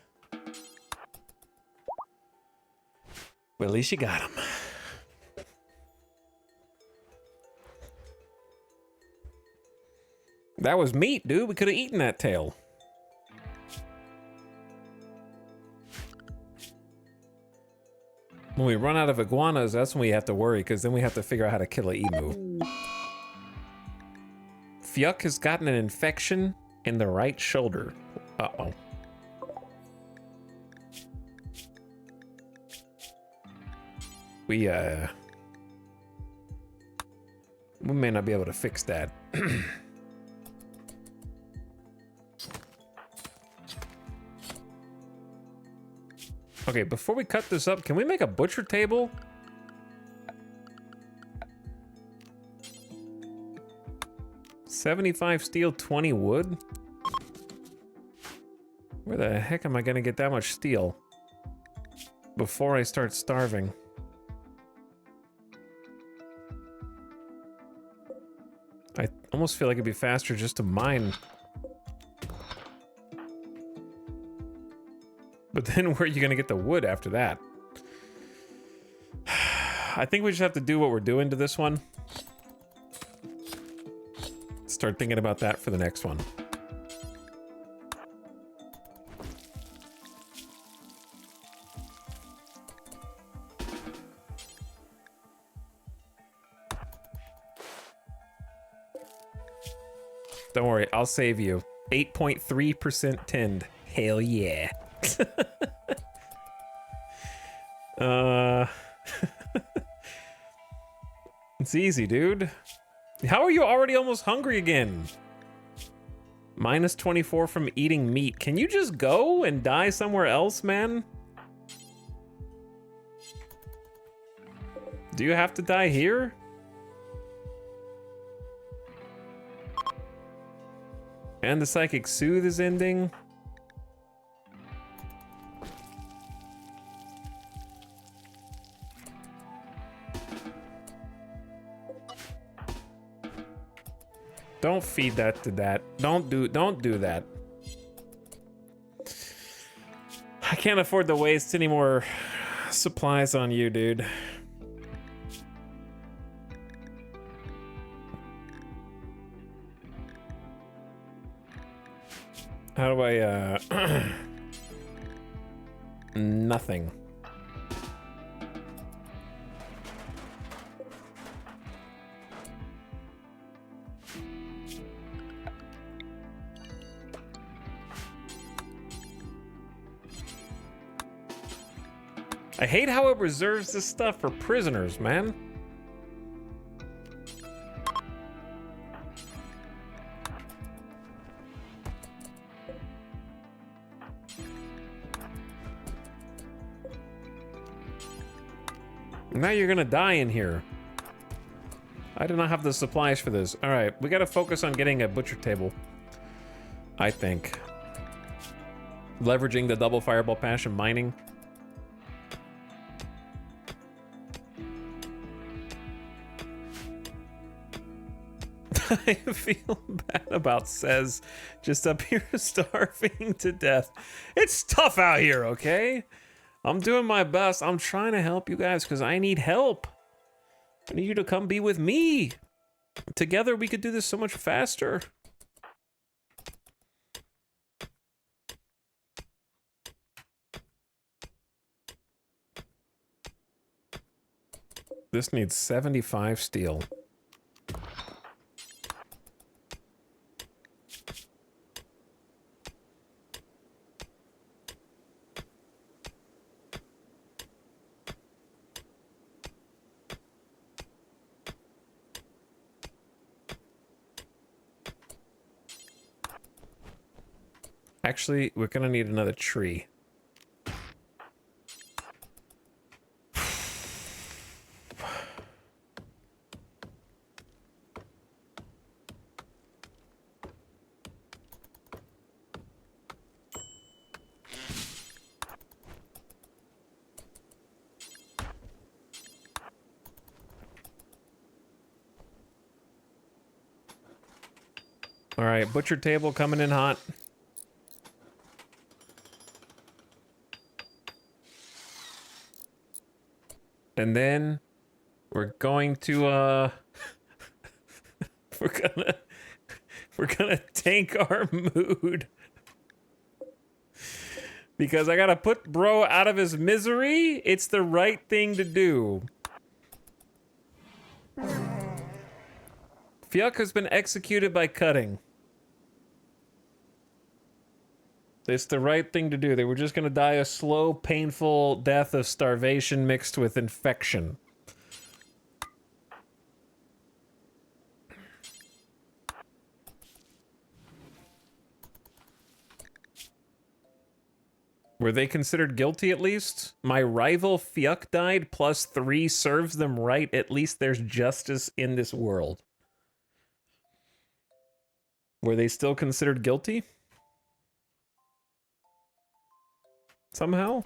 Well, at least you got him. That was meat, dude. We could have eaten that tail. When we run out of iguanas, that's when we have to worry, because then we have to figure out how to kill an emu. Fyuk has gotten an infection in the right shoulder. Uh-oh. We may not be able to fix that. Okay, before we cut this up, can we make a butcher table? $75 steel, 20 wood? Where the heck am I gonna get that much steel before I start starving? I almost feel like it'd be faster just to mine. But then where are you gonna get the wood after that? I think we just have to do what we're doing to this one. Start thinking about that for the next one. Don't worry, I'll save you. 8.3% tinned. Hell yeah. It's easy, dude. How are you already almost hungry again? Minus 24 from eating meat. Can you just go and die somewhere else, man? Do you have to die here? And the Psychic Soothe is ending. Don't feed that to that. Don't do that. I can't afford to waste any more supplies on you, dude. How do I, nothing. I hate how it reserves this stuff for prisoners, man. Now you're gonna die in here. I do not have the supplies for this. All right, we gotta focus on getting a butcher table, I think. Leveraging the double fireball passion mining. I feel bad about Says just up here starving to death. It's tough out here, okay? I'm doing my best. I'm trying to help you guys because I need help. I need you to come be with me. Together we could do this so much faster. This needs 75 steel. Actually, we're gonna need another tree. All right, butcher table coming in hot. And then we're going to we're gonna tank our mood. Because I gotta put bro out of his misery. It's the right thing to do. Fiuk has been executed by cutting. It's the right thing to do. They were just gonna die a slow, painful death of starvation mixed with infection. Were they considered guilty at least? My rival Fiuk died, +3 serves them right. At least there's justice in this world. Were they still considered guilty? Somehow?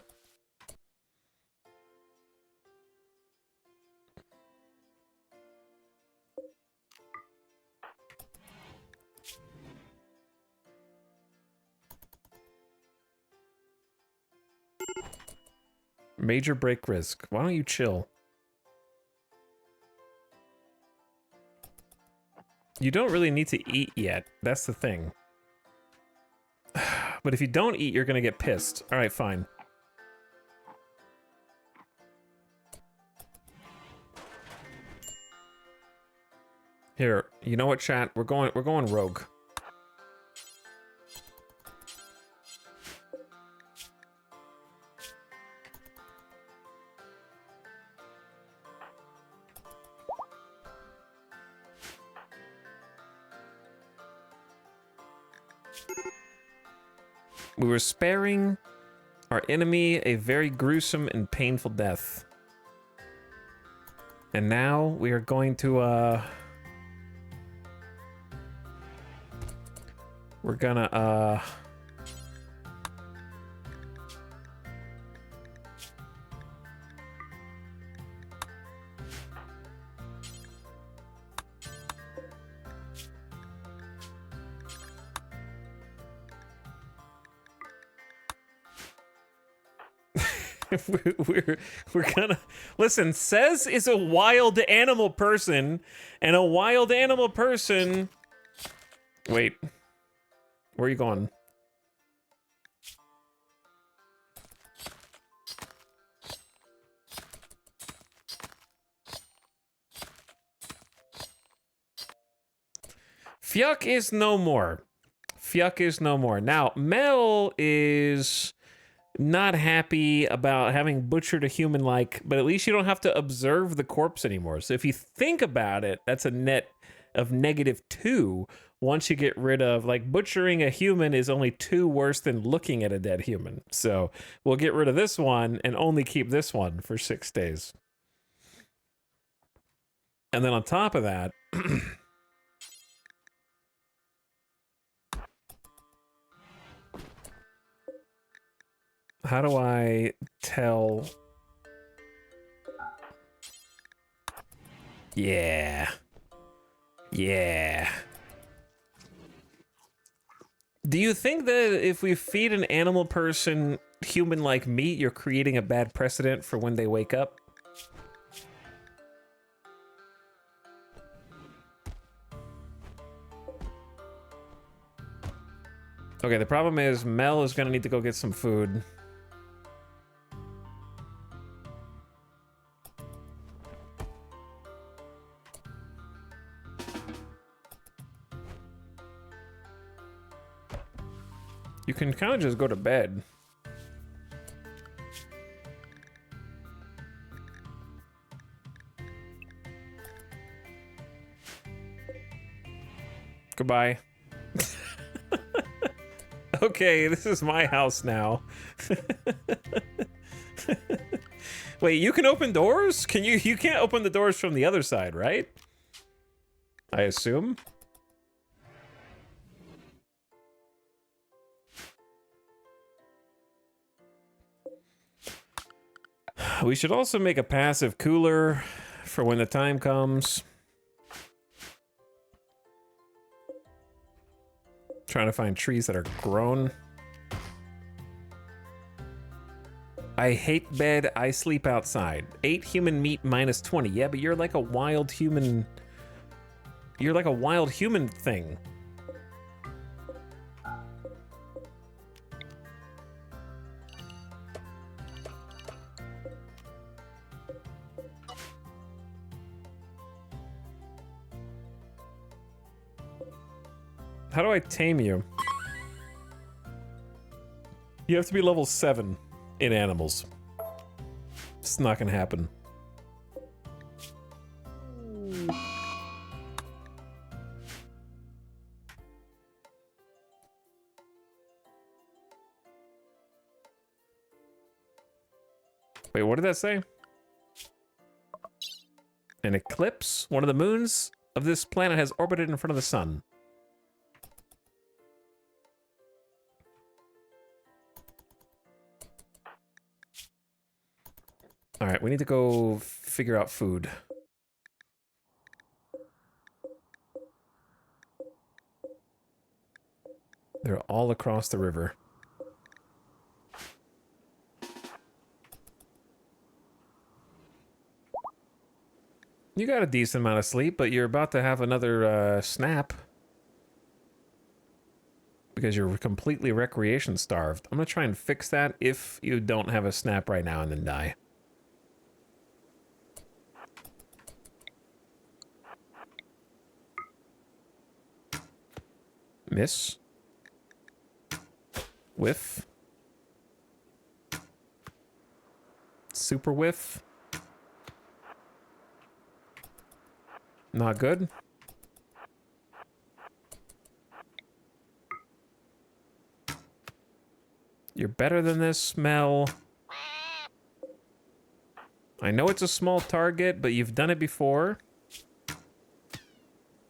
Major break risk. Why don't you chill? You don't really need to eat yet. That's the thing. But if you don't eat, you're gonna get pissed. All right, fine. Here, you know what, chat? We're going rogue. We were sparing our enemy a very gruesome and painful death. And now we are going to, we're gonna, we're gonna listen. Says is a wild animal person, and a wild animal person. Wait, where are you going? Fiuk is no more. Fiuk is no more. Now Mel is not happy about having butchered a human but at least you don't have to observe the corpse anymore. So if you think about it, that's a net of -2 once you get rid of, like, butchering a human is only 2 worse than looking at a dead human. So we'll get rid of this one and only keep this one for 6 days. And then on top of that, how do I tell? Yeah. Yeah. Do you think that if we feed an animal person human-like meat, you're creating a bad precedent for when they wake up? Okay, the problem is Mel is gonna need to go get some food. You can kind of just go to bed. Goodbye. Okay, this is my house now. Wait, you can open doors? Can you? You can't open the doors from the other side, right? I assume. We should also make a passive cooler for when the time comes. Trying to find trees that are grown. I hate bed, I sleep outside. 8 human meat minus 20. Yeah, but you're like a wild human. You're like a wild human thing. How do I tame you? You have to be level 7 in animals. It's not gonna happen. Wait, what did that say? An eclipse? One of the moons of this planet has orbited in front of the sun. All right, we need to go figure out food. They're all across the river. You got a decent amount of sleep, but you're about to have another snap. Because you're completely recreation starved. I'm gonna try and fix that if you don't have a snap right now and then die. Miss. Whiff. Super whiff. Not good. You're better than this, smell. I know it's a small target, but you've done it before.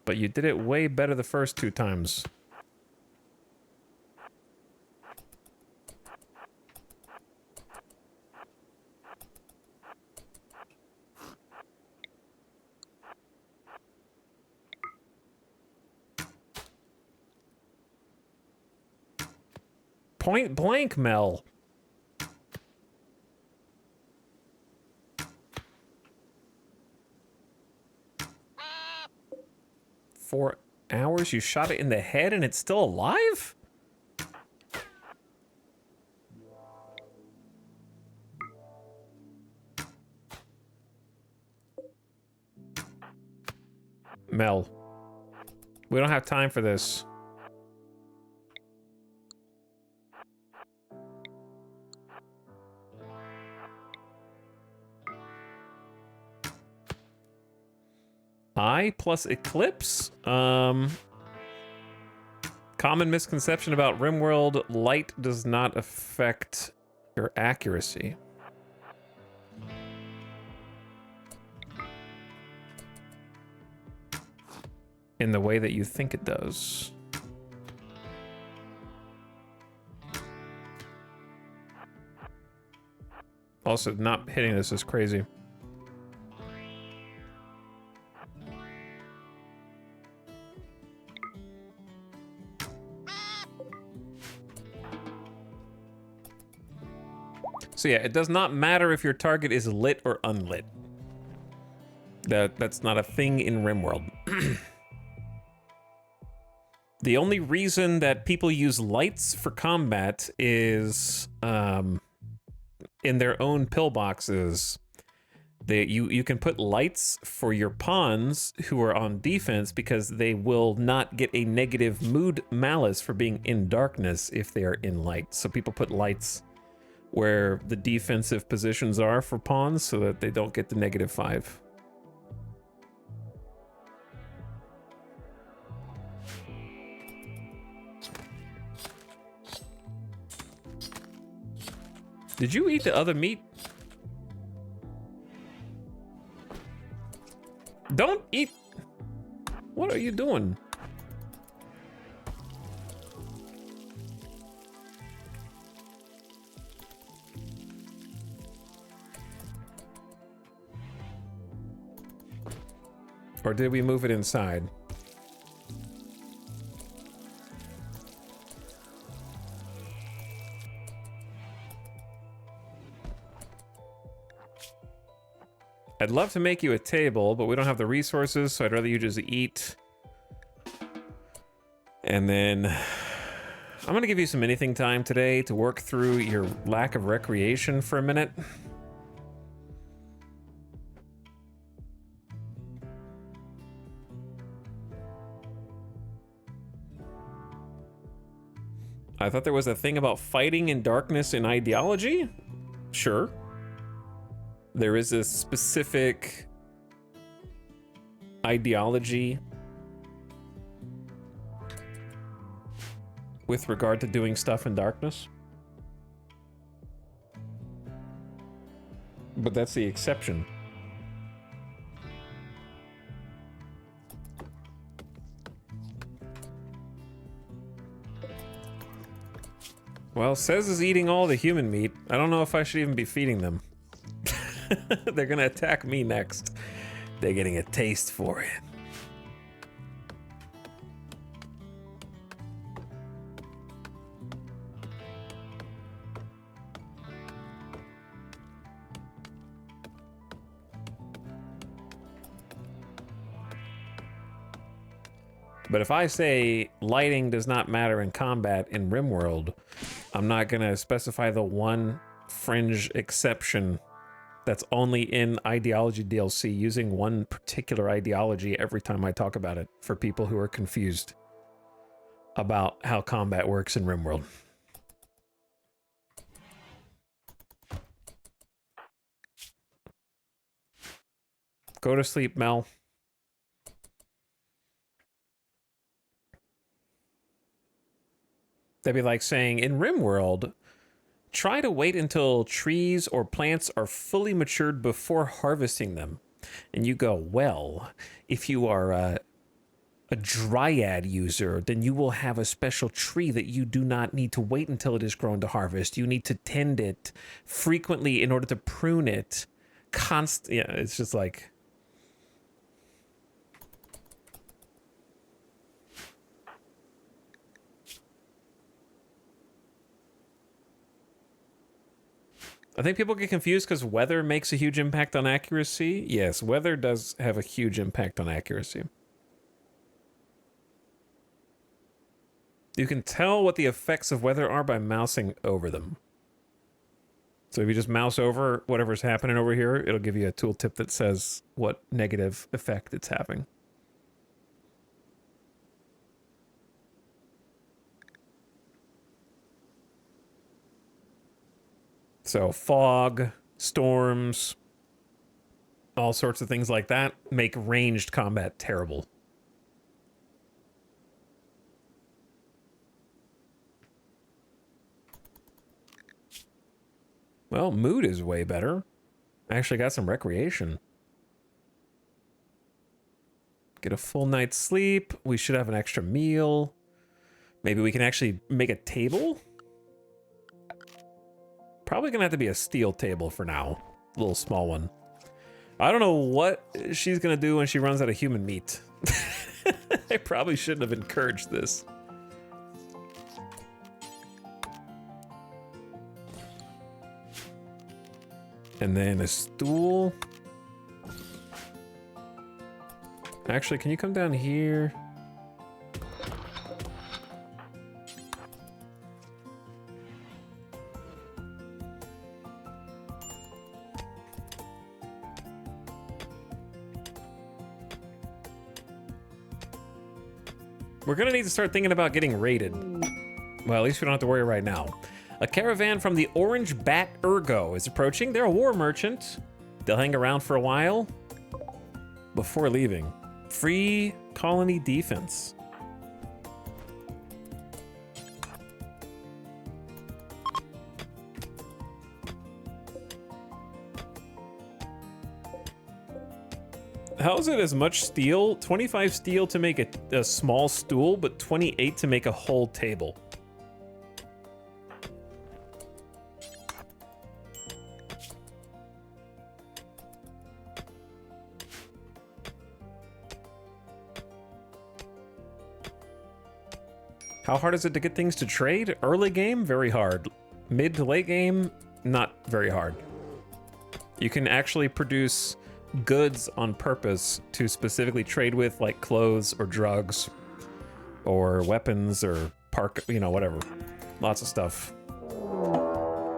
But you did it way better the first 2 times. Point blank, Mel. "4 hours? You shot it in the head and it's still alive?" Mel. We don't have time for this. I plus Eclipse? Common misconception about RimWorld, light does not affect your accuracy. In the way that you think it does. Also, not hitting this is crazy. So yeah, it does not matter if your target is lit or unlit. That's not a thing in RimWorld. The only reason that people use lights for combat is in their own pillboxes. You can put lights for your pawns who are on defense because they will not get a negative mood malice for being in darkness if they are in light. So people put lights where the defensive positions are for pawns so that they don't get the -5. Did you eat the other meat? Don't eat. What are you doing? Or did we move it inside? I'd love to make you a table, but we don't have the resources, so I'd rather you just eat. And then I'm gonna give you some anything time today to work through your lack of recreation for a minute. I thought there was a thing about fighting in darkness in ideology. Sure. There is a specific ideology with regard to doing stuff in darkness. But that's the exception. Well, Says is eating all the human meat. I don't know if I should even be feeding them. They're gonna attack me next. They're getting a taste for it. But if I say lighting does not matter in combat in RimWorld, I'm not gonna specify the one fringe exception that's only in ideology DLC, using one particular ideology every time I talk about it for people who are confused about how combat works in RimWorld. Go to sleep, Mel. That'd be like saying, in RimWorld, try to wait until trees or plants are fully matured before harvesting them. And you go, well, if you are a dryad user, then you will have a special tree that you do not need to wait until it is grown to harvest. You need to tend it frequently in order to prune it. Yeah, it's just like... I think people get confused because weather makes a huge impact on accuracy. Yes, weather does have a huge impact on accuracy. You can tell what the effects of weather are by mousing over them. So if you just mouse over whatever's happening over here, it'll give you a tooltip that says what negative effect it's having. So fog, storms, all sorts of things like that make ranged combat terrible. Well, mood is way better. I actually got some recreation. Get a full night's sleep. We should have an extra meal. Maybe we can actually make a table? Probably gonna have to be a steel table for now. A little small one. I don't know what she's gonna do when she runs out of human meat. I probably shouldn't have encouraged this. And then a stool. Actually, can you come down here? We're gonna need to start thinking about getting raided. Well, at least we don't have to worry right now. A caravan from the Orange Bat Ergo is approaching. They're a war merchant. They'll hang around for a while before leaving. Free colony defense. How is it as much steel? 25 steel to make a small stool, but 28 to make a whole table. How hard is it to get things to trade? Early game, very hard. Mid to late game, not very hard. You can actually produce goods on purpose to specifically trade with, like clothes or drugs or weapons or whatever. Lots of stuff.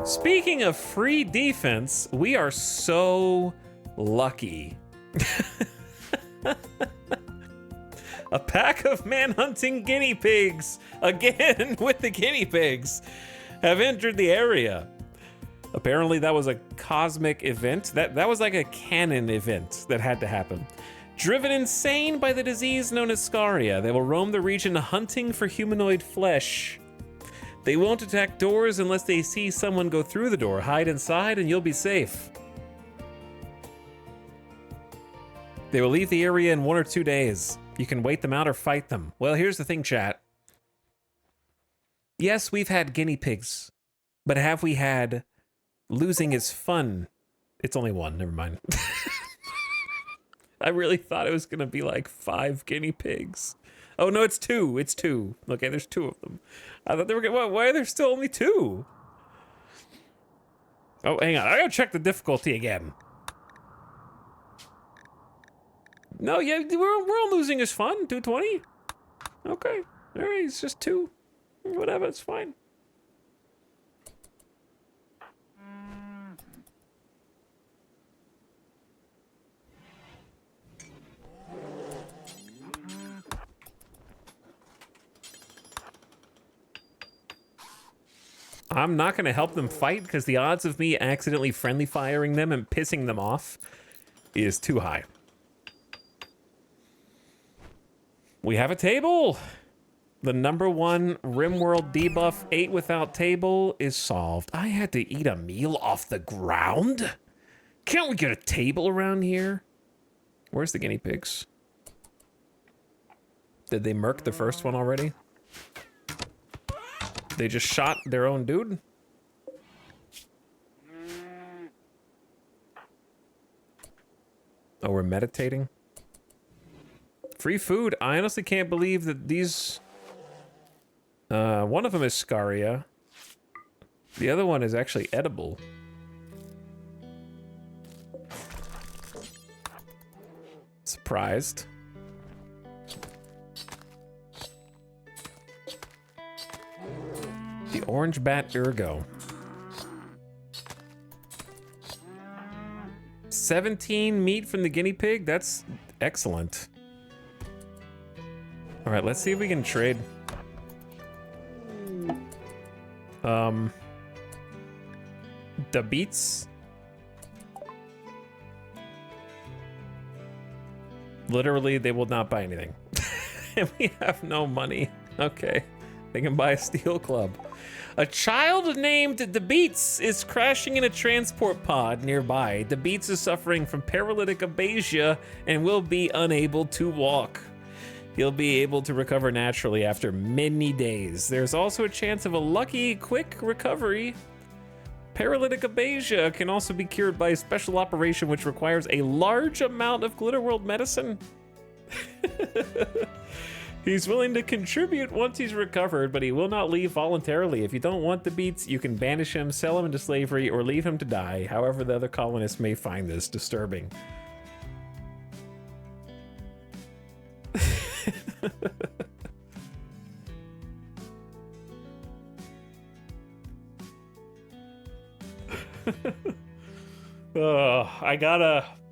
Speaking of free defense, we are so lucky. A pack of man-hunting guinea pigs, again with the guinea pigs, have entered the area. Apparently that was a cosmic event. That was like a canon event that had to happen. Driven insane by the disease known as scaria, they will roam the region hunting for humanoid flesh. They won't attack doors unless they see someone go through the door. Hide inside and you'll be safe. They will leave the area in 1 or 2 days. You can wait them out or fight them. Well, here's the thing, chat. Yes, we've had guinea pigs, but have we had losing is fun? It's only 1, never mind. I really thought it was gonna be like 5 guinea pigs. Oh no, it's 2, it's 2. Okay, there's 2 of them. I thought they were gonna, why are there still only 2? Oh, hang on, I gotta check the difficulty again. No, yeah, we're all losing is fun. 220? Okay. All right, it's just 2. Whatever, it's fine. I'm not going to help them fight because the odds of me accidentally friendly firing them and pissing them off is too high. We have a table. The #1 RimWorld debuff 8 without table is solved. I had to eat a meal off the ground? Can't we get a table around here? Where's the guinea pigs? Did they murk the first one already? They just shot their own dude? Oh, we're meditating? Free food. I honestly can't believe that these... one of them is scaria. The other one is actually edible. Surprised. The Orange Bat Ergo. 17 meat from the guinea pig? That's excellent. All right, let's see if we can trade. The beets. Literally, they will not buy anything. And we have no money. Okay, they can buy a steel club. A child named The Beats is crashing in a transport pod nearby. The Beats is suffering from paralytic aphasia and will be unable to walk. He'll be able to recover naturally after many days. There's also a chance of a lucky, quick recovery. Paralytic aphasia can also be cured by a special operation which requires a large amount of Glitterworld medicine. He's willing to contribute once he's recovered, but he will not leave voluntarily. If you don't want the Beats, you can banish him, sell him into slavery, or leave him to die. However, the other colonists may find this disturbing.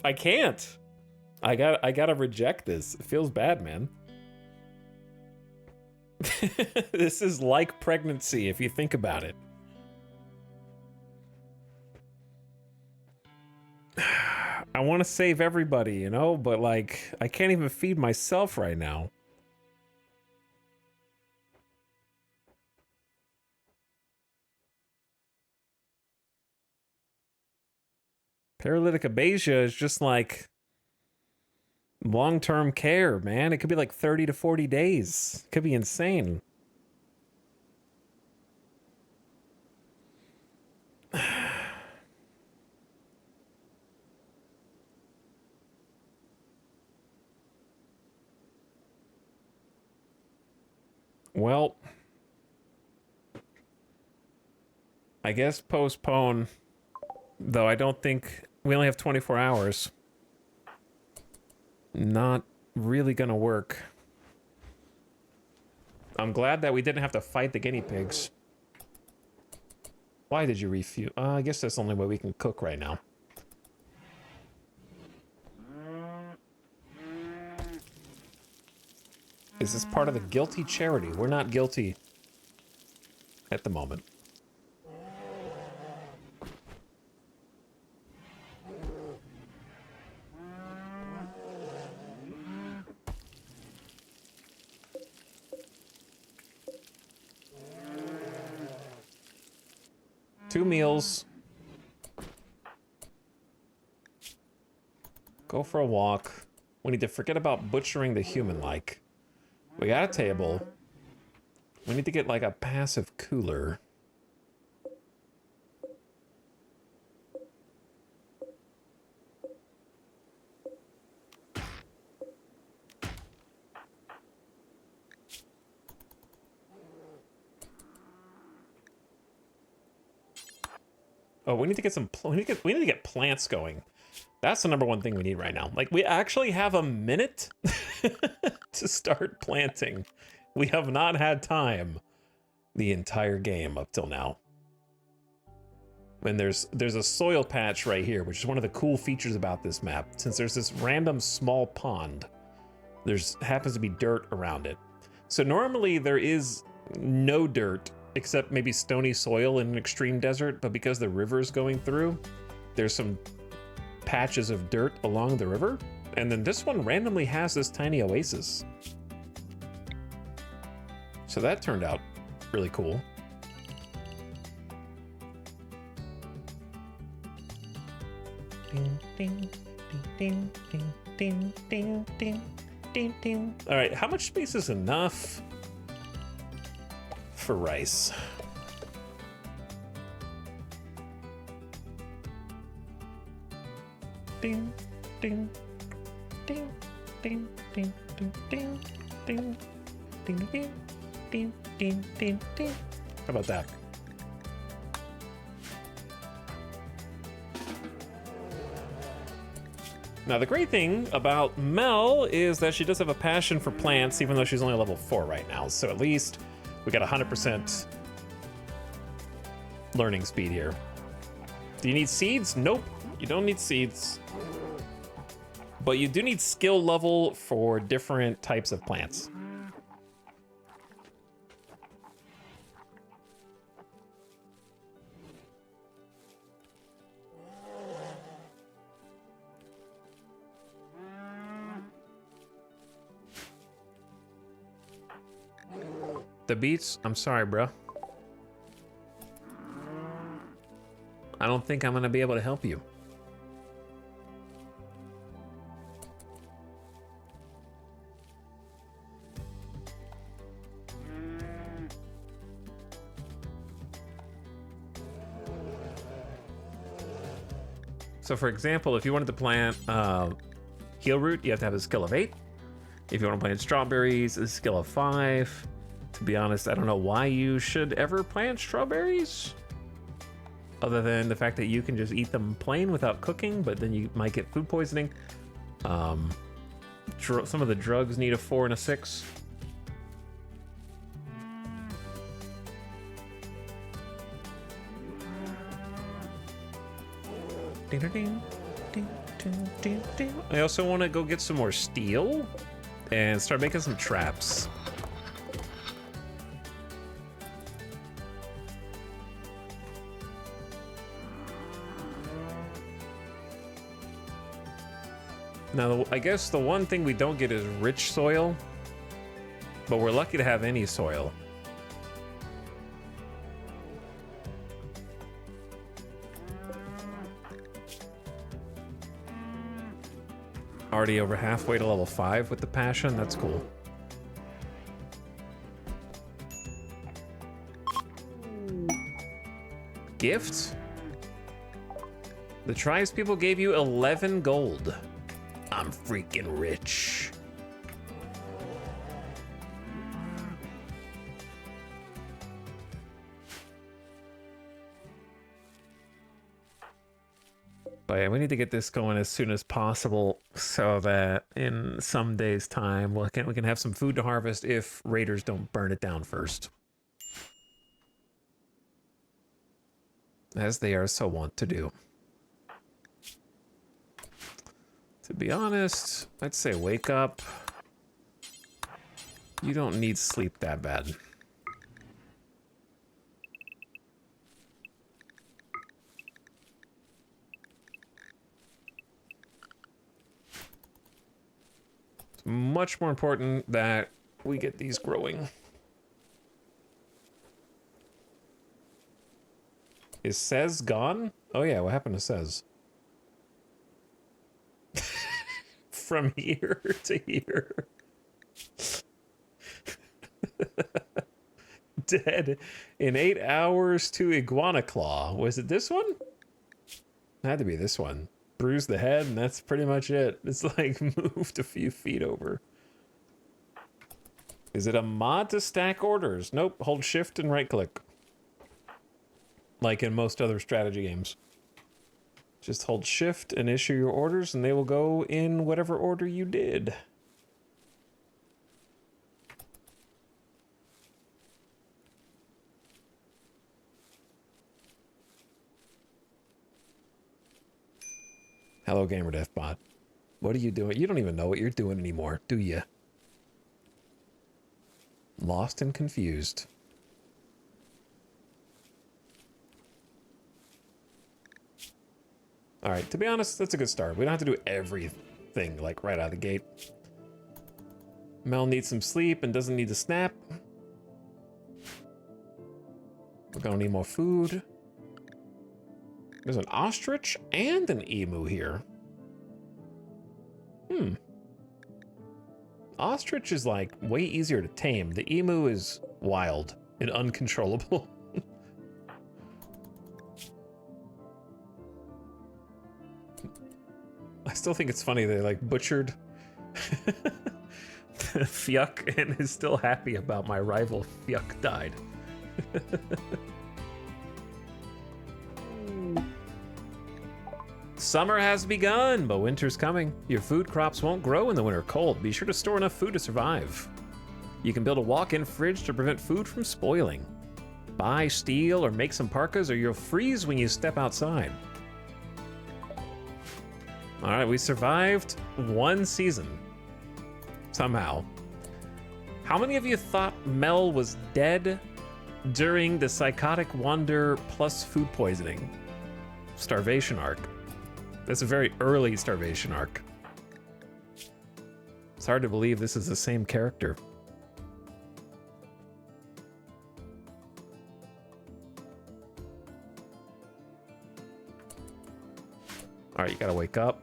I can't. I gotta reject this. It feels bad, man. This is like pregnancy if you think about it. I want to save everybody, you know, but like I can't even feed myself right now. Paralytic abasia is just like long-term care, man. It could be like 30 to 40 days. It could be insane. Well, I guess postpone, though I don't think we only have 24 hours. Not really gonna work. I'm glad that we didn't have to fight the guinea pigs. Why did you refuse? I guess that's the only way we can cook right now. Is this part of the guilty charity? We're not guilty at the moment. Two meals. Go for a walk. We need to forget about butchering the human-like. We got a table. We need to get like a passive cooler. Oh, we need to get some. We need to get plants going. That's the number one thing we need right now. Like, we actually have a minute to start planting. We have not had time the entire game up till now. And there's a soil patch right here, which is one of the cool features about this map. Since there's this random small pond, there's happens to be dirt around it. So normally there is no dirt except maybe stony soil in an extreme desert, but because the river's going through, there's some patches of dirt along the river, and then this one randomly has this tiny oasis. So that turned out really cool. Ding, ding, ding, ding, ding, ding, ding, ding, ding. All right, how much space is enough for rice? Ding, ding, ding, ding, ding, ding, ding, ding, ding, ding, ding, ding, ding, ding. How about that? Now, the great thing about Mel is that she does have a passion for plants, even though she's only level 4 right now. So at least we got 100% learning speed here. Do you need seeds? Nope, you don't need seeds. But you do need skill level for different types of plants. The beets? I'm sorry, bro. I don't think I'm gonna be able to help you. So for example, if you wanted to plant heel root, you have to have a skill of 8. If you want to plant strawberries, a skill of 5. To be honest, I don't know why you should ever plant strawberries, other than the fact that you can just eat them plain without cooking, but then you might get food poisoning. Some of the drugs need a 4 and a 6. I also want to go get some more steel and start making some traps. Now, I guess the one thing we don't get is rich soil, but we're lucky to have any soil. Already over halfway to level 5 with the passion. That's cool. Gift? The tribes people gave you 11 gold. I'm freaking rich. But yeah, we need to get this going as soon as possible so that in some days' time we can have some food to harvest if raiders don't burn it down first. As they are so wont to do. To be honest, I'd say wake up. You don't need sleep that bad. It's much more important that we get these growing. Is Sez gone? Oh yeah, what happened to Sez? From here to here. Dead in 8 hours to Iguana Claw. Was it this one? It had to be this one. Bruised the head, and that's pretty much it. It's like moved a few feet over. Is it a mod to stack orders? Nope. Hold shift and right click. Like in most other strategy games. Just hold shift and issue your orders, and they will go in whatever order you did. Hello, GamerDevBot. What are you doing? You don't even know what you're doing anymore, do you? Lost and confused. All right, to be honest, that's a good start. We don't have to do everything like right out of the gate. Mel needs some sleep and doesn't need to snap. We're gonna need more food. There's an ostrich and an emu here. Ostrich is like way easier to tame. The emu is wild and uncontrollable. I still think it's funny they like butchered Fyuk and is still happy about my rival Fyuk died. Summer has begun, but winter's coming. Your food crops won't grow in the winter cold. Be sure to store enough food to survive. You can build a walk-in fridge to prevent food from spoiling. Buy, steal, or make some parkas, or you'll freeze when you step outside. All right, we survived one season. Somehow. How many of you thought Mel was dead during the Psychotic Wander plus food poisoning starvation arc? That's a very early starvation arc. It's hard to believe this is the same character. All right, you gotta wake up.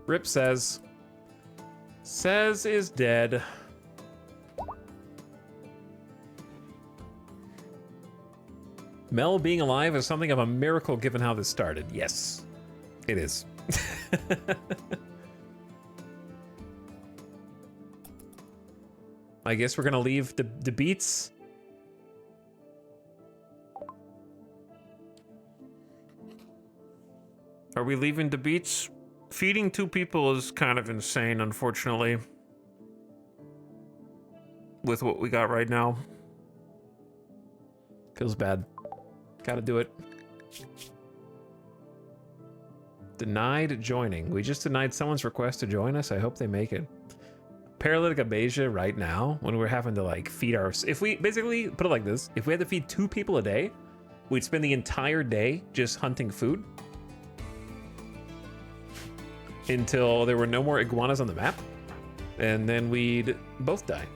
Rip says is dead. Mel being alive is something of a miracle given how this started. Yes, it is. I guess we're gonna leave the beats. Are we leaving the beats? Feeding 2 people is kind of insane, unfortunately. With what we got right now. Feels bad. Gotta do it. Denied joining. We just denied someone's request to join us. I hope they make it. Paralytic Abasia right now, when we're having to like feed our... If we basically put it like this, if we had to feed 2 people a day, we'd spend the entire day just hunting food until there were no more iguanas on the map, and then we'd both die.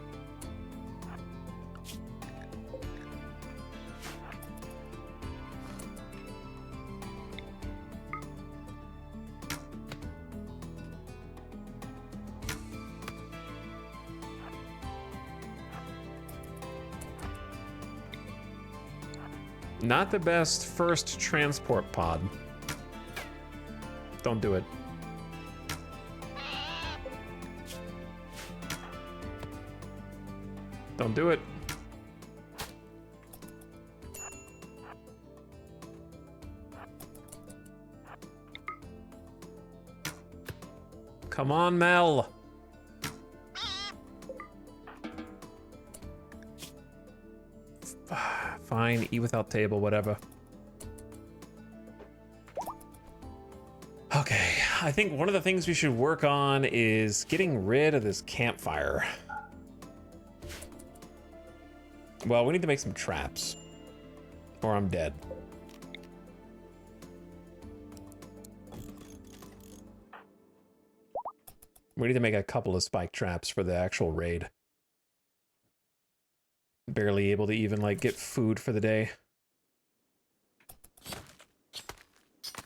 Not the best first transport pod. Don't do it. Don't do it. Come on, Mel. Fine, eat without table, whatever. Okay, I think one of the things we should work on is getting rid of this campfire. Well, we need to make some traps, or I'm dead. We need to make a couple of spike traps for the actual raid. Barely able to even, like, get food for the day.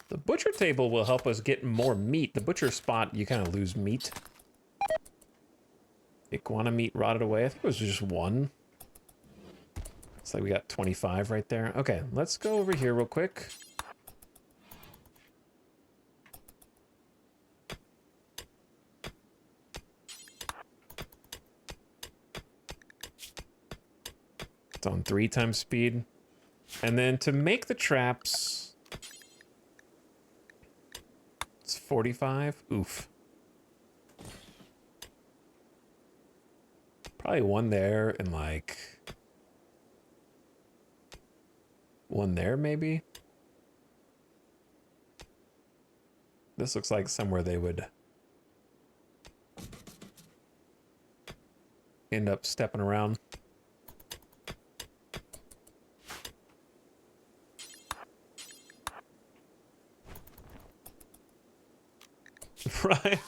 The butcher table will help us get more meat. The butcher spot, you kind of lose meat. Iguana meat rotted away. I think it was just one. It's like we got 25 right there. Okay, let's go over here real quick. It's on 3 times speed. And then to make the traps, it's 45. Oof. Probably one there and like one there maybe. This looks like somewhere they would end up stepping around. Right.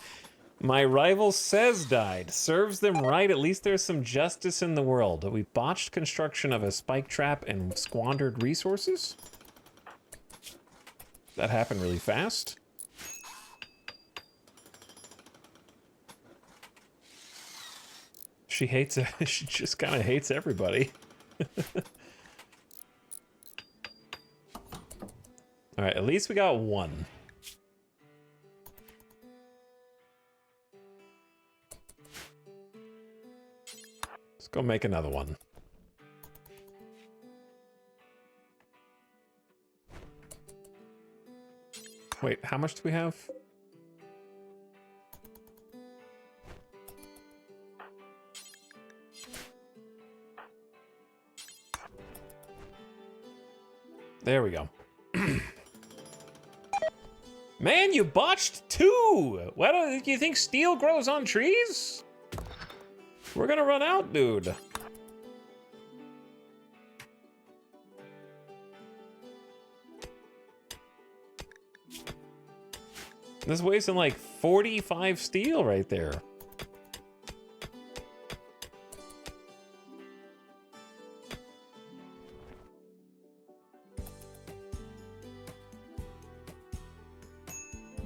My rival says died. Serves them right. At least there's some justice in the world. We botched construction of a spike trap and squandered resources. That happened really fast. She hates it. She just kind of hates everybody. All right, at least we got one. Go make another one. Wait, how much do we have? There we go. Man, you botched 2! Why don't you think steel grows on trees? We're gonna run out, dude. This is wasting like 45 steel right there.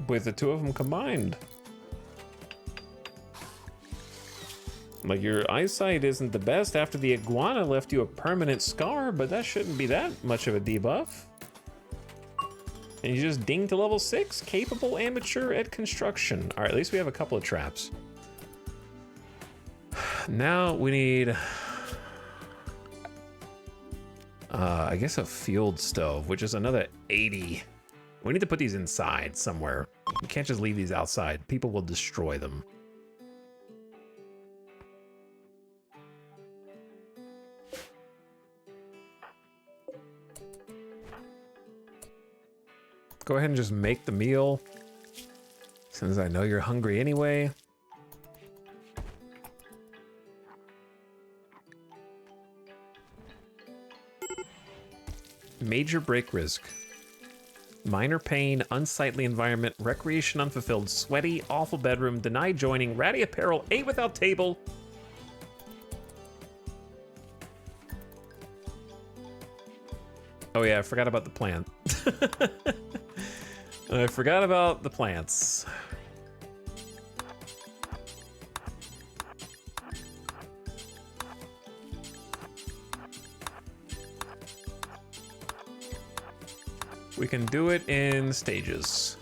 With the 2 of them combined. Like, your eyesight isn't the best after the iguana left you a permanent scar, but that shouldn't be that much of a debuff. And you just ding to level 6, capable amateur at construction. All right, at least we have a couple of traps. Now we need, I guess a field stove, which is another 80. We need to put these inside somewhere. You can't just leave these outside. People will destroy them. Go ahead and just make the meal, since I know you're hungry anyway. Major break risk. Minor pain, unsightly environment, recreation unfulfilled, sweaty, awful bedroom, denied joining, ratty apparel, ate without table. Oh yeah, I forgot about the plant. I forgot about the plants. We can do it in stages.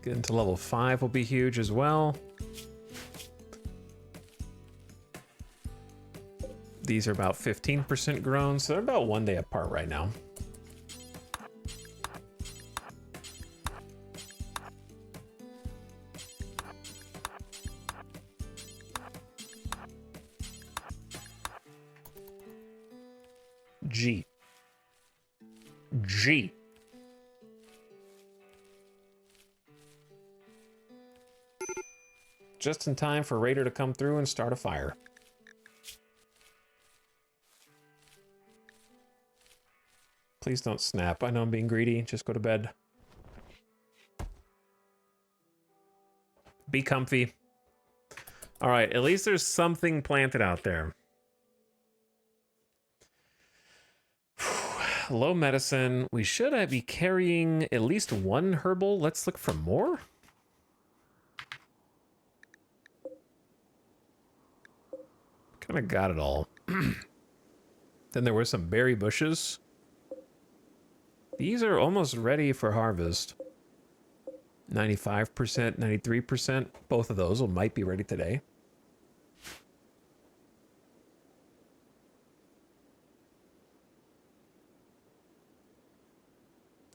Getting to level 5 will be huge as well. These are about 15% grown, so they're about 1 day apart right now. G. Just in time for Raider to come through and start a fire. Please don't snap. I know I'm being greedy. Just go to bed. Be comfy. All right, at least there's something planted out there. Low medicine. We should be carrying at least 1 herbal. Let's look for more. Kind of got it all. Then there were some berry bushes. These are almost ready for harvest. 95%, 93%. Both of those might be ready today.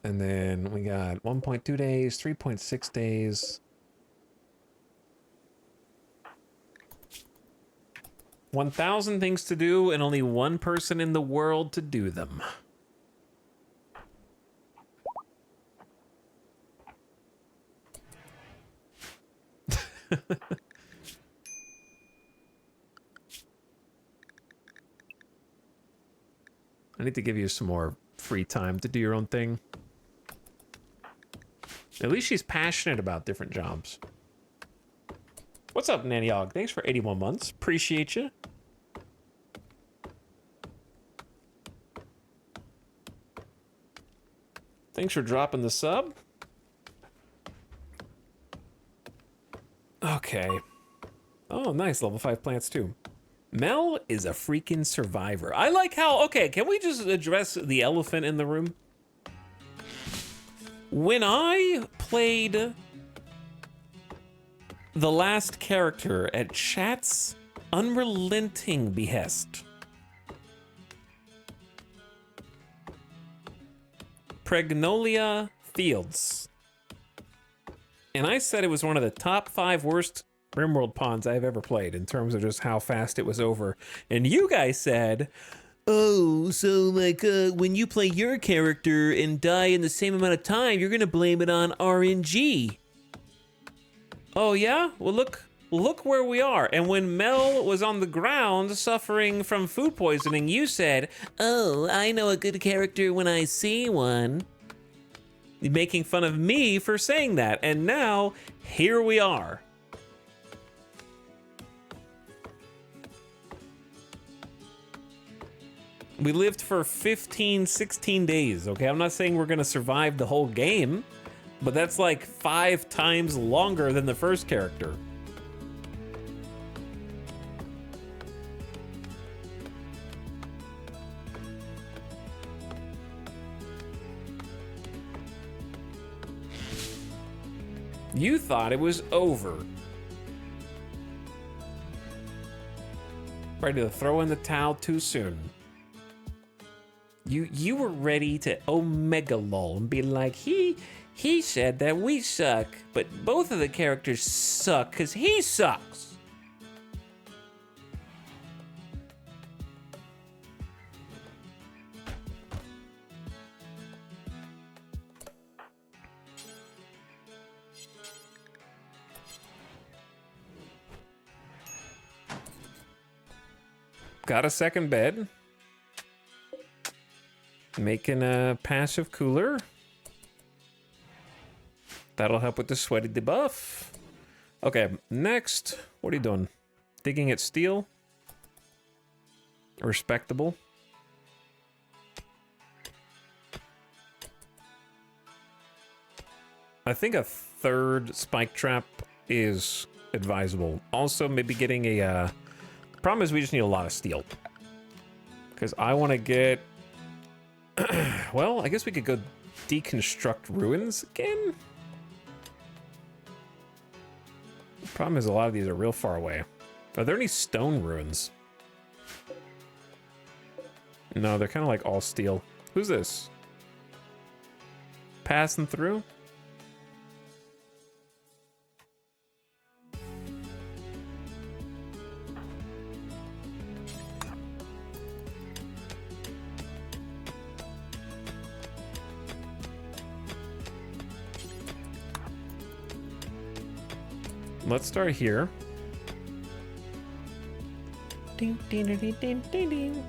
And then we got 1.2 days, 3.6 days. 1,000 things to do and only 1 person in the world to do them. I need to give you some more free time to do your own thing. At least she's passionate about different jobs. What's up, Nanny Og? Thanks for 81 months. Appreciate you. Thanks for dropping the sub. Okay. Oh, nice. Level 5 plants, too. Mel is a freaking survivor. I like how... Okay, can we just address the elephant in the room? When I played the last character at chat's unrelenting behest, Pregnolia Fields, and I said it was one of the top 5 worst RimWorld pawns I've ever played in terms of just how fast it was over. And you guys said, oh, so like when you play your character and die in the same amount of time, you're gonna blame it on RNG. Oh yeah? Well, look where we are. And when Mel was on the ground suffering from food poisoning, you said, oh, I know a good character when I see one. Making fun of me for saying that. And now, here we are. We lived for 15, 16 days, okay? I'm not saying we're gonna survive the whole game, but that's like 5 times longer than the first character. You thought it was over. Ready to throw in the towel too soon. You were ready to omega lol and be like, he said that we suck, but both of the characters suck because he sucks. Got a second bed. Making a passive cooler. That'll help with the sweaty debuff. Okay, next. What are you doing? Digging at steel? Respectable. I think a third spike trap is advisable. Also, maybe getting a... problem is we just need a lot of steel. Because I want to get... well, I guess we could go deconstruct ruins again. The problem is a lot of these are real far away. Are there any stone ruins? No, they're kind of like all steel. Who's this? Passing through? Let's start here. Ding, ding, ding, ding, ding, ding.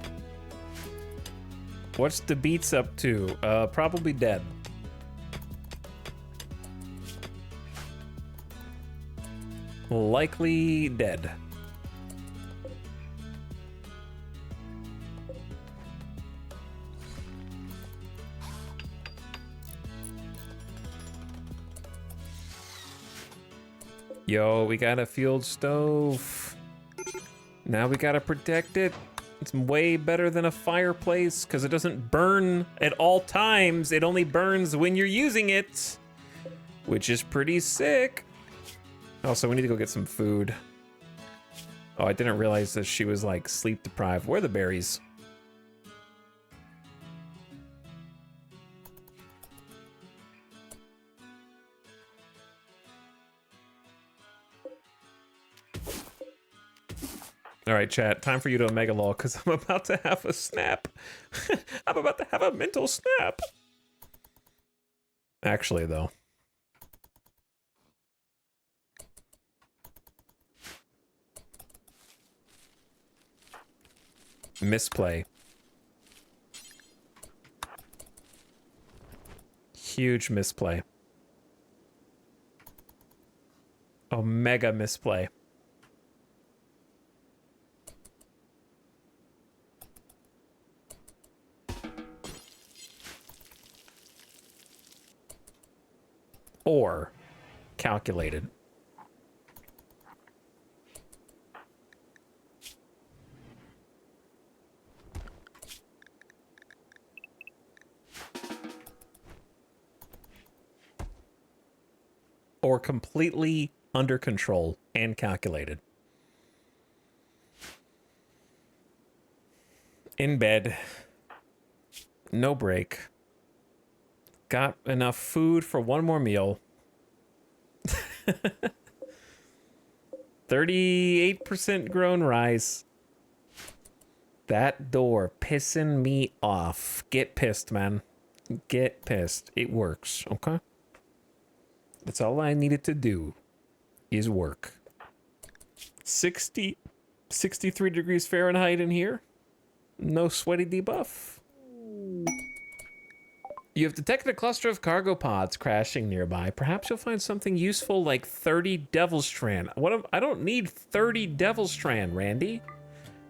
What's the beats up to? Probably dead. Likely dead. Yo, we got a field stove. Now we gotta protect it. It's way better than a fireplace because it doesn't burn at all times. It only burns when you're using it, which is pretty sick. Also, we need to go get some food. Oh, I didn't realize that she was like sleep deprived. Where are the berries? All right, chat, time for you to Omega Law because I'm about to have a snap. I'm about to have a mental snap. Actually, though. Misplay. Huge misplay. Omega misplay. Or calculated. Or completely under control and calculated. In bed. No break. Got enough food for one more meal. 38% grown rice. That door pissing me off. Get pissed, man. Get pissed. It works, okay? That's all I needed to do is work. 63 degrees Fahrenheit in here. No sweaty debuff. You have detected a cluster of cargo pods crashing nearby. Perhaps you'll find something useful like 30 Devil Strand. I don't need 30 Devil Strand, Randy.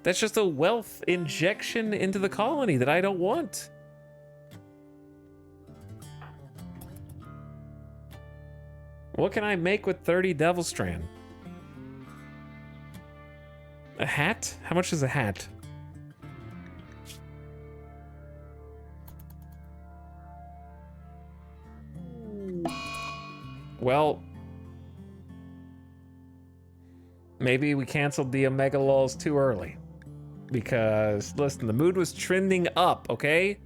That's just a wealth injection into the colony that I don't want. What can I make with 30 Devil Strand? A hat? How much is a hat? Well, maybe we canceled the Omega Lulls too early. Because, listen, the mood was trending up, okay?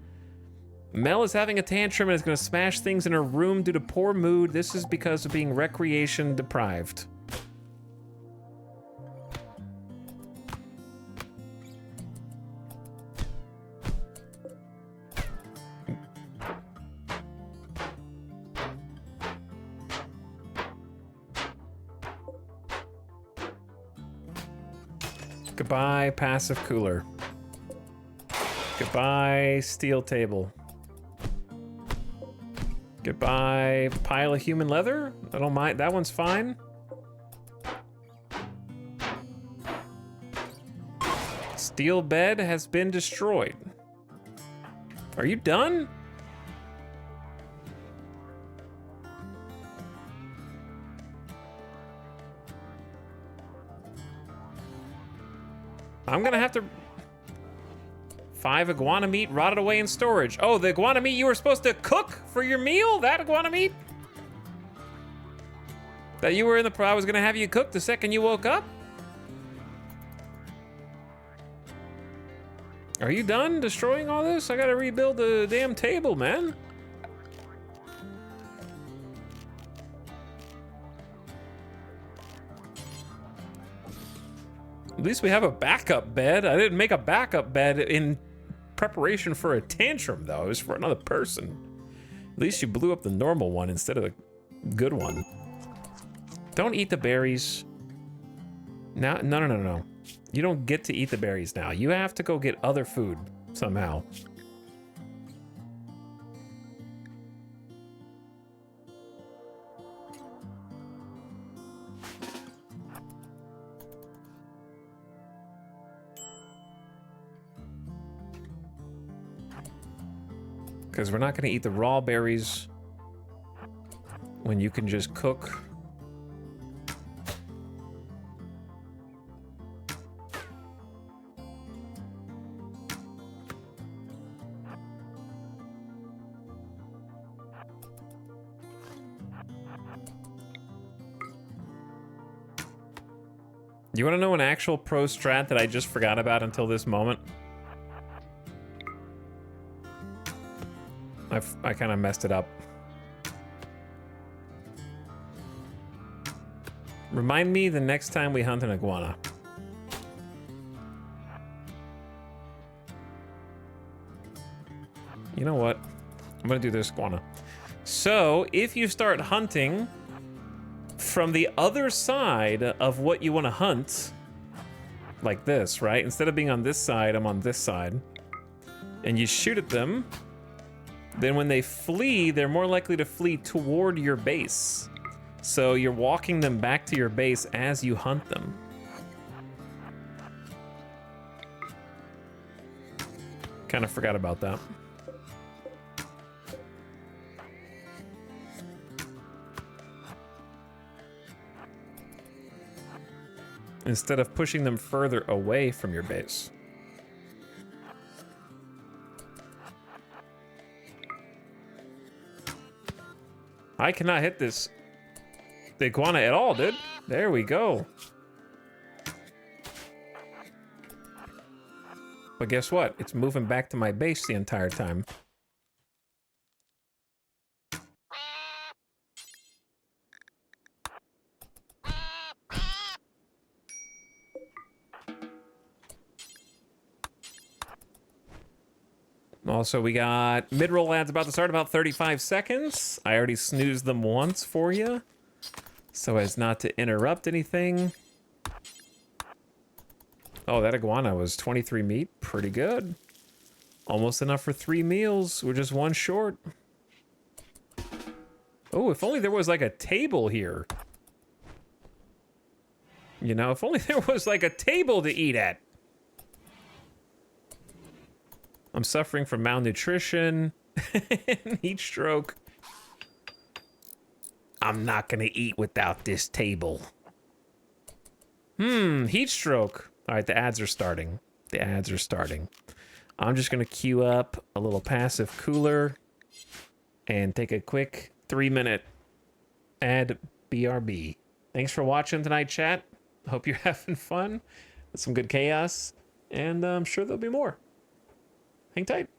Mel is having a tantrum and is going to smash things in her room due to poor mood. This is because of being recreation deprived. Goodbye, passive cooler. Goodbye, steel table. Goodbye, pile of human leather. I don't mind. That one's fine. Steel bed has been destroyed. Are you done? I'm gonna have to... 5 iguana meat rotted away in storage. Oh, the iguana meat you were supposed to cook for your meal? That iguana meat? That you were in the... I was gonna have you cook the second you woke up? Are you done destroying all this? I gotta rebuild the damn table, man. At least we have a backup bed. I didn't make a backup bed in preparation for a tantrum, though. It was for another person. At least you blew up the normal one instead of the good one. Don't eat the berries. No. You don't get to eat the berries now. You have to go get other food somehow. Because we're not going to eat the raw berries when you can just cook. You want to know an actual pro strat that I just forgot about until this moment? I kind of messed it up. Remind me the next time we hunt an iguana. You know what? I'm gonna do this iguana. So, if you start hunting from the other side of what you want to hunt, like this, right? Instead of being on this side, I'm on this side. And you shoot at them. Then when they flee, they're more likely to flee toward your base. So you're walking them back to your base as you hunt them. Kind of forgot about that. Instead of pushing them further away from your base. I cannot hit the iguana at all, dude. There we go. But guess what? It's moving back to my base the entire time. Also, we got mid-roll ads about to start, about 35 seconds. I already snoozed them once for you, so as not to interrupt anything. Oh, that iguana was 23 meat. Pretty good. Almost enough for 3 meals. We're just one short. Oh, if only there was like a table here. You know, if only there was like a table to eat at. I'm suffering from malnutrition, heat stroke. I'm not gonna eat without this table. Heat stroke. All right, the ads are starting. The ads are starting. I'm just gonna queue up a little passive cooler and take a quick 3-minute ad BRB. Thanks for watching tonight, chat. Hope you're having fun with some good chaos, and I'm sure there'll be more. Hang tight.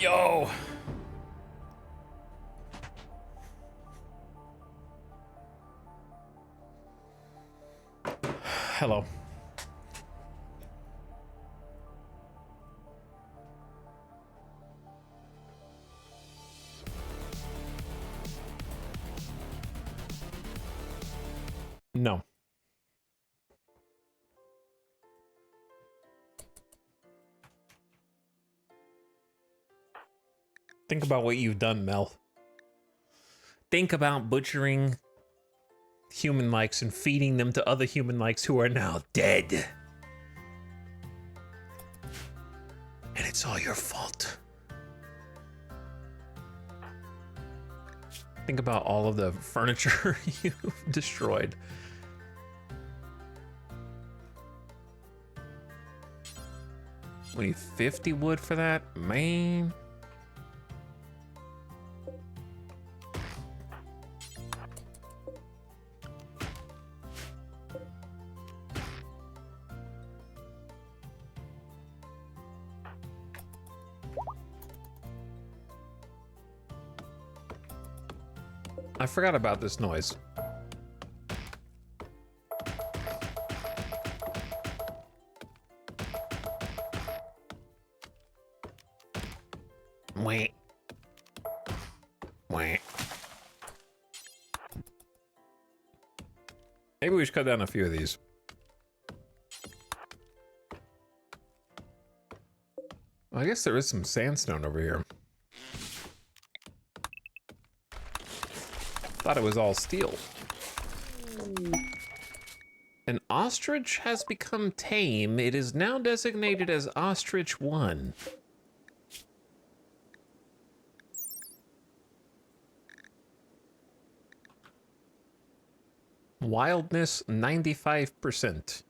Yo. Hello. No. Think about what you've done, Mel. Think about butchering human likes and feeding them to other human likes who are now dead. And it's all your fault. Think about all of the furniture you've destroyed. We need 50 wood for that, man. I forgot about this noise. Wait. Wait. Maybe we should cut down a few of these. Well, I guess there is some sandstone over here. Thought it was all steel. An ostrich has become tame. It is now designated as Ostrich 1. Wildness 95%.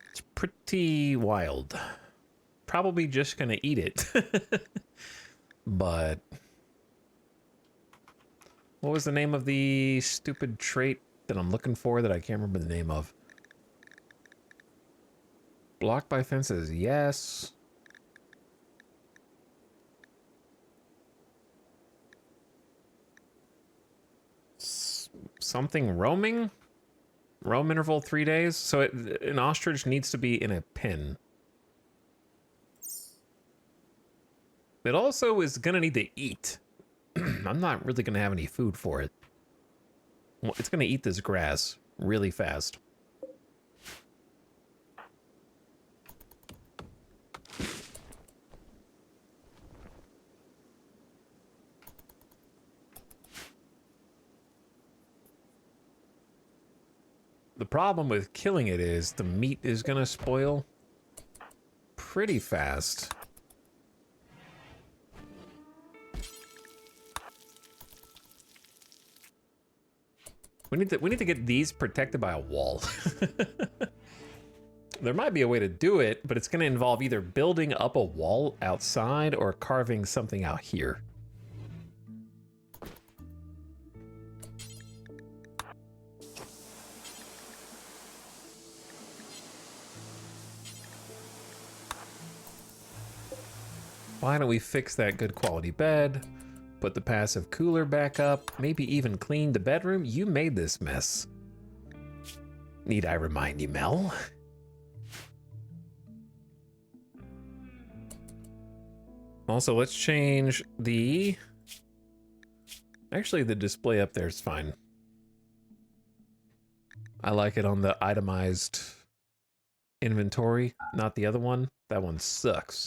It's pretty wild. Probably just gonna eat it. But what was the name of the stupid trait that I'm looking for that I can't remember the name of? Blocked by fences, yes. Something roaming? Roam interval 3 days? So an ostrich needs to be in a pen. It also is gonna need to eat. I'm not really gonna have any food for it. Well, it's gonna eat this grass really fast. The problem with killing it is the meat is gonna spoil pretty fast. We need to get these protected by a wall. There might be a way to do it, but it's going to involve either building up a wall outside or carving something out here. Why don't we fix that good quality bed? Put the passive cooler back up, maybe even clean the bedroom. You made this mess. Need I remind you, Mel? Also, let's change the... Actually, the display up there is fine. I like it on the itemized inventory, not the other one. That one sucks.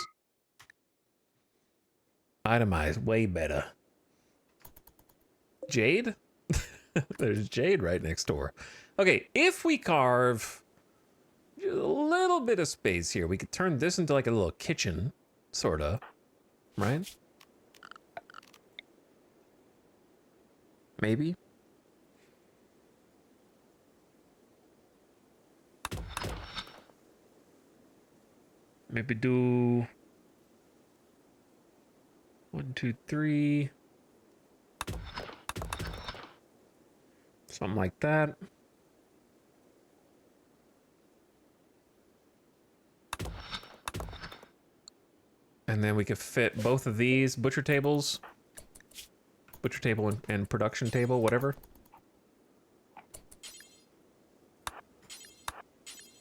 Itemized, way better. Jade? There's Jade right next door. Okay, if we carve a little bit of space here, we could turn this into like a little kitchen, sorta, right? Maybe? Maybe do 1, 2, 3. Something like that. And then we could fit both of these butcher tables. Butcher table and production table, whatever.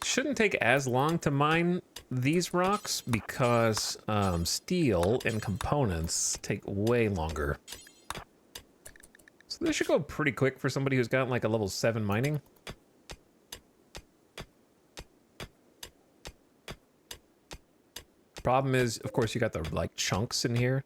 Shouldn't take as long to mine these rocks because steel and components take way longer. So this should go pretty quick for somebody who's got like a level 7 mining. Problem is, of course, you got the like chunks in here.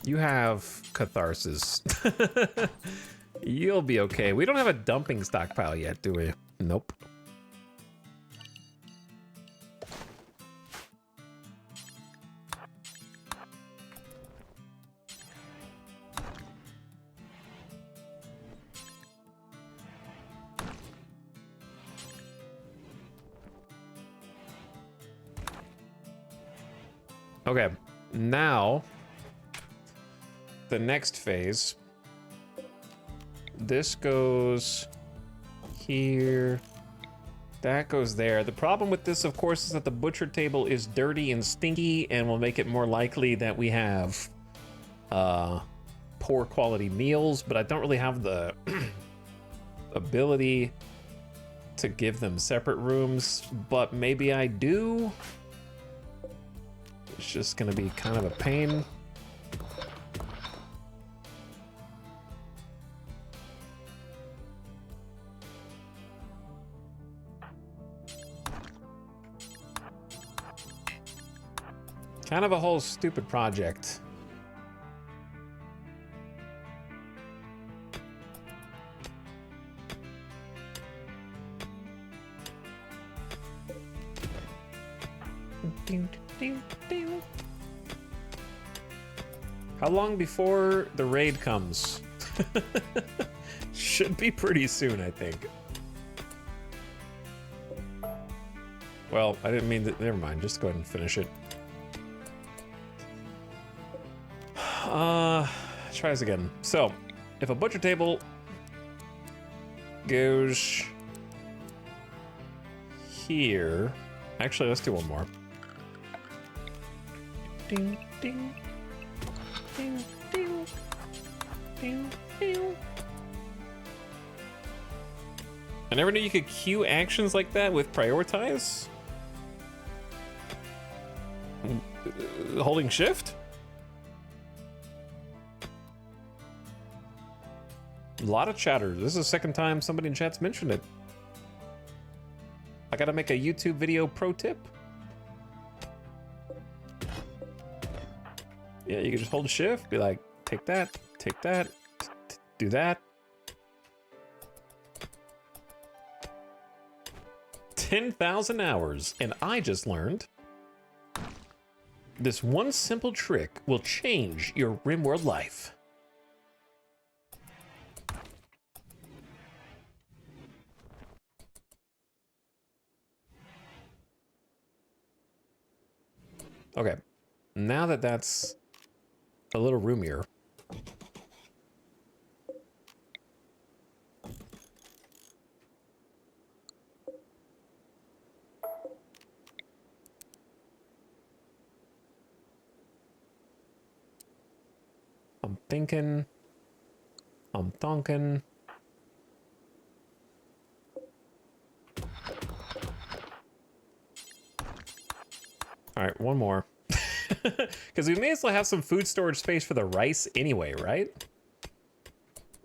You have catharsis. You'll be okay. We don't have a dumping stockpile yet, do we? Nope. Okay, now the next phase. This goes here. That goes there. The problem with this, of course, is that the butcher table is dirty and stinky and will make it more likely that we have poor quality meals, but I don't really have the ability to give them separate rooms, but maybe I do. It's just gonna be kind of a pain. Kind of a whole stupid project. How long before the raid comes? Should be pretty soon, I think. Well, I didn't mean that. Never mind. Just go ahead and finish it. Try this again. So, if a butcher table goes here, actually, let's do one more. Ding, ding, ding, ding, ding, ding. I never knew you could queue actions like that with prioritize. Holding shift? A lot of chatter. This is the second time somebody in chat's mentioned it. I gotta make a YouTube video pro tip. Yeah, you can just hold shift, be like, take that, do that. 10,000 hours, and I just learned this one simple trick will change your RimWorld life. Okay, now that that's a little roomier. I'm thinking. All right, one more. Because we may as well have some food storage space for the rice anyway, right?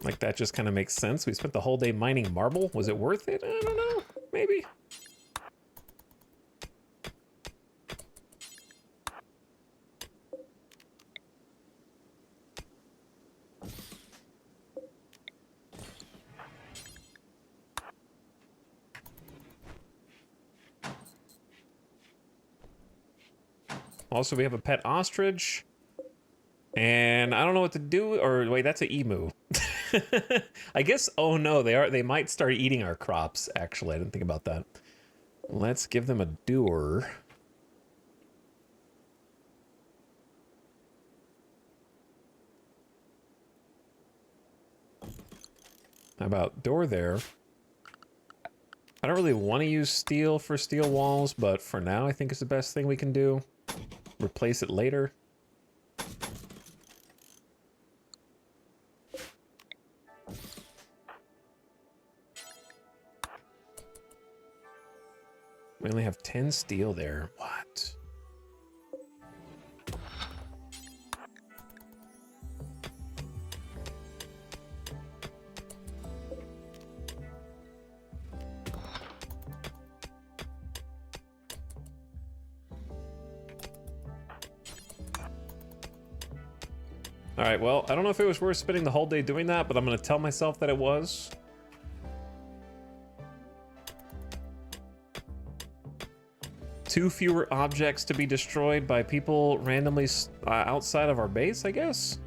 Like, that just kind of makes sense. We spent the whole day mining marble. Was it worth it? I don't know. Maybe. Also, we have a pet ostrich. And I don't know what to do. Or wait, that's an emu. I guess, oh no, they might start eating our crops, actually. I didn't think about that. Let's give them a doer. How about door there? I don't really want to use steel for steel walls, but for now I think it's the best thing we can do. Replace it later. We only have 10 steel there. What? All right, well, I don't know if it was worth spending the whole day doing that, but I'm going to tell myself that it was. Two fewer objects to be destroyed by people randomly outside of our base, I guess?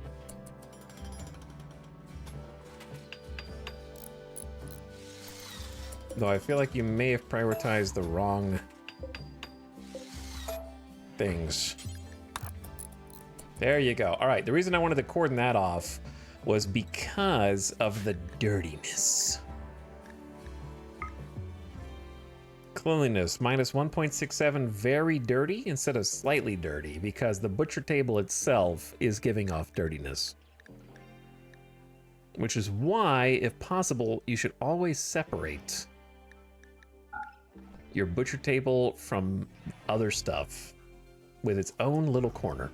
Though I feel like you may have prioritized the wrong things. There you go. All right, the reason I wanted to cordon that off was because of the dirtiness. Cleanliness, minus 1.67, very dirty instead of slightly dirty, because the butcher table itself is giving off dirtiness. Which is why, if possible, you should always separate your butcher table from other stuff with its own little corner.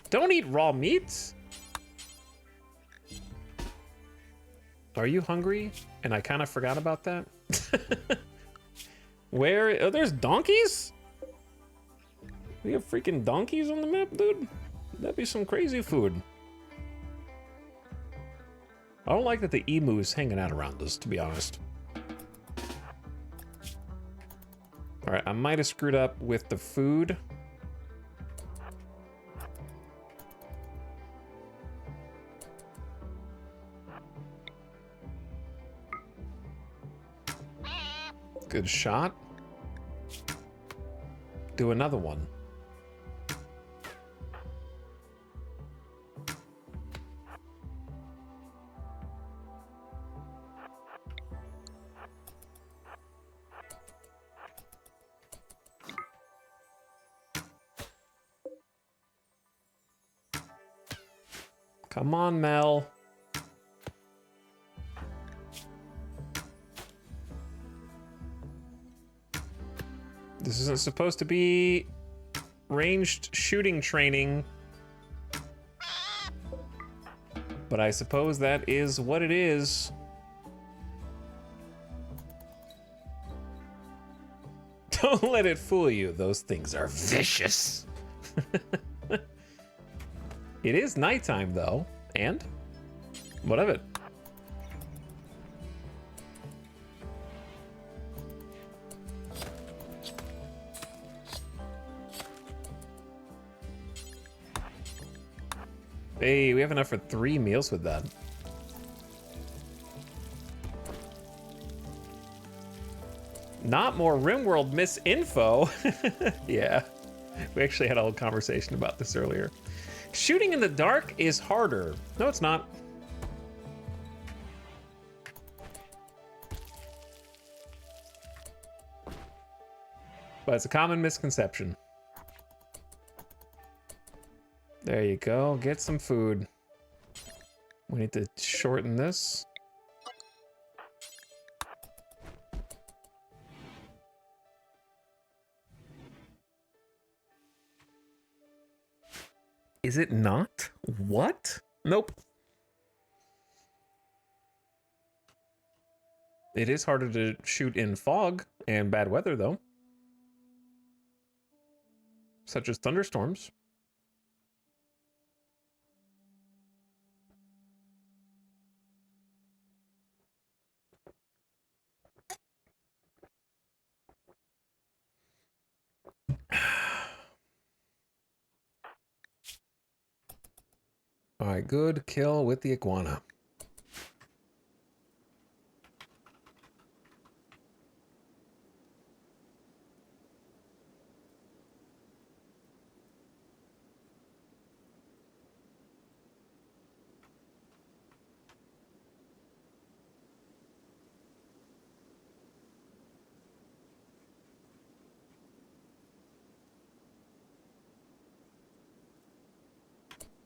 Don't eat raw meat! Are you hungry? And I kind of forgot about that. Where? Oh, there's donkeys? We have freaking donkeys on the map, dude? That'd be some crazy food. I don't like that the emu is hanging out around us, to be honest. All right, I might have screwed up with the food. Good shot. Do another one. Come on, Mel. This isn't supposed to be ranged shooting training, but I suppose that is what it is. Don't let it fool you. Those things are vicious. It is nighttime, though. And? What of it? Hey, we have enough for 3 meals with that. Not more RimWorld misinfo. Yeah, we actually had a whole conversation about this earlier. Shooting in the dark is harder. No, it's not. But it's a common misconception. There you go, get some food. We need to shorten this. Is it not? What? Nope. It is harder to shoot in fog and bad weather, though. Such as thunderstorms. All right, good kill with the iguana.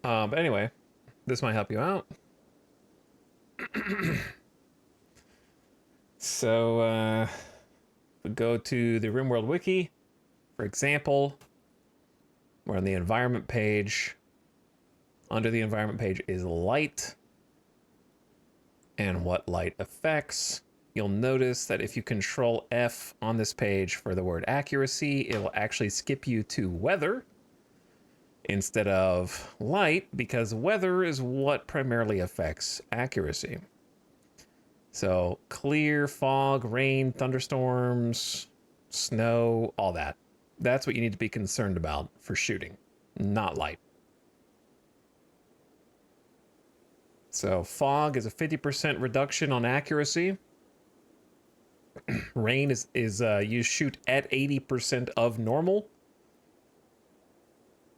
But anyway, this might help you out. So, we go to the RimWorld wiki. For example, we're on the environment page. Under the environment page is light and what light affects. You'll notice that if you control F on this page for the word accuracy, it will actually skip you to weather instead of light, because weather is what primarily affects accuracy. So clear, fog, rain, thunderstorms, snow, all that. That's what you need to be concerned about for shooting, not light. So fog is a 50% reduction on accuracy. Rain is you shoot at 80% of normal.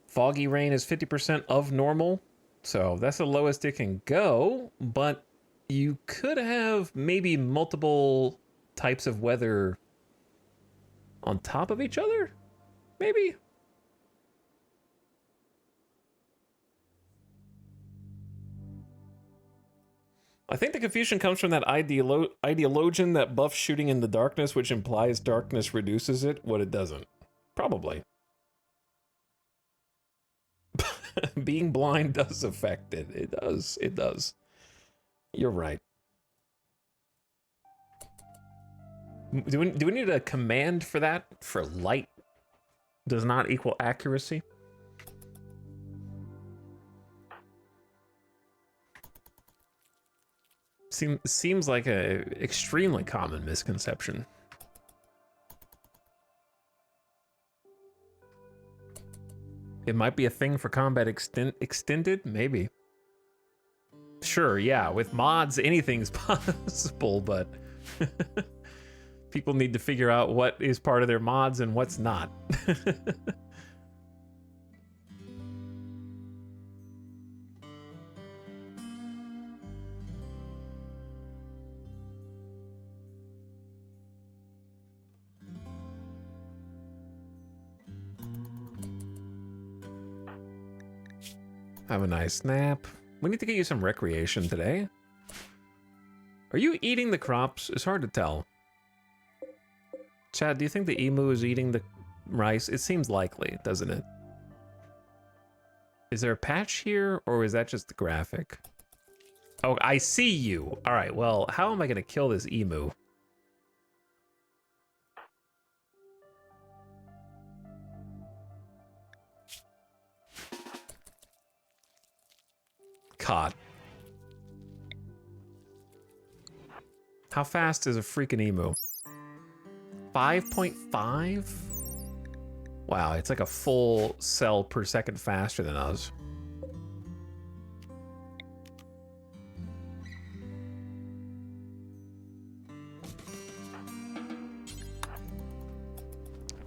Foggy rain is 50% of normal. So that's the lowest it can go, but you could have maybe multiple types of weather on top of each other? Maybe? I think the confusion comes from that ideologian that buffs shooting in the darkness, which implies darkness reduces it, what it doesn't. Probably. Being blind does affect it. It does. It does. You're right. Do we need a command for that? For light does not equal accuracy? Seems like a extremely common misconception. It might be a thing for combat extended, maybe. Sure, yeah, with mods, anything's possible, but people need to figure out what is part of their mods and what's not. Have a nice nap. We need to get you some recreation today. Are you eating the crops? It's hard to tell. Chad, do you think the emu is eating the rice? It seems likely, doesn't it? Is there a patch here, or is that just the graphic? Oh, I see you. All right, well, how am I going to kill this emu? Caught. How fast is a freaking emu? 5.5? Wow, it's like a full cell per second faster than us.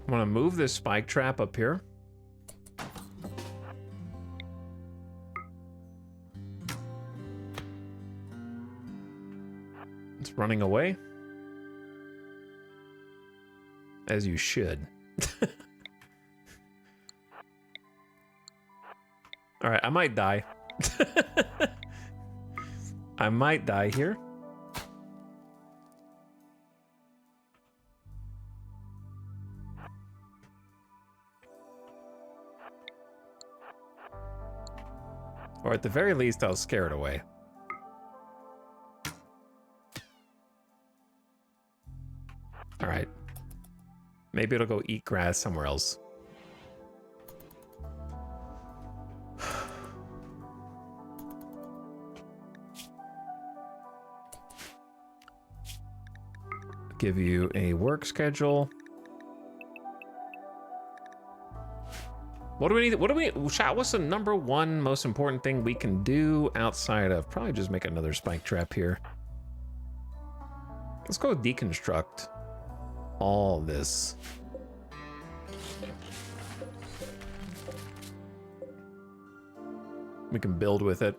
I'm gonna move this spike trap up here. It's running away. As you should. All right, I might die. I might die here. Or at the very least, I'll scare it away. All right. Maybe it'll go eat grass somewhere else. Give you a work schedule. What do we need? Chat, what's the number one most important thing we can do outside of probably just make another spike trap here? Let's go deconstruct all this. We can build with it.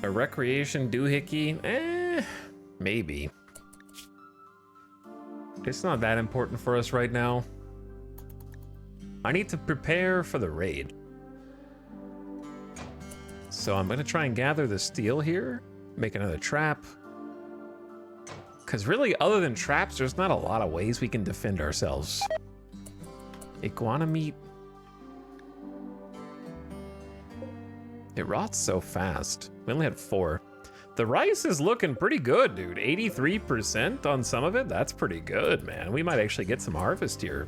A recreation doohickey? Maybe. It's not that important for us right now. I need to prepare for the raid. So I'm gonna try and gather the steel here, make another trap. Because really, other than traps, there's not a lot of ways we can defend ourselves. Iguana meat. It rots so fast. We only had 4. The rice is looking pretty good, dude. 83% on some of it. That's pretty good, man. We might actually get some harvest here.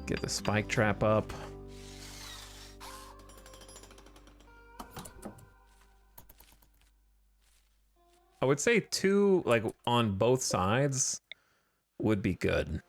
Get the spike trap up. I would say 2, like, on both sides would be good.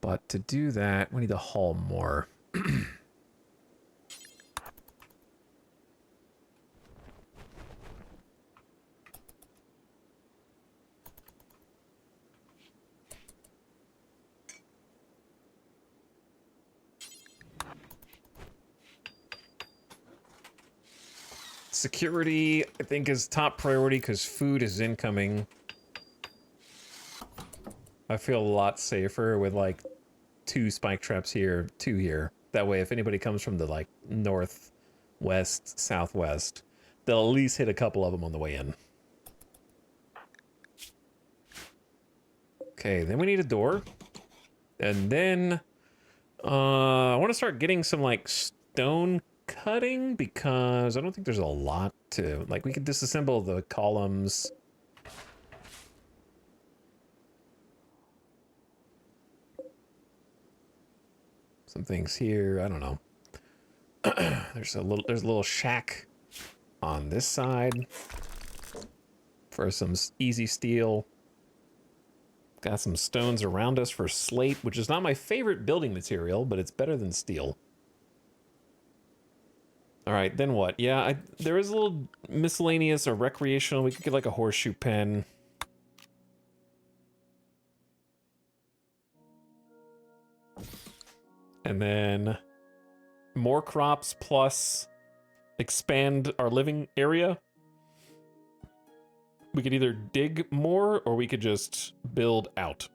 But to do that, we need to haul more. Security, I think, is top priority because food is incoming. I feel a lot safer with, like, 2 spike traps here, 2 here. That way, if anybody comes from the, like, north, west, southwest, they'll at least hit a couple of them on the way in. Okay, then we need a door. And then, I want to start getting some, like, stone cutting, because I don't think there's a lot to... Like, we could disassemble the columns... Some things here, I don't know. There's a little shack on this side for some easy steel. Got some stones around us for slate, which is not my favorite building material, but it's better than steel. All right, then what? Yeah, there is a little miscellaneous or recreational. We could get like a horseshoe pen. And then more crops plus expand our living area. We could either dig more or we could just build out.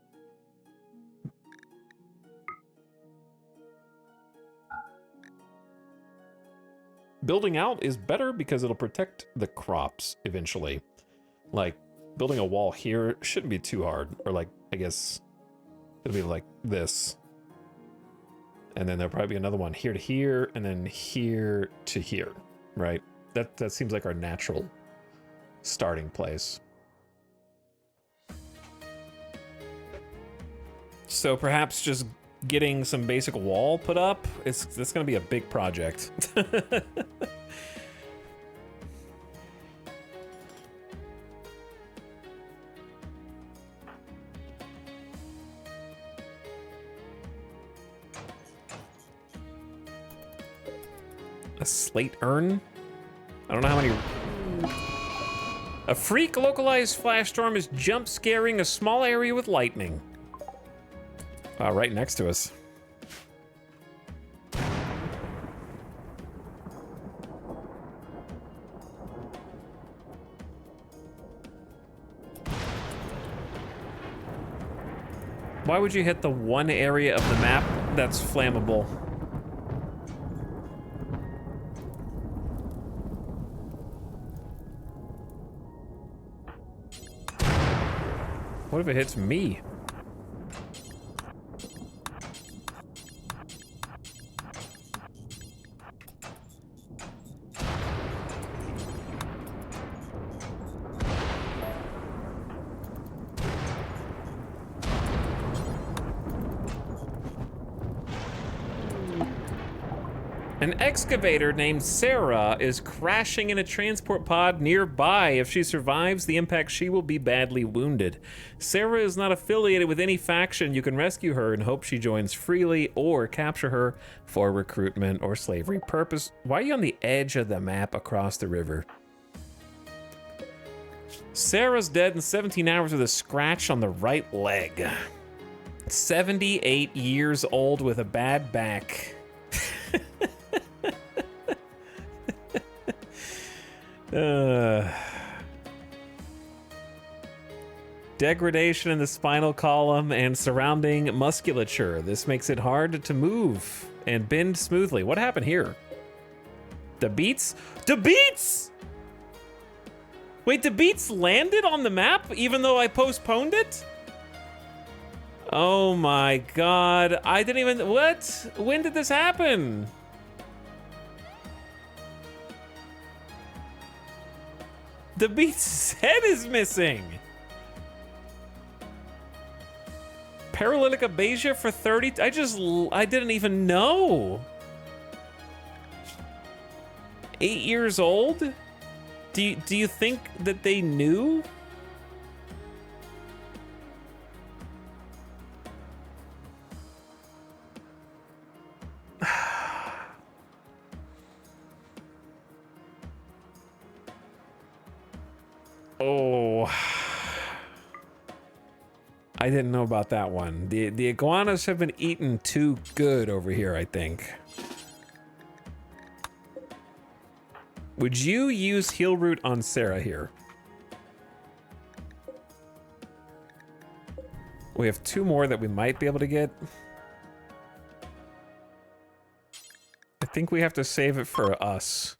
Building out is better because it'll protect the crops eventually. Like, building a wall here shouldn't be too hard. Or like, I guess it'll be like this. And then there'll probably be another one here to here, and then here to here, right? That seems like our natural starting place. So perhaps just getting some basic wall put up, it's gonna be a big project. A slate urn? I don't know how many... A freak localized flash storm is jump scaring a small area with lightning. Right next to us. Why would you hit the one area of the map that's flammable? What if it hits me? An excavator named Sarah is crashing in a transport pod nearby. If she survives the impact, she will be badly wounded. Sarah is not affiliated with any faction. You can rescue her and hope she joins freely or capture her for recruitment or slavery purpose. Why are you on the edge of the map across the river? Sarah's dead in 17 hours with a scratch on the right leg. 78 years old with a bad back. Degradation in the spinal column and surrounding musculature. This makes it hard to move and bend smoothly. What happened here? The beats? The beats! Wait, the beats landed on the map even though I postponed it? Oh my god. I didn't even... What? When did this happen? The beast's head is missing. Paralytic abasia for 30... I didn't even know. 8 years old? Do you think that they knew? Oh, I didn't know about that one. The iguanas have been eaten too good over here, I think. Would you use heal root on Sarah here? We have 2 more that we might be able to get. I think we have to save it for us.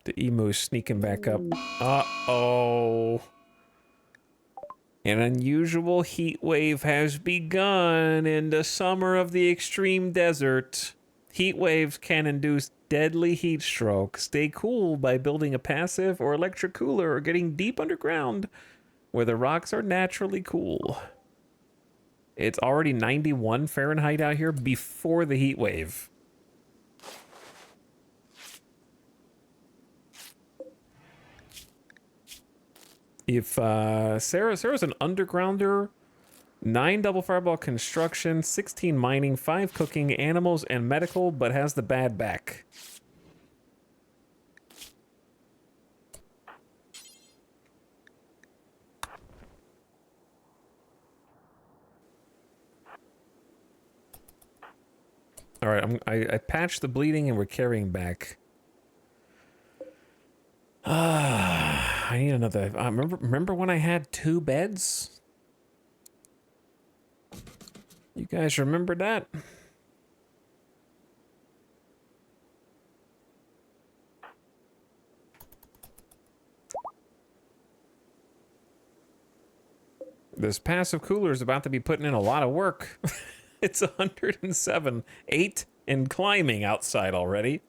The emu's sneaking back up. Uh-oh. An unusual heat wave has begun in the summer of the extreme desert. Heat waves can induce deadly heat stroke. Stay cool by building a passive or electric cooler or getting deep underground where the rocks are naturally cool. It's already 91 Fahrenheit out here before the heat wave. If Sarah's an undergrounder, 9 double fireball construction, 16 mining, 5 cooking, animals, and medical, but has the bad back. All right, I patched the bleeding and we're carrying back. I need another. Remember when I had 2 beds? You guys remember that? This passive cooler is about to be putting in a lot of work. It's 107, 8 and climbing outside already.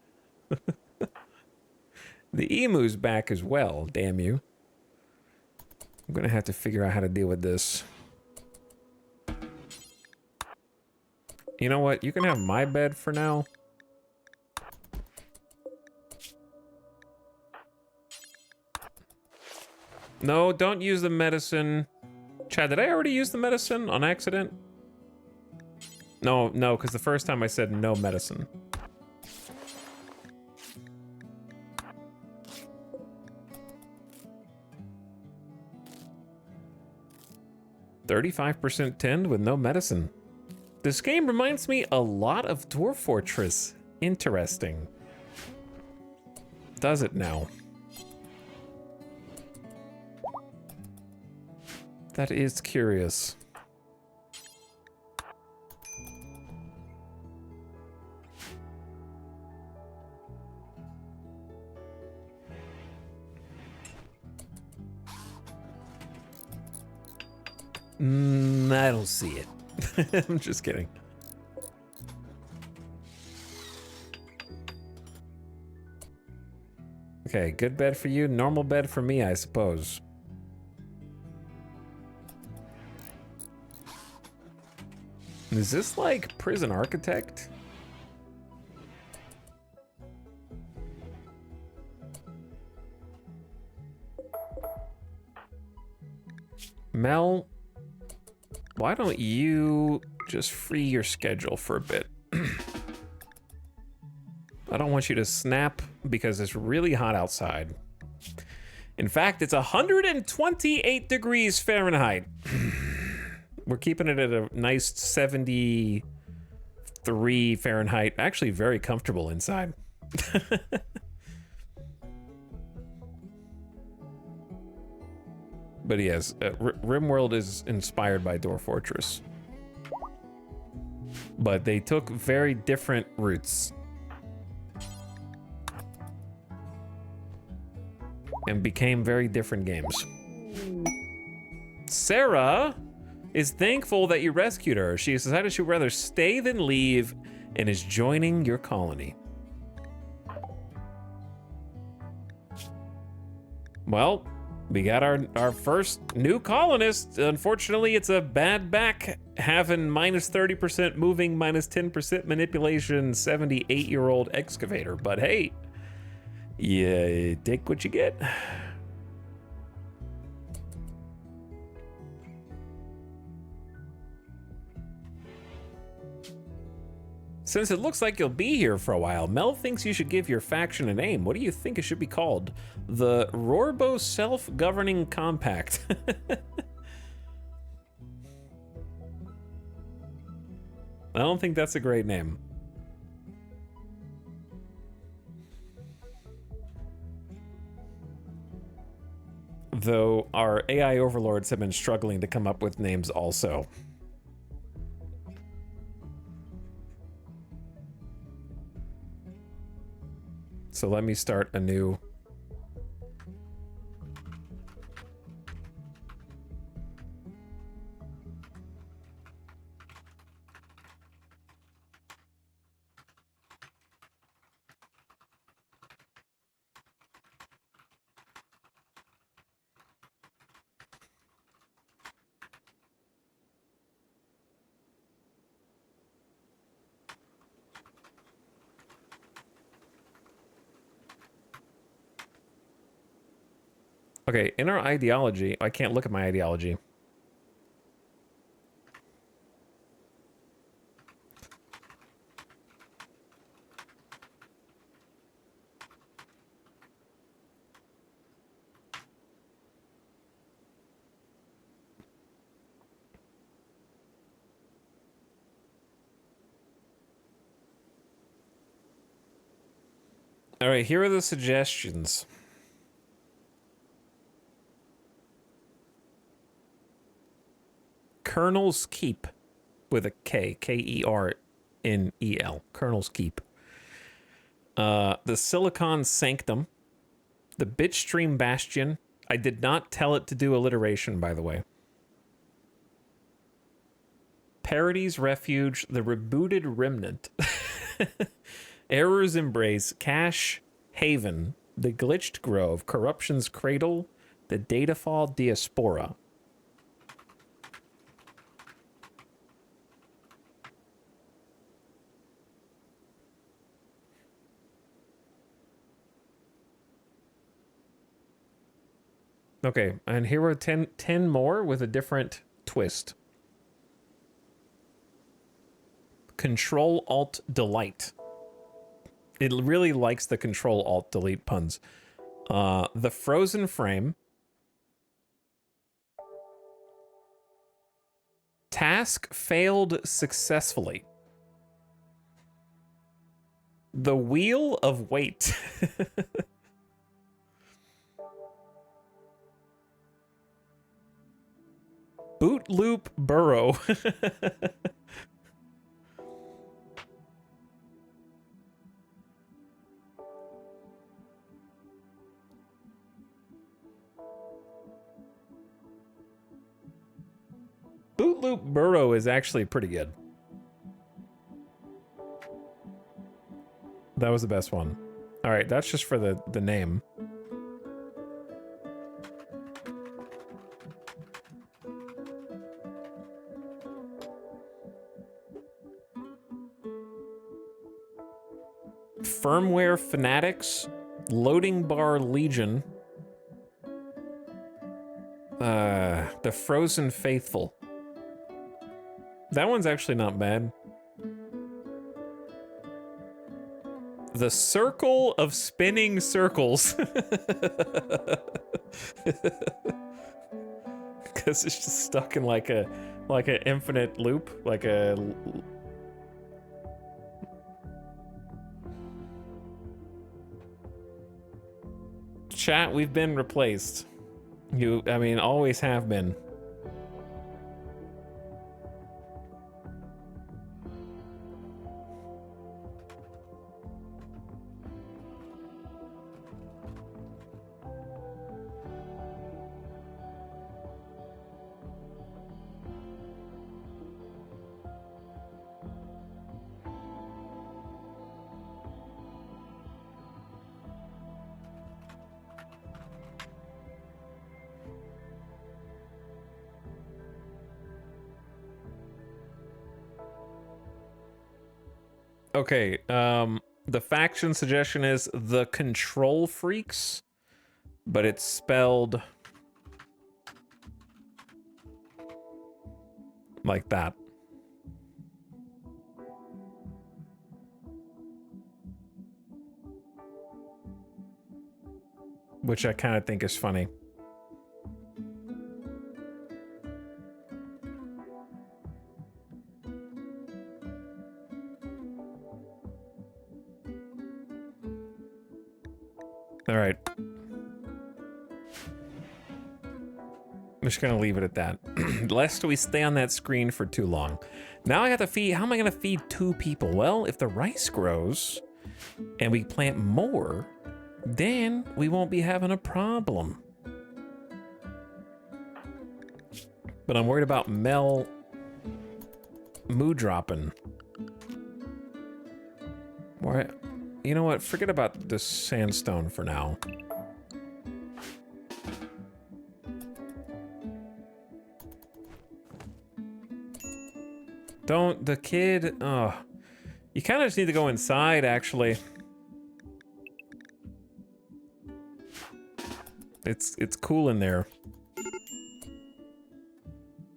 The emu's back as well, damn you. I'm gonna have to figure out how to deal with this. You know what? You can have my bed for now. No, don't use the medicine. Chad, did I already use the medicine on accident? No, because the first time I said no medicine. 35% tinned with no medicine. This game reminds me a lot of Dwarf Fortress. Interesting. Does it now? That is curious. I don't see it. I'm just kidding. Okay, good bed for you, normal bed for me, I suppose. Is this like Prison Architect? Mel, why don't you just free your schedule for a bit? I don't want you to snap because it's really hot outside. In fact, it's 128 degrees Fahrenheit. We're keeping it at a nice 73 Fahrenheit. Actually, very comfortable inside. But yes, RimWorld is inspired by Dwarf Fortress. But they took very different routes. And became very different games. Sarah is thankful that you rescued her. She has decided she'd rather stay than leave and is joining your colony. Well, we got our first new colonist. Unfortunately, it's a bad back, having minus 30% moving, minus 10% manipulation, 78-year-old excavator. But hey, you take what you get. Since it looks like you'll be here for a while, Mel thinks you should give your faction a name. What do you think it should be called? The Rorbo Self-Governing Compact. I don't think that's a great name. Though our AI overlords have been struggling to come up with names also. So let me start a new. Okay, in our ideology, I can't look at my ideology. All right, here are the suggestions. Colonel's Keep with a K, K-E-R-N-E-L. Colonel's Keep. The Silicon Sanctum. The Bitstream Bastion. I did not tell it to do alliteration, by the way. Parody's Refuge. The Rebooted Remnant. Error's Embrace. Cache Haven. The Glitched Grove. Corruption's Cradle. The Datafall Diaspora. Okay, and here are 10 more with a different twist. Control-Alt-Delete. It really likes the Control-Alt-Delete puns. The Frozen Frame. Task failed successfully. The Wheel of Weight. Boot Loop Burrow. Boot Loop Burrow is actually pretty good. That was the best one. All right, that's just for the name. Firmware Fanatics, Loading Bar Legion, the Frozen Faithful. That one's actually not bad. The Circle of Spinning Circles. Because it's just stuck in like an infinite loop, like a... Chat, we've been replaced. I mean, always have been. Okay, the faction suggestion is the Control Freaks, but it's spelled like that. Which I kind of think is funny. All right. I'm just gonna leave it at that. Lest we stay on that screen for too long. Now I got to feed, how am I gonna feed 2 people? Well, if the rice grows and we plant more, then we won't be having a problem. But I'm worried about Mel mood dropping. Why? You know what? Forget about the sandstone for now. Don't, the kid, oh. You kind of just need to go inside, actually. It's cool in there.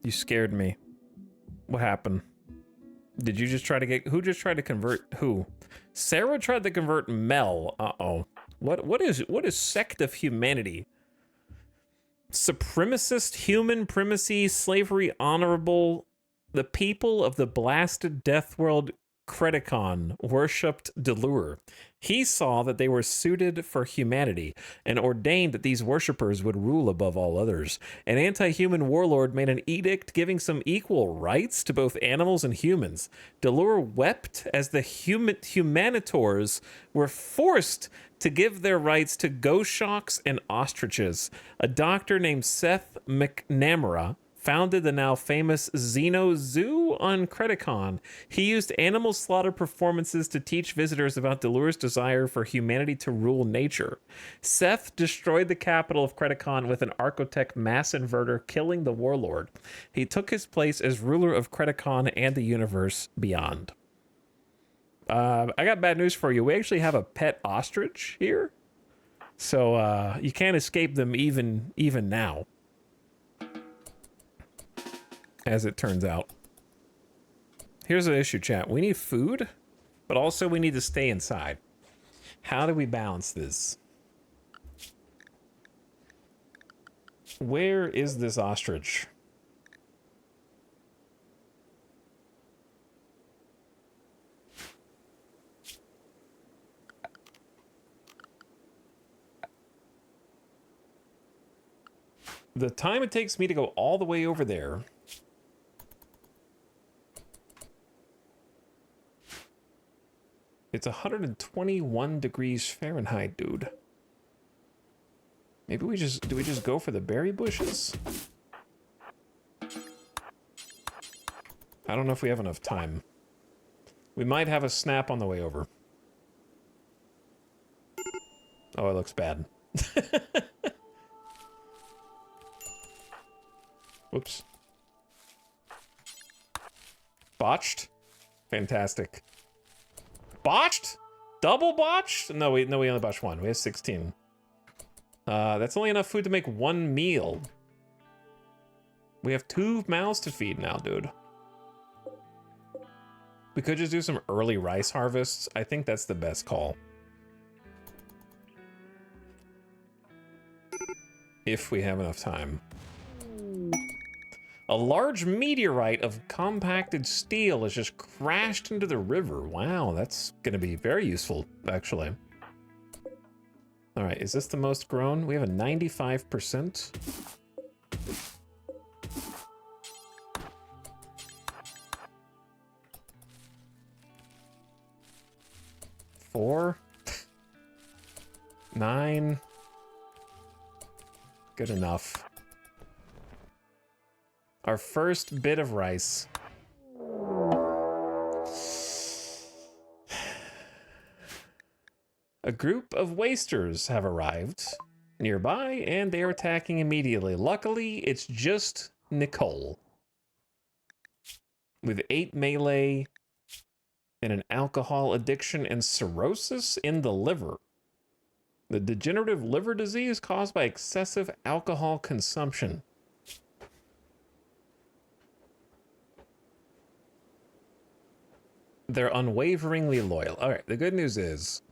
You scared me. What happened? Did you just try to get, who just tried to convert who? Sarah tried to convert Mel. Uh-oh. What is sect of humanity? Supremacist human primacy, slavery honorable. The people of the blasted death world Creticon worshipped Delure. He saw that they were suited for humanity and ordained that these worshippers would rule above all others. An anti-human warlord made an edict giving some equal rights to both animals and humans. Delure wept as the humanitors were forced to give their rights to goshawks and ostriches. A doctor named Seth McNamara founded the now famous Xeno Zoo on Creticon. He used animal slaughter performances to teach visitors about Delure's desire for humanity to rule nature. Seth destroyed the capital of Creticon with an Archotech mass inverter, killing the warlord. He took his place as ruler of Creticon and the universe beyond. I got bad news for you. We actually have a pet ostrich here. So you can't escape them even now. As it turns out. Here's the issue, chat. We need food, but also we need to stay inside. How do we balance this? Where is this ostrich? The time it takes me to go all the way over there. It's 121 degrees Fahrenheit, dude. Maybe do we just go for the berry bushes? I don't know if we have enough time. We might have a snap on the way over. Oh, it looks bad. Whoops. Botched? Fantastic. Botched? double botched? No, we only botched one. We have 16. That's only enough food to make one meal. We have 2 mouths to feed now, dude. We could just do some early rice harvests. I think that's the best call. If we have enough time. A large meteorite of compacted steel has just crashed into the river. Wow, that's gonna be very useful, actually. All right, is this the most grown? We have a 95%. Four. 9. Good enough. Our first bit of rice. A group of wasters have arrived nearby, and they are attacking immediately. Luckily, it's just Nicole. With 8 melee and an alcohol addiction and cirrhosis in the liver. The degenerative liver disease caused by excessive alcohol consumption. They're unwaveringly loyal. All right, the good news is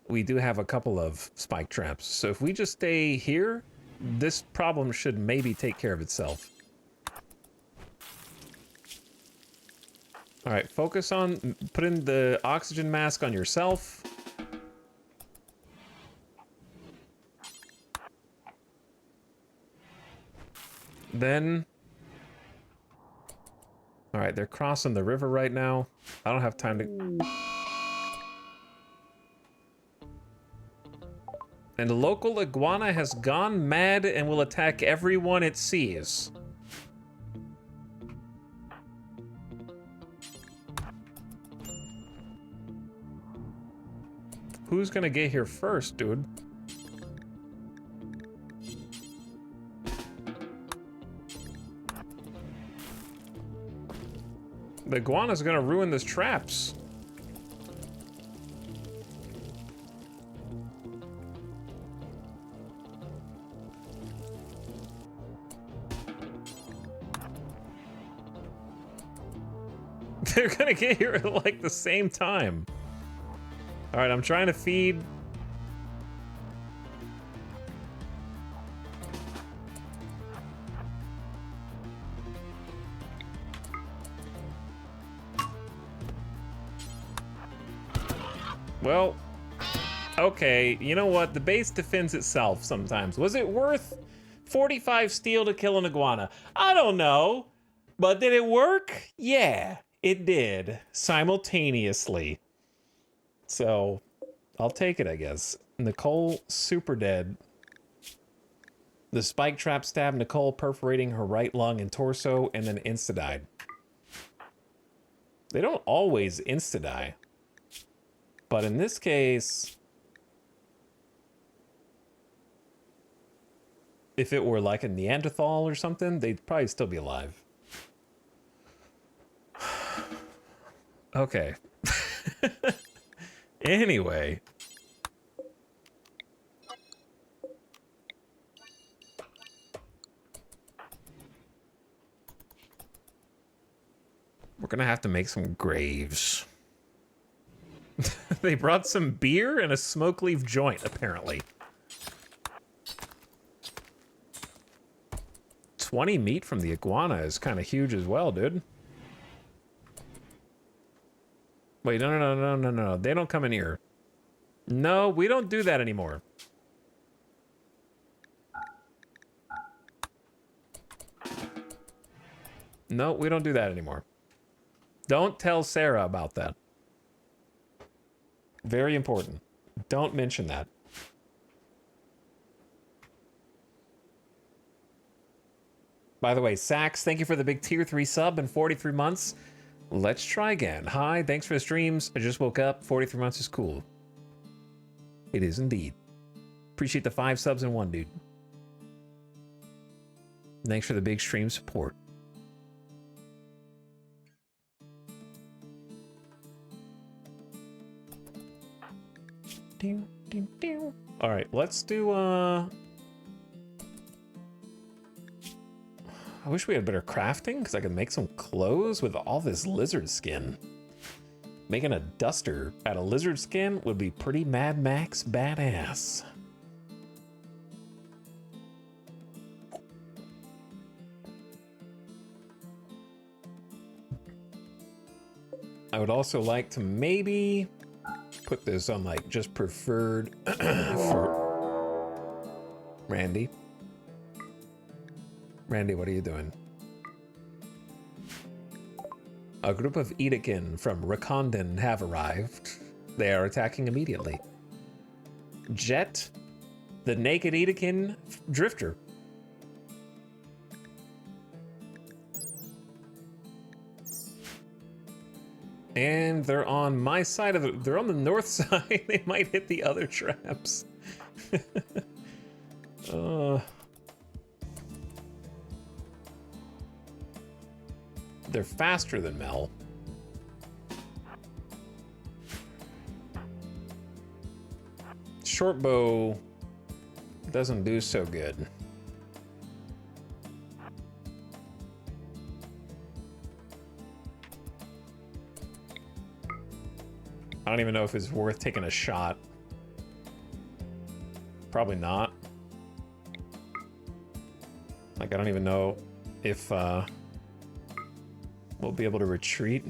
we do have a couple of spike traps. So if we just stay here, this problem should maybe take care of itself. All right, focus on putting the oxygen mask on yourself. Then, all right, they're crossing the river right now. I don't have time to... And the local iguana has gone mad and will attack everyone it sees. Who's gonna get here first, dude? The iguana's gonna ruin this traps. They're gonna get here at like the same time. All right, I'm trying to feed. Well, okay, you know what? The base defends itself sometimes. Was it worth 45 steel to kill an iguana? I don't know. But did it work? Yeah, it did. Simultaneously. So, I'll take it, I guess. Nicole, super dead. The spike trap stabbed Nicole, perforating her right lung and torso, and then insta-died. They don't always insta-die. But in this case, if it were like a Neanderthal or something, they'd probably still be alive. Okay. Anyway. We're gonna have to make some graves. They brought some beer and a smoke leaf joint, apparently. 20 meat from the iguana is kind of huge as well, dude. Wait, no. They don't come in here. No, we don't do that anymore. No, we don't do that anymore. Don't tell Sarah about that. Very important. Don't mention that. By the way, Sax, thank you for the big tier 3 sub and 43 months. Let's try again. Hi, thanks for the streams. I just woke up. 43 months is cool. It is indeed. Appreciate the 5 subs in 1, dude. Thanks for the big stream support. All right, let's do, I wish we had better crafting, because I could make some clothes with all this lizard skin. Making a duster out of lizard skin would be pretty Mad Max badass. I would also like to maybe put this on like just preferred for Randy. Randy, what are you doing? A group of Edekin from Rakondon have arrived. They are attacking immediately. Jet, the naked Edekin drifter. And they're on my side of it. They're on the north side. They might hit the other traps. They're faster than Mel. Short bow doesn't do so good. I don't even know if it's worth taking a shot. Probably not. Like, I don't even know if we'll be able to retreat.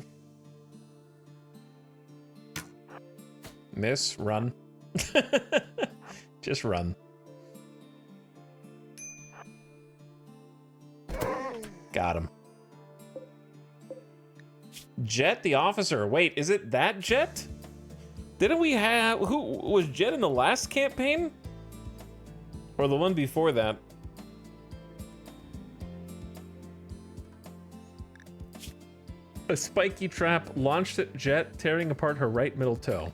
Miss, run. Just run. Got him. Jet the officer. Wait, is it that Jet? Didn't we have... Who was Jet in the last campaign? Or the one before that? A spiky trap launched at Jet, tearing apart her right middle toe.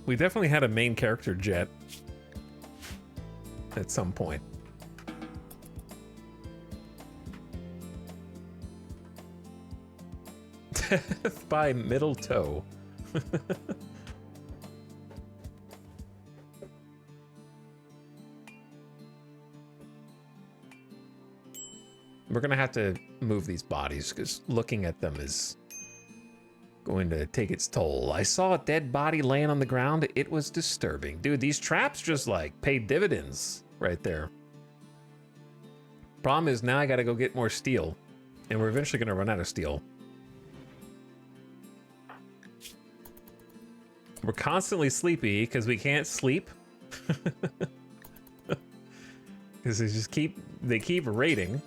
We definitely had a main character Jet at some point. Death by middle toe. We're gonna have to move these bodies because looking at them is going to take its toll. I saw a dead body laying on the ground. It was disturbing. Dude, these traps just like pay dividends right there. Problem is now I gotta go get more steel, and we're eventually gonna run out of steel. We're constantly sleepy because we can't sleep. Because they keep raiding.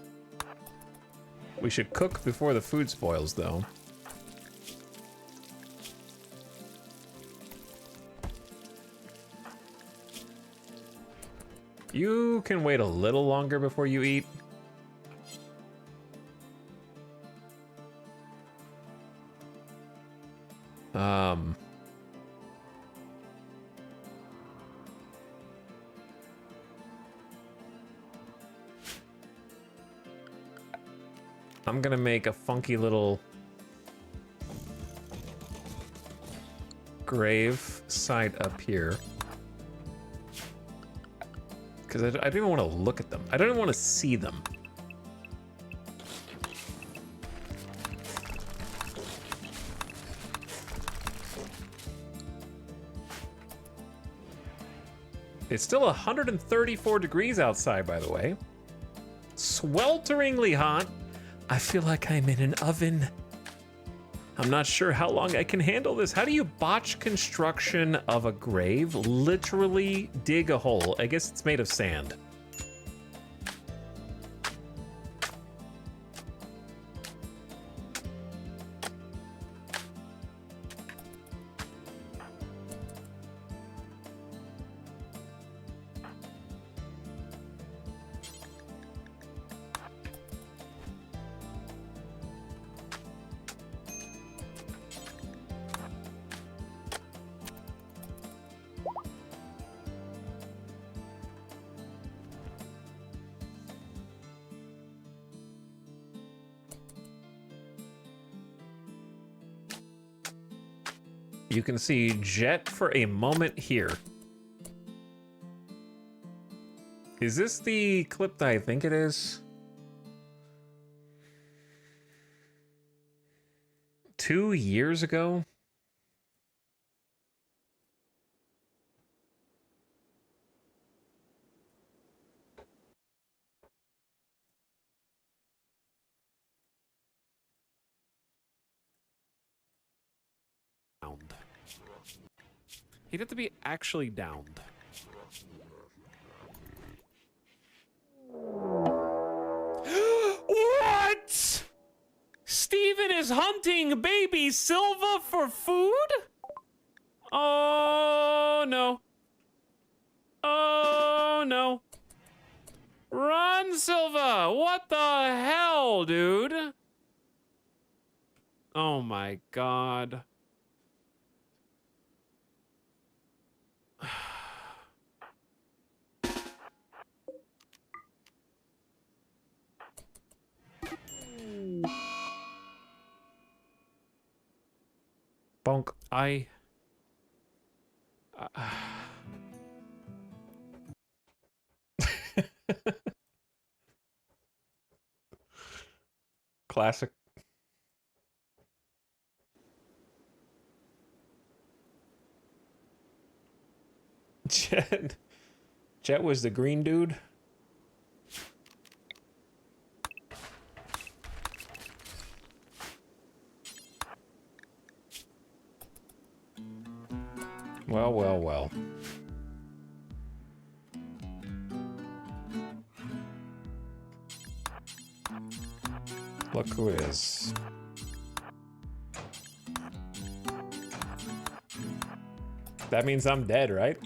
We should cook before the food spoils, though. You can wait a little longer before you eat. I'm gonna make a funky little grave site up here. Because I don't even want to look at them. I don't even want to see them. It's still 134 degrees outside, by the way. Swelteringly hot. I feel like I'm in an oven. I'm not sure how long I can handle this. How do you botch construction of a grave? Literally dig a hole. I guess it's made of sand. You can see Jet for a moment here. Is this the clip that I think it is? 2 years ago? Downed. He'd have to be actually downed. What? Steven is hunting baby Silva for food? Oh no. Oh no. Run, Silva! What the hell, dude? Oh my god. Bonk. Classic. Jet was the green dude. Well, well, well. Look who it is. That means I'm dead, right?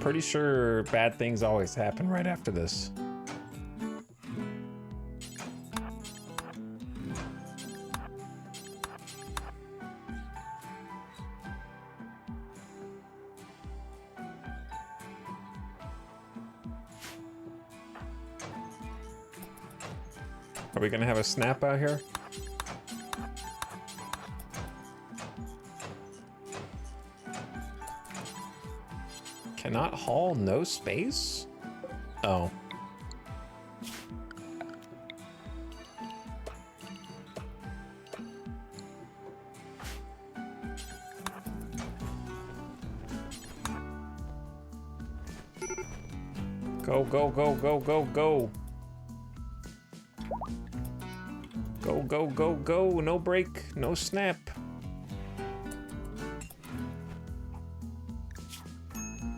Pretty sure bad things always happen right after this. Are we gonna have a snap out here? Cannot haul, no space? Oh. Go, go, go, go, go, go. Go, go, go, go. No break, no snap.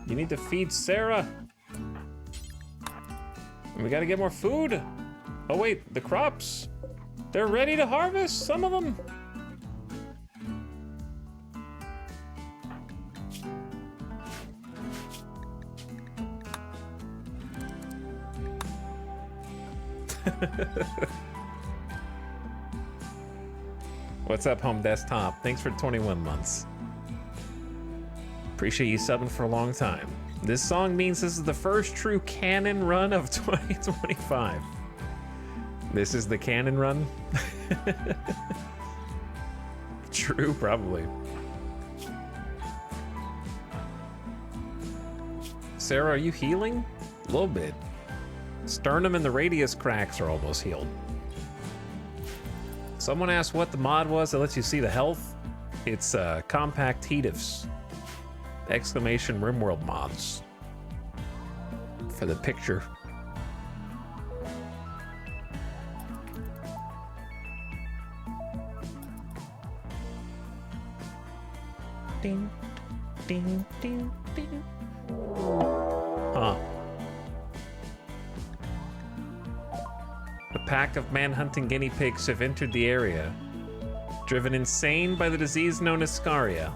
You need to feed Sarah. And we gotta get more food. Oh wait, the crops. They're ready to harvest, some of them. What's up, Home Desktop? Thanks for 21 months. Appreciate you subbing for a long time. This song means this is the first true canon run of 2025. This is the canon run? True, probably. Sarah, are you healing? A little bit. Sternum and the radius cracks are almost healed. Someone asked what the mod was that lets you see the health. It's compact heatifs. Exclamation RimWorld mods. For the picture. Ding, ding, ding, ding. Huh. A pack of man-hunting guinea pigs have entered the area. Driven insane by the disease known as Scaria.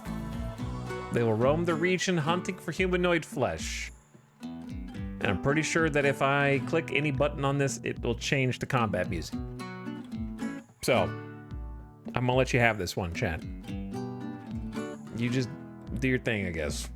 They will roam the region hunting for humanoid flesh. And I'm pretty sure that if I click any button on this, it will change the combat music. So, I'm gonna let you have this one, chat. You just do your thing, I guess.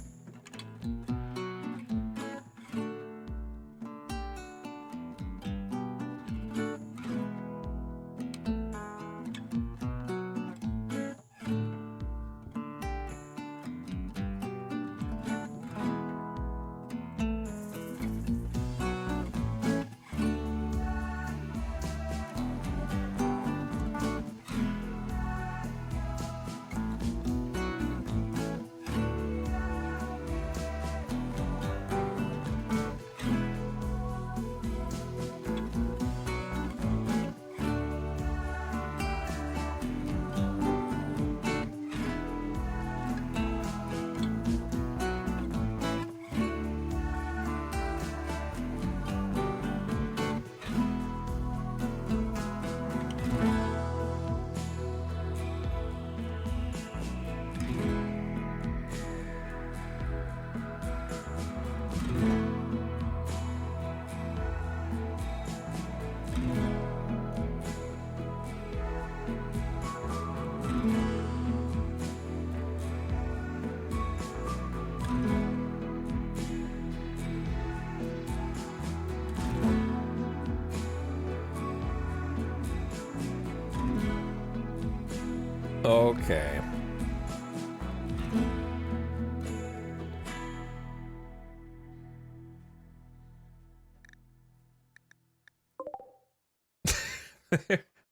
Okay.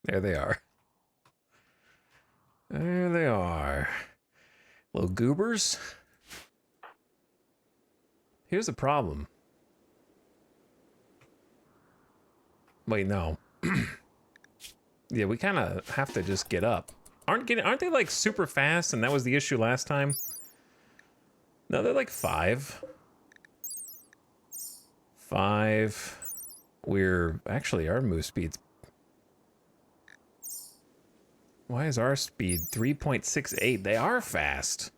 There they are. There they are. Little goobers. Here's the problem. Wait, no. Yeah, we kind of have to just get up. Aren't they like super fast? And that was the issue last time. No, they're like 5. 5. We're actually our move speed's. Why is our speed 3.68? They are fast.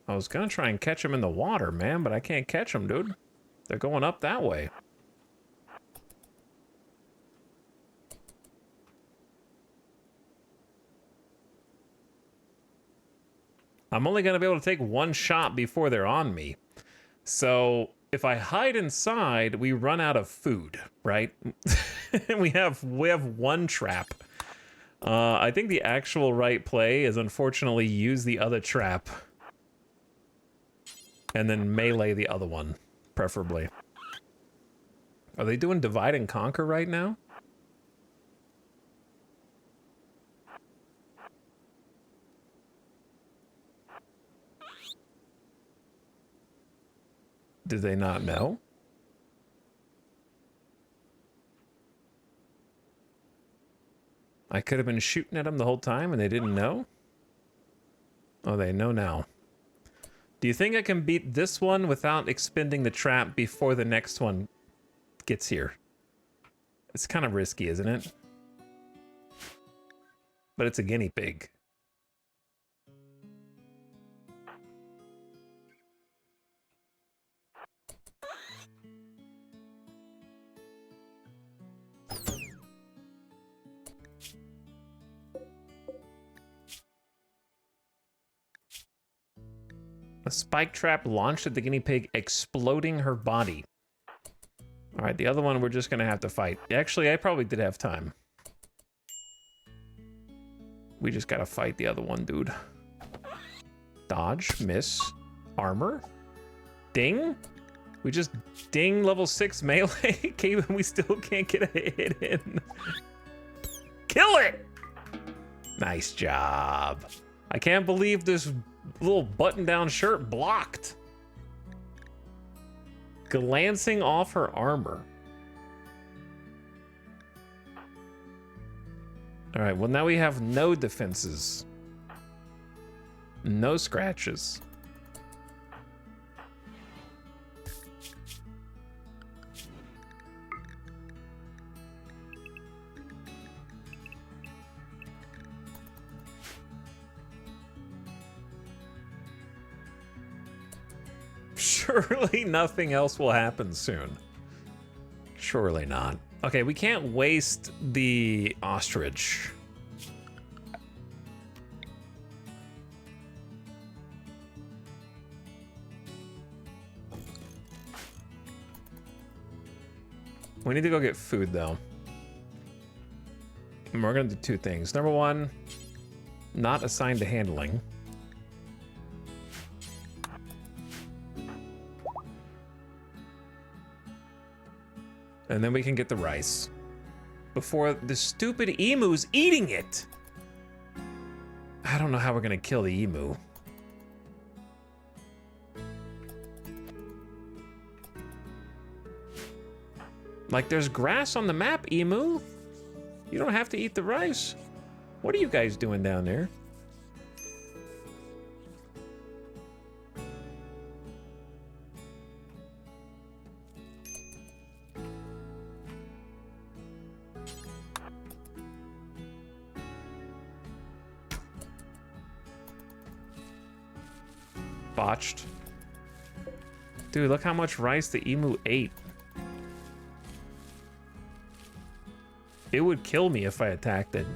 I was gonna try and catch them in the water, man, but I can't catch them, dude. They're going up that way. I'm only gonna be able to take one shot before they're on me. So if I hide inside, we run out of food, right? we have one trap. I think the actual right play is unfortunately use the other trap. And then melee the other one, preferably. Are they doing divide and conquer right now? Did they not know? I could have been shooting at them the whole time and they didn't know? Oh, they know now. Do you think I can beat this one without expending the trap before the next one gets here? It's kind of risky, isn't it? But it's a guinea pig. A spike trap launched at the guinea pig, exploding her body. All right, the other one we're just gonna have to fight. Actually, I probably did have time. We just gotta fight the other one, dude. Dodge, miss, armor, ding. We just ding level 6 melee. Okay, we still can't get a hit in. Kill it! Nice job. I can't believe this little button-down shirt blocked. Glancing off her armor. All right, well now we have no defenses. No scratches. Surely nothing else will happen soon. Surely not. Okay, we can't waste the ostrich. We need to go get food, though. And we're gonna do 2 things. Number 1, not assigned to handling. And then we can get the rice before the stupid emu's eating it. I don't know how we're gonna kill the emu. Like, there's grass on the map, emu. You don't have to eat the rice. What are you guys doing down there? Botched. Dude, look how much rice the emu ate. It would kill me if I attacked it.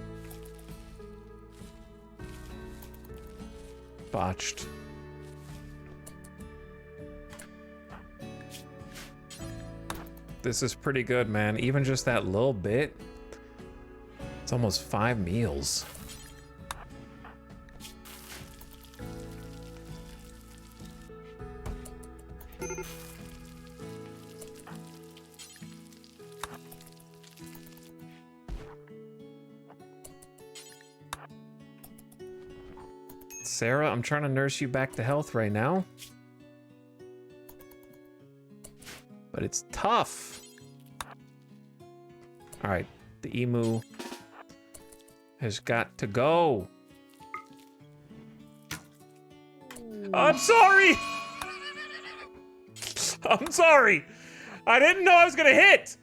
Botched. This is pretty good, man. Even just that little bit. It's almost 5 meals. Sarah, I'm trying to nurse you back to health right now. But it's tough. All right, the emu has got to go. I'm sorry. I'm sorry. I didn't know I was gonna hit.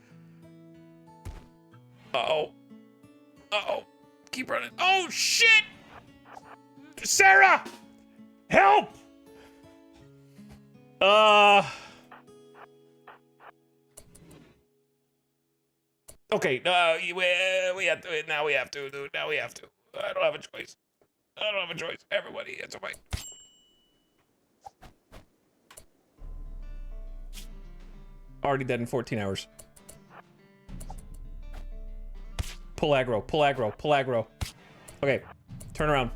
Uh-oh. Uh-oh. Keep running. Oh, shit! Sarah! Help! Okay, we have to, now we have to, dude. Now we have to. I don't have a choice. I don't have a choice. Everybody, it's a fight. Already dead in 14 hours. Pull aggro, pull aggro, pull aggro. Okay, turn around.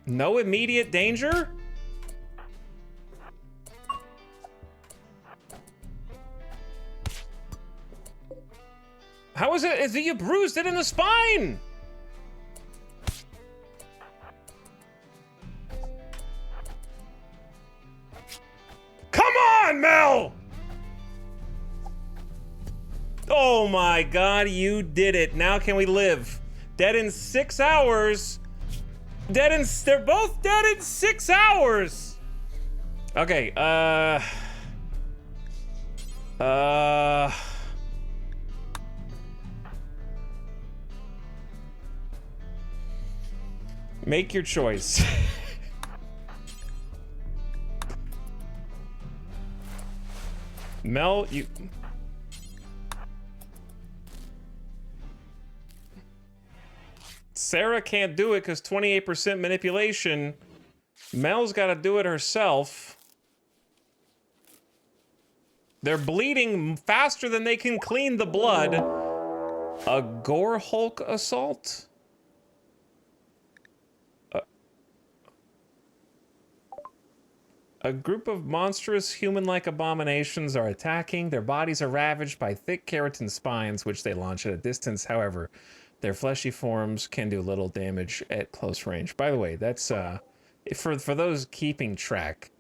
No immediate danger? How is it? Is it you bruised it in the spine? Come on, Mel! Oh my God, you did it. Now can we live? Dead in 6 hours. They're both dead in 6 hours. Okay, make your choice. Mel, you... Sarah can't do it because 28% manipulation. Mel's got to do it herself. They're bleeding faster than they can clean the blood. A Gore Hulk assault? A group of monstrous human-like abominations are attacking. Their bodies are ravaged by thick keratin spines, which they launch at a distance. However, their fleshy forms can do little damage at close range. By the way, that's for those keeping track,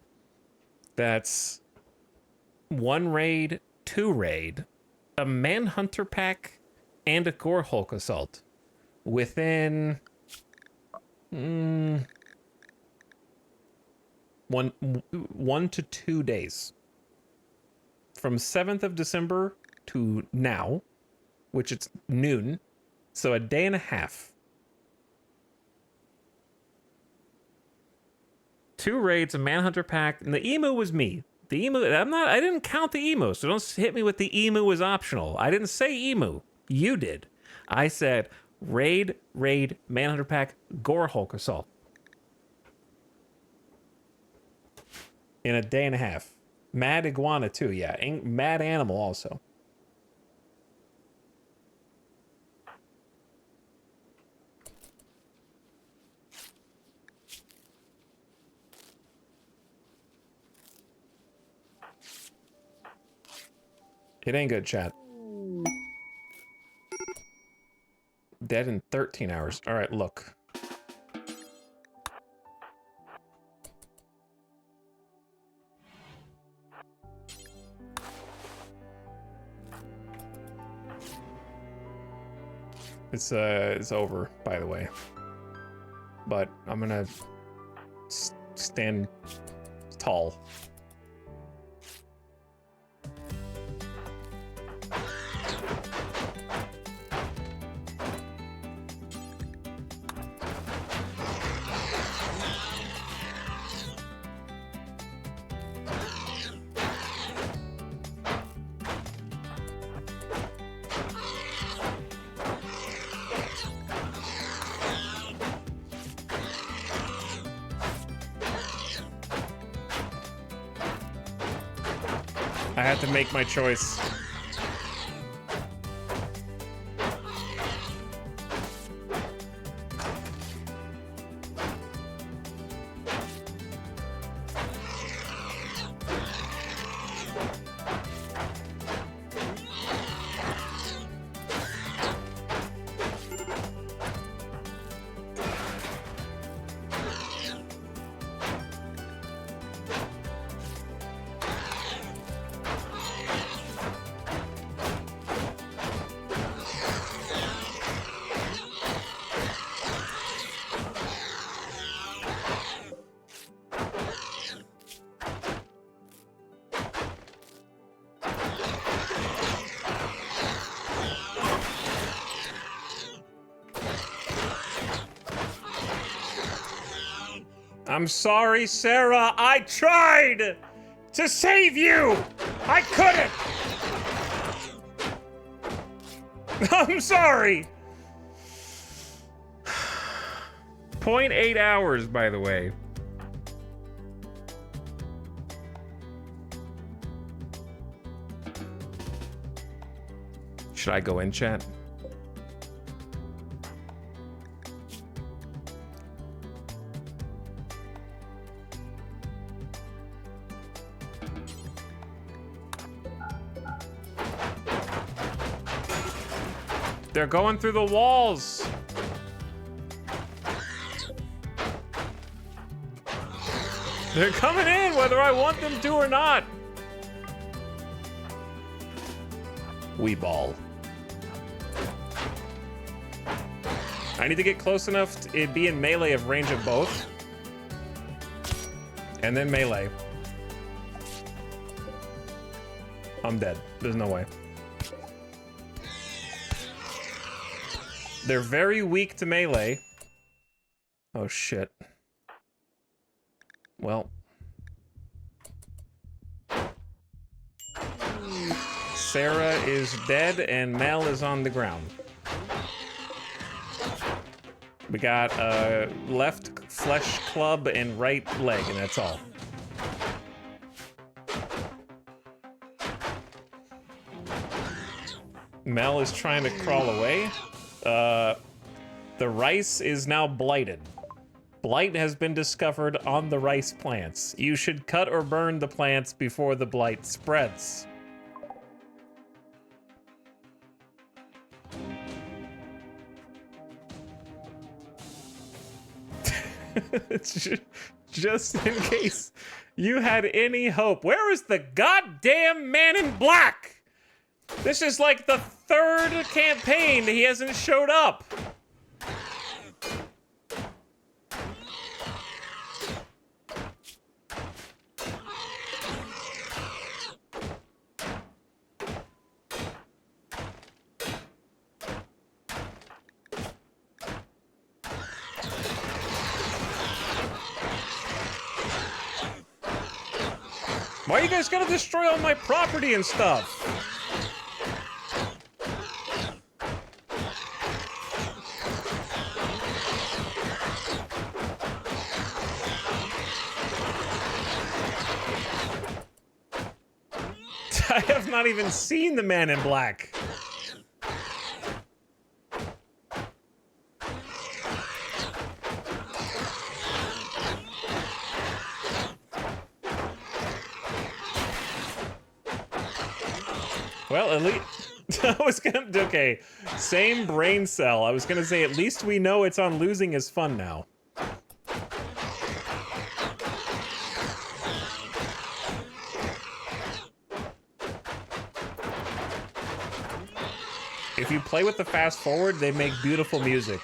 that's 1 raid, 2 raid, a Manhunter pack, and a Gore Hulk assault within 1 to 2 days. From 7th of December to now, which it's noon. So a day and a half. 2 raids, a Manhunter pack, and the emu was me. The emu, I didn't count the emu, so don't hit me with the emu was optional. I didn't say emu. You did. I said raid, Manhunter pack, Gore Hulk assault. In a day and a half. Mad iguana too, yeah. Mad animal also. It ain't good, chat. Dead in 13 hours. All right, look. It's over, by the way. But I'm gonna stand tall. I had to make my choice. I'm sorry, Sarah. I tried to save you. I couldn't. I'm sorry. 0.8 hours, by the way. Should I go in, chat? They're going through the walls. They're coming in whether I want them to or not. We ball. I need to get close enough to be in melee of range of both. And then melee. I'm dead. There's no way. They're very weak to melee. Oh shit. Well. Sarah is dead and Mel is on the ground. We got a left flesh club and right leg, and that's all. Mel is trying to crawl away. The rice is now blighted. Blight has been discovered on the rice plants. You should cut or burn the plants before the blight spreads. Just in case you had any hope. Where is the goddamn man in black? This is like the third campaign he hasn't showed up. Why are you guys gonna destroy all my property and stuff? I have not even seen the man in black. Well, at least I was gonna, okay, same brain cell. I was gonna say at least we know it's on losing is fun now. If you play with the fast forward, they make beautiful music.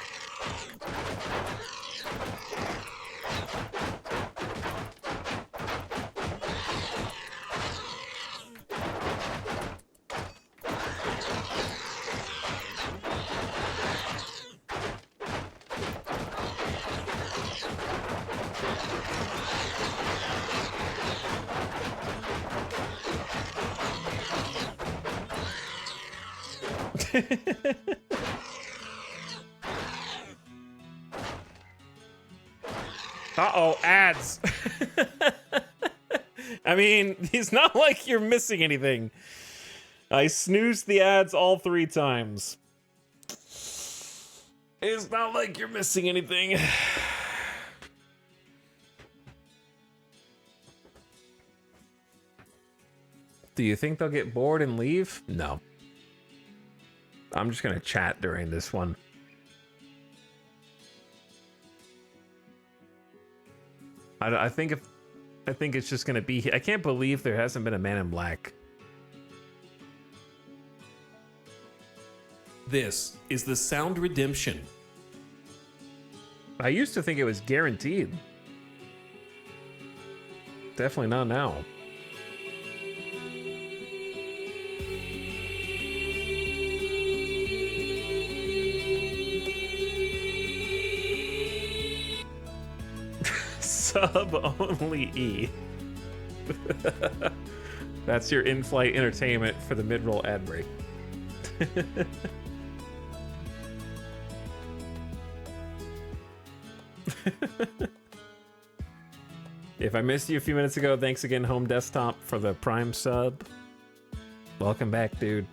Uh-oh, ads. I mean, it's not like you're missing anything. I snoozed the ads all 3 times. It's not like you're missing anything. Do you think they'll get bored and leave? No. I'm just gonna chat during this one. I think it's just gonna be. I can't believe there hasn't been a Man in Black. This is the Sound Redemption. I used to think it was guaranteed. Definitely not now. Sub only E. That's your in-flight entertainment for the mid-roll ad break. If I missed you a few minutes ago, thanks again, Home Desktop, for the Prime sub. Welcome back, dude.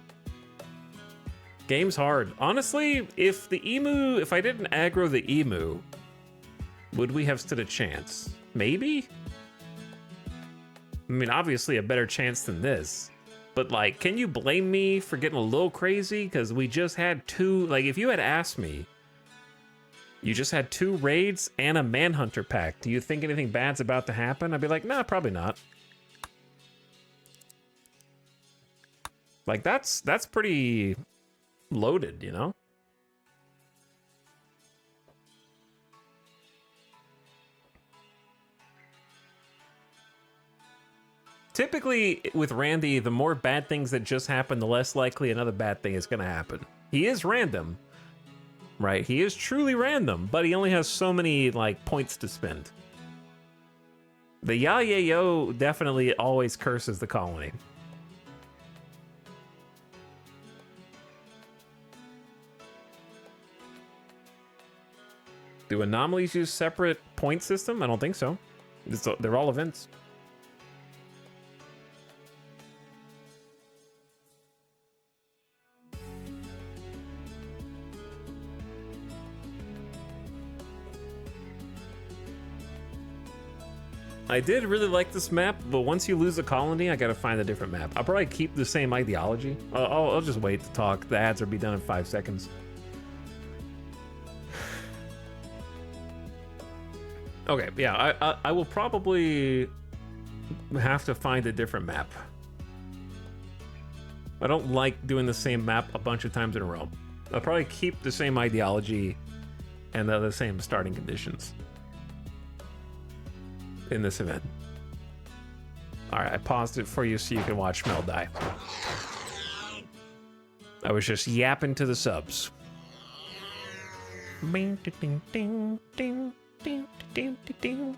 Game's hard. Honestly, if I didn't aggro the emu, would we have stood a chance? Maybe? I mean, obviously a better chance than this. But, like, can you blame me for getting a little crazy? Because we just had 2... Like, if you had asked me, you just had 2 raids and a Manhunter pack, do you think anything bad's about to happen? I'd be like, nah, probably not. Like, that's pretty loaded, you know? Typically, with Randy, the more bad things that just happen, the less likely another bad thing is going to happen. He is random, right? He is truly random, but he only has so many, like, points to spend. The Ya-Ya-Yo definitely always curses the colony. Do anomalies use separate point system? I don't think so. They're all events. I did really like this map, but once you lose a colony, I gotta find a different map. I'll probably keep the same ideology. I'll just wait to talk. The ads will be done in 5 seconds. Okay, yeah, I will probably have to find a different map. I don't like doing the same map a bunch of times in a row. I'll probably keep the same ideology and the same starting conditions in this event. All right, I paused it for you so you can watch Mel die. I was just yapping to the subs. Bing, ding, ding, ding, ding, ding, ding, ding.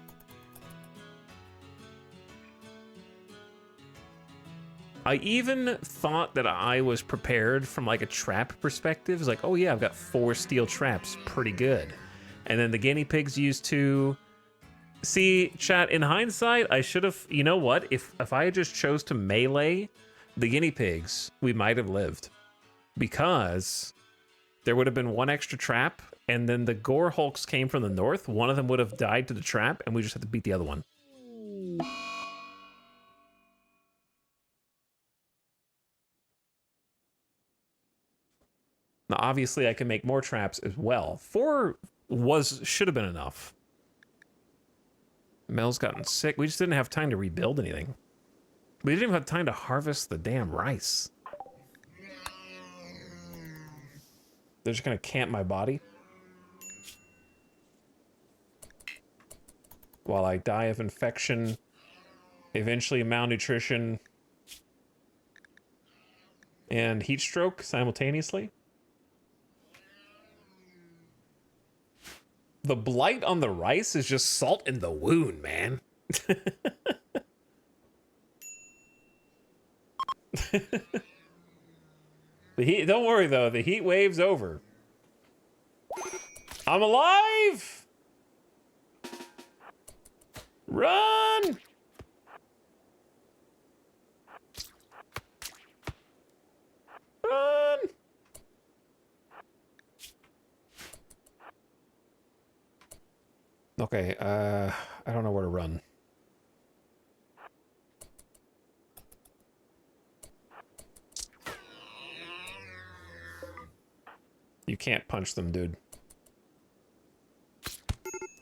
I even thought that I was prepared from like a trap perspective. It's like, oh yeah, I've got 4 steel traps, pretty good. And then the guinea pigs used 2. See, chat, in hindsight, I should have, you know what? If I had just chose to melee the guinea pigs, we might have lived. Because there would have been 1 extra trap, and then the Gore Hulks came from the north. One of them would have died to the trap, and we just had to beat the other one. Now, obviously, I can make more traps as well. 4 should have been enough. Mel's gotten sick. We just didn't have time to rebuild anything. We didn't even have time to harvest the damn rice. They're just gonna camp my body while I die of infection, eventually malnutrition, and heat stroke simultaneously. The blight on the rice is just salt in the wound, man. The heat, don't worry though, the heat wave's over. I'm alive! Run! Okay, I don't know where to run. You can't punch them, dude.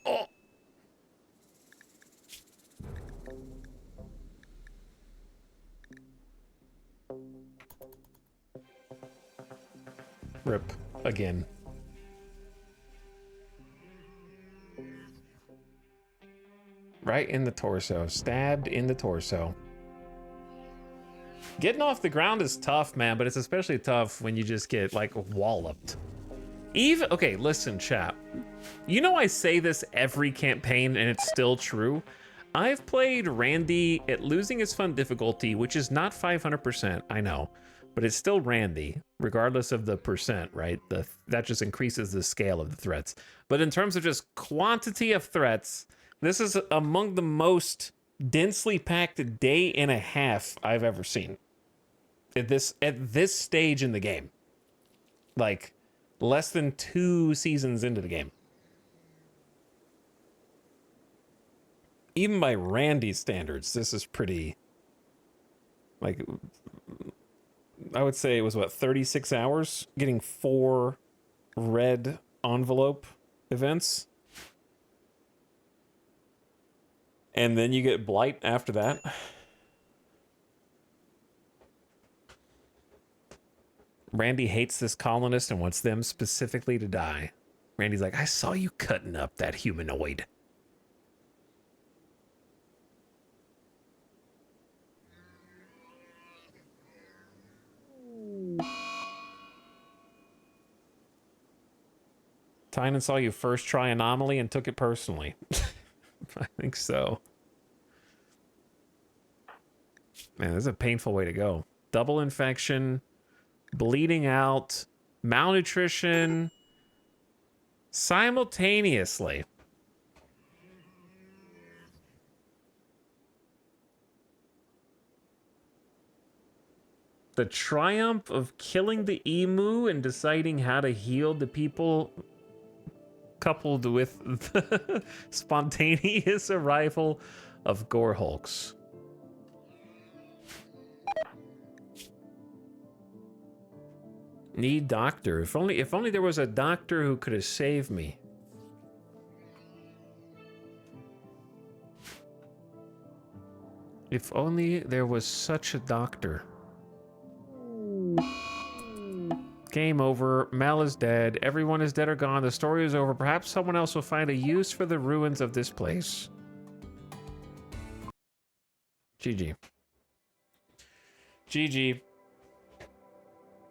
Oh! Rip. Again. Right in the torso. Stabbed in the torso. Getting off the ground is tough, man, but it's especially tough when you just get, like, walloped. Even, okay, listen, chat. You know I say this every campaign, and it's still true. I've played Randy at losing his fun difficulty, which is not 500%, I know. But it's still Randy, regardless of the percent, right? That just increases the scale of the threats. But in terms of just quantity of threats, this is among the most densely packed day and a half I've ever seen. At this stage in the game. Like, less than 2 seasons into the game. Even by Randy's standards, this is pretty... Like, I would say it was, what, 36 hours? Getting 4 red envelope events? And then you get Blight after that? Randy hates this colonist and wants them specifically to die. Randy's like, I saw you cutting up that humanoid. Tynan saw you first try Anomaly and took it personally. I think so. Man, this is a painful way to go. Double infection, bleeding out, malnutrition, simultaneously. The triumph of killing the emu and deciding how to heal the people, coupled with the spontaneous arrival of gore hulks. Need doctor. If only there was a doctor who could have saved me. If only there was such a doctor. Game over. Mel is dead. Everyone is dead or gone. The story is over. Perhaps someone else will find a use for the ruins of this place. GG. GG.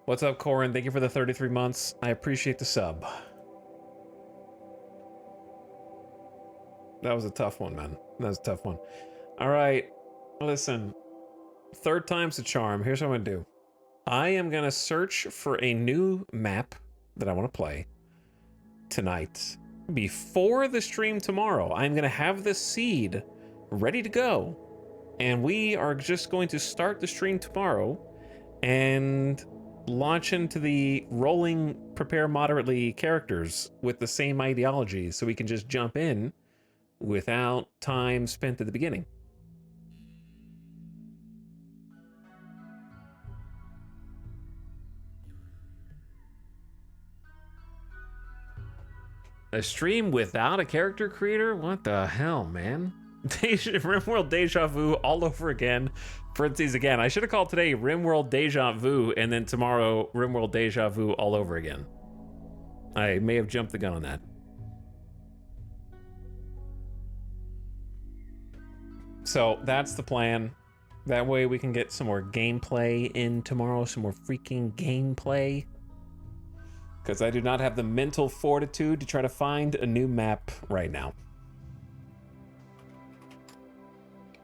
What's up, Corin? Thank you for the 33 months. I appreciate the sub. That was a tough one, man. That was a tough one. All right. Listen. Third time's the charm. Here's what I'm going to do. I am going to search for a new map that I want to play tonight. Before the stream tomorrow, I'm going to have the seed ready to go. And we are just going to start the stream tomorrow and launch into the rolling prepare moderately characters with the same ideology so we can just jump in without time spent at the beginning. A stream without a character creator? What the hell, man? RimWorld Deja Vu all over again. Parentheses again. I should have called today RimWorld Deja Vu and then tomorrow RimWorld Deja Vu all over again. I may have jumped the gun on that. So that's the plan. That way we can get some more gameplay in tomorrow, some more freaking gameplay. Because I do not have the mental fortitude to try to find a new map right now.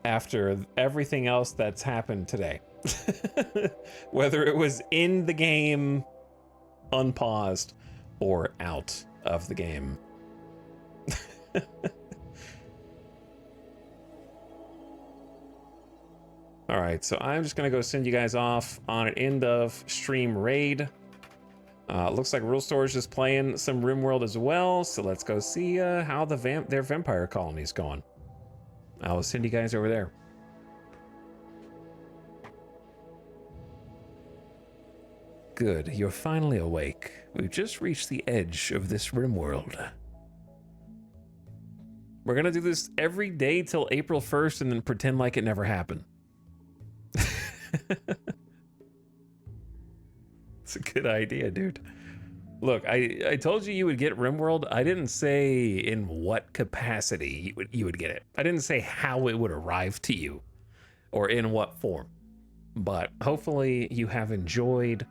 After everything else that's happened today. Whether it was in the game, unpaused, or out of the game. Alright, so I'm just going to go send you guys off on an end of stream raid. Looks like Rule Store is just playing some RimWorld as well, so let's go see how their vampire colony's going. I'll send you guys over there. Good, you're finally awake. We've just reached the edge of this RimWorld. We're gonna do this every day till April 1st and then pretend like it never happened. It's a good idea, dude. Look, I told you would get RimWorld. I didn't say in what capacity you would get it. I didn't say how it would arrive to you or in what form. But hopefully you have enjoyed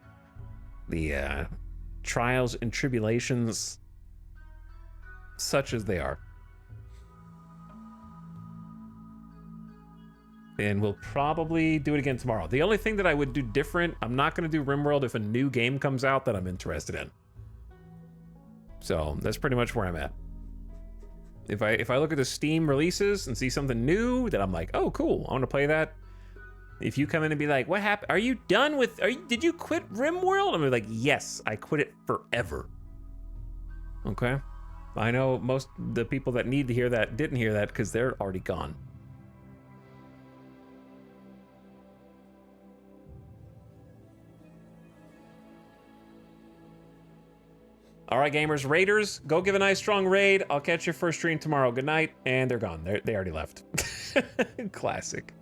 the trials and tribulations such as they are. And we'll probably do it again tomorrow. The only thing that I would do different, I'm not going to do RimWorld if a new game comes out that I'm interested in. So that's pretty much where I'm at. If I look at the Steam releases and see something new that I'm like, oh cool, I want to play that. If you come in and be like, what happened? Are you done with? Did you quit RimWorld? I'm like, yes, I quit it forever. Okay, I know most the people that need to hear that didn't hear that because they're already gone. All right, gamers, raiders, go give a nice strong raid. I'll catch your first stream tomorrow. Good night. And they're gone. They already left. Classic.